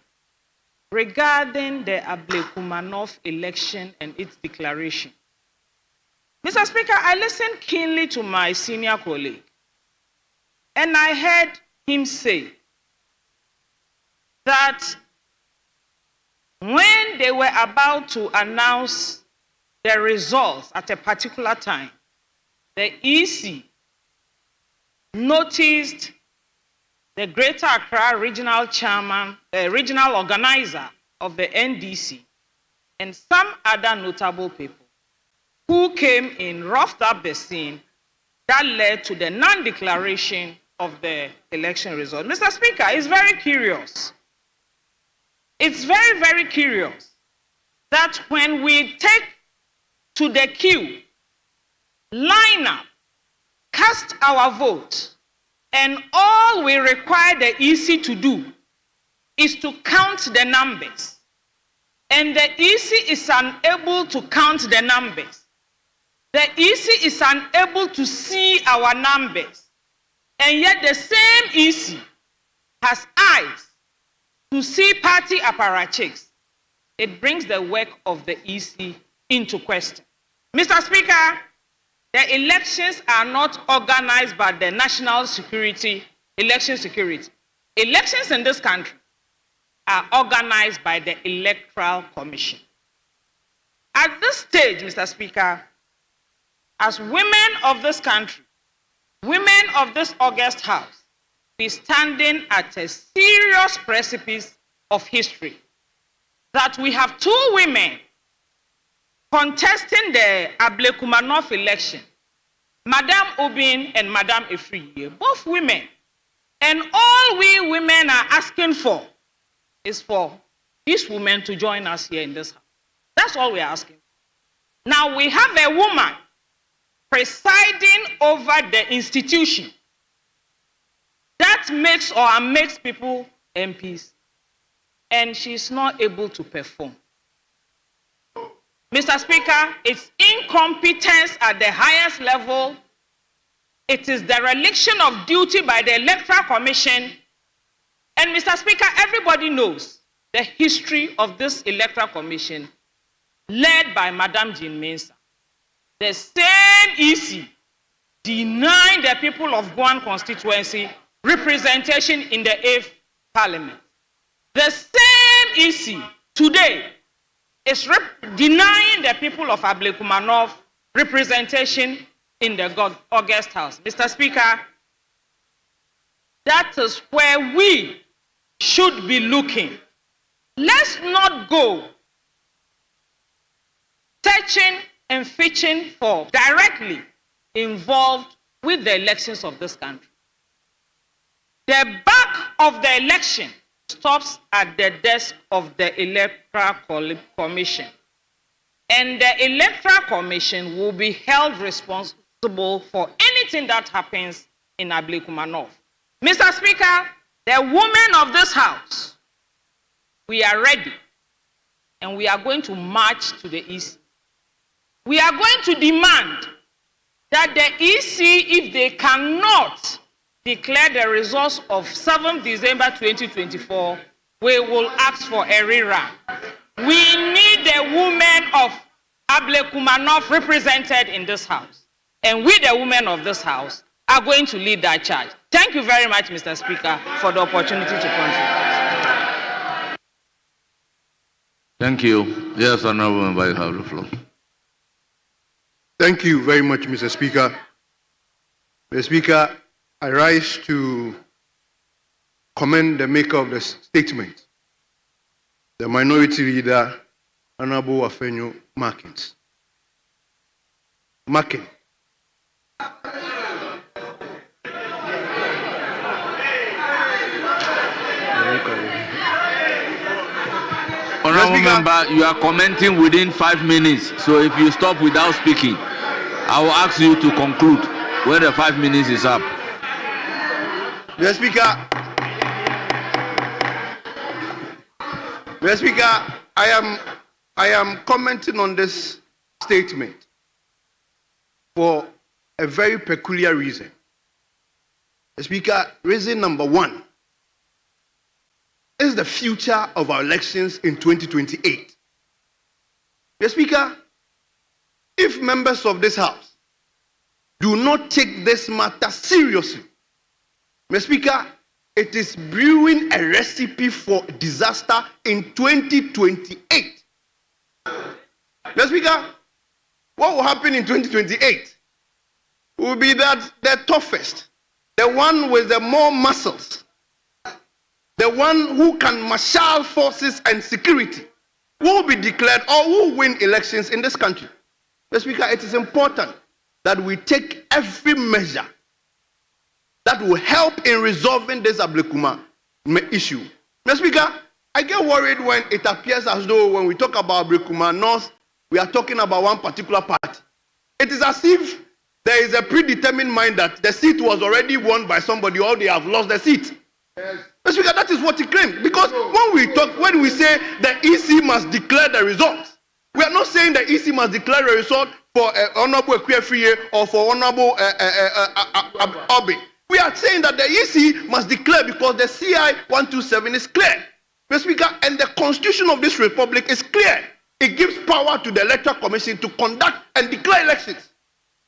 regarding the Ablekumanov election and its declaration. Mr. Speaker, I listened keenly to my senior colleague, and I heard him say that when they were about to announce the results at a particular time, the EC noticed the Greater Accra regional chairman, the regional organizer of the NDC, and some other notable people who came in, roughed up the scene that led to the non-declaration of the election result. Mr. Speaker, it's very curious. It's very, very curious that when we take to the queue, line up, cast our vote, and all we require the EC to do is to count the numbers. And the EC is unable to count the numbers. The EC is unable to see our numbers. And yet the same EC has eyes to see party apparatchiks. It brings the work of the EC into question. Mr. Speaker, the elections are not organized by the national security, election security. Elections in this country are organized by the Electoral Commission. At this stage, Mr. Speaker, as women of this country, women of this august house, we standing at a serious precipice of history. That we have two women contesting the Ablekumanov election, Madame Obin and Madame Efriye, both women. And all we women are asking for is for these women to join us here in this house. That's all we're asking. Now we have a woman presiding over the institution that makes people MPs, and she's not able to perform. Mr. Speaker, it's incompetence at the highest level. It is dereliction of duty by the Electoral Commission. And Mr. Speaker, everybody knows the history of this Electoral Commission led by Madame Jean Mensah. The same EC denying the people of Guan constituency representation in the 8th Parliament. The same EC today is denying the people of Ablekumanov representation in the August House. Mr. Speaker, that is where we should be looking. Let's not go searching and fishing for directly involved with the elections of this country. The back of the election stops at the desk of the Electoral Commission. And the Electoral Commission will be held responsible for anything that happens in Ablekuma North. Mr. Speaker, the women of this house, we are ready and we are going to march to the EC. We are going to demand that the EC, if they cannot declare the results of 7th December 2024, we will ask for a rerun. We need the women of Ablekuma North represented in this house. And we, the women of this house, are going to lead that charge. Thank you very much, Mr. Speaker, for the opportunity to contribute. Thank you. Yes, Honorable Member, you have the floor. Thank you very much, Mr. Speaker. Mr. Speaker, I rise to commend the maker of the statement, the Minority Leader, Honorable Afenyo Markins. Honorable Member, you are commenting within 5 minutes. So if you stop without speaking, I will ask you to conclude when the 5 minutes is up. Mr. Speaker, I am commenting on this statement for a very peculiar reason. Mr. Speaker, reason number one is the future of our elections in 2028. Mr. Speaker, if members of this House do not take this matter seriously, Mr. Speaker, it is brewing a recipe for disaster in 2028. Mr. Speaker, what will happen in 2028 will be that the toughest, the one with the more muscles, the one who can marshal forces and security, will be declared or will win elections in this country. Mr. Speaker, it is important that we take every measure that will help in resolving this Ablekuma issue. Mr. Speaker, I get worried when it appears as though when we talk about Ablekuma North, we are talking about one particular party. It is as if there is a predetermined mind that the seat was already won by somebody or they have lost the seat. Yes. Mr. Speaker, that is what he claimed. Because when we say the EC must declare the results, we are not saying the EC must declare the result for Honorable Ekwefriye or for Honorable Abum. We are saying that the EC must declare because the CI 127 is clear. Mr. Speaker, and the constitution of this republic is clear. It gives power to the Electoral Commission to conduct and declare elections.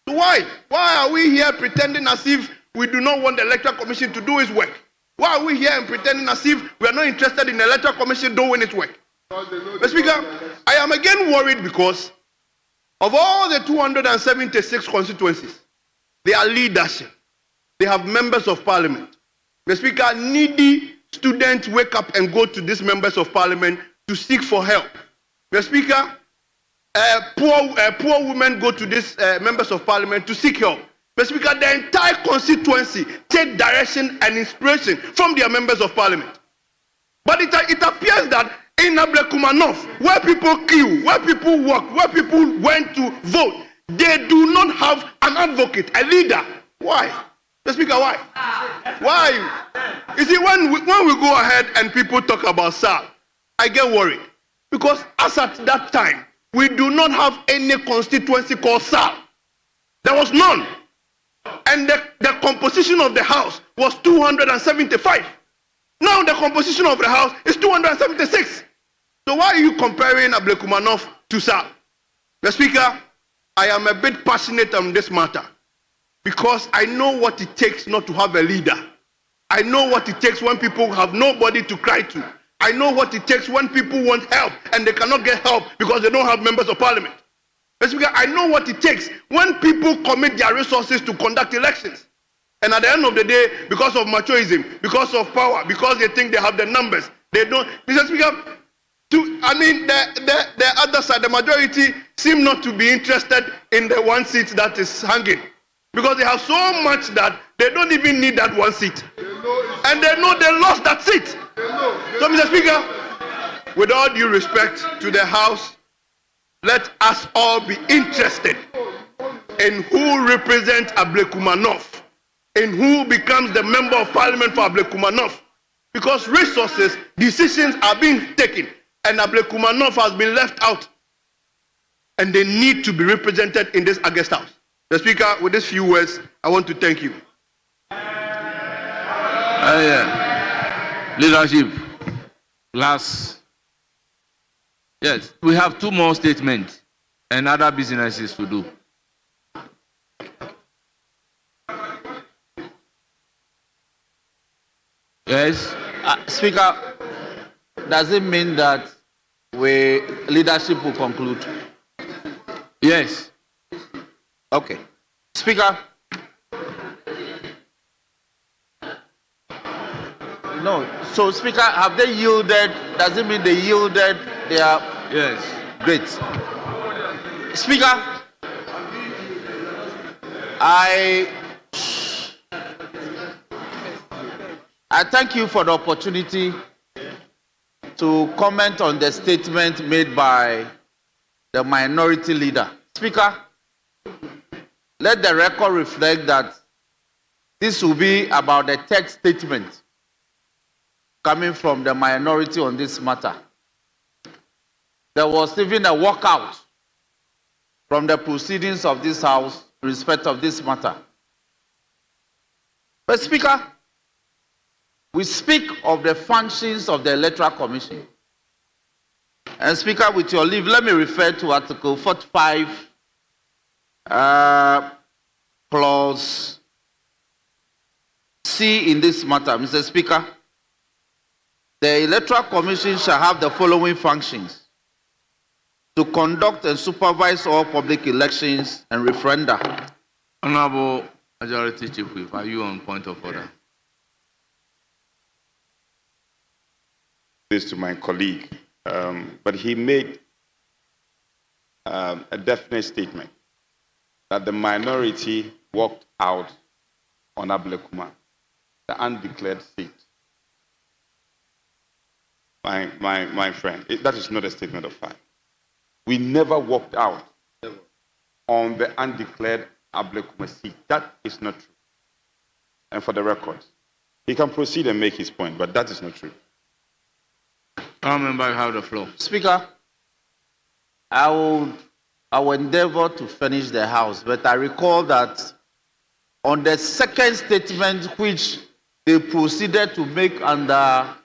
So why are we here pretending as if we do not want the Electoral Commission to do its work? Why are we here and pretending as if we are not interested in the Electoral Commission doing its work? Mr. Speaker, I am again worried because of all the 276 constituencies, they are leadership. They have members of parliament. Mr. Speaker, needy students wake up and go to these members of parliament to seek for help. Mr. Speaker, poor women go to these members of parliament to seek help. Mr. Speaker, the entire constituency take direction and inspiration from their members of parliament. But it appears that in Ablekuma North, where people queue, where people walk, where people went to vote, they do not have an advocate, a leader. Why? Mr. Speaker, why? Why? You see, when we go ahead and people talk about SAL, I get worried. Because as at that time, we do not have any constituency called SAL. There was none. And the composition of the House was 275. Now the composition of the House is 276. So why are you comparing Ablekuma North to SAL? Mr. Speaker, I am a bit passionate on this matter because I know what it takes not to have a leader. I know what it takes when people have nobody to cry to. I know what it takes when people want help and they cannot get help because they don't have members of parliament. Mr. Speaker, I know what it takes when people commit their resources to conduct elections. And at the end of the day, because of machoism, because of power, because they think they have the numbers, they don't. Mr. Speaker, the other side, the majority, seem not to be interested in the one seat that is hanging. Because they have so much that they don't even need that one seat. And they know they lost that seat. So, Mr. Speaker, with all due respect to the House, let us all be interested in who represents Ablekuma North. in who becomes the member of parliament for Ablekumanov. Because resources, decisions are being taken, and Ablekumanov has been left out. And they need to be represented in this August House. The Speaker, with these few words, I want to thank you. Leadership. Last. Yes, we have 2 more statements and other businesses to do. Yes. Speaker, does it mean that leadership will conclude? Yes. Okay. Speaker. No. So, Speaker, have they yielded? Does it mean they yielded their... Yes. Great. Speaker, I thank you for the opportunity to comment on the statement made by the minority leader. Speaker, let the record reflect that this will be about the 3rd statement coming from the minority on this matter. There was even a walkout from the proceedings of this House in respect of this matter. But Speaker, we speak of the functions of the Electoral Commission. And Speaker, with your leave, let me refer to Article 45, Clause C in this matter. Mr. Speaker, the Electoral Commission shall have the following functions: to conduct and supervise all public elections and referenda. Honorable Majority Chief Whip, are you on point of order? This to my colleague, but he made a definite statement that the minority walked out on Ablekuma, the undeclared seat. My friend, that is not a statement of fact. We never walked out on the undeclared Ablekuma seat. That is not true. And for the record, he can proceed and make his point, but that is not true. Honourable member, you have the floor. Speaker, I will endeavor to finish the House, but I recall that on the 2nd statement which they proceeded to make under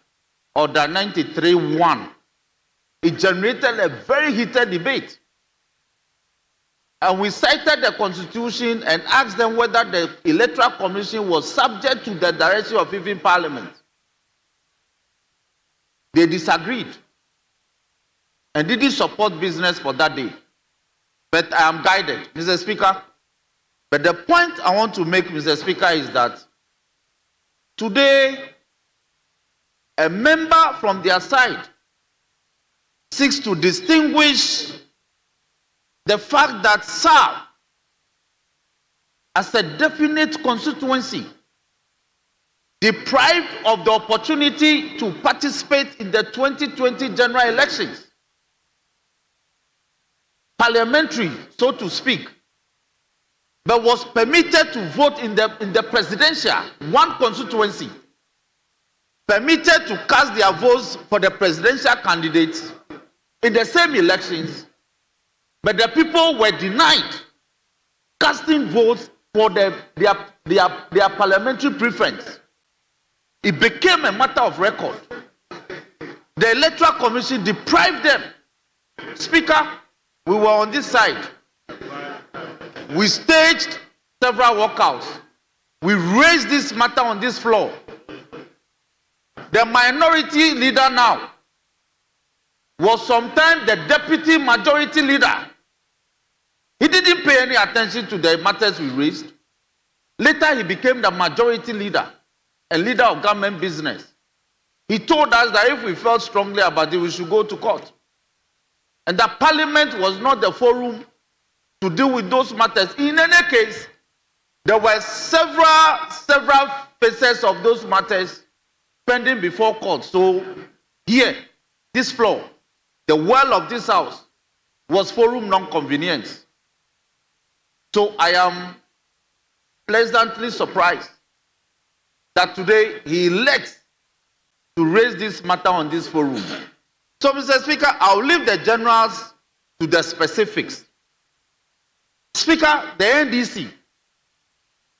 Order 93-1, it generated a very heated debate. And we cited the Constitution and asked them whether the Electoral Commission was subject to the direction of even Parliament. They disagreed and didn't support business for that day. But I am guided, Mr. Speaker. But the point I want to make, Mr. Speaker, is that today, a member from their side seeks to distinguish the fact that SAR, as a definite constituency, deprived of the opportunity to participate in the 2020 general elections, parliamentary, so to speak, but was permitted to vote in the presidential, one constituency, permitted to cast their votes for the presidential candidates in the same elections, but the people were denied casting votes for their parliamentary preference. It became a matter of record. The Electoral Commission deprived them. Speaker, we were on this side. We staged several walkouts. We raised this matter on this floor. The minority leader now was sometimes the deputy majority leader. He didn't pay any attention to the matters we raised. Later, he became the majority leader and leader of government business. He told us that if we felt strongly about it, we should go to court. And that Parliament was not the forum to deal with those matters. In any case, there were several phases of those matters pending before court. So here, this floor, the well of this House was forum non-convenience. So I am pleasantly surprised that today he elects to raise this matter on this forum. So, Mr. Speaker, I'll leave the generals to the specifics. Speaker, the NDC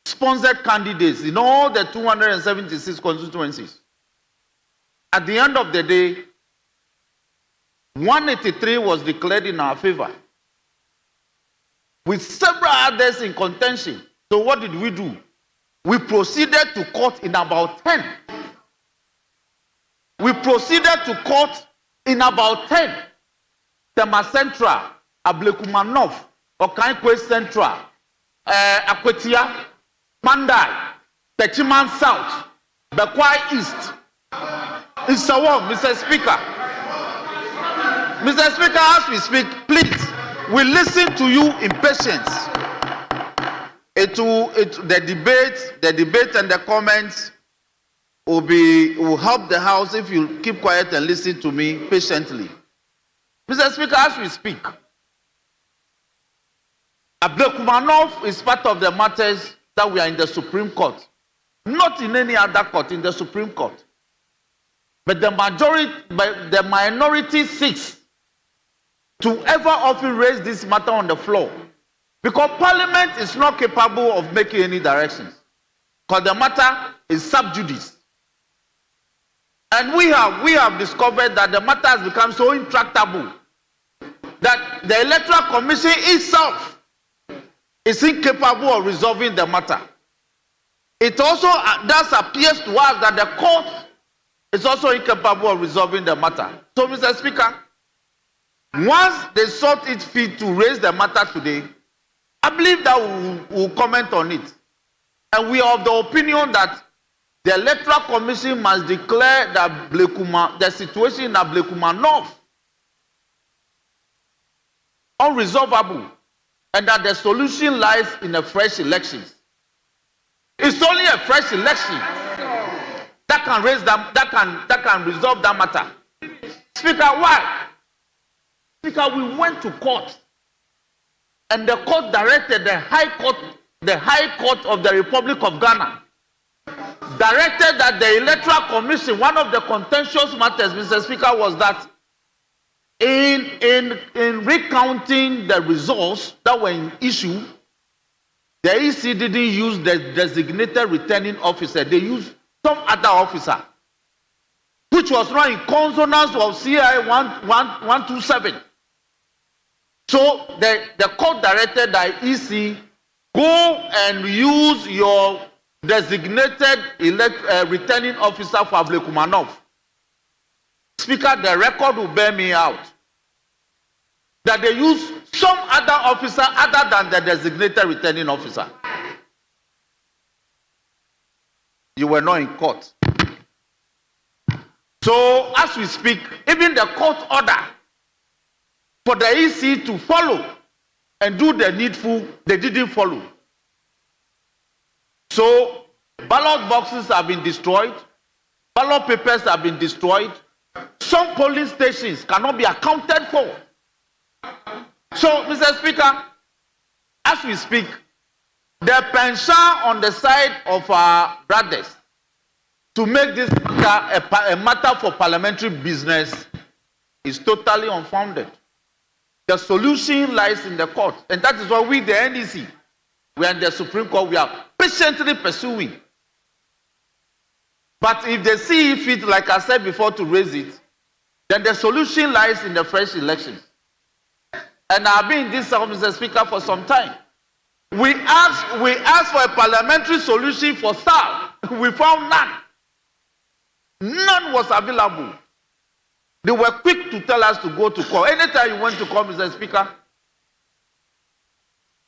sponsored candidates in all the 276 constituencies. At the end of the day, 183 was declared in our favor, with several others in contention. So what did we do? We proceeded to court in about 10. We proceeded to court in about 10. Tema Central, Ablekumanov, Okankwe Central, Akwetia, Mandai, Techiman South, Bekwai East. It's a war, Mr. Speaker. Mr. Speaker, as we speak, please, we listen to you in patience. The debate and the comments will help the House if you keep quiet and listen to me patiently. Mr. Speaker, as we speak, Ablekumanov is part of the matters that we are in the Supreme Court, not in any other court, in the Supreme Court. But the minority seeks to ever often raise this matter on the floor, because Parliament is not capable of making any directions, because the matter is sub judice. And we have discovered that the matter has become so intractable that the Electoral Commission itself is incapable of resolving the matter. It also thus appears to us that the court is also incapable of resolving the matter. So, Mr. Speaker, once they sought it fit to raise the matter today, I believe that we'll comment on it. And we are of the opinion that the Electoral Commission must declare that the situation in Ablekumanov unresolvable, and that the solution lies in a fresh elections. It's only a fresh election that can raise that can resolve that matter. Speaker, why? Speaker, we went to court, and the court directed the High Court of the Republic of Ghana, directed that the Electoral Commission, one of the contentious matters, Mr. Speaker, was that in recounting the results that were in issue, the EC didn't use the designated returning officer. They used some other officer, which was not in consonance of CI 127. So the court directed the EC, go and use your designated returning officer for Ablekumanov. Speaker, the record will bear me out that they use some other officer other than the designated returning officer. You were not in court. So, as we speak, even the court order for the EC to follow and do the needful, they didn't follow. So, ballot boxes have been destroyed, ballot papers have been destroyed, some polling stations cannot be accounted for. So, Mr. Speaker, as we speak, the penchant on the side of our brothers to make this matter a matter for parliamentary business is totally unfounded. The solution lies in the court, and that is why we, the NDC, we are in the Supreme Court, we are patiently pursuing. But if they see fit, like I said before, to raise it, then the solution lies in the fresh elections. And I've been in this, Mr. Speaker, for some time. We asked for a parliamentary solution for SAL. We found none. None was available. They were quick to tell us to go to court. Anytime you went to court, Mr. Speaker,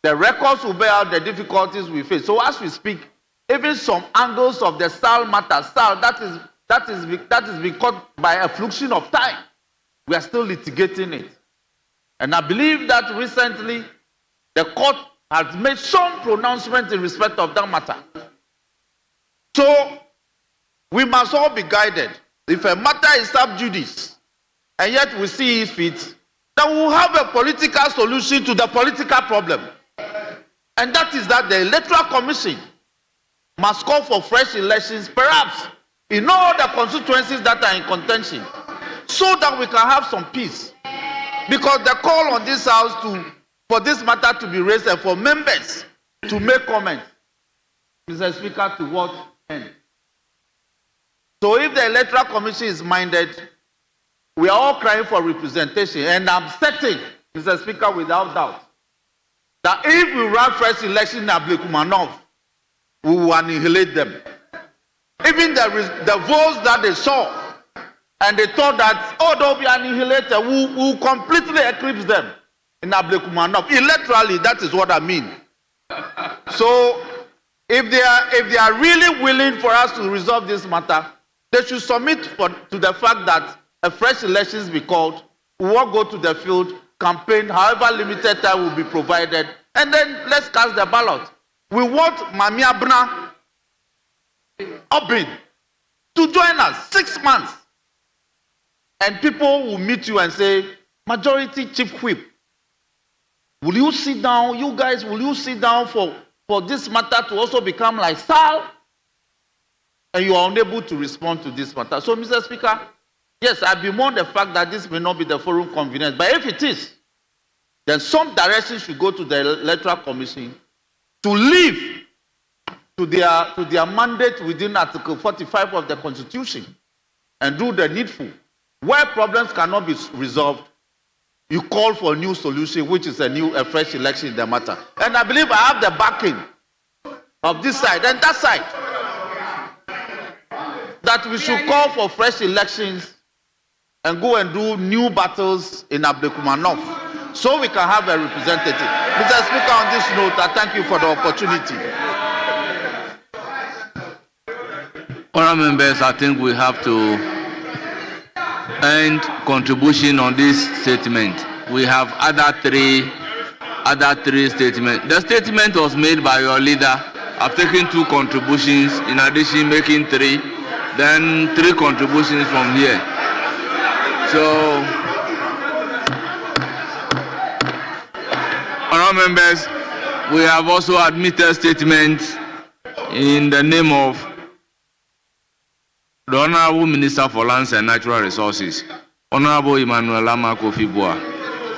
the records will bear out the difficulties we face. So as we speak, even some angles of the SAL matter, SAL, that is being caught by a fluxion of time. We are still litigating it. And I believe that recently the court has made some pronouncement in respect of that matter. So we must all be guided. If a matter is sub judice, and yet we see it fit, then we'll have a political solution to the political problem. And that is that the Electoral Commission must call for fresh elections, perhaps in all the constituencies that are in contention, so that we can have some peace. Because the call on this house for this matter to be raised and for members to make comments, Mr. Speaker, to what end? So if the Electoral Commission is minded, we are all crying for representation, and I'm certain, Mr. Speaker, without doubt, that if we run first election in Ablekumanov, we will annihilate them. Even the votes that they saw, and they thought that, oh, they'll be annihilated, we will completely eclipse them in Ablekumanov. Electorally, that is what I mean. So, if they are really willing for us to resolve this matter, they should submit to the fact that a fresh elections be called, we will go to the field, campaign, however limited time will be provided, and then let's cast the ballot. We want Mami Abna Abum to join us 6 months. And people will meet you and say, Majority Chief Whip, will you sit down, you guys, will you sit down for this matter to also become like Sal? And you are unable to respond to this matter. So, Mr. Speaker, yes, I bemoan the fact that this may not be the forum convenience, but if it is, then some direction should go to the Electoral Commission to leave to their mandate within Article 45 of the Constitution and do the needful. Where problems cannot be resolved, you call for a new solution, which is a fresh election in the matter. And I believe I have the backing of this side and that side, that we should call for fresh elections and go and do new battles in Ablekumanov, so we can have a representative. Mr. Speaker, on this note, I thank you for the opportunity. Honourable members, I think we have to end contribution on this statement. We have other three statements. The statement was made by your leader. I've taken 2 contributions, in addition making 3, then 3 contributions from here. So, honourable members, we have also admitted statements in the name of the Honourable Minister for Lands and Natural Resources, Honourable Emmanuel Lama Kofi-Boa,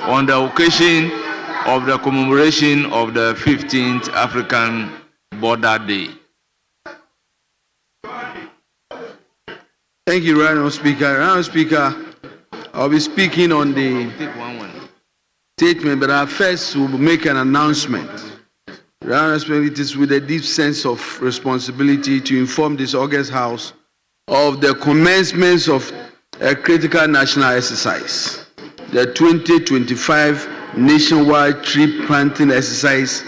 on the occasion of the commemoration of the 15th African Border Day. Thank you, Honourable Speaker. Honourable Speaker, I'll be speaking on the statement, but I first will make an announcement. Honourable Speaker, it is with a deep sense of responsibility to inform this August House of the commencement of a critical national exercise, the 2025 nationwide tree planting exercise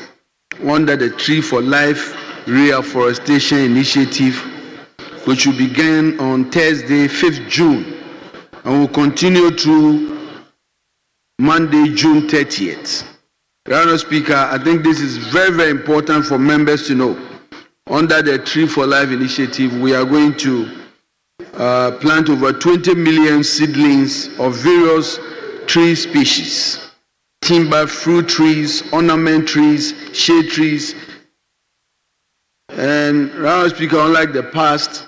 under the Tree for Life Reforestation Initiative, which will begin on Thursday, 5th June, and will continue through Monday, June 30th. Honourable Speaker, I think this is very, very important for members to know. Under the Tree for Life initiative, we are going to plant over 20 million seedlings of various tree species: timber, fruit trees, ornament trees, shade trees. And Honourable Speaker, unlike the past,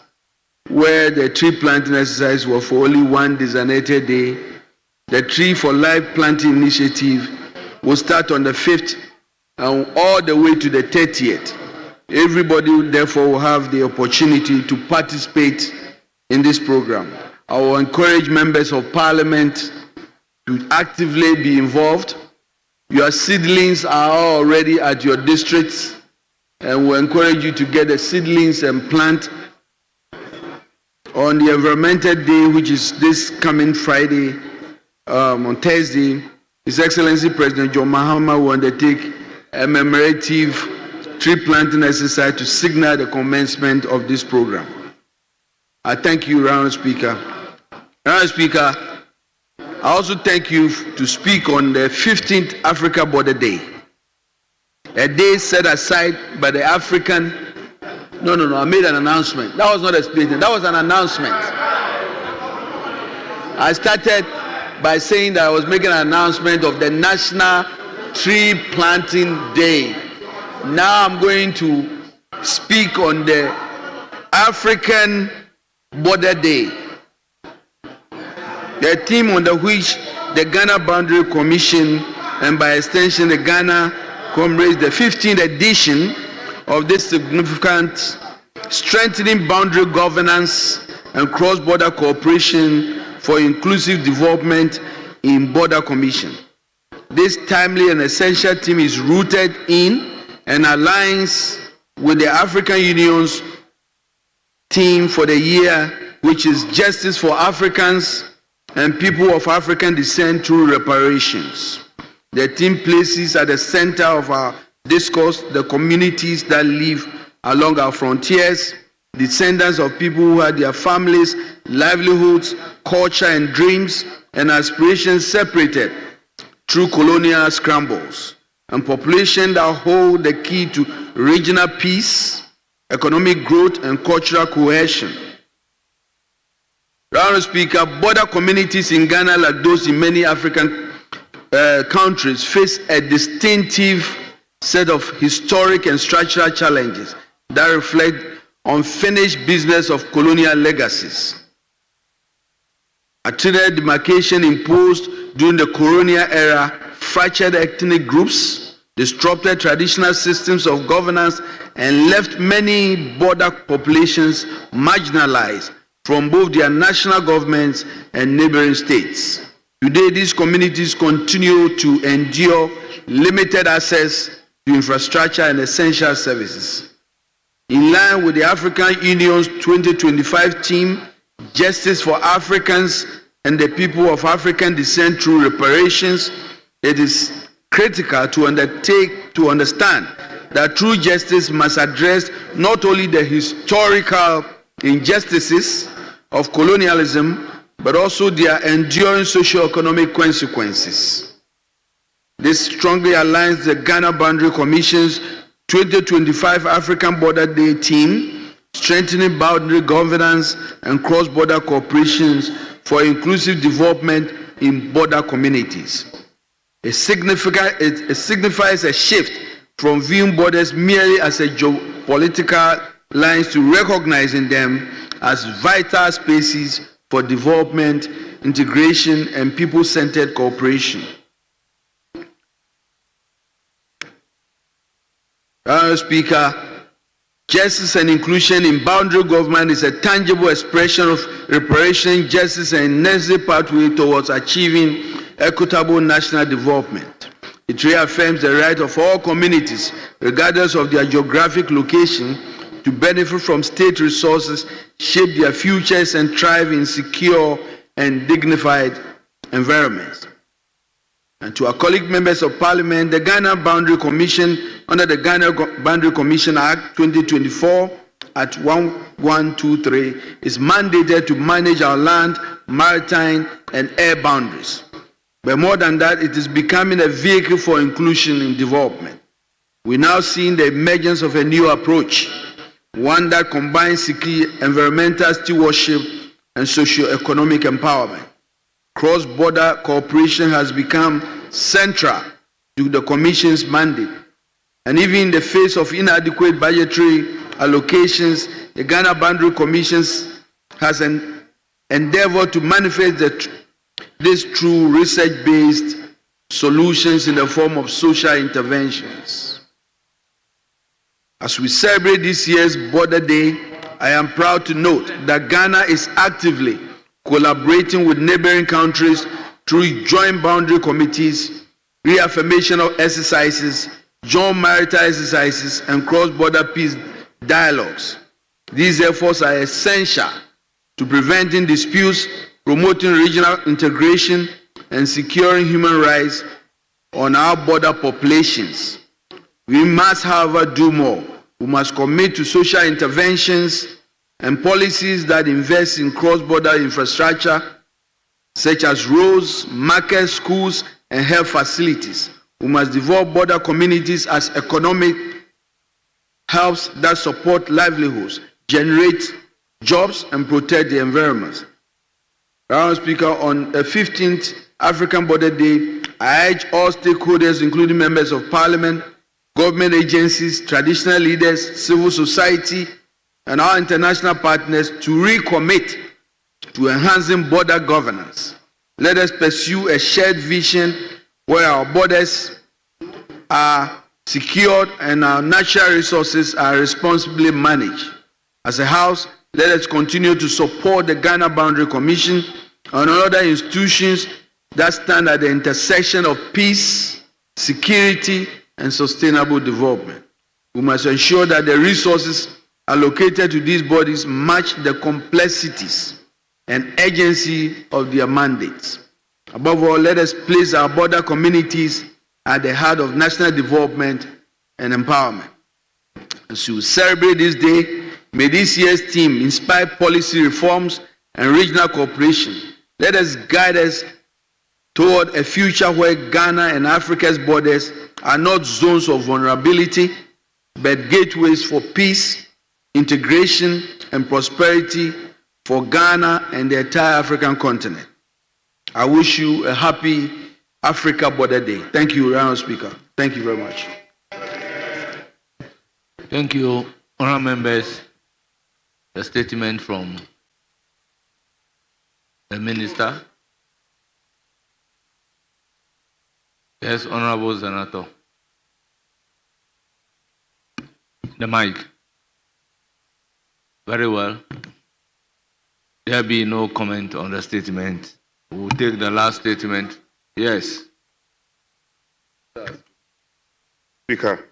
where the tree planting exercise was for only one designated day, the Tree for Life planting initiative will start on the 5th and all the way to the 30th. Everybody, therefore, will have the opportunity to participate in this program. I will encourage members of Parliament to actively be involved. Your seedlings are already at your districts, and we encourage you to get the seedlings and plant on the Environmental Day, which is this coming Friday. On Thursday, His Excellency President John Mahama will undertake a commemorative tree planting exercise to signal the commencement of this program. I thank you, Honourable Speaker. Honourable Speaker, I also thank you to speak on the 15th Africa Border Day, a day set aside by the African. No, I made an announcement. That was not a statement, that was an announcement. I started by saying that I was making an announcement of the National Tree Planting Day. Now I'm going to speak on the African Border Day, the theme under which the Ghana Boundary Commission and by extension the Ghana commemorates the 15th edition of this significant strengthening boundary governance and cross-border cooperation for inclusive development in Border Commission. This timely and essential theme is rooted in and aligns with the African Union's theme for the year, which is Justice for Africans and People of African Descent through Reparations. The theme places at the center of our discourse the communities that live along our frontiers, descendants of people who had their families, livelihoods, culture and dreams and aspirations separated through colonial scrambles, and population that hold the key to regional peace, economic growth and cultural cohesion. Honorable Speaker, border communities in Ghana, like those in many African countries, face a distinctive set of historic and structural challenges that reflect unfinished business of colonial legacies. A clear demarcation imposed during the colonial era fractured ethnic groups, disrupted traditional systems of governance, and left many border populations marginalized from both their national governments and neighboring states. Today, these communities continue to endure limited access to infrastructure and essential services. In line with the African Union's 2025 theme, Justice for Africans and the People of African Descent through Reparations, it is critical to understand that true justice must address not only the historical injustices of colonialism, but also their enduring socio-economic consequences. This strongly aligns the Ghana Boundary Commission's 2025 African Border Day theme, strengthening boundary governance and cross-border cooperation for inclusive development in border communities. It signifies a shift from viewing borders merely as a geopolitical lines to recognizing them as vital spaces for development, integration, and people-centered cooperation. Honorable Speaker, justice and inclusion in boundary government is a tangible expression of reparation, justice, and necessary pathway towards achieving equitable national development. It reaffirms the right of all communities, regardless of their geographic location, to benefit from state resources, shape their futures, and thrive in secure and dignified environments. And to our colleague members of Parliament, the Ghana Boundary Commission, under the Ghana Boundary Commission Act 2024 at 1123, is mandated to manage our land, maritime, and air boundaries. But more than that, it is becoming a vehicle for inclusion in development. We're now seeing the emergence of a new approach, one that combines environmental stewardship and socio-economic empowerment. Cross-border cooperation has become central to the Commission's mandate. And even in the face of inadequate budgetary allocations, the Ghana Boundary Commission has endeavored to manifest these true research-based solutions in the form of social interventions. As we celebrate this year's Border Day, I am proud to note that Ghana is actively collaborating with neighboring countries through joint boundary committees, reaffirmation of exercises, joint maritime exercises, and cross-border peace dialogues. These efforts are essential to preventing disputes, promoting regional integration, and securing human rights on our border populations. We must, however, do more. We must commit to social interventions and policies that invest in cross-border infrastructure, such as roads, markets, schools, and health facilities. We must develop border communities as economic hubs that support livelihoods, generate jobs, and protect the environment. Honorable Speaker, on the 15th African Border Day, I urge all stakeholders, including members of Parliament, government agencies, traditional leaders, civil society, and our international partners to recommit to enhancing border governance. Let us pursue a shared vision where our borders are secured and our natural resources are responsibly managed. As a House, let us continue to support the Ghana Boundary Commission and other institutions that stand at the intersection of peace, security, and sustainable development. We must ensure that the resources allocated to these bodies match the complexities and urgency of their mandates. Above all, let us place our border communities at the heart of national development and empowerment. As we celebrate this day, may this year's theme inspire policy reforms and regional cooperation. Let us guide us toward a future where Ghana and Africa's borders are not zones of vulnerability, but gateways for peace, integration, and prosperity for Ghana and the entire African continent. I wish you a happy Africa Border Day. Thank you, Honourable Speaker. Thank you very much. Thank you, honourable members. The statement from the Minister. Yes, Honourable Senator. The mic. Very well. There be no comment on the statement. We will take the last statement. Yes. Speaker,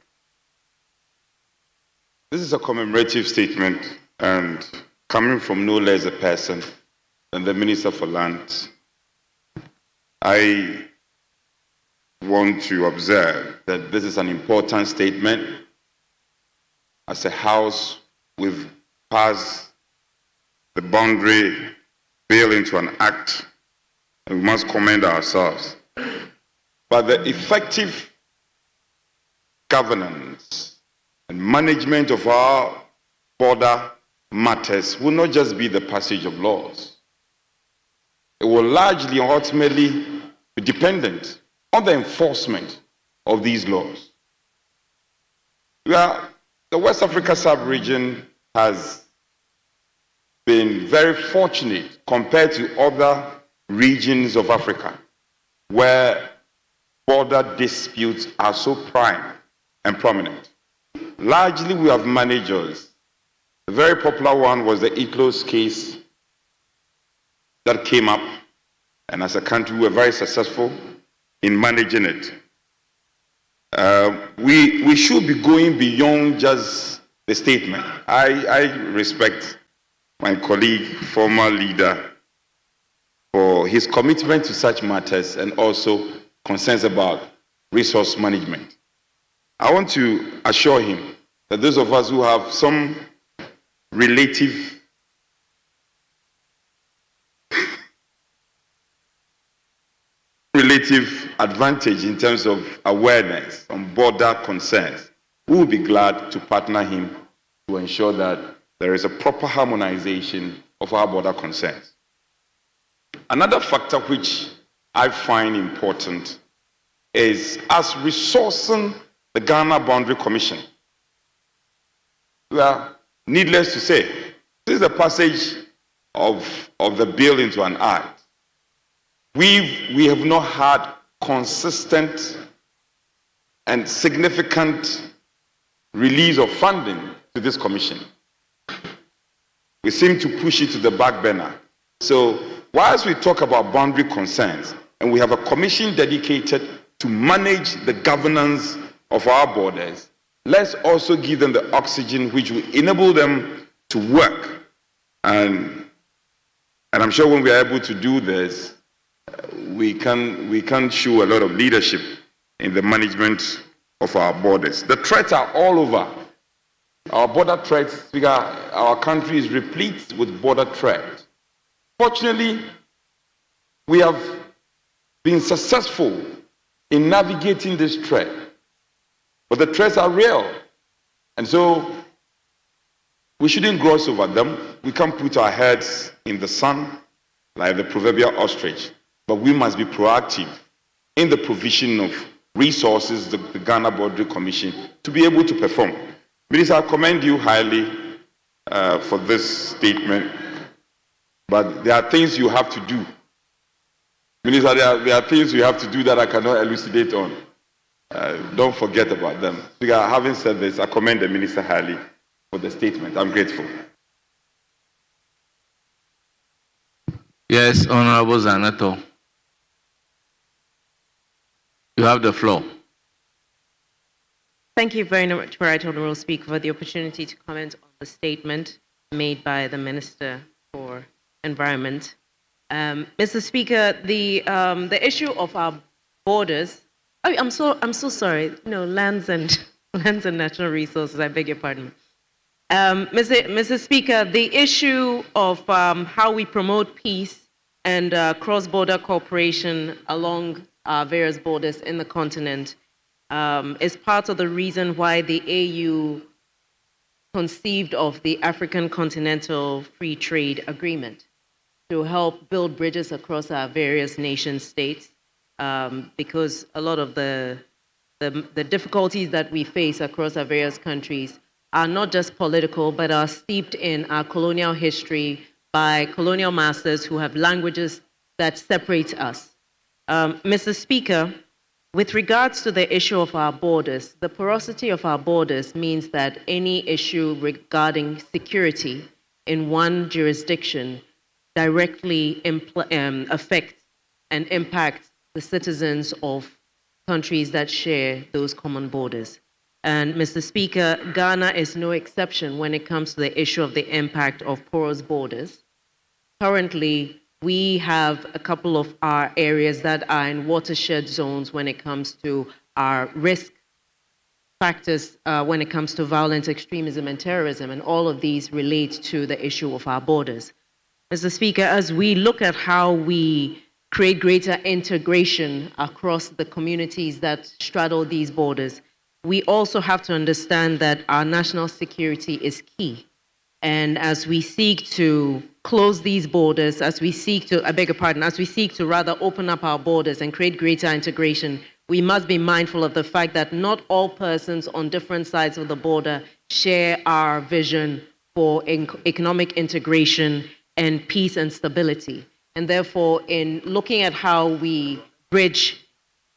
this is a commemorative statement and coming from no less a person than the Minister for Lands. I want to observe that this is an important statement. As a House, we've passed the boundary bill into an act, and we must commend ourselves. But the effective governance and management of our border matters will not just be the passage of laws. It will largely and ultimately be dependent on the enforcement of these laws. The West Africa sub-region has been very fortunate compared to other regions of Africa where border disputes are so prime and prominent. Largely, we have managers. A very popular one was the Eclos case that came up, and as a country, we were very successful in managing it. We should be going beyond just the statement. I respect my colleague, former leader, for his commitment to such matters and also concerns about resource management. I want to assure him that those of us who have some relative advantage in terms of awareness on border concerns, we will be glad to partner him to ensure that there is a proper harmonization of our border concerns. Another factor which I find important is us resourcing the Ghana Boundary Commission. Well, needless to say, this is the passage of the bill into an act. We have not had consistent and significant release of funding to this commission. We seem to push it to the back burner. So whilst we talk about boundary concerns, and we have a commission dedicated to manage the governance of our borders, let's also give them the oxygen which will enable them to work. And I'm sure when we are able to do this, we can show a lot of leadership in the management of our borders. The threats are all over. Our border threats, our country is replete with border threats. Fortunately, we have been successful in navigating this threat. But the threats are real. And so we shouldn't gloss over them. We can't put our heads in the sun like the proverbial ostrich. But we must be proactive in the provision of resources, the Ghana Boundary Commission, to be able to perform. Minister, I commend you highly for this statement, but there are things you have to do. Minister, there are things you have to do that I cannot elucidate on. Don't forget about them. Having said this, I commend the minister highly for the statement. I'm grateful. Yes, Honorable Zanato. You have the floor. Thank you very much, Right Honorable Speaker, for the opportunity to comment on the statement made by the Minister for Environment. Mr. Speaker, the issue of our borders. Oh, I'm so sorry. No, lands and natural resources. I beg your pardon. Mr. Speaker, the issue of how we promote peace and cross-border cooperation along various borders in the continent is part of the reason why the AU conceived of the African Continental Free Trade Agreement to help build bridges across our various nation states, because a lot of the difficulties that we face across our various countries are not just political, but are steeped in our colonial history by colonial masters who have languages that separate us. Mr. Speaker, with regards to the issue of our borders, the porosity of our borders means that any issue regarding security in one jurisdiction directly affects and impacts the citizens of countries that share those common borders. And Mr. Speaker, Ghana is no exception when it comes to the issue of the impact of porous borders. Currently, we have a couple of our areas that are in watershed zones when it comes to our risk factors when it comes to violent extremism and terrorism, and all of these relate to the issue of our borders. Mr. Speaker, as we look at how we create greater integration across the communities that straddle these borders, we also have to understand that our national security is key. And as we seek to close these borders, as we seek to rather open up our borders and create greater integration, we must be mindful of the fact that not all persons on different sides of the border share our vision for economic integration and peace and stability. And therefore, in looking at how we bridge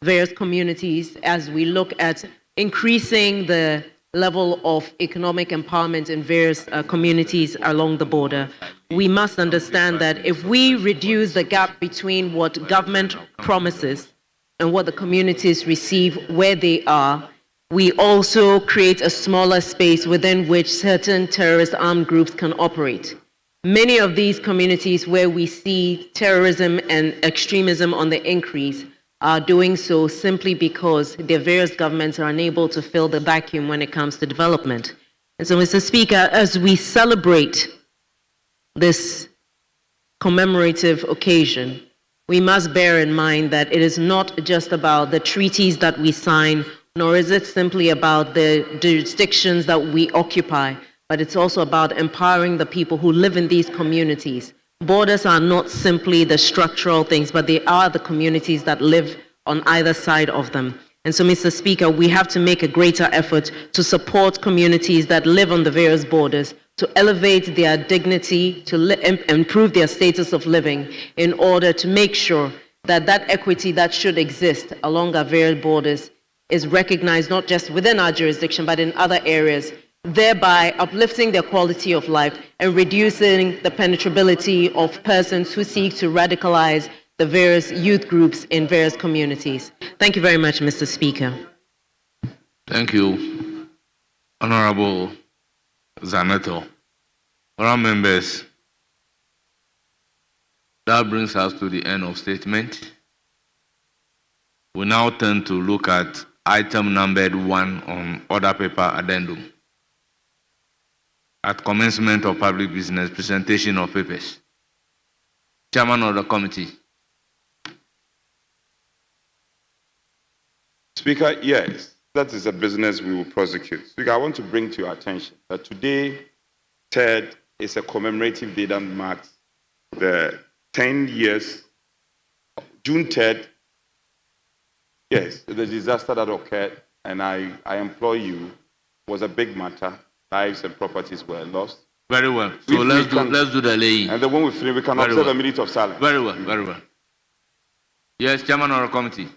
various communities, as we look at increasing the level of economic empowerment in various communities along the border, we must understand that if we reduce the gap between what government promises and what the communities receive where they are, we also create a smaller space within which certain terrorist armed groups can operate. Many of these communities where we see terrorism and extremism on the increase are doing so simply because their various governments are unable to fill the vacuum when it comes to development. And so, Mr. Speaker, as we celebrate this commemorative occasion, we must bear in mind that it is not just about the treaties that we sign, nor is it simply about the jurisdictions that we occupy, but it's also about empowering the people who live in these communities. Borders are not simply the structural things, but they are the communities that live on either side of them. And so, Mr. Speaker, we have to make a greater effort to support communities that live on the various borders, to elevate their dignity, to improve their status of living, in order to make sure that that equity that should exist along our various borders is recognized not just within our jurisdiction, but in other areas, thereby uplifting their quality of life and reducing the penetrability of persons who seek to radicalize the various youth groups in various communities. Thank you very much, Mr. Speaker. Thank you, Honorable Zanato. Honorable members, that brings us to the end of statement. We now turn to look at item numbered 1 on order paper addendum. At commencement of public business, presentation of papers. Chairman of the committee. Speaker, yes, that is a business we will prosecute. Speaker, I want to bring to your attention that today, 3rd, is a commemorative day that marks the 10 years, June 3rd, Yes, the disaster that occurred, and I implore you, was a big matter. Lives and properties were lost. Very well. So let's do the laying. And then when we finish, we can Very observe well. a minute of silence. Very well, very well. Yes, Chairman of the committee.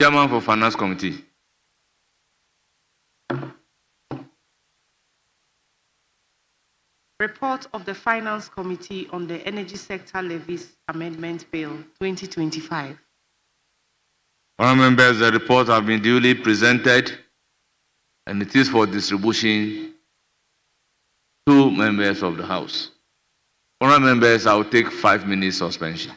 Chairman for Finance Committee. Report of the Finance Committee on the Energy Sector Levies Amendment Bill 2025. Honourable members, the report has been duly presented and it is for distribution to members of the House. Honourable members, I will take 5 minutes suspension.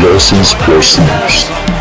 Lessons Proceedings.